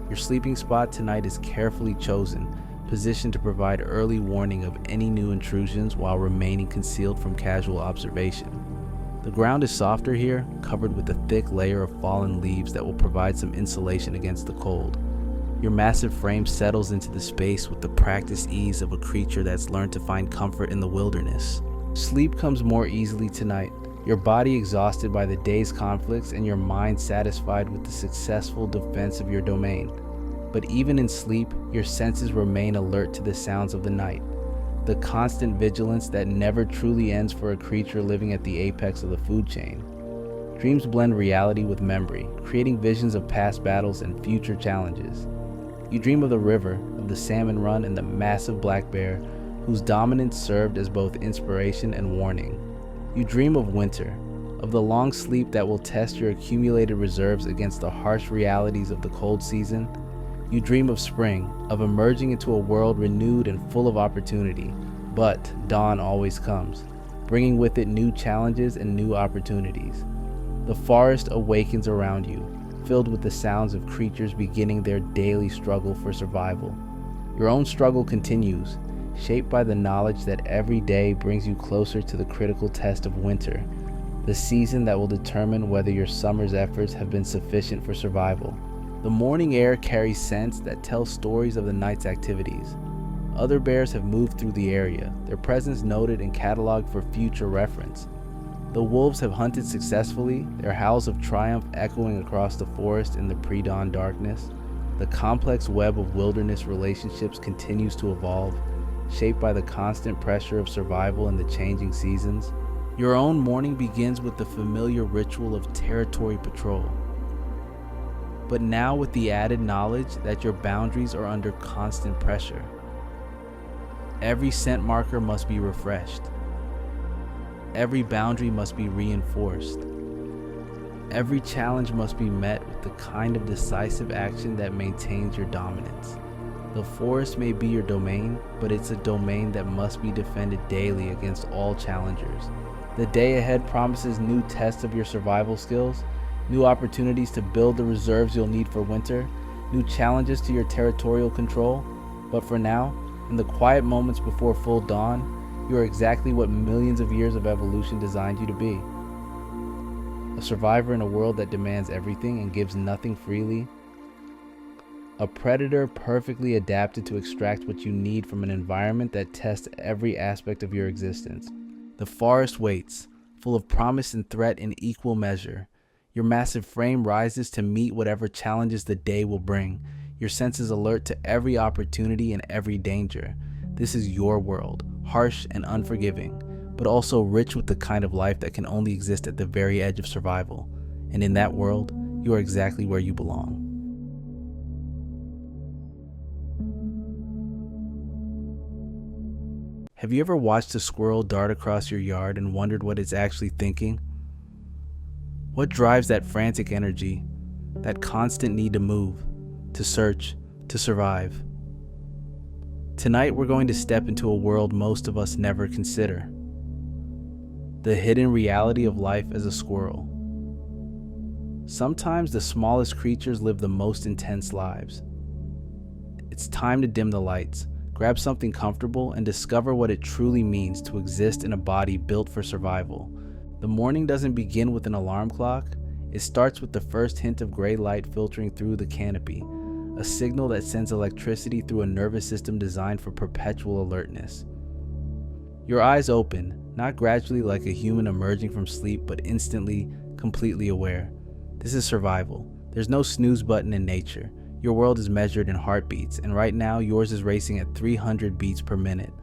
Your sleeping spot tonight is carefully chosen, positioned to provide early warning of any new intrusions while remaining concealed from casual observation. The ground is softer here, covered with a thick layer of fallen leaves that will provide some insulation against the cold. Your massive frame settles into the space with the practiced ease of a creature that's learned to find comfort in the wilderness. Sleep comes more easily tonight, your body exhausted by the day's conflicts and your mind satisfied with the successful defense of your domain. But even in sleep, your senses remain alert to the sounds of the night, the constant vigilance that never truly ends for a creature living at the apex of the food chain. Dreams blend reality with memory, creating visions of past battles and future challenges. You dream of the river, of the salmon run, and the massive black bear, whose dominance served as both inspiration and warning. You dream of winter, of the long sleep that will test your accumulated reserves against the harsh realities of the cold season. You dream of spring, of emerging into a world renewed and full of opportunity. But dawn always comes, bringing with it new challenges and new opportunities. The forest awakens around you, filled with the sounds of creatures beginning their daily struggle for survival. Your own struggle continues, shaped by the knowledge that every day brings you closer to the critical test of winter, the season that will determine whether your summer's efforts have been sufficient for survival. The morning air carries scents that tell stories of the night's activities. Other bears have moved through the area, their presence noted and cataloged for future reference. The wolves have hunted successfully, their howls of triumph echoing across the forest in the pre-dawn darkness. The complex web of wilderness relationships continues to evolve, shaped by the constant pressure of survival and the changing seasons. Your own morning begins with the familiar ritual of territory patrol, but now with the added knowledge that your boundaries are under constant pressure. Every scent marker must be refreshed. Every boundary must be reinforced. Every challenge must be met with the kind of decisive action that maintains your dominance. The forest may be your domain, but it's a domain that must be defended daily against all challengers. The day ahead promises new tests of your survival skills, new opportunities to build the reserves you'll need for winter, new challenges to your territorial control. But for now, in the quiet moments before full dawn, you are exactly what millions of years of evolution designed you to be. A survivor in a world that demands everything and gives nothing freely. A predator perfectly adapted to extract what you need from an environment that tests every aspect of your existence. The forest waits, full of promise and threat in equal measure. Your massive frame rises to meet whatever challenges the day will bring, your senses alert to every opportunity and every danger. This is your world, harsh and unforgiving, but also rich with the kind of life that can only exist at the very edge of survival. And in that world, you are exactly where you belong. Have you ever watched a squirrel dart across your yard and wondered what it's actually thinking? What drives that frantic energy, that constant need to move, to search, to survive? Tonight we're going to step into a world most of us never consider. The hidden reality of life as a squirrel. Sometimes the smallest creatures live the most intense lives. It's time to dim the lights, grab something comfortable, and discover what it truly means to exist in a body built for survival. The morning doesn't begin with an alarm clock. It starts with the first hint of gray light filtering through the canopy, a signal that sends electricity through a nervous system designed for perpetual alertness. Your eyes open, not gradually like a human emerging from sleep, but instantly, completely aware. This is survival. There's no snooze button in nature. Your world is measured in heartbeats, and right now yours is racing at 300 beats per minute.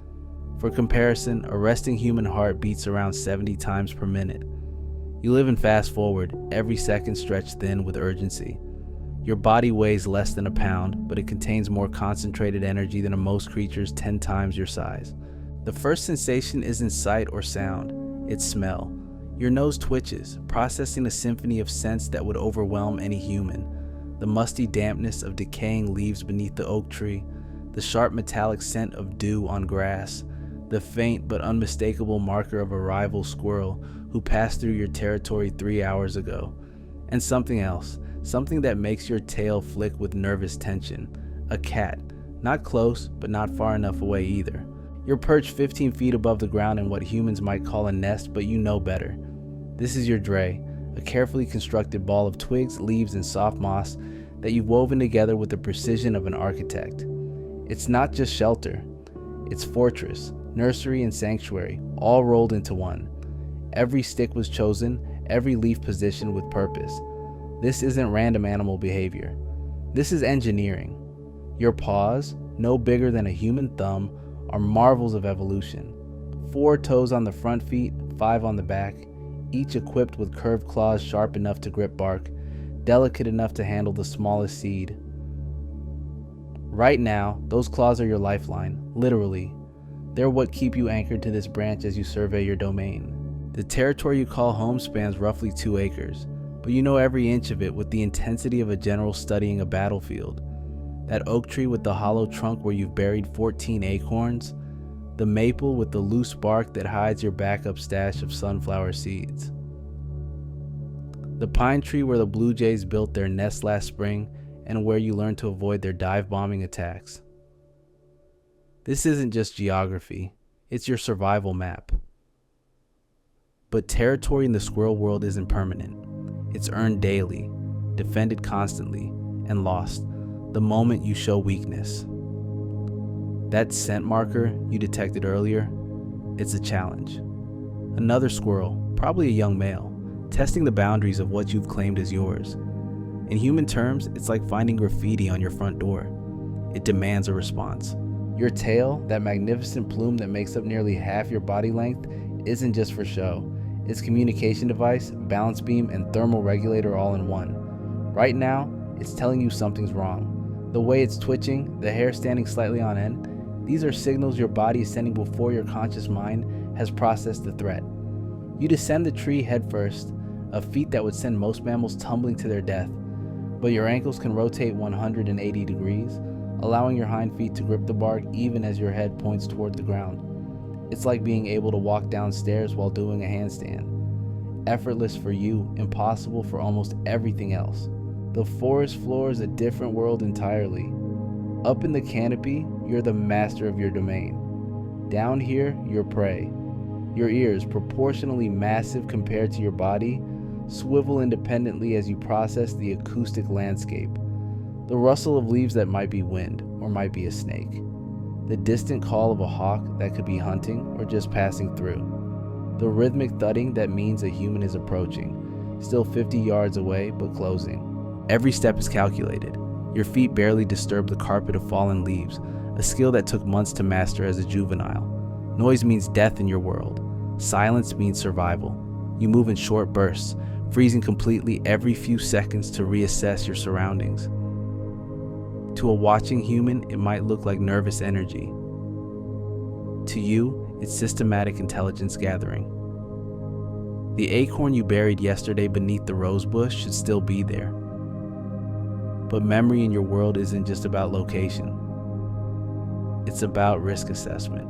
For comparison, a resting human heart beats around 70 times per minute. You live in fast forward, every second stretched thin with urgency. Your body weighs less than a pound, but it contains more concentrated energy than most creatures 10 times your size. The first sensation isn't sight or sound, it's smell. Your nose twitches, processing a symphony of scents that would overwhelm any human. The musty dampness of decaying leaves beneath the oak tree, the sharp metallic scent of dew on grass, the faint but unmistakable marker of a rival squirrel who passed through your territory 3 hours ago. And something else, something that makes your tail flick with nervous tension. A cat, not close but not far enough away either. You're perched 15 feet above the ground in what humans might call a nest, but you know better. This is your dray, a carefully constructed ball of twigs, leaves, and soft moss that you've woven together with the precision of an architect. It's not just shelter, it's fortress, nursery, and sanctuary, all rolled into one. Every stick was chosen, every leaf positioned with purpose. This isn't random animal behavior. This is engineering. Your paws, no bigger than a human thumb, are marvels of evolution. 4 toes on the front feet, 5 on the back, each equipped with curved claws sharp enough to grip bark, delicate enough to handle the smallest seed. Right now, those claws are your lifeline, literally. They're what keep you anchored to this branch as you survey your domain. The territory you call home spans roughly 2 acres, but you know every inch of it with the intensity of a general studying a battlefield. That oak tree with the hollow trunk where you've buried 14 acorns, the maple with the loose bark that hides your backup stash of sunflower seeds. The pine tree where the blue jays built their nest last spring and where you learned to avoid their dive-bombing attacks. This isn't just geography, it's your survival map. But territory in the squirrel world isn't permanent. It's earned daily, defended constantly, and lost the moment you show weakness. That scent marker you detected earlier, it's a challenge. Another squirrel, probably a young male, testing the boundaries of what you've claimed as yours. In human terms, it's like finding graffiti on your front door. It demands a response. Your tail, that magnificent plume that makes up nearly half your body length, isn't just for show. It's communication device, balance beam, and thermal regulator all in one. Right now, it's telling you something's wrong. The way it's twitching, the hair standing slightly on end, these are signals your body is sending before your conscious mind has processed the threat. You descend the tree headfirst, a feat that would send most mammals tumbling to their death, but your ankles can rotate 180 degrees, allowing your hind feet to grip the bark even as your head points toward the ground. It's like being able to walk downstairs while doing a handstand. Effortless for you, impossible for almost everything else. The forest floor is a different world entirely. Up in the canopy, you're the master of your domain. Down here, you're prey. Your ears, proportionally massive compared to your body, swivel independently as you process the acoustic landscape. The rustle of leaves that might be wind, or might be a snake. The distant call of a hawk that could be hunting or just passing through. The rhythmic thudding that means a human is approaching, still 50 yards away but closing. Every step is calculated. Your feet barely disturb the carpet of fallen leaves, a skill that took months to master as a juvenile. Noise means death in your world. Silence means survival. You move in short bursts, freezing completely every few seconds to reassess your surroundings. To a watching human, it might look like nervous energy. To you, it's systematic intelligence gathering. The acorn you buried yesterday beneath the rose bush should still be there. But memory in your world isn't just about location. It's about risk assessment.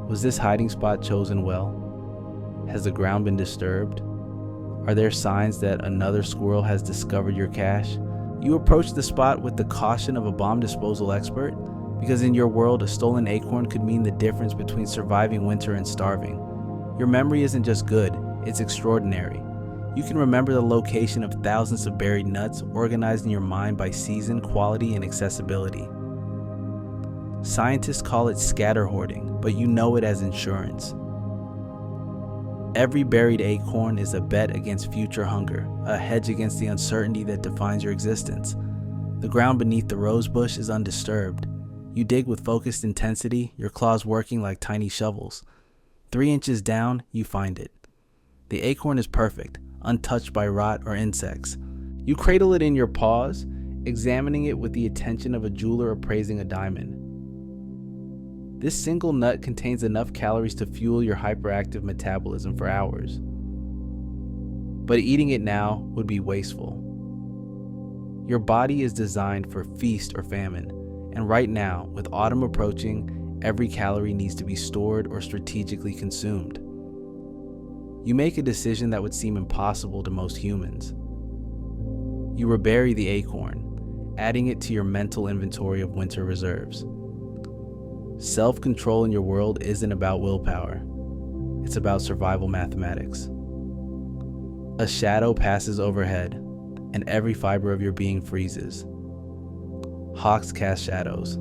Was this hiding spot chosen well? Has the ground been disturbed? Are there signs that another squirrel has discovered your cache? You approach the spot with the caution of a bomb disposal expert, because in your world, a stolen acorn could mean the difference between surviving winter and starving. Your memory isn't just good, it's extraordinary. You can remember the location of thousands of buried nuts organized in your mind by season, quality, and accessibility. Scientists call it scatter hoarding, but you know it as insurance. Every buried acorn is a bet against future hunger, a hedge against the uncertainty that defines your existence. The ground beneath the rose bush is undisturbed. You dig with focused intensity, your claws working like tiny shovels. 3 inches down, you find it. The acorn is perfect, untouched by rot or insects. You cradle it in your paws, examining it with the attention of a jeweler appraising a diamond. This single nut contains enough calories to fuel your hyperactive metabolism for hours. But eating it now would be wasteful. Your body is designed for feast or famine, and right now, with autumn approaching, every calorie needs to be stored or strategically consumed. You make a decision that would seem impossible to most humans. You rebury the acorn, adding it to your mental inventory of winter reserves. Self-control in your world isn't about willpower. It's about survival mathematics. A shadow passes overhead, and every fiber of your being freezes. Hawks cast shadows.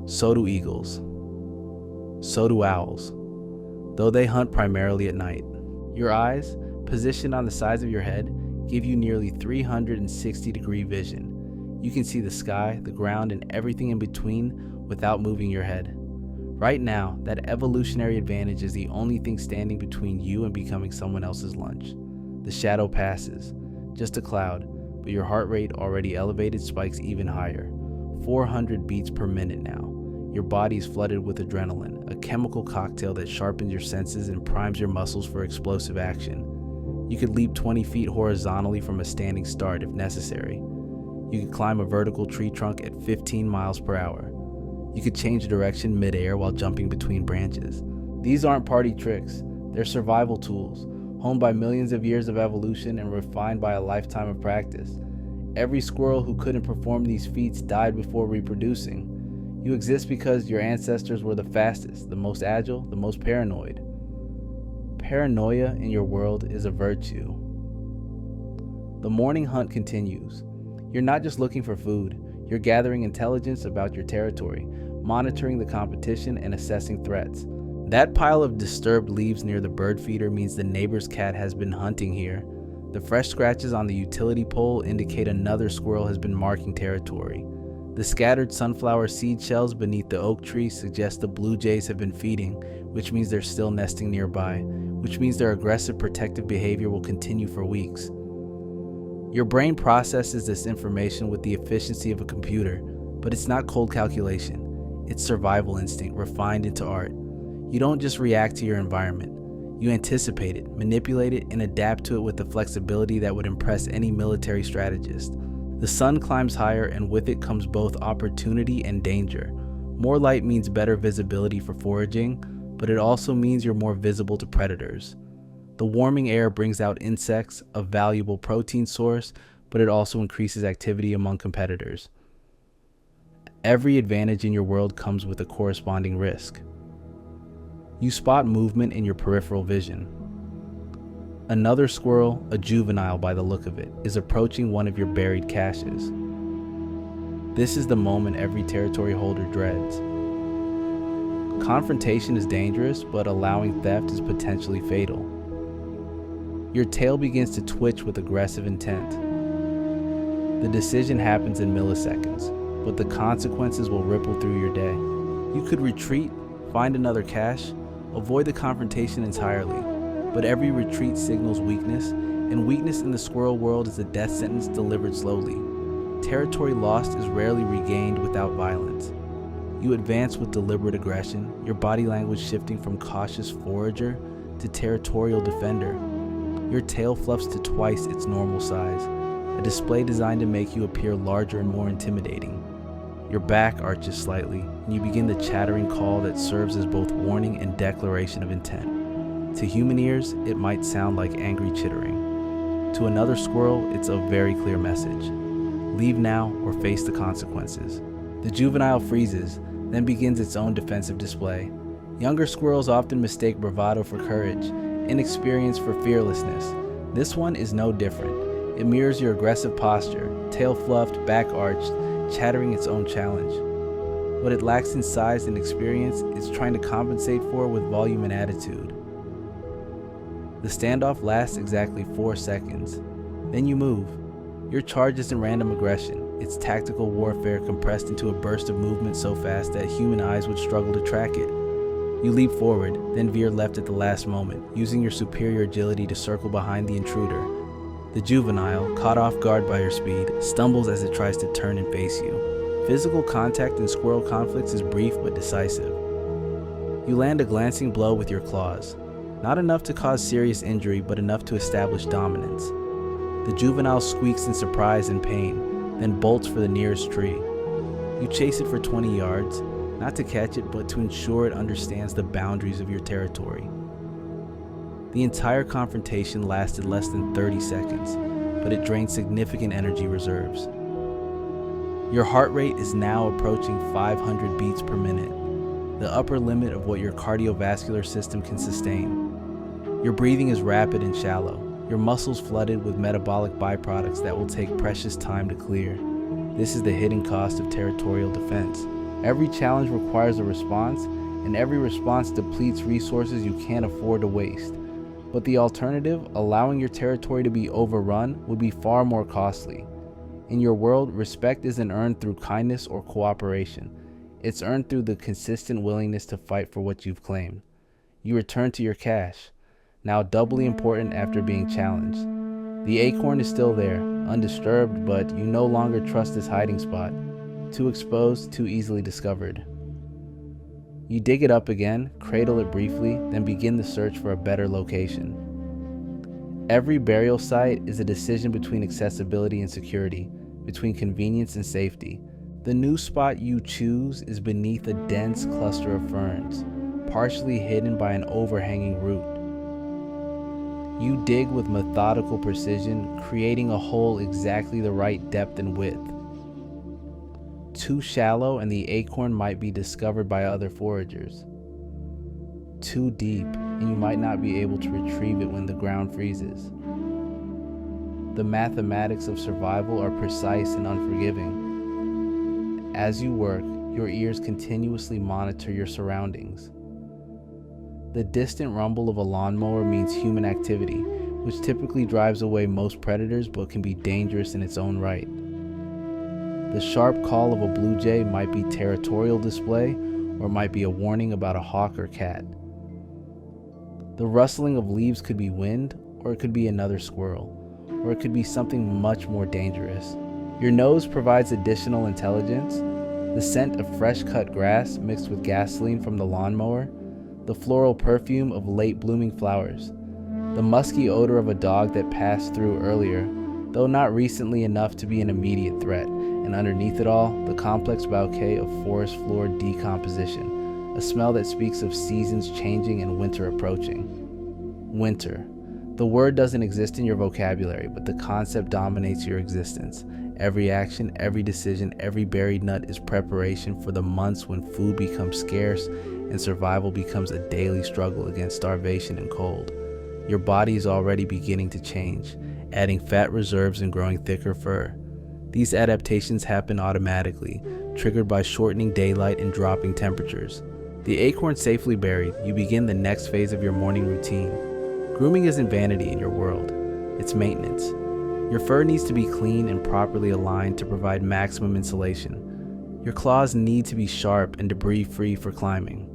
So do eagles. So do owls, though they hunt primarily at night. Your eyes, positioned on the sides of your head, give you nearly 360-degree vision. You can see the sky, the ground, and everything in between without moving your head. Right now, that evolutionary advantage is the only thing standing between you and becoming someone else's lunch. The shadow passes, just a cloud, but your heart rate, already elevated, spikes even higher. 400 beats per minute now. Your body is flooded with adrenaline, a chemical cocktail that sharpens your senses and primes your muscles for explosive action. You could leap 20 feet horizontally from a standing start if necessary. You could climb a vertical tree trunk at 15 miles per hour. You could change direction mid-air while jumping between branches. These aren't party tricks, they're survival tools, honed by millions of years of evolution and refined by a lifetime of practice. Every squirrel who couldn't perform these feats died before reproducing. You exist because your ancestors were the fastest, the most agile, the most paranoid. Paranoia in your world is a virtue. The morning hunt continues. You're not just looking for food, you're gathering intelligence about your territory, monitoring the competition and assessing threats. That pile of disturbed leaves near the bird feeder means the neighbor's cat has been hunting here. The fresh scratches on the utility pole indicate another squirrel has been marking territory. The scattered sunflower seed shells beneath the oak tree suggest the blue jays have been feeding, which means they're still nesting nearby, which means their aggressive protective behavior will continue for weeks. Your brain processes this information with the efficiency of a computer, but it's not cold calculation. It's survival instinct refined into art. You don't just react to your environment. You anticipate it, manipulate it, and adapt to it with the flexibility that would impress any military strategist. The sun climbs higher, and with it comes both opportunity and danger. More light means better visibility for foraging, but it also means you're more visible to predators. The warming air brings out insects, a valuable protein source, but it also increases activity among competitors. Every advantage in your world comes with a corresponding risk. You spot movement in your peripheral vision. Another squirrel, a juvenile by the look of it, is approaching one of your buried caches. This is the moment every territory holder dreads. Confrontation is dangerous, but allowing theft is potentially fatal. Your tail begins to twitch with aggressive intent. The decision happens in milliseconds, but the consequences will ripple through your day. You could retreat, find another cache, avoid the confrontation entirely, but every retreat signals weakness, and weakness in the squirrel world is a death sentence delivered slowly. Territory lost is rarely regained without violence. You advance with deliberate aggression, your body language shifting from cautious forager to territorial defender. Your tail fluffs to twice its normal size, a display designed to make you appear larger and more intimidating. Your back arches slightly, and you begin the chattering call that serves as both warning and declaration of intent. To human ears, it might sound like angry chittering. To another squirrel, it's a very clear message. Leave now or face the consequences. The juvenile freezes, then begins its own defensive display. Younger squirrels often mistake bravado for courage, inexperience for fearlessness. This one is no different. It mirrors your aggressive posture, tail fluffed, back arched, chattering its own challenge. What it lacks in size and experience, it's trying to compensate for with volume and attitude. The standoff lasts exactly 4 seconds. Then you move. Your charge isn't random aggression. It's tactical warfare compressed into a burst of movement so fast that human eyes would struggle to track it. You leap forward, then veer left at the last moment, using your superior agility to circle behind the intruder. The juvenile, caught off guard by your speed, stumbles as it tries to turn and face you. Physical contact in squirrel conflicts is brief but decisive. You land a glancing blow with your claws. Not enough to cause serious injury, but enough to establish dominance. The juvenile squeaks in surprise and pain, then bolts for the nearest tree. You chase it for 20 yards, not to catch it, but to ensure it understands the boundaries of your territory. The entire confrontation lasted less than 30 seconds, but it drained significant energy reserves. Your heart rate is now approaching 500 beats per minute, the upper limit of what your cardiovascular system can sustain. Your breathing is rapid and shallow. your muscles flooded with metabolic byproducts that will take precious time to clear. This is the hidden cost of territorial defense. Every challenge requires a response, and every response depletes resources you can't afford to waste. But the alternative, allowing your territory to be overrun, would be far more costly. In your world, respect isn't earned through kindness or cooperation. It's earned through the consistent willingness to fight for what you've claimed. You return to your cache, now doubly important after being challenged. The acorn is still there, undisturbed, but you no longer trust this hiding spot. Too exposed, too easily discovered. You dig it up again, cradle it briefly, then begin the search for a better location. Every burial site is a decision between accessibility and security, between convenience and safety. The new spot you choose is beneath a dense cluster of ferns, partially hidden by an overhanging root. You dig with methodical precision, creating a hole exactly the right depth and width. Too shallow and the acorn might be discovered by other foragers. Too deep and you might not be able to retrieve it when the ground freezes. The mathematics of survival are precise and unforgiving. As you work, your ears continuously monitor your surroundings. The distant rumble of a lawnmower means human activity, which typically drives away most predators but can be dangerous in its own right. The sharp call of a blue jay might be territorial display, or it might be a warning about a hawk or cat. The rustling of leaves could be wind, or it could be another squirrel, or it could be something much more dangerous. Your nose provides additional intelligence. The scent of fresh-cut grass mixed with gasoline from the lawnmower, the floral perfume of late blooming flowers, the musky odor of a dog that passed through earlier, though not recently enough to be an immediate threat, and underneath it all, the complex bouquet of forest floor decomposition, a smell that speaks of seasons changing and winter approaching. Winter. The word doesn't exist in your vocabulary, but the concept dominates your existence. Every action, every decision, every buried nut is preparation for the months when food becomes scarce and survival becomes a daily struggle against starvation and cold. Your body is already beginning to change, adding fat reserves and growing thicker fur. These adaptations happen automatically, triggered by shortening daylight and dropping temperatures. The acorn safely buried, you begin the next phase of your morning routine. Grooming isn't vanity in your world, it's maintenance. Your fur needs to be clean and properly aligned to provide maximum insulation. Your claws need to be sharp and debris-free for climbing.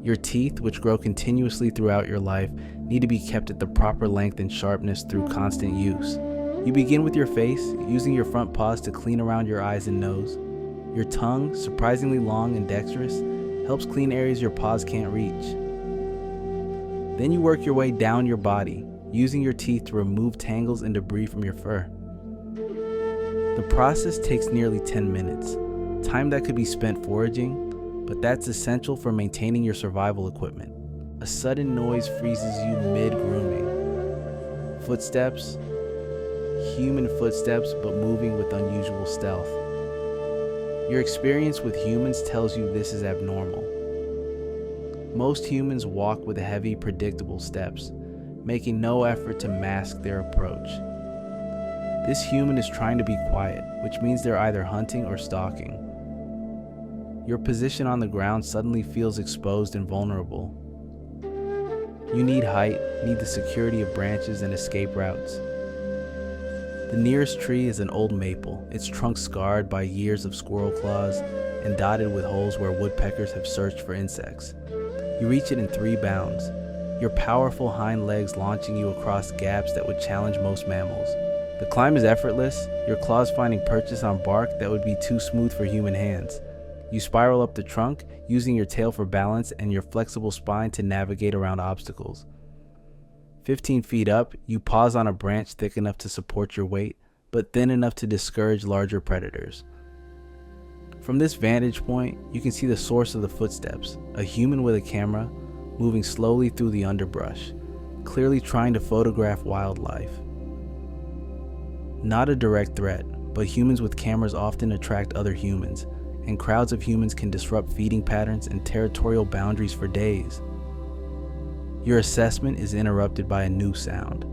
Your teeth, which grow continuously throughout your life, need to be kept at the proper length and sharpness through constant use. You begin with your face, using your front paws to clean around your eyes and nose. Your tongue, surprisingly long and dexterous, helps clean areas your paws can't reach. Then you work your way down your body, using your teeth to remove tangles and debris from your fur. The process takes nearly 10 minutes, time that could be spent foraging, but that's essential for maintaining your survival equipment. A sudden noise freezes you mid-grooming. Footsteps, human footsteps, but moving with unusual stealth. Your experience with humans tells you this is abnormal. Most humans walk with heavy, predictable steps, making no effort to mask their approach. This human is trying to be quiet, which means they're either hunting or stalking. Your position on the ground suddenly feels exposed and vulnerable. You need height, need the security of branches and escape routes. The nearest tree is an old maple, its trunk scarred by years of squirrel claws and dotted with holes where woodpeckers have searched for insects. You reach it in 3 bounds, your powerful hind legs launching you across gaps that would challenge most mammals. The climb is effortless, your claws finding purchase on bark that would be too smooth for human hands. You spiral up the trunk, using your tail for balance and your flexible spine to navigate around obstacles. 15 feet up, you pause on a branch thick enough to support your weight, but thin enough to discourage larger predators. From this vantage point, you can see the source of the footsteps, a human with a camera, moving slowly through the underbrush, clearly trying to photograph wildlife. Not a direct threat, but humans with cameras often attract other humans, and crowds of humans can disrupt feeding patterns and territorial boundaries for days. Your assessment is interrupted by a new sound.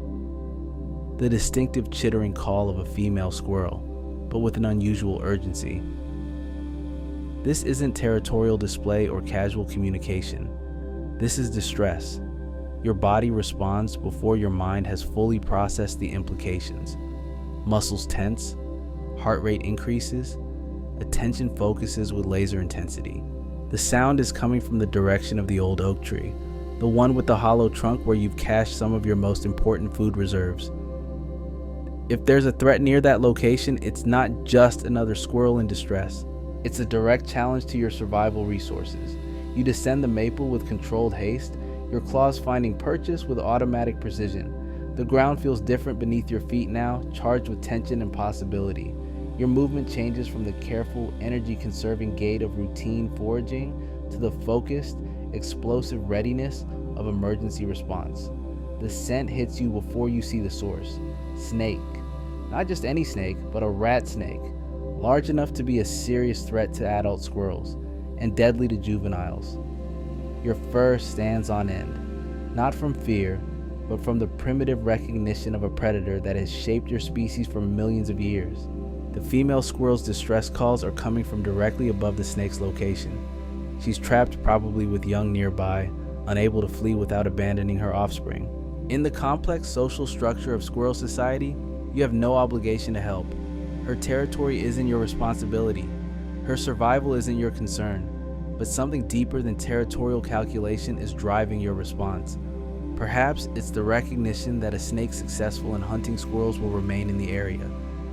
the distinctive chittering call of a female squirrel, but with an unusual urgency. This isn't territorial display or casual communication. This is distress. Your body responds before your mind has fully processed the implications. Muscles tense, heart rate increases, attention focuses with laser intensity. The sound is coming from the direction of the old oak tree, the one with the hollow trunk where you've cached some of your most important food reserves. If there's a threat near that location, it's not just another squirrel in distress. It's a direct challenge to your survival resources. You descend the maple with controlled haste, your claws finding purchase with automatic precision. The ground feels different beneath your feet now, charged with tension and possibility. Your movement changes from the careful, energy-conserving gait of routine foraging to the focused, explosive readiness of emergency response. The scent hits you before you see the source. Snake. Not just any snake, but a rat snake. Large enough to be a serious threat to adult squirrels, and deadly to juveniles. Your fur stands on end, not from fear, but from the primitive recognition of a predator that has shaped your species for millions of years. The female squirrel's distress calls are coming from directly above the snake's location. She's trapped, probably with young nearby, unable to flee without abandoning her offspring. In the complex social structure of squirrel society, you have no obligation to help. Her territory isn't your responsibility. Her survival isn't your concern. But something deeper than territorial calculation is driving your response. Perhaps it's the recognition that a snake successful in hunting squirrels will remain in the area,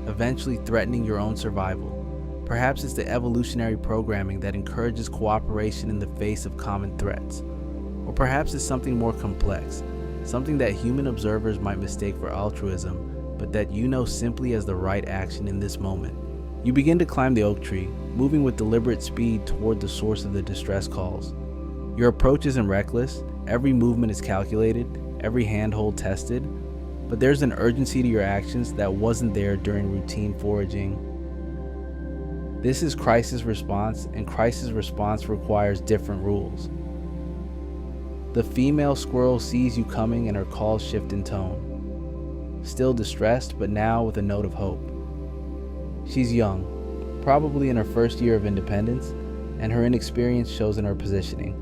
eventually threatening your own survival. Perhaps it's the evolutionary programming that encourages cooperation in the face of common threats. Or perhaps it's something more complex, something that human observers might mistake for altruism, but that you know simply as the right action in this moment. You begin to climb the oak tree, moving with deliberate speed toward the source of the distress calls. Your approach isn't reckless, every movement is calculated, every handhold tested, but there's an urgency to your actions that wasn't there during routine foraging. This is crisis response, and crisis response requires different rules. The female squirrel sees you coming and her calls shift in tone. Still distressed, but now with a note of hope. She's young, probably in her first year of independence, and her inexperience shows in her positioning.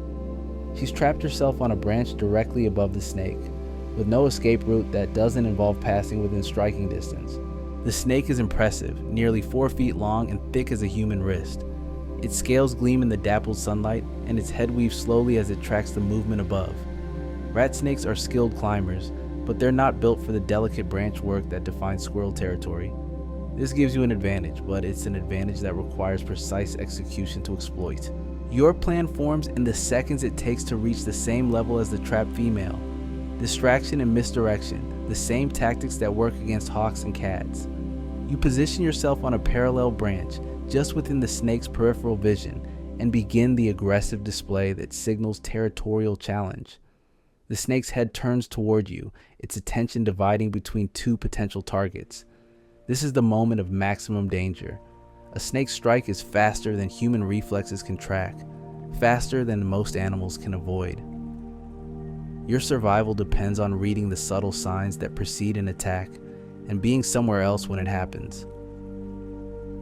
She's trapped herself on a branch directly above the snake, with no escape route that doesn't involve passing within striking distance. The snake is impressive, nearly 4 feet long and thick as a human wrist. Its scales gleam in the dappled sunlight, and its head weaves slowly as it tracks the movement above. Rat snakes are skilled climbers, but they're not built for the delicate branch work that defines squirrel territory. This gives you an advantage, but it's an advantage that requires precise execution to exploit. Your plan forms in the seconds it takes to reach the same level as the trapped female. Distraction and misdirection, the same tactics that work against hawks and cats. You position yourself on a parallel branch, just within the snake's peripheral vision, and begin the aggressive display that signals territorial challenge. The snake's head turns toward you, its attention dividing between two potential targets. This is the moment of maximum danger. A snake's strike is faster than human reflexes can track, faster than most animals can avoid. Your survival depends on reading the subtle signs that precede an attack and being somewhere else when it happens.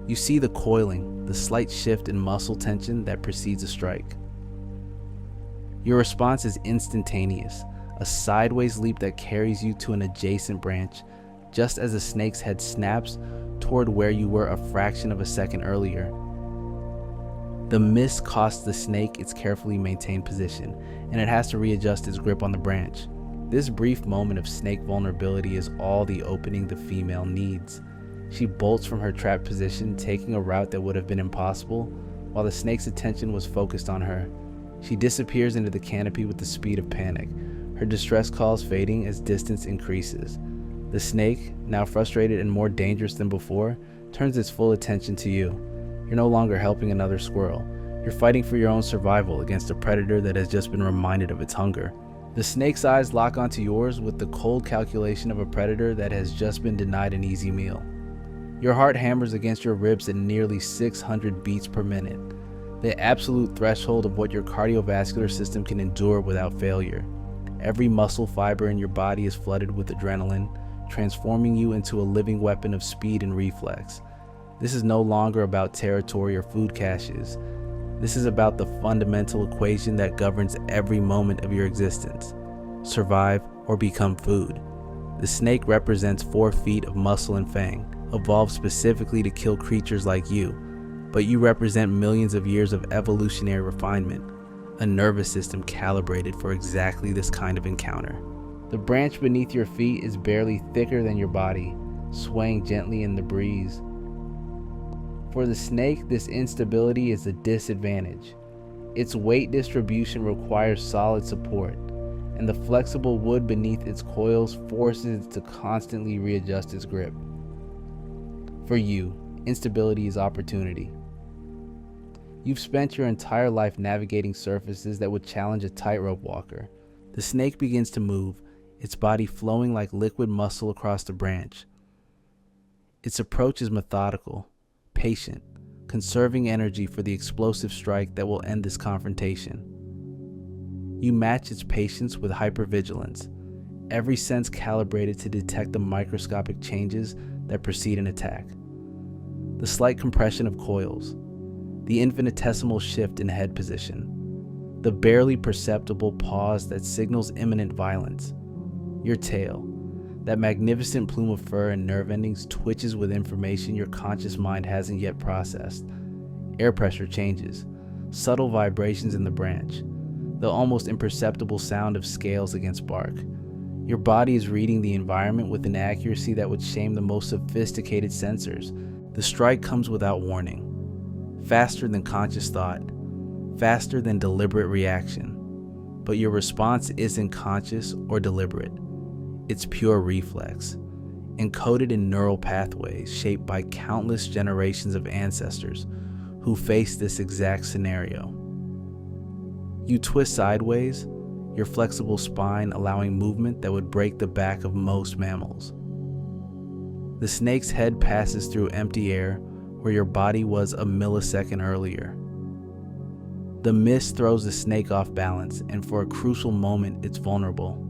You see the coiling, the slight shift in muscle tension that precedes a strike. Your response is instantaneous, a sideways leap that carries you to an adjacent branch, just as the snake's head snaps toward where you were a fraction of a second earlier. The miss costs the snake its carefully maintained position, and it has to readjust its grip on the branch. This brief moment of snake vulnerability is all the opening the female needs. She bolts from her trapped position, taking a route that would have been impossible, while the snake's attention was focused on her. She disappears into the canopy with the speed of panic, her distress calls fading as distance increases. The snake, now frustrated and more dangerous than before, turns its full attention to you. You're no longer helping another squirrel. You're fighting for your own survival against a predator that has just been reminded of its hunger. The snake's eyes lock onto yours with the cold calculation of a predator that has just been denied an easy meal. Your heart hammers against your ribs at nearly 600 beats per minute, the absolute threshold of what your cardiovascular system can endure without failure. Every muscle fiber in your body is flooded with adrenaline, transforming you into a living weapon of speed and reflex. This is no longer about territory or food caches. This is about the fundamental equation that governs every moment of your existence: survive or become food. The snake represents 4 feet of muscle and fang, evolved specifically to kill creatures like you, but you represent millions of years of evolutionary refinement, a nervous system calibrated for exactly this kind of encounter. The branch beneath your feet is barely thicker than your body, swaying gently in the breeze. For the snake, this instability is a disadvantage. Its weight distribution requires solid support, and the flexible wood beneath its coils forces it to constantly readjust its grip. For you, instability is opportunity. You've spent your entire life navigating surfaces that would challenge a tightrope walker. The snake begins to move, its body flowing like liquid muscle across the branch. Its approach is methodical, patient, conserving energy for the explosive strike that will end this confrontation. You match its patience with hypervigilance, every sense calibrated to detect the microscopic changes that precede an attack. The slight compression of coils, the infinitesimal shift in head position, the barely perceptible pause that signals imminent violence. Your tail, that magnificent plume of fur and nerve endings, twitches with information your conscious mind hasn't yet processed. Air pressure changes, subtle vibrations in the branch, the almost imperceptible sound of scales against bark. Your body is reading the environment with an accuracy that would shame the most sophisticated sensors. The strike comes without warning, faster than conscious thought, faster than deliberate reaction. But your response isn't conscious or deliberate. It's pure reflex, encoded in neural pathways shaped by countless generations of ancestors who faced this exact scenario. You twist sideways, your flexible spine allowing movement that would break the back of most mammals. The snake's head passes through empty air where your body was a millisecond earlier. The mist throws the snake off balance, and for a crucial moment, it's vulnerable.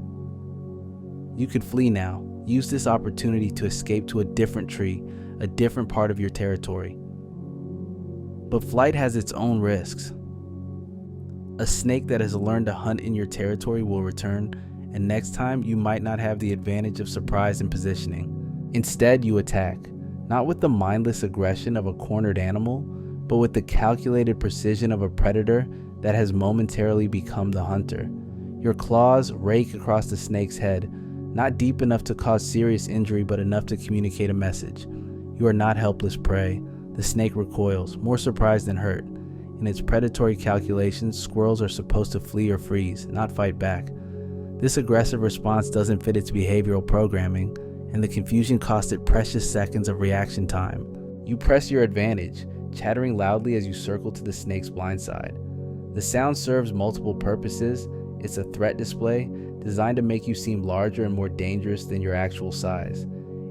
You could flee now, use this opportunity to escape to a different tree, a different part of your territory. But flight has its own risks. A snake that has learned to hunt in your territory will return, and next time you might not have the advantage of surprise and positioning. Instead, you attack, not with the mindless aggression of a cornered animal, but with the calculated precision of a predator that has momentarily become the hunter. Your claws rake across the snake's head, not deep enough to cause serious injury, but enough to communicate a message. You are not helpless prey. The snake recoils, more surprised than hurt. In its predatory calculations, squirrels are supposed to flee or freeze, not fight back. This aggressive response doesn't fit its behavioral programming, and the confusion cost it precious seconds of reaction time. You press your advantage, chattering loudly as you circle to the snake's blind side. The sound serves multiple purposes. It's a threat display designed to make you seem larger and more dangerous than your actual size.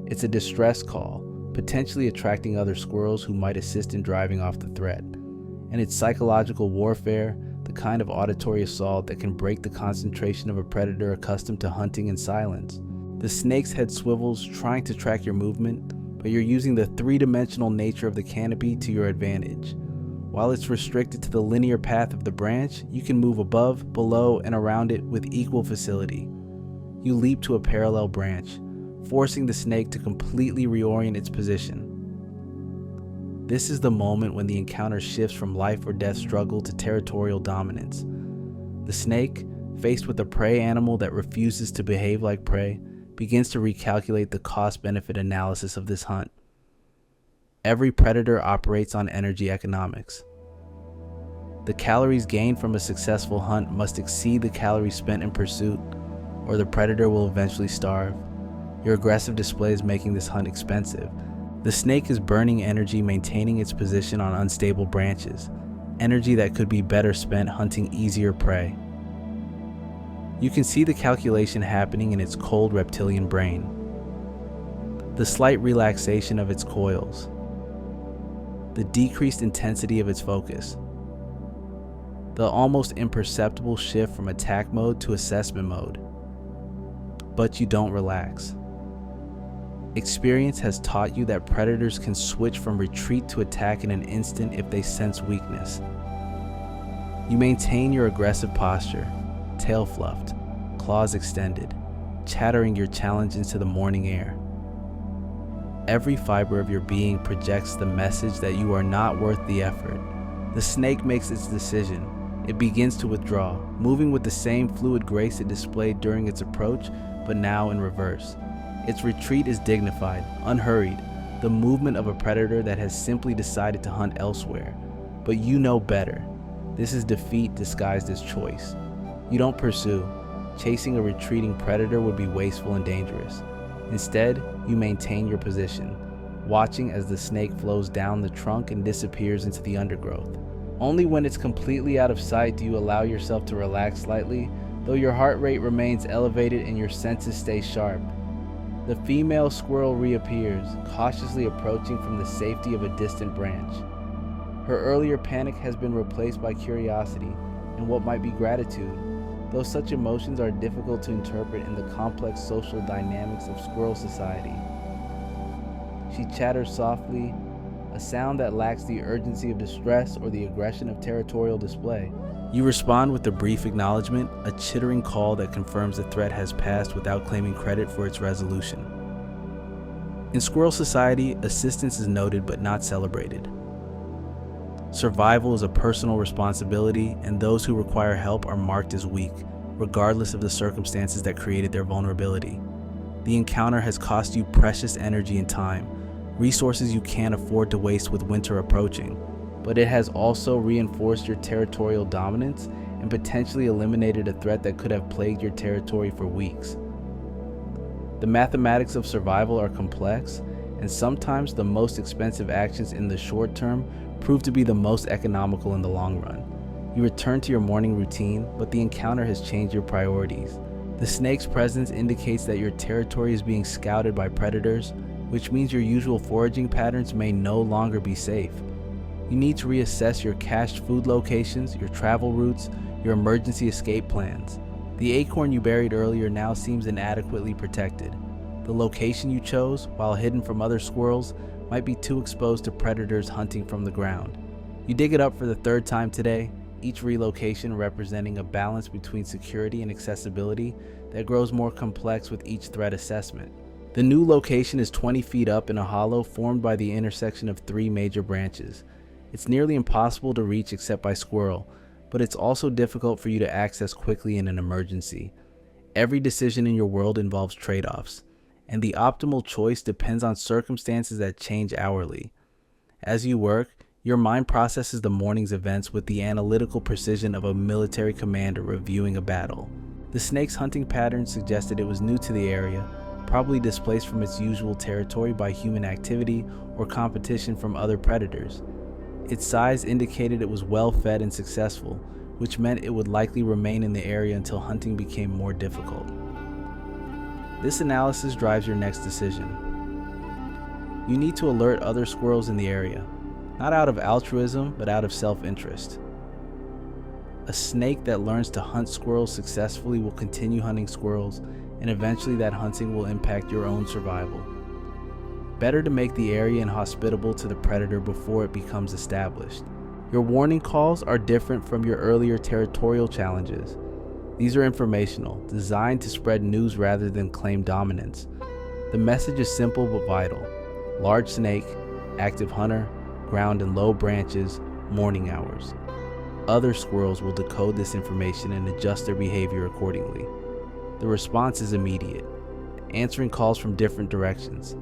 It's a distress call, potentially attracting other squirrels who might assist in driving off the threat. And it's psychological warfare, the kind of auditory assault that can break the concentration of a predator accustomed to hunting in silence. The snake's head swivels, trying to track your movement, but you're using the three-dimensional nature of the canopy to your advantage. While it's restricted to the linear path of the branch, you can move above, below, and around it with equal facility. You leap to a parallel branch, forcing the snake to completely reorient its position. This is the moment when the encounter shifts from life or death struggle to territorial dominance. The snake, faced with a prey animal that refuses to behave like prey, begins to recalculate the cost-benefit analysis of this hunt. Every predator operates on energy economics. The calories gained from a successful hunt must exceed the calories spent in pursuit, or the predator will eventually starve. Your aggressive display is making this hunt expensive. The snake is burning energy maintaining its position on unstable branches, energy that could be better spent hunting easier prey. You can see the calculation happening in its cold reptilian brain. The slight relaxation of its coils, the decreased intensity of its focus, the almost imperceptible shift from attack mode to assessment mode. But you don't relax. Experience has taught you that predators can switch from retreat to attack in an instant if they sense weakness. You maintain your aggressive posture, tail fluffed, claws extended, chattering your challenge into the morning air. Every fiber of your being projects the message that you are not worth the effort. The snake makes its decision. It begins to withdraw, moving with the same fluid grace it displayed during its approach, but now in reverse. Its retreat is dignified, unhurried, the movement of a predator that has simply decided to hunt elsewhere. But you know better. This is defeat disguised as choice. You don't pursue. Chasing a retreating predator would be wasteful and dangerous. Instead, you maintain your position, watching as the snake flows down the trunk and disappears into the undergrowth. Only when it's completely out of sight do you allow yourself to relax slightly, though your heart rate remains elevated and your senses stay sharp. The female squirrel reappears, cautiously approaching from the safety of a distant branch. Her earlier panic has been replaced by curiosity and what might be gratitude, though such emotions are difficult to interpret in the complex social dynamics of squirrel society. She chatters softly, a sound that lacks the urgency of distress or the aggression of territorial display. You respond with a brief acknowledgement, a chittering call that confirms the threat has passed without claiming credit for its resolution. In squirrel society, assistance is noted but not celebrated. Survival is a personal responsibility, and those who require help are marked as weak, regardless of the circumstances that created their vulnerability. The encounter has cost you precious energy and time, resources you can't afford to waste with winter approaching. But it has also reinforced your territorial dominance and potentially eliminated a threat that could have plagued your territory for weeks. The mathematics of survival are complex, and sometimes the most expensive actions in the short term prove to be the most economical in the long run. You return to your morning routine, but the encounter has changed your priorities. The snake's presence indicates that your territory is being scouted by predators, which means your usual foraging patterns may no longer be safe. You need to reassess your cached food locations, your travel routes, your emergency escape plans. The acorn you buried earlier now seems inadequately protected. The location you chose, while hidden from other squirrels, might be too exposed to predators hunting from the ground. You dig it up for the third time today, each relocation representing a balance between security and accessibility that grows more complex with each threat assessment. The new location is 20 feet up in a hollow formed by the intersection of 3 major branches. It's nearly impossible to reach except by squirrel, but it's also difficult for you to access quickly in an emergency. Every decision in your world involves trade-offs, and the optimal choice depends on circumstances that change hourly. As you work, your mind processes the morning's events with the analytical precision of a military commander reviewing a battle. The snake's hunting patterns suggested it was new to the area, probably displaced from its usual territory by human activity or competition from other predators. Its size indicated it was well fed and successful, which meant it would likely remain in the area until hunting became more difficult. This analysis drives your next decision. You need to alert other squirrels in the area, not out of altruism, but out of self-interest. A snake that learns to hunt squirrels successfully will continue hunting squirrels, and eventually that hunting will impact your own survival. Better to make the area inhospitable to the predator before it becomes established. Your warning calls are different from your earlier territorial challenges. These are informational, designed to spread news rather than claim dominance. The message is simple but vital. Large snake, active hunter, ground in low branches, morning hours. Other squirrels will decode this information and adjust their behavior accordingly. The response is immediate, answering calls from different directions,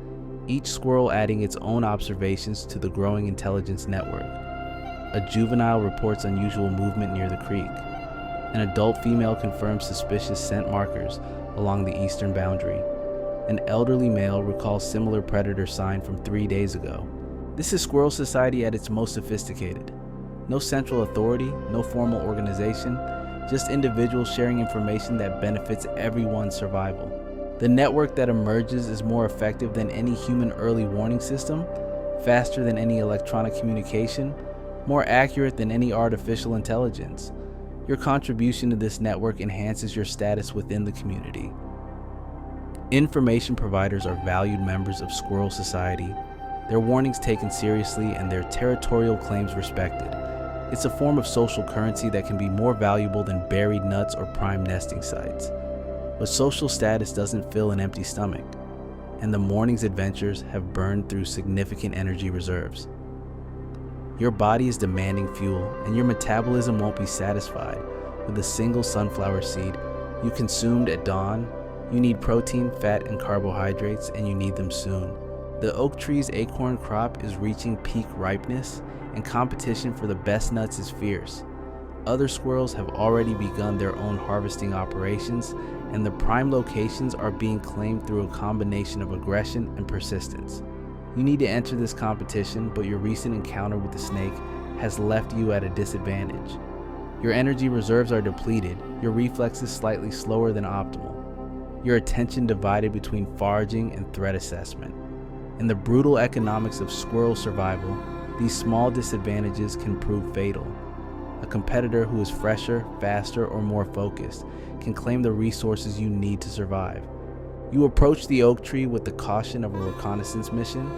each squirrel adding its own observations to the growing intelligence network. A juvenile reports unusual movement near the creek. An adult female confirms suspicious scent markers along the eastern boundary. An elderly male recalls similar predator sign from 3 days ago. This is squirrel society at its most sophisticated. No central authority, no formal organization, just individuals sharing information that benefits everyone's survival. The network that emerges is more effective than any human early warning system, faster than any electronic communication, more accurate than any artificial intelligence. Your contribution to this network enhances your status within the community. Information providers are valued members of squirrel society, their warnings taken seriously and their territorial claims respected. It's a form of social currency that can be more valuable than buried nuts or prime nesting sites. But social status doesn't fill an empty stomach, and the morning's adventures have burned through significant energy reserves. Your body is demanding fuel, and your metabolism won't be satisfied with a single sunflower seed you consumed at dawn. You need protein, fat, and carbohydrates, and you need them soon. The oak tree's acorn crop is reaching peak ripeness, and competition for the best nuts is fierce. Other squirrels have already begun their own harvesting operations, and the prime locations are being claimed through a combination of aggression and persistence. You need to enter this competition, but your recent encounter with the snake has left you at a disadvantage. Your energy reserves are depleted, your reflexes slightly slower than optimal, your attention divided between foraging and threat assessment. In the brutal economics of squirrel survival, these small disadvantages can prove fatal. A competitor who is fresher, faster, or more focused can claim the resources you need to survive. You approach the oak tree with the caution of a reconnaissance mission.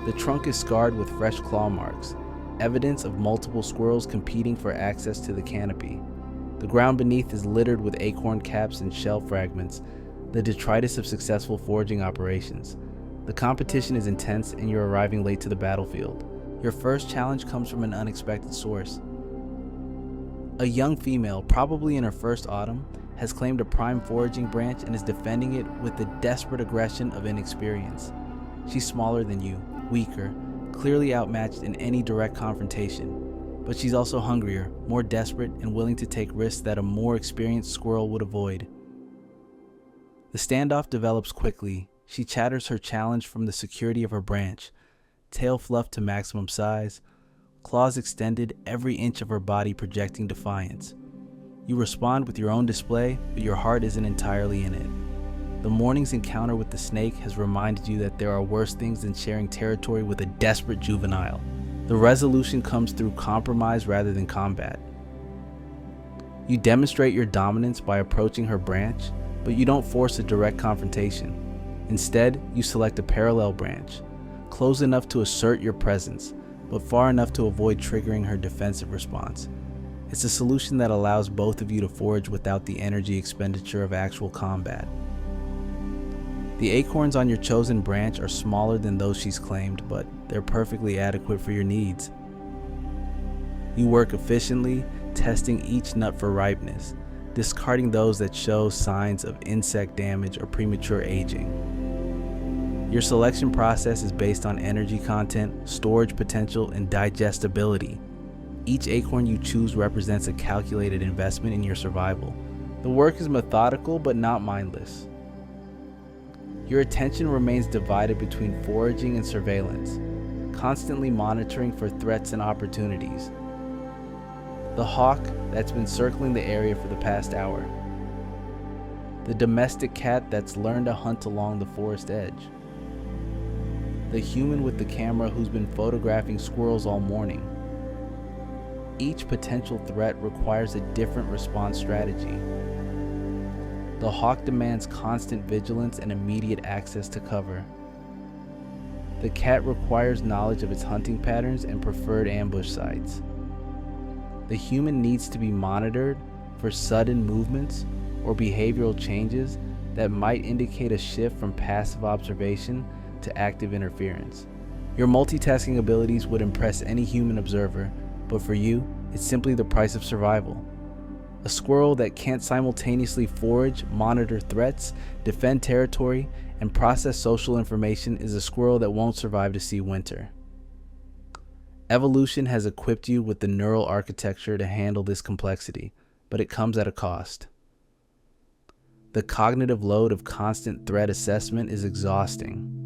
The trunk is scarred with fresh claw marks, evidence of multiple squirrels competing for access to the canopy. The ground beneath is littered with acorn caps and shell fragments, the detritus of successful foraging operations. The competition is intense and you're arriving late to the battlefield. Your first challenge comes from an unexpected source. A young female, probably in her first autumn, has claimed a prime foraging branch and is defending it with the desperate aggression of inexperience. She's smaller than you, weaker, clearly outmatched in any direct confrontation, but she's also hungrier, more desperate, and willing to take risks that a more experienced squirrel would avoid. The standoff develops quickly. She chatters her challenge from the security of her branch, tail fluffed to maximum size, claws extended, every inch of her body projecting defiance. You respond with your own display, but your heart isn't entirely in it. The morning's encounter with the snake has reminded you that there are worse things than sharing territory with a desperate juvenile. The resolution comes through compromise rather than combat. You demonstrate your dominance by approaching her branch, but you don't force a direct confrontation. Instead, you select a parallel branch, close enough to assert your presence, but far enough to avoid triggering her defensive response. It's a solution that allows both of you to forage without the energy expenditure of actual combat. The acorns on your chosen branch are smaller than those she's claimed, but they're perfectly adequate for your needs. You work efficiently, testing each nut for ripeness, discarding those that show signs of insect damage or premature aging. Your selection process is based on energy content, storage potential, and digestibility. Each acorn you choose represents a calculated investment in your survival. The work is methodical but not mindless. Your attention remains divided between foraging and surveillance, constantly monitoring for threats and opportunities. The hawk that's been circling the area for the past hour. The domestic cat that's learned to hunt along the forest edge. The human with the camera who's been photographing squirrels all morning. Each potential threat requires a different response strategy. The hawk demands constant vigilance and immediate access to cover. The cat requires knowledge of its hunting patterns and preferred ambush sites. The human needs to be monitored for sudden movements or behavioral changes that might indicate a shift from passive observation to active interference. Your multitasking abilities would impress any human observer, but for you, it's simply the price of survival. A squirrel that can't simultaneously forage, monitor threats, defend territory, and process social information is a squirrel that won't survive to see winter. Evolution has equipped you with the neural architecture to handle this complexity, but it comes at a cost. The cognitive load of constant threat assessment is exhausting.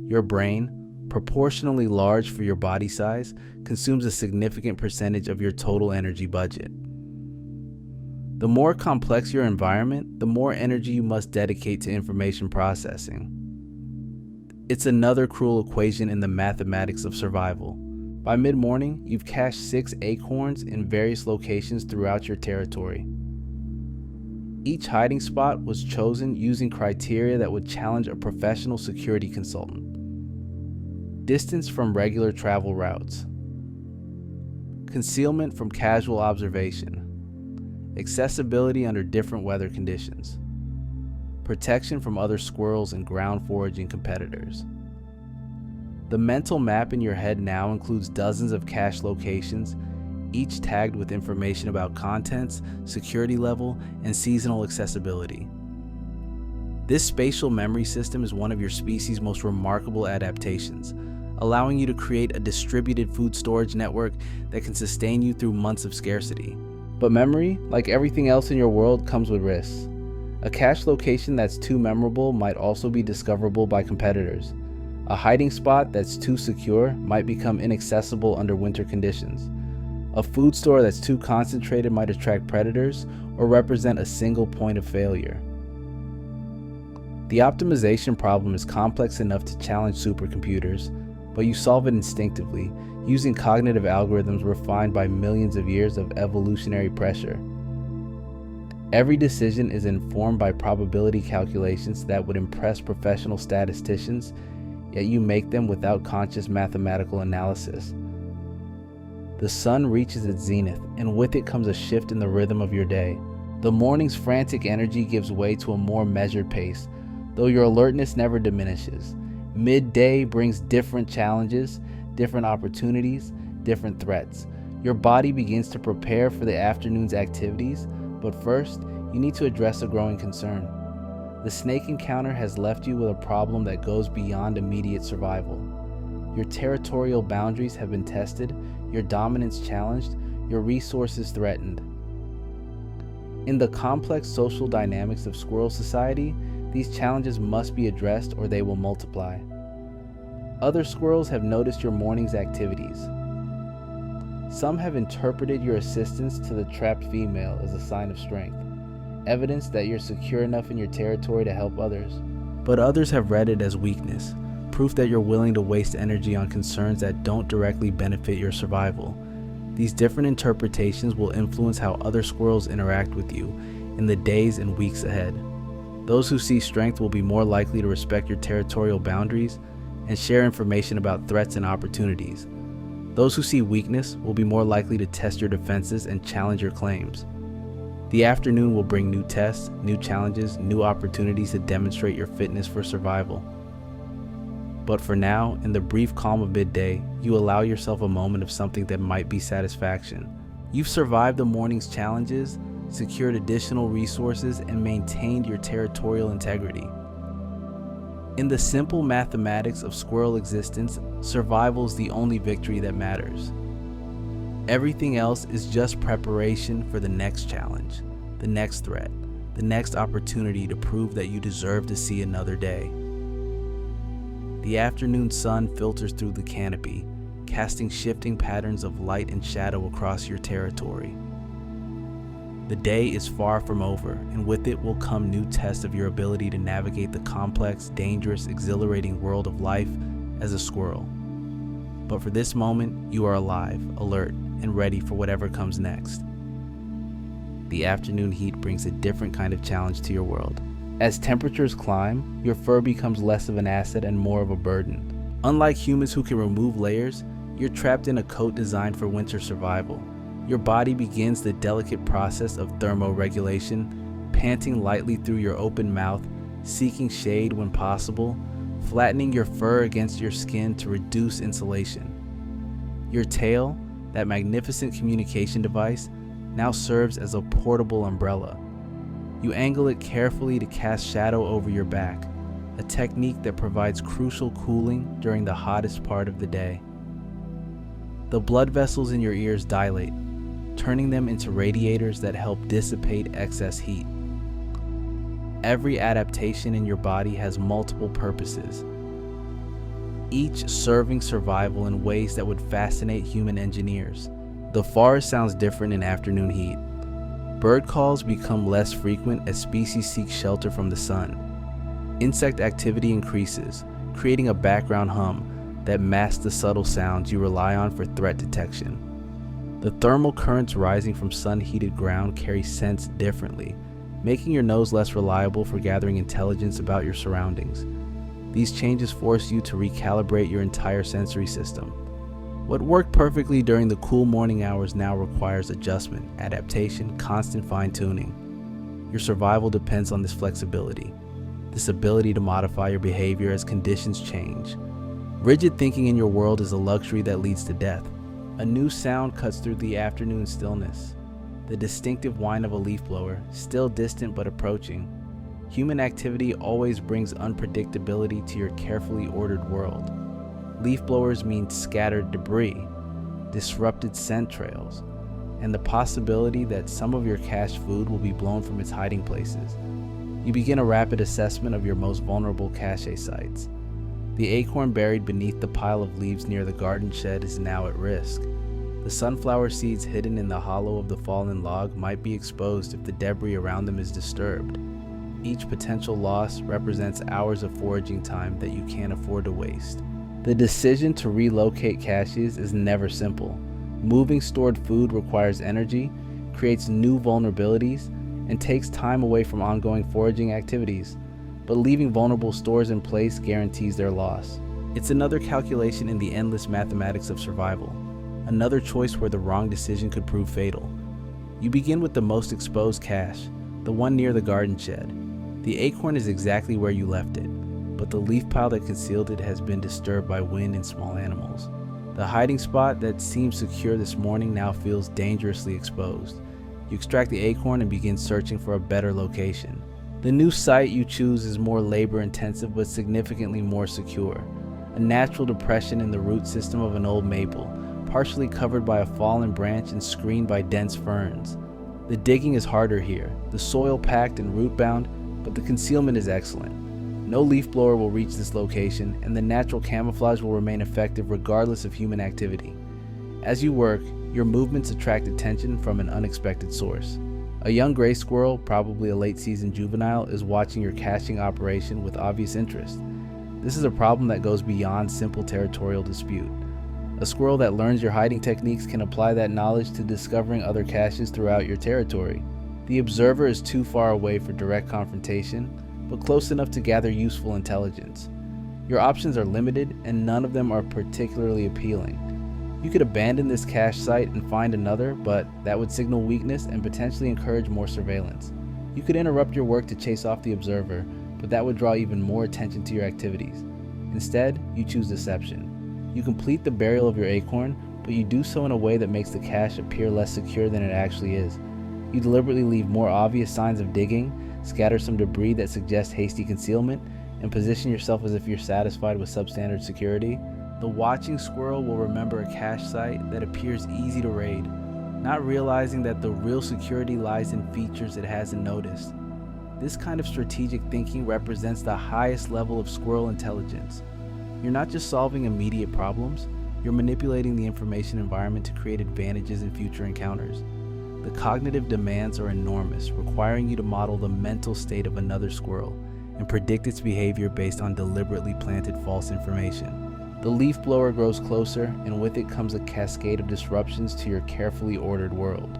Your brain, proportionally large for your body size, consumes a significant percentage of your total energy budget. The more complex your environment, the more energy you must dedicate to information processing. It's another cruel equation in the mathematics of survival. By mid-morning, you've cached 6 acorns in various locations throughout your territory. Each hiding spot was chosen using criteria that would challenge a professional security consultant. Distance from regular travel routes. Concealment from casual observation. Accessibility under different weather conditions. Protection from other squirrels and ground foraging competitors. The mental map in your head now includes dozens of cache locations, each tagged with information about contents, security level, and seasonal accessibility. This spatial memory system is one of your species' most remarkable adaptations, allowing you to create a distributed food storage network that can sustain you through months of scarcity. But memory, like everything else in your world, comes with risks. A cache location that's too memorable might also be discoverable by competitors. A hiding spot that's too secure might become inaccessible under winter conditions. A food store that's too concentrated might attract predators or represent a single point of failure. The optimization problem is complex enough to challenge supercomputers, but you solve it instinctively, using cognitive algorithms refined by millions of years of evolutionary pressure. Every decision is informed by probability calculations that would impress professional statisticians, yet you make them without conscious mathematical analysis. The sun reaches its zenith, and with it comes a shift in the rhythm of your day. The morning's frantic energy gives way to a more measured pace, though your alertness never diminishes. Midday brings different challenges, different opportunities, different threats. Your body begins to prepare for the afternoon's activities, but first, you need to address a growing concern. The snake encounter has left you with a problem that goes beyond immediate survival. Your territorial boundaries have been tested, your dominance challenged, your resources threatened. In the complex social dynamics of squirrel society, these challenges must be addressed or they will multiply. Other squirrels have noticed your morning's activities. Some have interpreted your assistance to the trapped female as a sign of strength, evidence that you're secure enough in your territory to help others. But others have read it as weakness, proof that you're willing to waste energy on concerns that don't directly benefit your survival. These different interpretations will influence how other squirrels interact with you in the days and weeks ahead. Those who see strength will be more likely to respect your territorial boundaries and share information about threats and opportunities. Those who see weakness will be more likely to test your defenses and challenge your claims. The afternoon will bring new tests, new challenges, new opportunities to demonstrate your fitness for survival. But for now, in the brief calm of midday, you allow yourself a moment of something that might be satisfaction. You've survived the morning's challenges, secured additional resources, and maintained your territorial integrity. In the simple mathematics of squirrel existence, survival is the only victory that matters. Everything else is just preparation for the next challenge, the next threat, the next opportunity to prove that you deserve to see another day. The afternoon sun filters through the canopy, casting shifting patterns of light and shadow across your territory. The day is far from over, and with it will come new tests of your ability to navigate the complex, dangerous, exhilarating world of life as a squirrel. But for this moment, you are alive, alert, and ready for whatever comes next. The afternoon heat brings a different kind of challenge to your world. As temperatures climb, your fur becomes less of an asset and more of a burden. Unlike humans who can remove layers, you're trapped in a coat designed for winter survival. Your body begins the delicate process of thermoregulation, panting lightly through your open mouth, seeking shade when possible, flattening your fur against your skin to reduce insulation. Your tail, that magnificent communication device, now serves as a portable umbrella. You angle it carefully to cast shadow over your back, a technique that provides crucial cooling during the hottest part of the day. The blood vessels in your ears dilate, turning them into radiators that help dissipate excess heat. Every adaptation in your body has multiple purposes, each serving survival in ways that would fascinate human engineers. The forest sounds different in afternoon heat. Bird calls become less frequent as species seek shelter from the sun. Insect activity increases, creating a background hum that masks the subtle sounds you rely on for threat detection. The thermal currents rising from sun-heated ground carry scents differently, making your nose less reliable for gathering intelligence about your surroundings. These changes force you to recalibrate your entire sensory system. What worked perfectly during the cool morning hours now requires adjustment, adaptation, constant fine-tuning. Your survival depends on this flexibility, this ability to modify your behavior as conditions change. Rigid thinking in your world is a luxury that leads to death. A new sound cuts through the afternoon stillness. The distinctive whine of a leaf blower, still distant but approaching. Human activity always brings unpredictability to your carefully ordered world. Leaf blowers mean scattered debris, disrupted scent trails, and the possibility that some of your cached food will be blown from its hiding places. You begin a rapid assessment of your most vulnerable cache sites. The acorn buried beneath the pile of leaves near the garden shed is now at risk. The sunflower seeds hidden in the hollow of the fallen log might be exposed if the debris around them is disturbed. Each potential loss represents hours of foraging time that you can't afford to waste. The decision to relocate caches is never simple. Moving stored food requires energy, creates new vulnerabilities, and takes time away from ongoing foraging activities. But leaving vulnerable stores in place guarantees their loss. It's another calculation in the endless mathematics of survival. Another choice where the wrong decision could prove fatal. You begin with the most exposed cache, the one near the garden shed. The acorn is exactly where you left it, but the leaf pile that concealed it has been disturbed by wind and small animals. The hiding spot that seemed secure this morning now feels dangerously exposed. You extract the acorn and begin searching for a better location. The new site you choose is more labor-intensive but significantly more secure. A natural depression in the root system of an old maple, partially covered by a fallen branch and screened by dense ferns. The digging is harder here, the soil packed and root-bound, but the concealment is excellent. No leaf blower will reach this location, and the natural camouflage will remain effective regardless of human activity. As you work, your movements attract attention from an unexpected source. A young gray squirrel, probably a late-season juvenile, is watching your caching operation with obvious interest. This is a problem that goes beyond simple territorial dispute. A squirrel that learns your hiding techniques can apply that knowledge to discovering other caches throughout your territory. The observer is too far away for direct confrontation, but close enough to gather useful intelligence. Your options are limited, and none of them are particularly appealing. You could abandon this cache site and find another, but that would signal weakness and potentially encourage more surveillance. You could interrupt your work to chase off the observer, but that would draw even more attention to your activities. Instead, you choose deception. You complete the burial of your acorn, but you do so in a way that makes the cache appear less secure than it actually is. You deliberately leave more obvious signs of digging, scatter some debris that suggests hasty concealment, and position yourself as if you're satisfied with substandard security. The watching squirrel will remember a cache site that appears easy to raid, not realizing that the real security lies in features it hasn't noticed. This kind of strategic thinking represents the highest level of squirrel intelligence. You're not just solving immediate problems, you're manipulating the information environment to create advantages in future encounters. The cognitive demands are enormous, requiring you to model the mental state of another squirrel and predict its behavior based on deliberately planted false information. The leaf blower grows closer, and with it comes a cascade of disruptions to your carefully ordered world.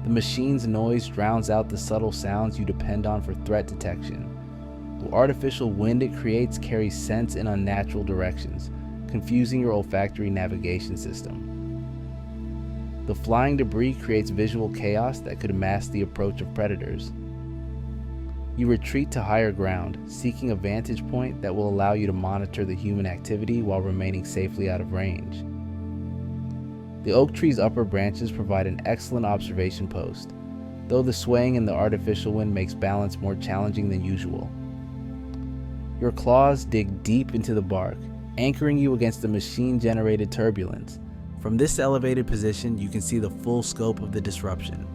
The machine's noise drowns out the subtle sounds you depend on for threat detection. The artificial wind it creates carries scents in unnatural directions, confusing your olfactory navigation system. The flying debris creates visual chaos that could mask the approach of predators. You retreat to higher ground, seeking a vantage point that will allow you to monitor the human activity while remaining safely out of range. The oak tree's upper branches provide an excellent observation post, though the swaying in the artificial wind makes balance more challenging than usual. Your claws dig deep into the bark, anchoring you against the machine-generated turbulence. From this elevated position, you can see the full scope of the disruption.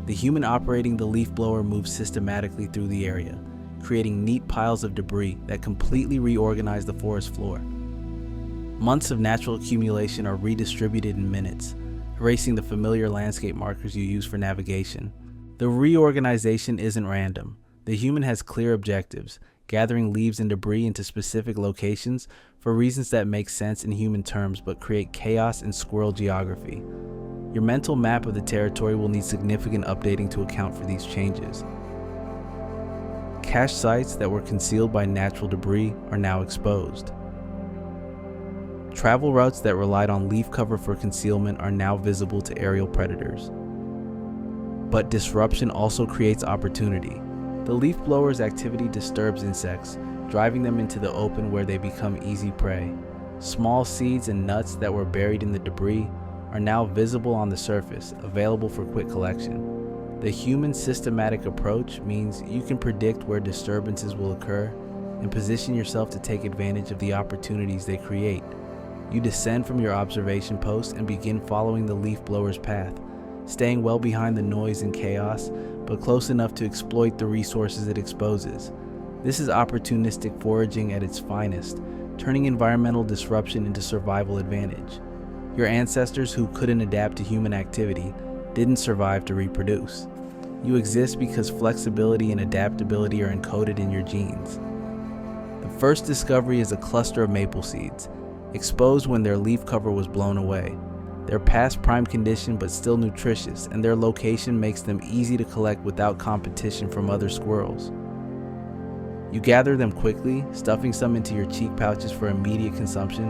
The human operating the leaf blower moves systematically through the area, creating neat piles of debris that completely reorganize the forest floor. Months of natural accumulation are redistributed in minutes, erasing the familiar landscape markers you use for navigation. The reorganization isn't random. The human has clear objectives, gathering leaves and debris into specific locations for reasons that make sense in human terms but create chaos in squirrel geography. Your mental map of the territory will need significant updating to account for these changes. Cache sites that were concealed by natural debris are now exposed. Travel routes that relied on leaf cover for concealment are now visible to aerial predators. But disruption also creates opportunity. The leaf blower's activity disturbs insects, driving them into the open where they become easy prey. Small seeds and nuts that were buried in the debris are now visible on the surface, available for quick collection. The human systematic approach means you can predict where disturbances will occur and position yourself to take advantage of the opportunities they create. You descend from your observation post and begin following the leaf blower's path, staying well behind the noise and chaos, but close enough to exploit the resources it exposes. This is opportunistic foraging at its finest, turning environmental disruption into survival advantage. Your ancestors who couldn't adapt to human activity didn't survive to reproduce. You exist because flexibility and adaptability are encoded in your genes. The first discovery is a cluster of maple seeds, exposed when their leaf cover was blown away. They're past prime condition but still nutritious, and their location makes them easy to collect without competition from other squirrels. You gather them quickly, stuffing some into your cheek pouches for immediate consumption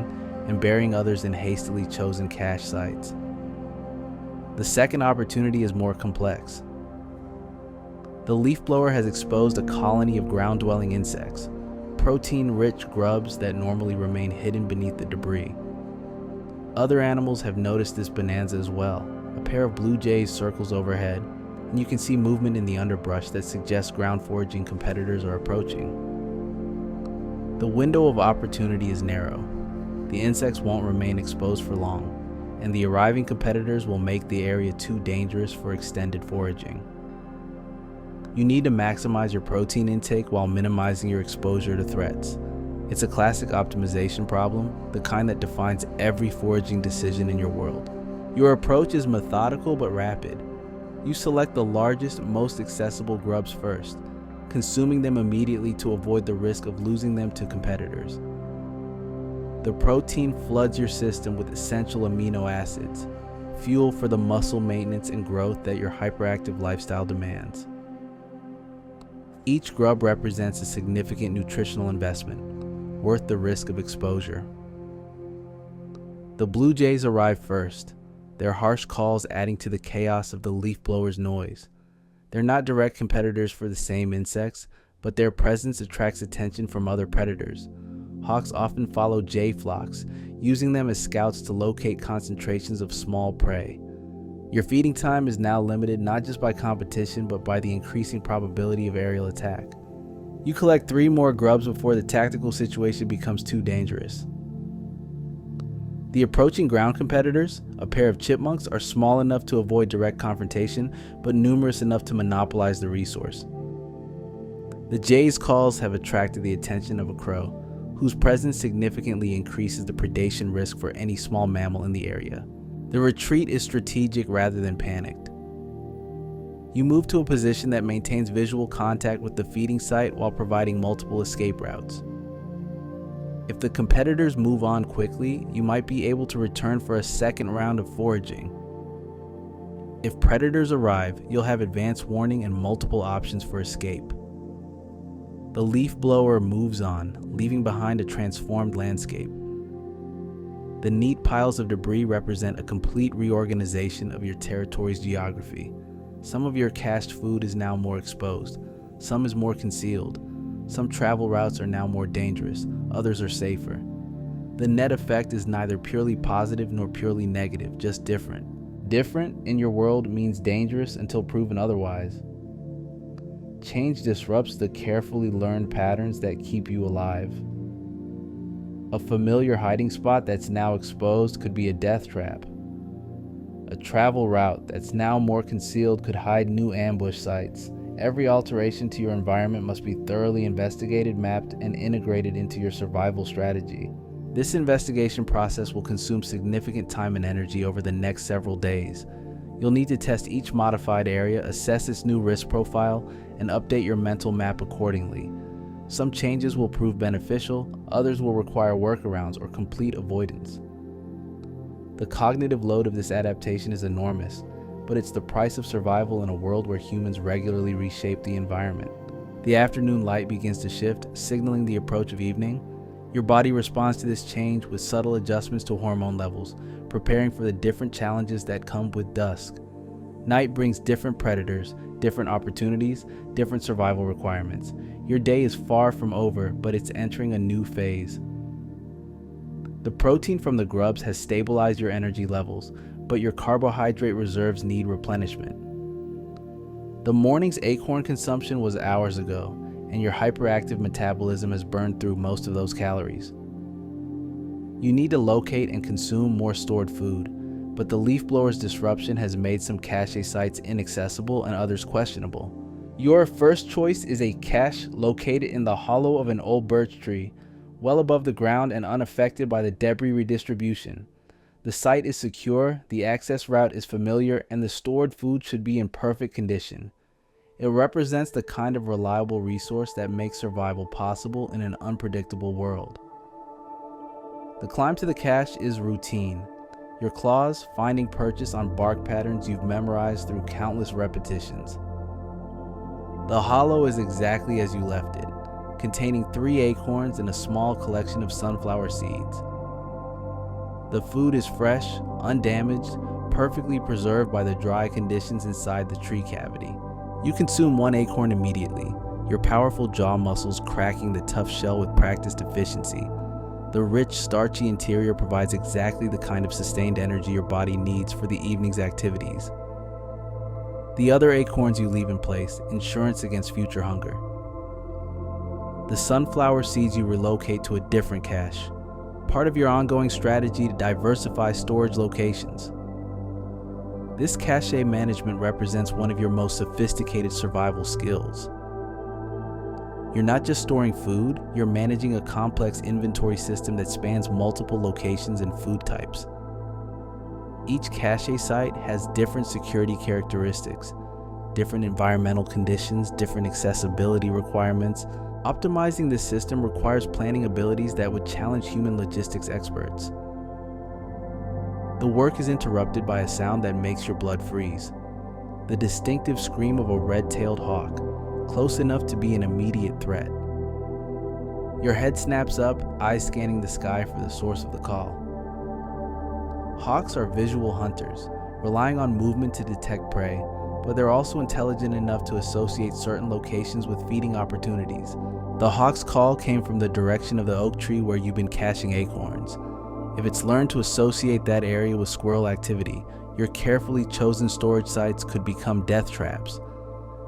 and burying others in hastily chosen cache sites. The second opportunity is more complex. The leaf blower has exposed a colony of ground-dwelling insects, protein-rich grubs that normally remain hidden beneath the debris. Other animals have noticed this bonanza as well. A pair of blue jays circles overhead, and you can see movement in the underbrush that suggests ground foraging competitors are approaching. The window of opportunity is narrow. The insects won't remain exposed for long, and the arriving competitors will make the area too dangerous for extended foraging. You need to maximize your protein intake while minimizing your exposure to threats. It's a classic optimization problem, the kind that defines every foraging decision in your world. Your approach is methodical but rapid. You select the largest, most accessible grubs first, consuming them immediately to avoid the risk of losing them to competitors. The protein floods your system with essential amino acids, fuel for the muscle maintenance and growth that your hyperactive lifestyle demands. Each grub represents a significant nutritional investment, worth the risk of exposure. The blue jays arrive first, their harsh calls adding to the chaos of the leaf blower's noise. They're not direct competitors for the same insects, but their presence attracts attention from other predators. Hawks often follow jay flocks, using them as scouts to locate concentrations of small prey. Your feeding time is now limited not just by competition, but by the increasing probability of aerial attack. You collect 3 more grubs before the tactical situation becomes too dangerous. The approaching ground competitors, a pair of chipmunks, are small enough to avoid direct confrontation, but numerous enough to monopolize the resource. The jay's calls have attracted the attention of a crow, whose presence significantly increases the predation risk for any small mammal in the area. The retreat is strategic rather than panicked. You move to a position that maintains visual contact with the feeding site while providing multiple escape routes. If the competitors move on quickly, you might be able to return for a second round of foraging. If predators arrive, you'll have advance warning and multiple options for escape. The leaf blower moves on, leaving behind a transformed landscape. The neat piles of debris represent a complete reorganization of your territory's geography. Some of your cached food is now more exposed, some is more concealed. Some travel routes are now more dangerous, others are safer. The net effect is neither purely positive nor purely negative, just different. Different in your world means dangerous until proven otherwise. Change disrupts the carefully learned patterns that keep you alive. A familiar hiding spot that's now exposed could be a death trap. A travel route that's now more concealed could hide new ambush sites. Every alteration to your environment must be thoroughly investigated, mapped, and integrated into your survival strategy. This investigation process will consume significant time and energy over the next several days. You'll need to test each modified area, assess its new risk profile, and update your mental map accordingly. Some changes will prove beneficial, others will require workarounds or complete avoidance. The cognitive load of this adaptation is enormous, but it's the price of survival in a world where humans regularly reshape the environment. The afternoon light begins to shift, signaling the approach of evening. Your body responds to this change with subtle adjustments to hormone levels, preparing for the different challenges that come with dusk. Night brings different predators, different opportunities, different survival requirements. Your day is far from over, but it's entering a new phase. The protein from the grubs has stabilized your energy levels, but your carbohydrate reserves need replenishment. The morning's acorn consumption was hours ago, and your hyperactive metabolism has burned through most of those calories. You need to locate and consume more stored food, but the leaf blower's disruption has made some cache sites inaccessible and others questionable. Your first choice is a cache located in the hollow of an old birch tree, well above the ground and unaffected by the debris redistribution. The site is secure, the access route is familiar, and the stored food should be in perfect condition. It represents the kind of reliable resource that makes survival possible in an unpredictable world. The climb to the cache is routine. Your claws finding purchase on bark patterns you've memorized through countless repetitions. The hollow is exactly as you left it, containing 3 acorns and a small collection of sunflower seeds. The food is fresh, undamaged, perfectly preserved by the dry conditions inside the tree cavity. You consume 1 acorn immediately, your powerful jaw muscles cracking the tough shell with practiced efficiency. The rich, starchy interior provides exactly the kind of sustained energy your body needs for the evening's activities. The other acorns you leave in place, insurance against future hunger. The sunflower seeds you relocate to a different cache, part of your ongoing strategy to diversify storage locations. This cache management represents one of your most sophisticated survival skills. You're not just storing food, you're managing a complex inventory system that spans multiple locations and food types. Each cache site has different security characteristics, different environmental conditions, different accessibility requirements. Optimizing this system requires planning abilities that would challenge human logistics experts. The work is interrupted by a sound that makes your blood freeze. The distinctive scream of a red-tailed hawk, close enough to be an immediate threat. Your head snaps up, eyes scanning the sky for the source of the call. Hawks are visual hunters, relying on movement to detect prey, but they're also intelligent enough to associate certain locations with feeding opportunities. The hawk's call came from the direction of the oak tree where you've been caching acorns. If it's learned to associate that area with squirrel activity, your carefully chosen storage sites could become death traps.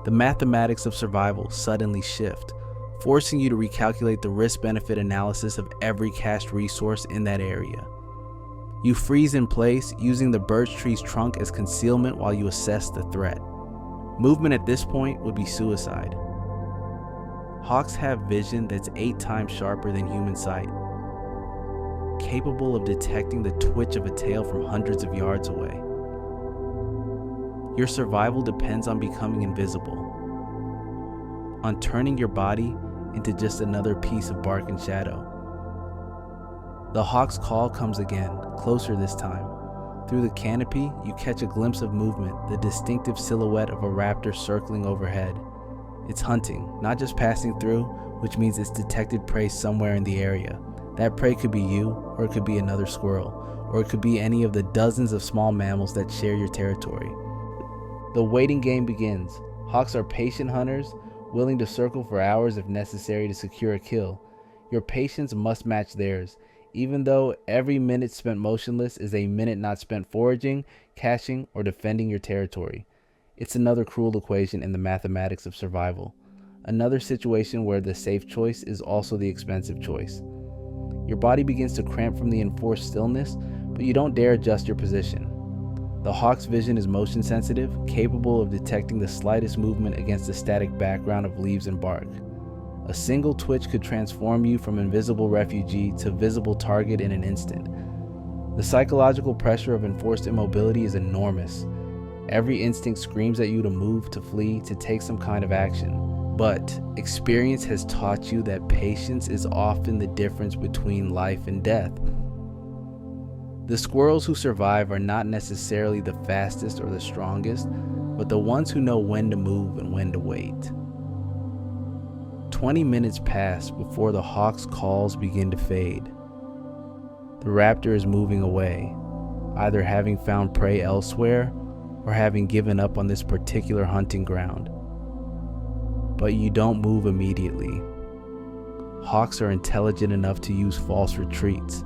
The mathematics of survival suddenly shift, forcing you to recalculate the risk-benefit analysis of every cached resource in that area. You freeze in place, using the birch tree's trunk as concealment while you assess the threat. Movement at this point would be suicide. Hawks have vision that's 8 times sharper than human sight, capable of detecting the twitch of a tail from hundreds of yards away. Your survival depends on becoming invisible, on turning your body into just another piece of bark and shadow. The hawk's call comes again, closer this time. Through the canopy, you catch a glimpse of movement, the distinctive silhouette of a raptor circling overhead. It's hunting, not just passing through, which means it's detected prey somewhere in the area. That prey could be you, or it could be another squirrel, or it could be any of the dozens of small mammals that share your territory. The waiting game begins. Hawks are patient hunters, willing to circle for hours if necessary to secure a kill. Your patience must match theirs, even though every minute spent motionless is a minute not spent foraging, caching, or defending your territory. It's another cruel equation in the mathematics of survival. Another situation where the safe choice is also the expensive choice. Your body begins to cramp from the enforced stillness, but you don't dare adjust your position. The hawk's vision is motion sensitive, capable of detecting the slightest movement against the static background of leaves and bark. A single twitch could transform you from invisible refugee to visible target in an instant. The psychological pressure of enforced immobility is enormous. Every instinct screams at you to move, to flee, to take some kind of action. But experience has taught you that patience is often the difference between life and death. The squirrels who survive are not necessarily the fastest or the strongest, but the ones who know when to move and when to wait. 20 minutes pass before the hawk's calls begin to fade. The raptor is moving away, either having found prey elsewhere or having given up on this particular hunting ground. But you don't move immediately. Hawks are intelligent enough to use false retreats,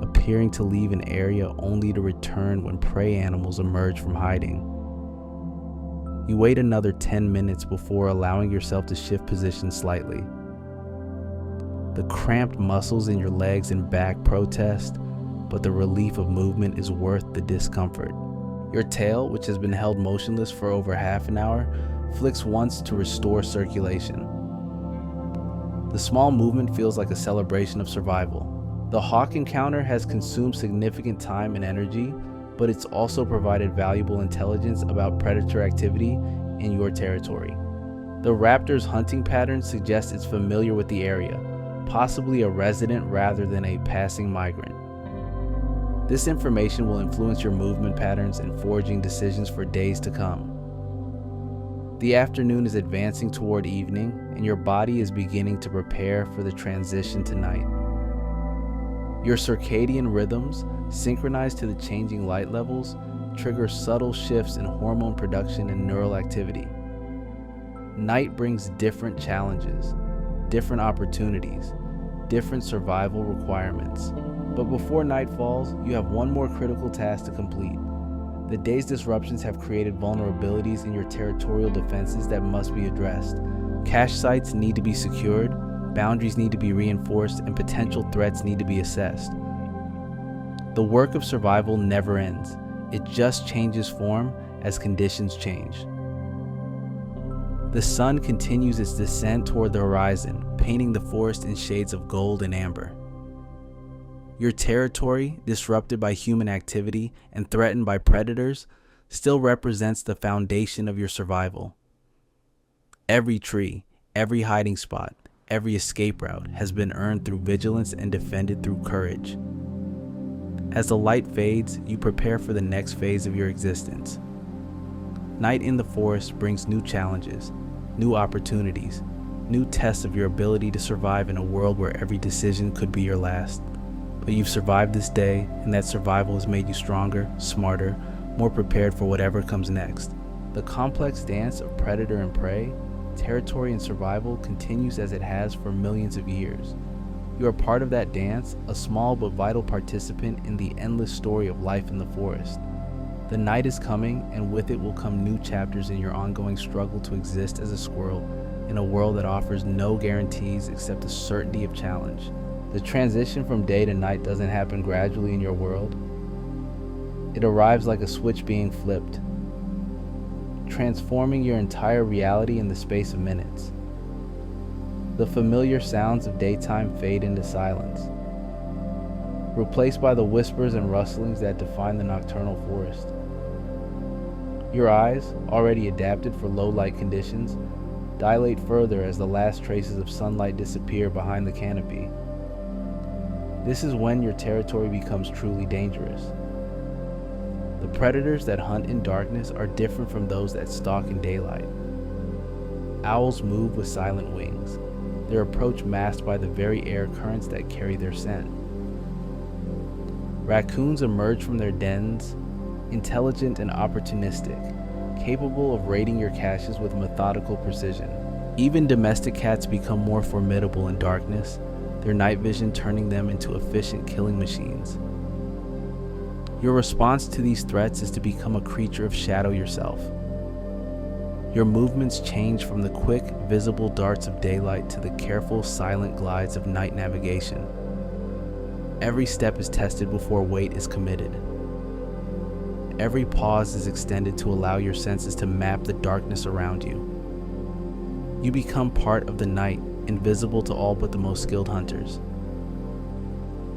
appearing to leave an area only to return when prey animals emerge from hiding. You wait another 10 minutes before allowing yourself to shift position slightly. The cramped muscles in your legs and back protest, but the relief of movement is worth the discomfort. Your tail, which has been held motionless for over half an hour, flicks once to restore circulation. The small movement feels like a celebration of survival. The hawk encounter has consumed significant time and energy, but it's also provided valuable intelligence about predator activity in your territory. The raptor's hunting pattern suggests it's familiar with the area, possibly a resident rather than a passing migrant. This information will influence your movement patterns and foraging decisions for days to come. The afternoon is advancing toward evening, and your body is beginning to prepare for the transition to night. Your circadian rhythms, synchronized to the changing light levels, trigger subtle shifts in hormone production and neural activity. Night brings different challenges, different opportunities, different survival requirements. But before night falls, you have one more critical task to complete. The day's disruptions have created vulnerabilities in your territorial defenses that must be addressed. Cache sites need to be secured, boundaries need to be reinforced, and potential threats need to be assessed. The work of survival never ends. It just changes form as conditions change. The sun continues its descent toward the horizon, painting the forest in shades of gold and amber. Your territory, disrupted by human activity and threatened by predators, still represents the foundation of your survival. Every tree, every hiding spot, every escape route has been earned through vigilance and defended through courage. As the light fades, you prepare for the next phase of your existence. Night in the forest brings new challenges, new opportunities, new tests of your ability to survive in a world where every decision could be your last. But you've survived this day, and that survival has made you stronger, smarter, more prepared for whatever comes next. The complex dance of predator and prey, territory and survival continues as it has for millions of years. You are part of that dance, a small but vital participant in the endless story of life in the forest. The night is coming, and with it will come new chapters in your ongoing struggle to exist as a squirrel in a world that offers no guarantees except the certainty of challenge. The transition from day to night doesn't happen gradually in your world. It arrives like a switch being flipped, transforming your entire reality in the space of minutes. The familiar sounds of daytime fade into silence, replaced by the whispers and rustlings that define the nocturnal forest. Your eyes, already adapted for low light conditions, dilate further as the last traces of sunlight disappear behind the canopy. This is when your territory becomes truly dangerous. The predators that hunt in darkness are different from those that stalk in daylight. Owls move with silent wings, their approach masked by the very air currents that carry their scent. Raccoons emerge from their dens, intelligent and opportunistic, capable of raiding your caches with methodical precision. Even domestic cats become more formidable in darkness, their night vision turning them into efficient killing machines. Your response to these threats is to become a creature of shadow yourself. Your movements change from the quick, visible darts of daylight to the careful, silent glides of night navigation. Every step is tested before weight is committed. Every pause is extended to allow your senses to map the darkness around you. You become part of the night, invisible to all but the most skilled hunters.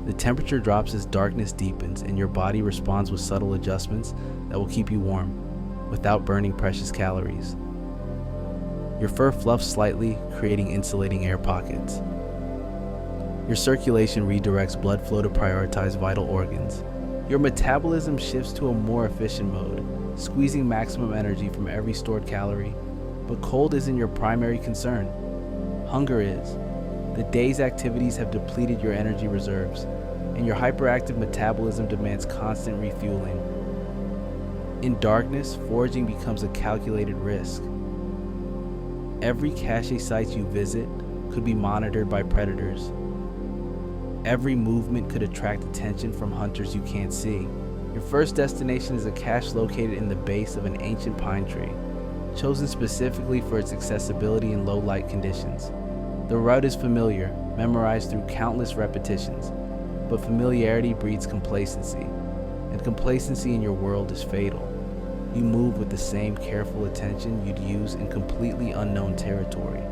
The temperature drops as darkness deepens, and your body responds with subtle adjustments that will keep you warm, without burning precious calories. Your fur fluffs slightly, creating insulating air pockets. Your circulation redirects blood flow to prioritize vital organs. Your metabolism shifts to a more efficient mode, squeezing maximum energy from every stored calorie, but cold isn't your primary concern. Hunger is. The day's activities have depleted your energy reserves, and your hyperactive metabolism demands constant refueling. In darkness, foraging becomes a calculated risk. Every cache site you visit could be monitored by predators. Every movement could attract attention from hunters you can't see. Your first destination is a cache located in the base of an ancient pine tree, chosen specifically for its accessibility in low light conditions. The route is familiar, memorized through countless repetitions, but familiarity breeds complacency, and complacency in your world is fatal. You move with the same careful attention you'd use in completely unknown territory.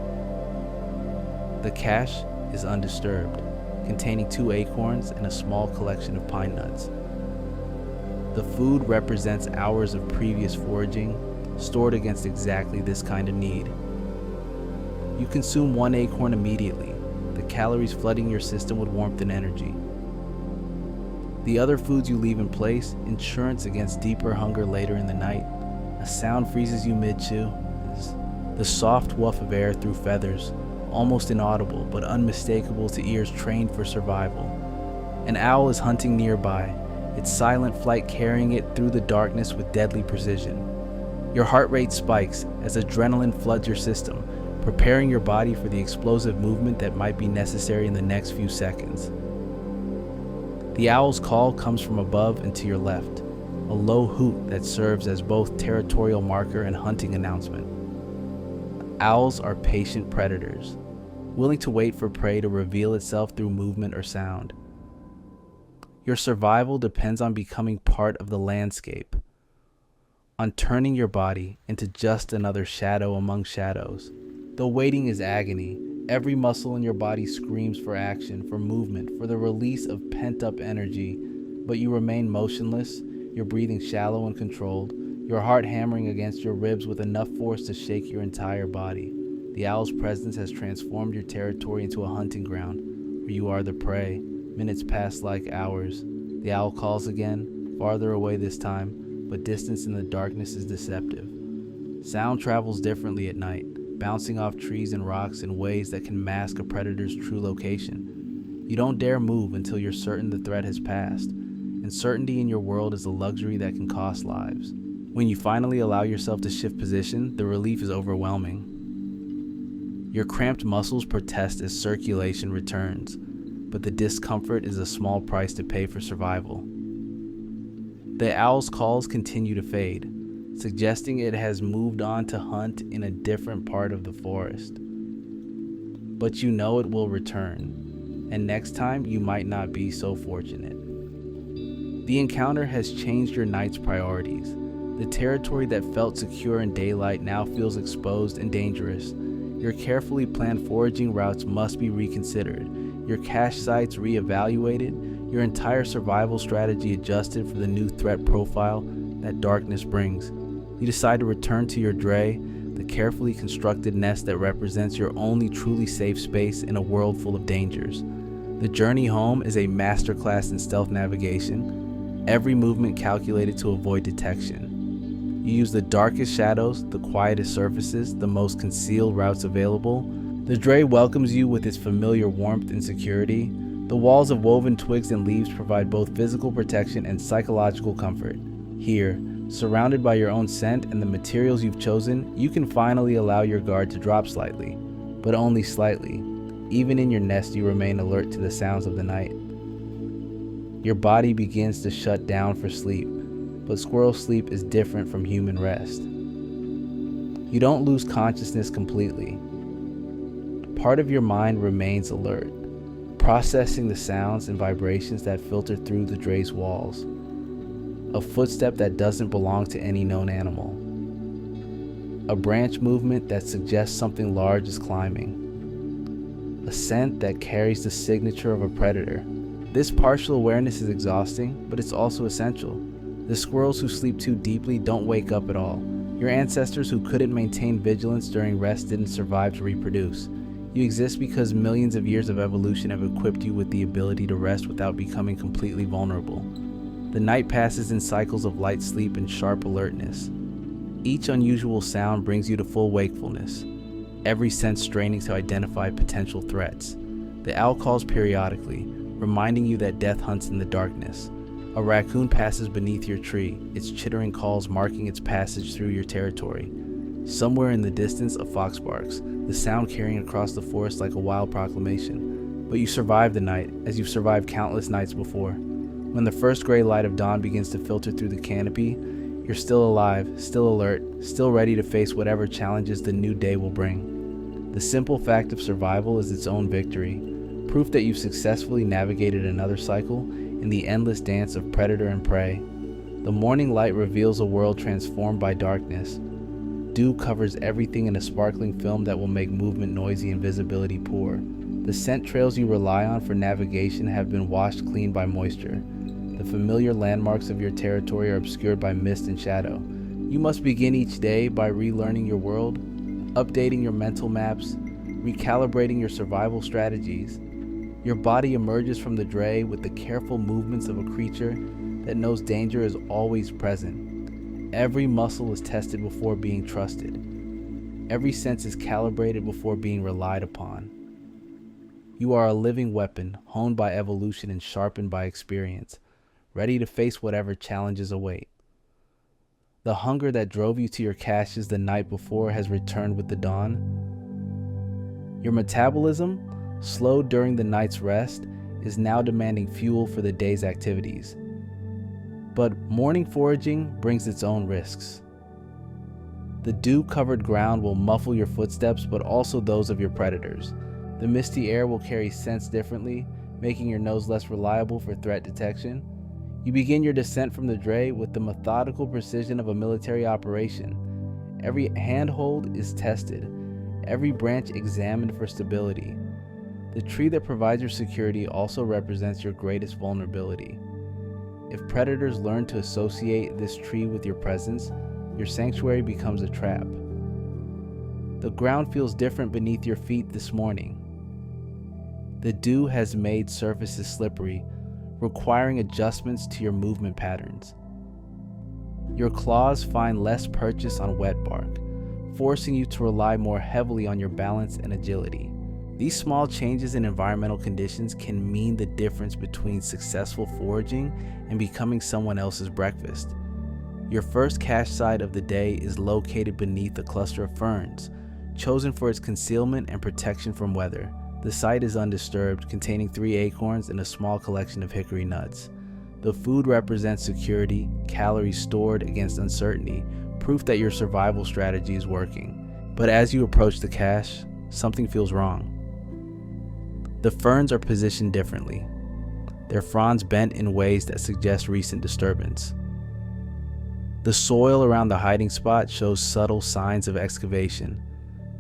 The cache is undisturbed, containing 2 acorns and a small collection of pine nuts. The food represents hours of previous foraging, stored against exactly this kind of need. You consume 1 acorn immediately, the calories flooding your system with warmth and energy. The other foods you leave in place, insurance against deeper hunger later in the night. A sound freezes you mid-chew. The soft woof of air through feathers, almost inaudible but unmistakable to ears trained for survival. An owl is hunting nearby, its silent flight carrying it through the darkness with deadly precision. Your heart rate spikes as adrenaline floods your system, preparing your body for the explosive movement that might be necessary in the next few seconds. The owl's call comes from above and to your left, a low hoot that serves as both territorial marker and hunting announcement. Owls are patient predators, willing to wait for prey to reveal itself through movement or sound. Your survival depends on becoming part of the landscape, on turning your body into just another shadow among shadows. Though waiting is agony, every muscle in your body screams for action, for movement, for the release of pent-up energy, but you remain motionless, your breathing shallow and controlled, your heart hammering against your ribs with enough force to shake your entire body. The owl's presence has transformed your territory into a hunting ground, where you are the prey. Minutes pass like hours. The owl calls again, farther away this time, but distance in the darkness is deceptive. Sound travels differently at night, bouncing off trees and rocks in ways that can mask a predator's true location. You don't dare move until you're certain the threat has passed, and certainty in your world is a luxury that can cost lives. When you finally allow yourself to shift position, the relief is overwhelming. Your cramped muscles protest as circulation returns, but the discomfort is a small price to pay for survival. The owl's calls continue to fade, suggesting it has moved on to hunt in a different part of the forest. But you know it will return, and next time you might not be so fortunate. The encounter has changed your night's priorities. The territory that felt secure in daylight now feels exposed and dangerous. Your carefully planned foraging routes must be reconsidered, your cache sites reevaluated, your entire survival strategy adjusted for the new threat profile that darkness brings. You decide to return to your dray, the carefully constructed nest that represents your only truly safe space in a world full of dangers. The journey home is a masterclass in stealth navigation, every movement calculated to avoid detection. You use the darkest shadows, the quietest surfaces, the most concealed routes available. The dray welcomes you with its familiar warmth and security. The walls of woven twigs and leaves provide both physical protection and psychological comfort. Here, surrounded by your own scent and the materials you've chosen, you can finally allow your guard to drop slightly, but only slightly. Even in your nest, you remain alert to the sounds of the night. Your body begins to shut down for sleep, but squirrel sleep is different from human rest. You don't lose consciousness completely. Part of your mind remains alert, processing the sounds and vibrations that filter through the dray's walls. A footstep that doesn't belong to any known animal. A branch movement that suggests something large is climbing. A scent that carries the signature of a predator. This partial awareness is exhausting, but it's also essential. The squirrels who sleep too deeply don't wake up at all. Your ancestors who couldn't maintain vigilance during rest didn't survive to reproduce. You exist because millions of years of evolution have equipped you with the ability to rest without becoming completely vulnerable. The night passes in cycles of light sleep and sharp alertness. Each unusual sound brings you to full wakefulness. every sense straining to identify potential threats. The owl calls periodically, reminding you that death hunts in the darkness. A raccoon passes beneath your tree, its chittering calls marking its passage through your territory. Somewhere in the distance, a fox barks, the sound carrying across the forest like a wild proclamation. But you survive the night, as you've survived countless nights before. When the first gray light of dawn begins to filter through the canopy, you're still alive, still alert, still ready to face whatever challenges the new day will bring. The simple fact of survival is its own victory, proof that you've successfully navigated another cycle in the endless dance of predator and prey. The morning light reveals a world transformed by darkness. Dew covers everything in a sparkling film that will make movement noisy and visibility poor. The scent trails you rely on for navigation have been washed clean by moisture. The familiar landmarks of your territory are obscured by mist and shadow. You must begin each day by relearning your world, updating your mental maps, recalibrating your survival strategies. Your body emerges from the dray with the careful movements of a creature that knows danger is always present. Every muscle is tested before being trusted. Every sense is calibrated before being relied upon. You are a living weapon, honed by evolution and sharpened by experience, ready to face whatever challenges await. The hunger that drove you to your caches the night before has returned with the dawn. Your metabolism, slowed during the night's rest, is now demanding fuel for the day's activities. But morning foraging brings its own risks. The dew-covered ground will muffle your footsteps, but also those of your predators. The misty air will carry scents differently, making your nose less reliable for threat detection. You begin your descent from the dray with the methodical precision of a military operation. Every handhold is tested, every branch examined for stability. The tree that provides your security also represents your greatest vulnerability. If predators learn to associate this tree with your presence, your sanctuary becomes a trap. The ground feels different beneath your feet this morning. The dew has made surfaces slippery, requiring adjustments to your movement patterns. Your claws find less purchase on wet bark, forcing you to rely more heavily on your balance and agility. These small changes in environmental conditions can mean the difference between successful foraging and becoming someone else's breakfast. Your first cache site of the day is located beneath a cluster of ferns, chosen for its concealment and protection from weather. The site is undisturbed, containing 3 acorns and a small collection of hickory nuts. The food represents security, calories stored against uncertainty, proof that your survival strategy is working. But as you approach the cache, something feels wrong. The ferns are positioned differently, their fronds bent in ways that suggest recent disturbance. The soil around the hiding spot shows subtle signs of excavation,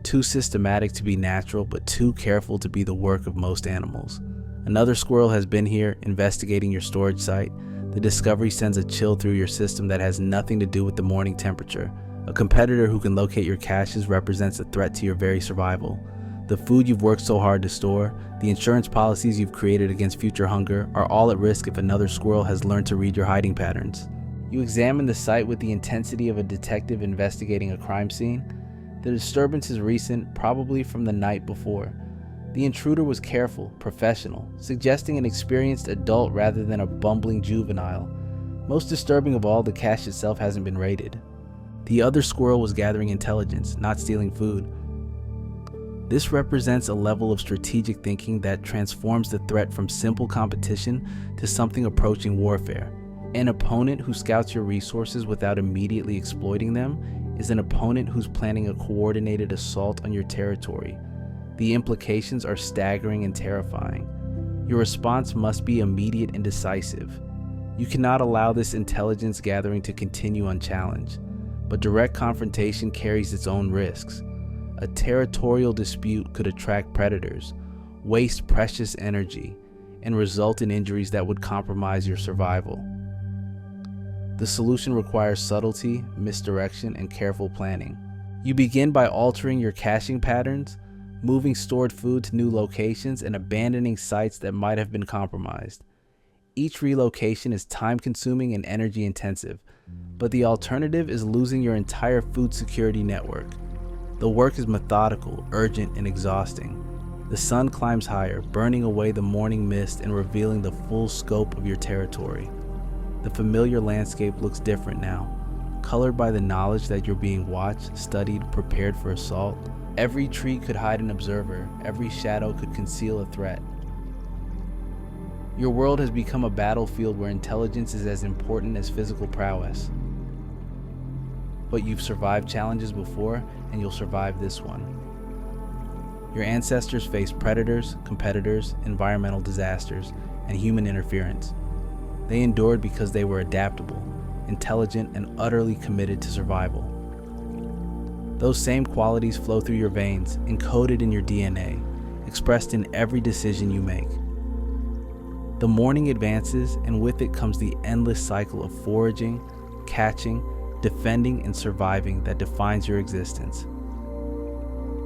too systematic to be natural, but too careful to be the work of most animals. Another squirrel has been here, investigating your storage site. The discovery sends a chill through your system that has nothing to do with the morning temperature. A competitor who can locate your caches represents a threat to your very survival. The food you've worked so hard to store, the insurance policies you've created against future hunger, are all at risk if another squirrel has learned to read your hiding patterns. You examine the site with the intensity of a detective investigating a crime scene. The disturbance is recent, probably from the night before. The intruder was careful, professional, suggesting an experienced adult rather than a bumbling juvenile. Most disturbing of all, the cache itself hasn't been raided. The other squirrel was gathering intelligence, not stealing food. This represents a level of strategic thinking that transforms the threat from simple competition to something approaching warfare. An opponent who scouts your resources without immediately exploiting them is an opponent who's planning a coordinated assault on your territory. The implications are staggering and terrifying. Your response must be immediate and decisive. You cannot allow this intelligence gathering to continue unchallenged, but direct confrontation carries its own risks. A territorial dispute could attract predators, waste precious energy, and result in injuries that would compromise your survival. The solution requires subtlety, misdirection, and careful planning. You begin by altering your caching patterns, moving stored food to new locations, and abandoning sites that might have been compromised. Each relocation is time-consuming and energy-intensive, but the alternative is losing your entire food security network. The work is methodical, urgent, and exhausting. The sun climbs higher, burning away the morning mist and revealing the full scope of your territory. The familiar landscape looks different now, colored by the knowledge that you're being watched, studied, prepared for assault. Every tree could hide an observer, every shadow could conceal a threat. Your world has become a battlefield where intelligence is as important as physical prowess. But you've survived challenges before, and you'll survive this one. Your ancestors faced predators, competitors, environmental disasters, and human interference. They endured because they were adaptable, intelligent, and utterly committed to survival. Those same qualities flow through your veins, encoded in your DNA, expressed in every decision you make. The morning advances, and with it comes the endless cycle of foraging, catching, defending, and surviving that defines your existence.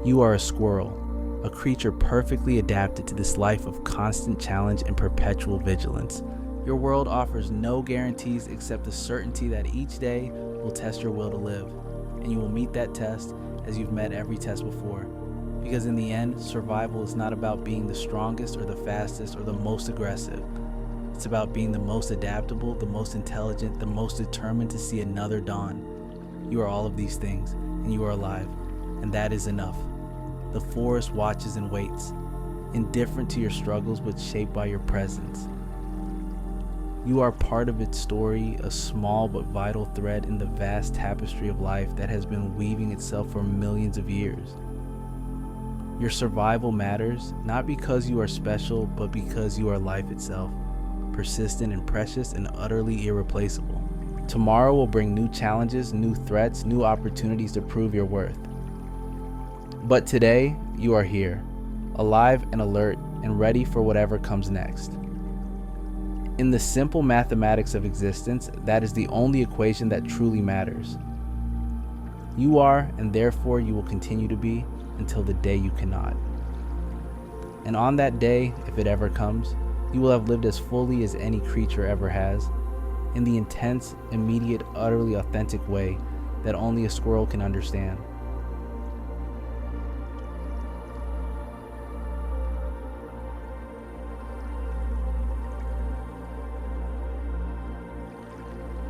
You are a squirrel, a creature perfectly adapted to this life of constant challenge and perpetual vigilance. Your world offers no guarantees except the certainty that each day will test your will to live, and you will meet that test as you've met every test before. Because in the end, survival is not about being the strongest or the fastest or the most aggressive. It's about being the most adaptable, the most intelligent, the most determined to see another dawn. You are all of these things, and you are alive, and that is enough. The forest watches and waits, indifferent to your struggles but shaped by your presence. You are part of its story, a small but vital thread in the vast tapestry of life that has been weaving itself for millions of years. Your survival matters, not because you are special, but because you are life itself, persistent and precious and utterly irreplaceable. Tomorrow will bring new challenges, new threats, new opportunities to prove your worth. But today, you are here, alive and alert and ready for whatever comes next. In the simple mathematics of existence, that is the only equation that truly matters. You are, and therefore you will continue to be, until the day you cannot. And on that day, if it ever comes, you will have lived as fully as any creature ever has, in the intense, immediate, utterly authentic way that only a squirrel can understand.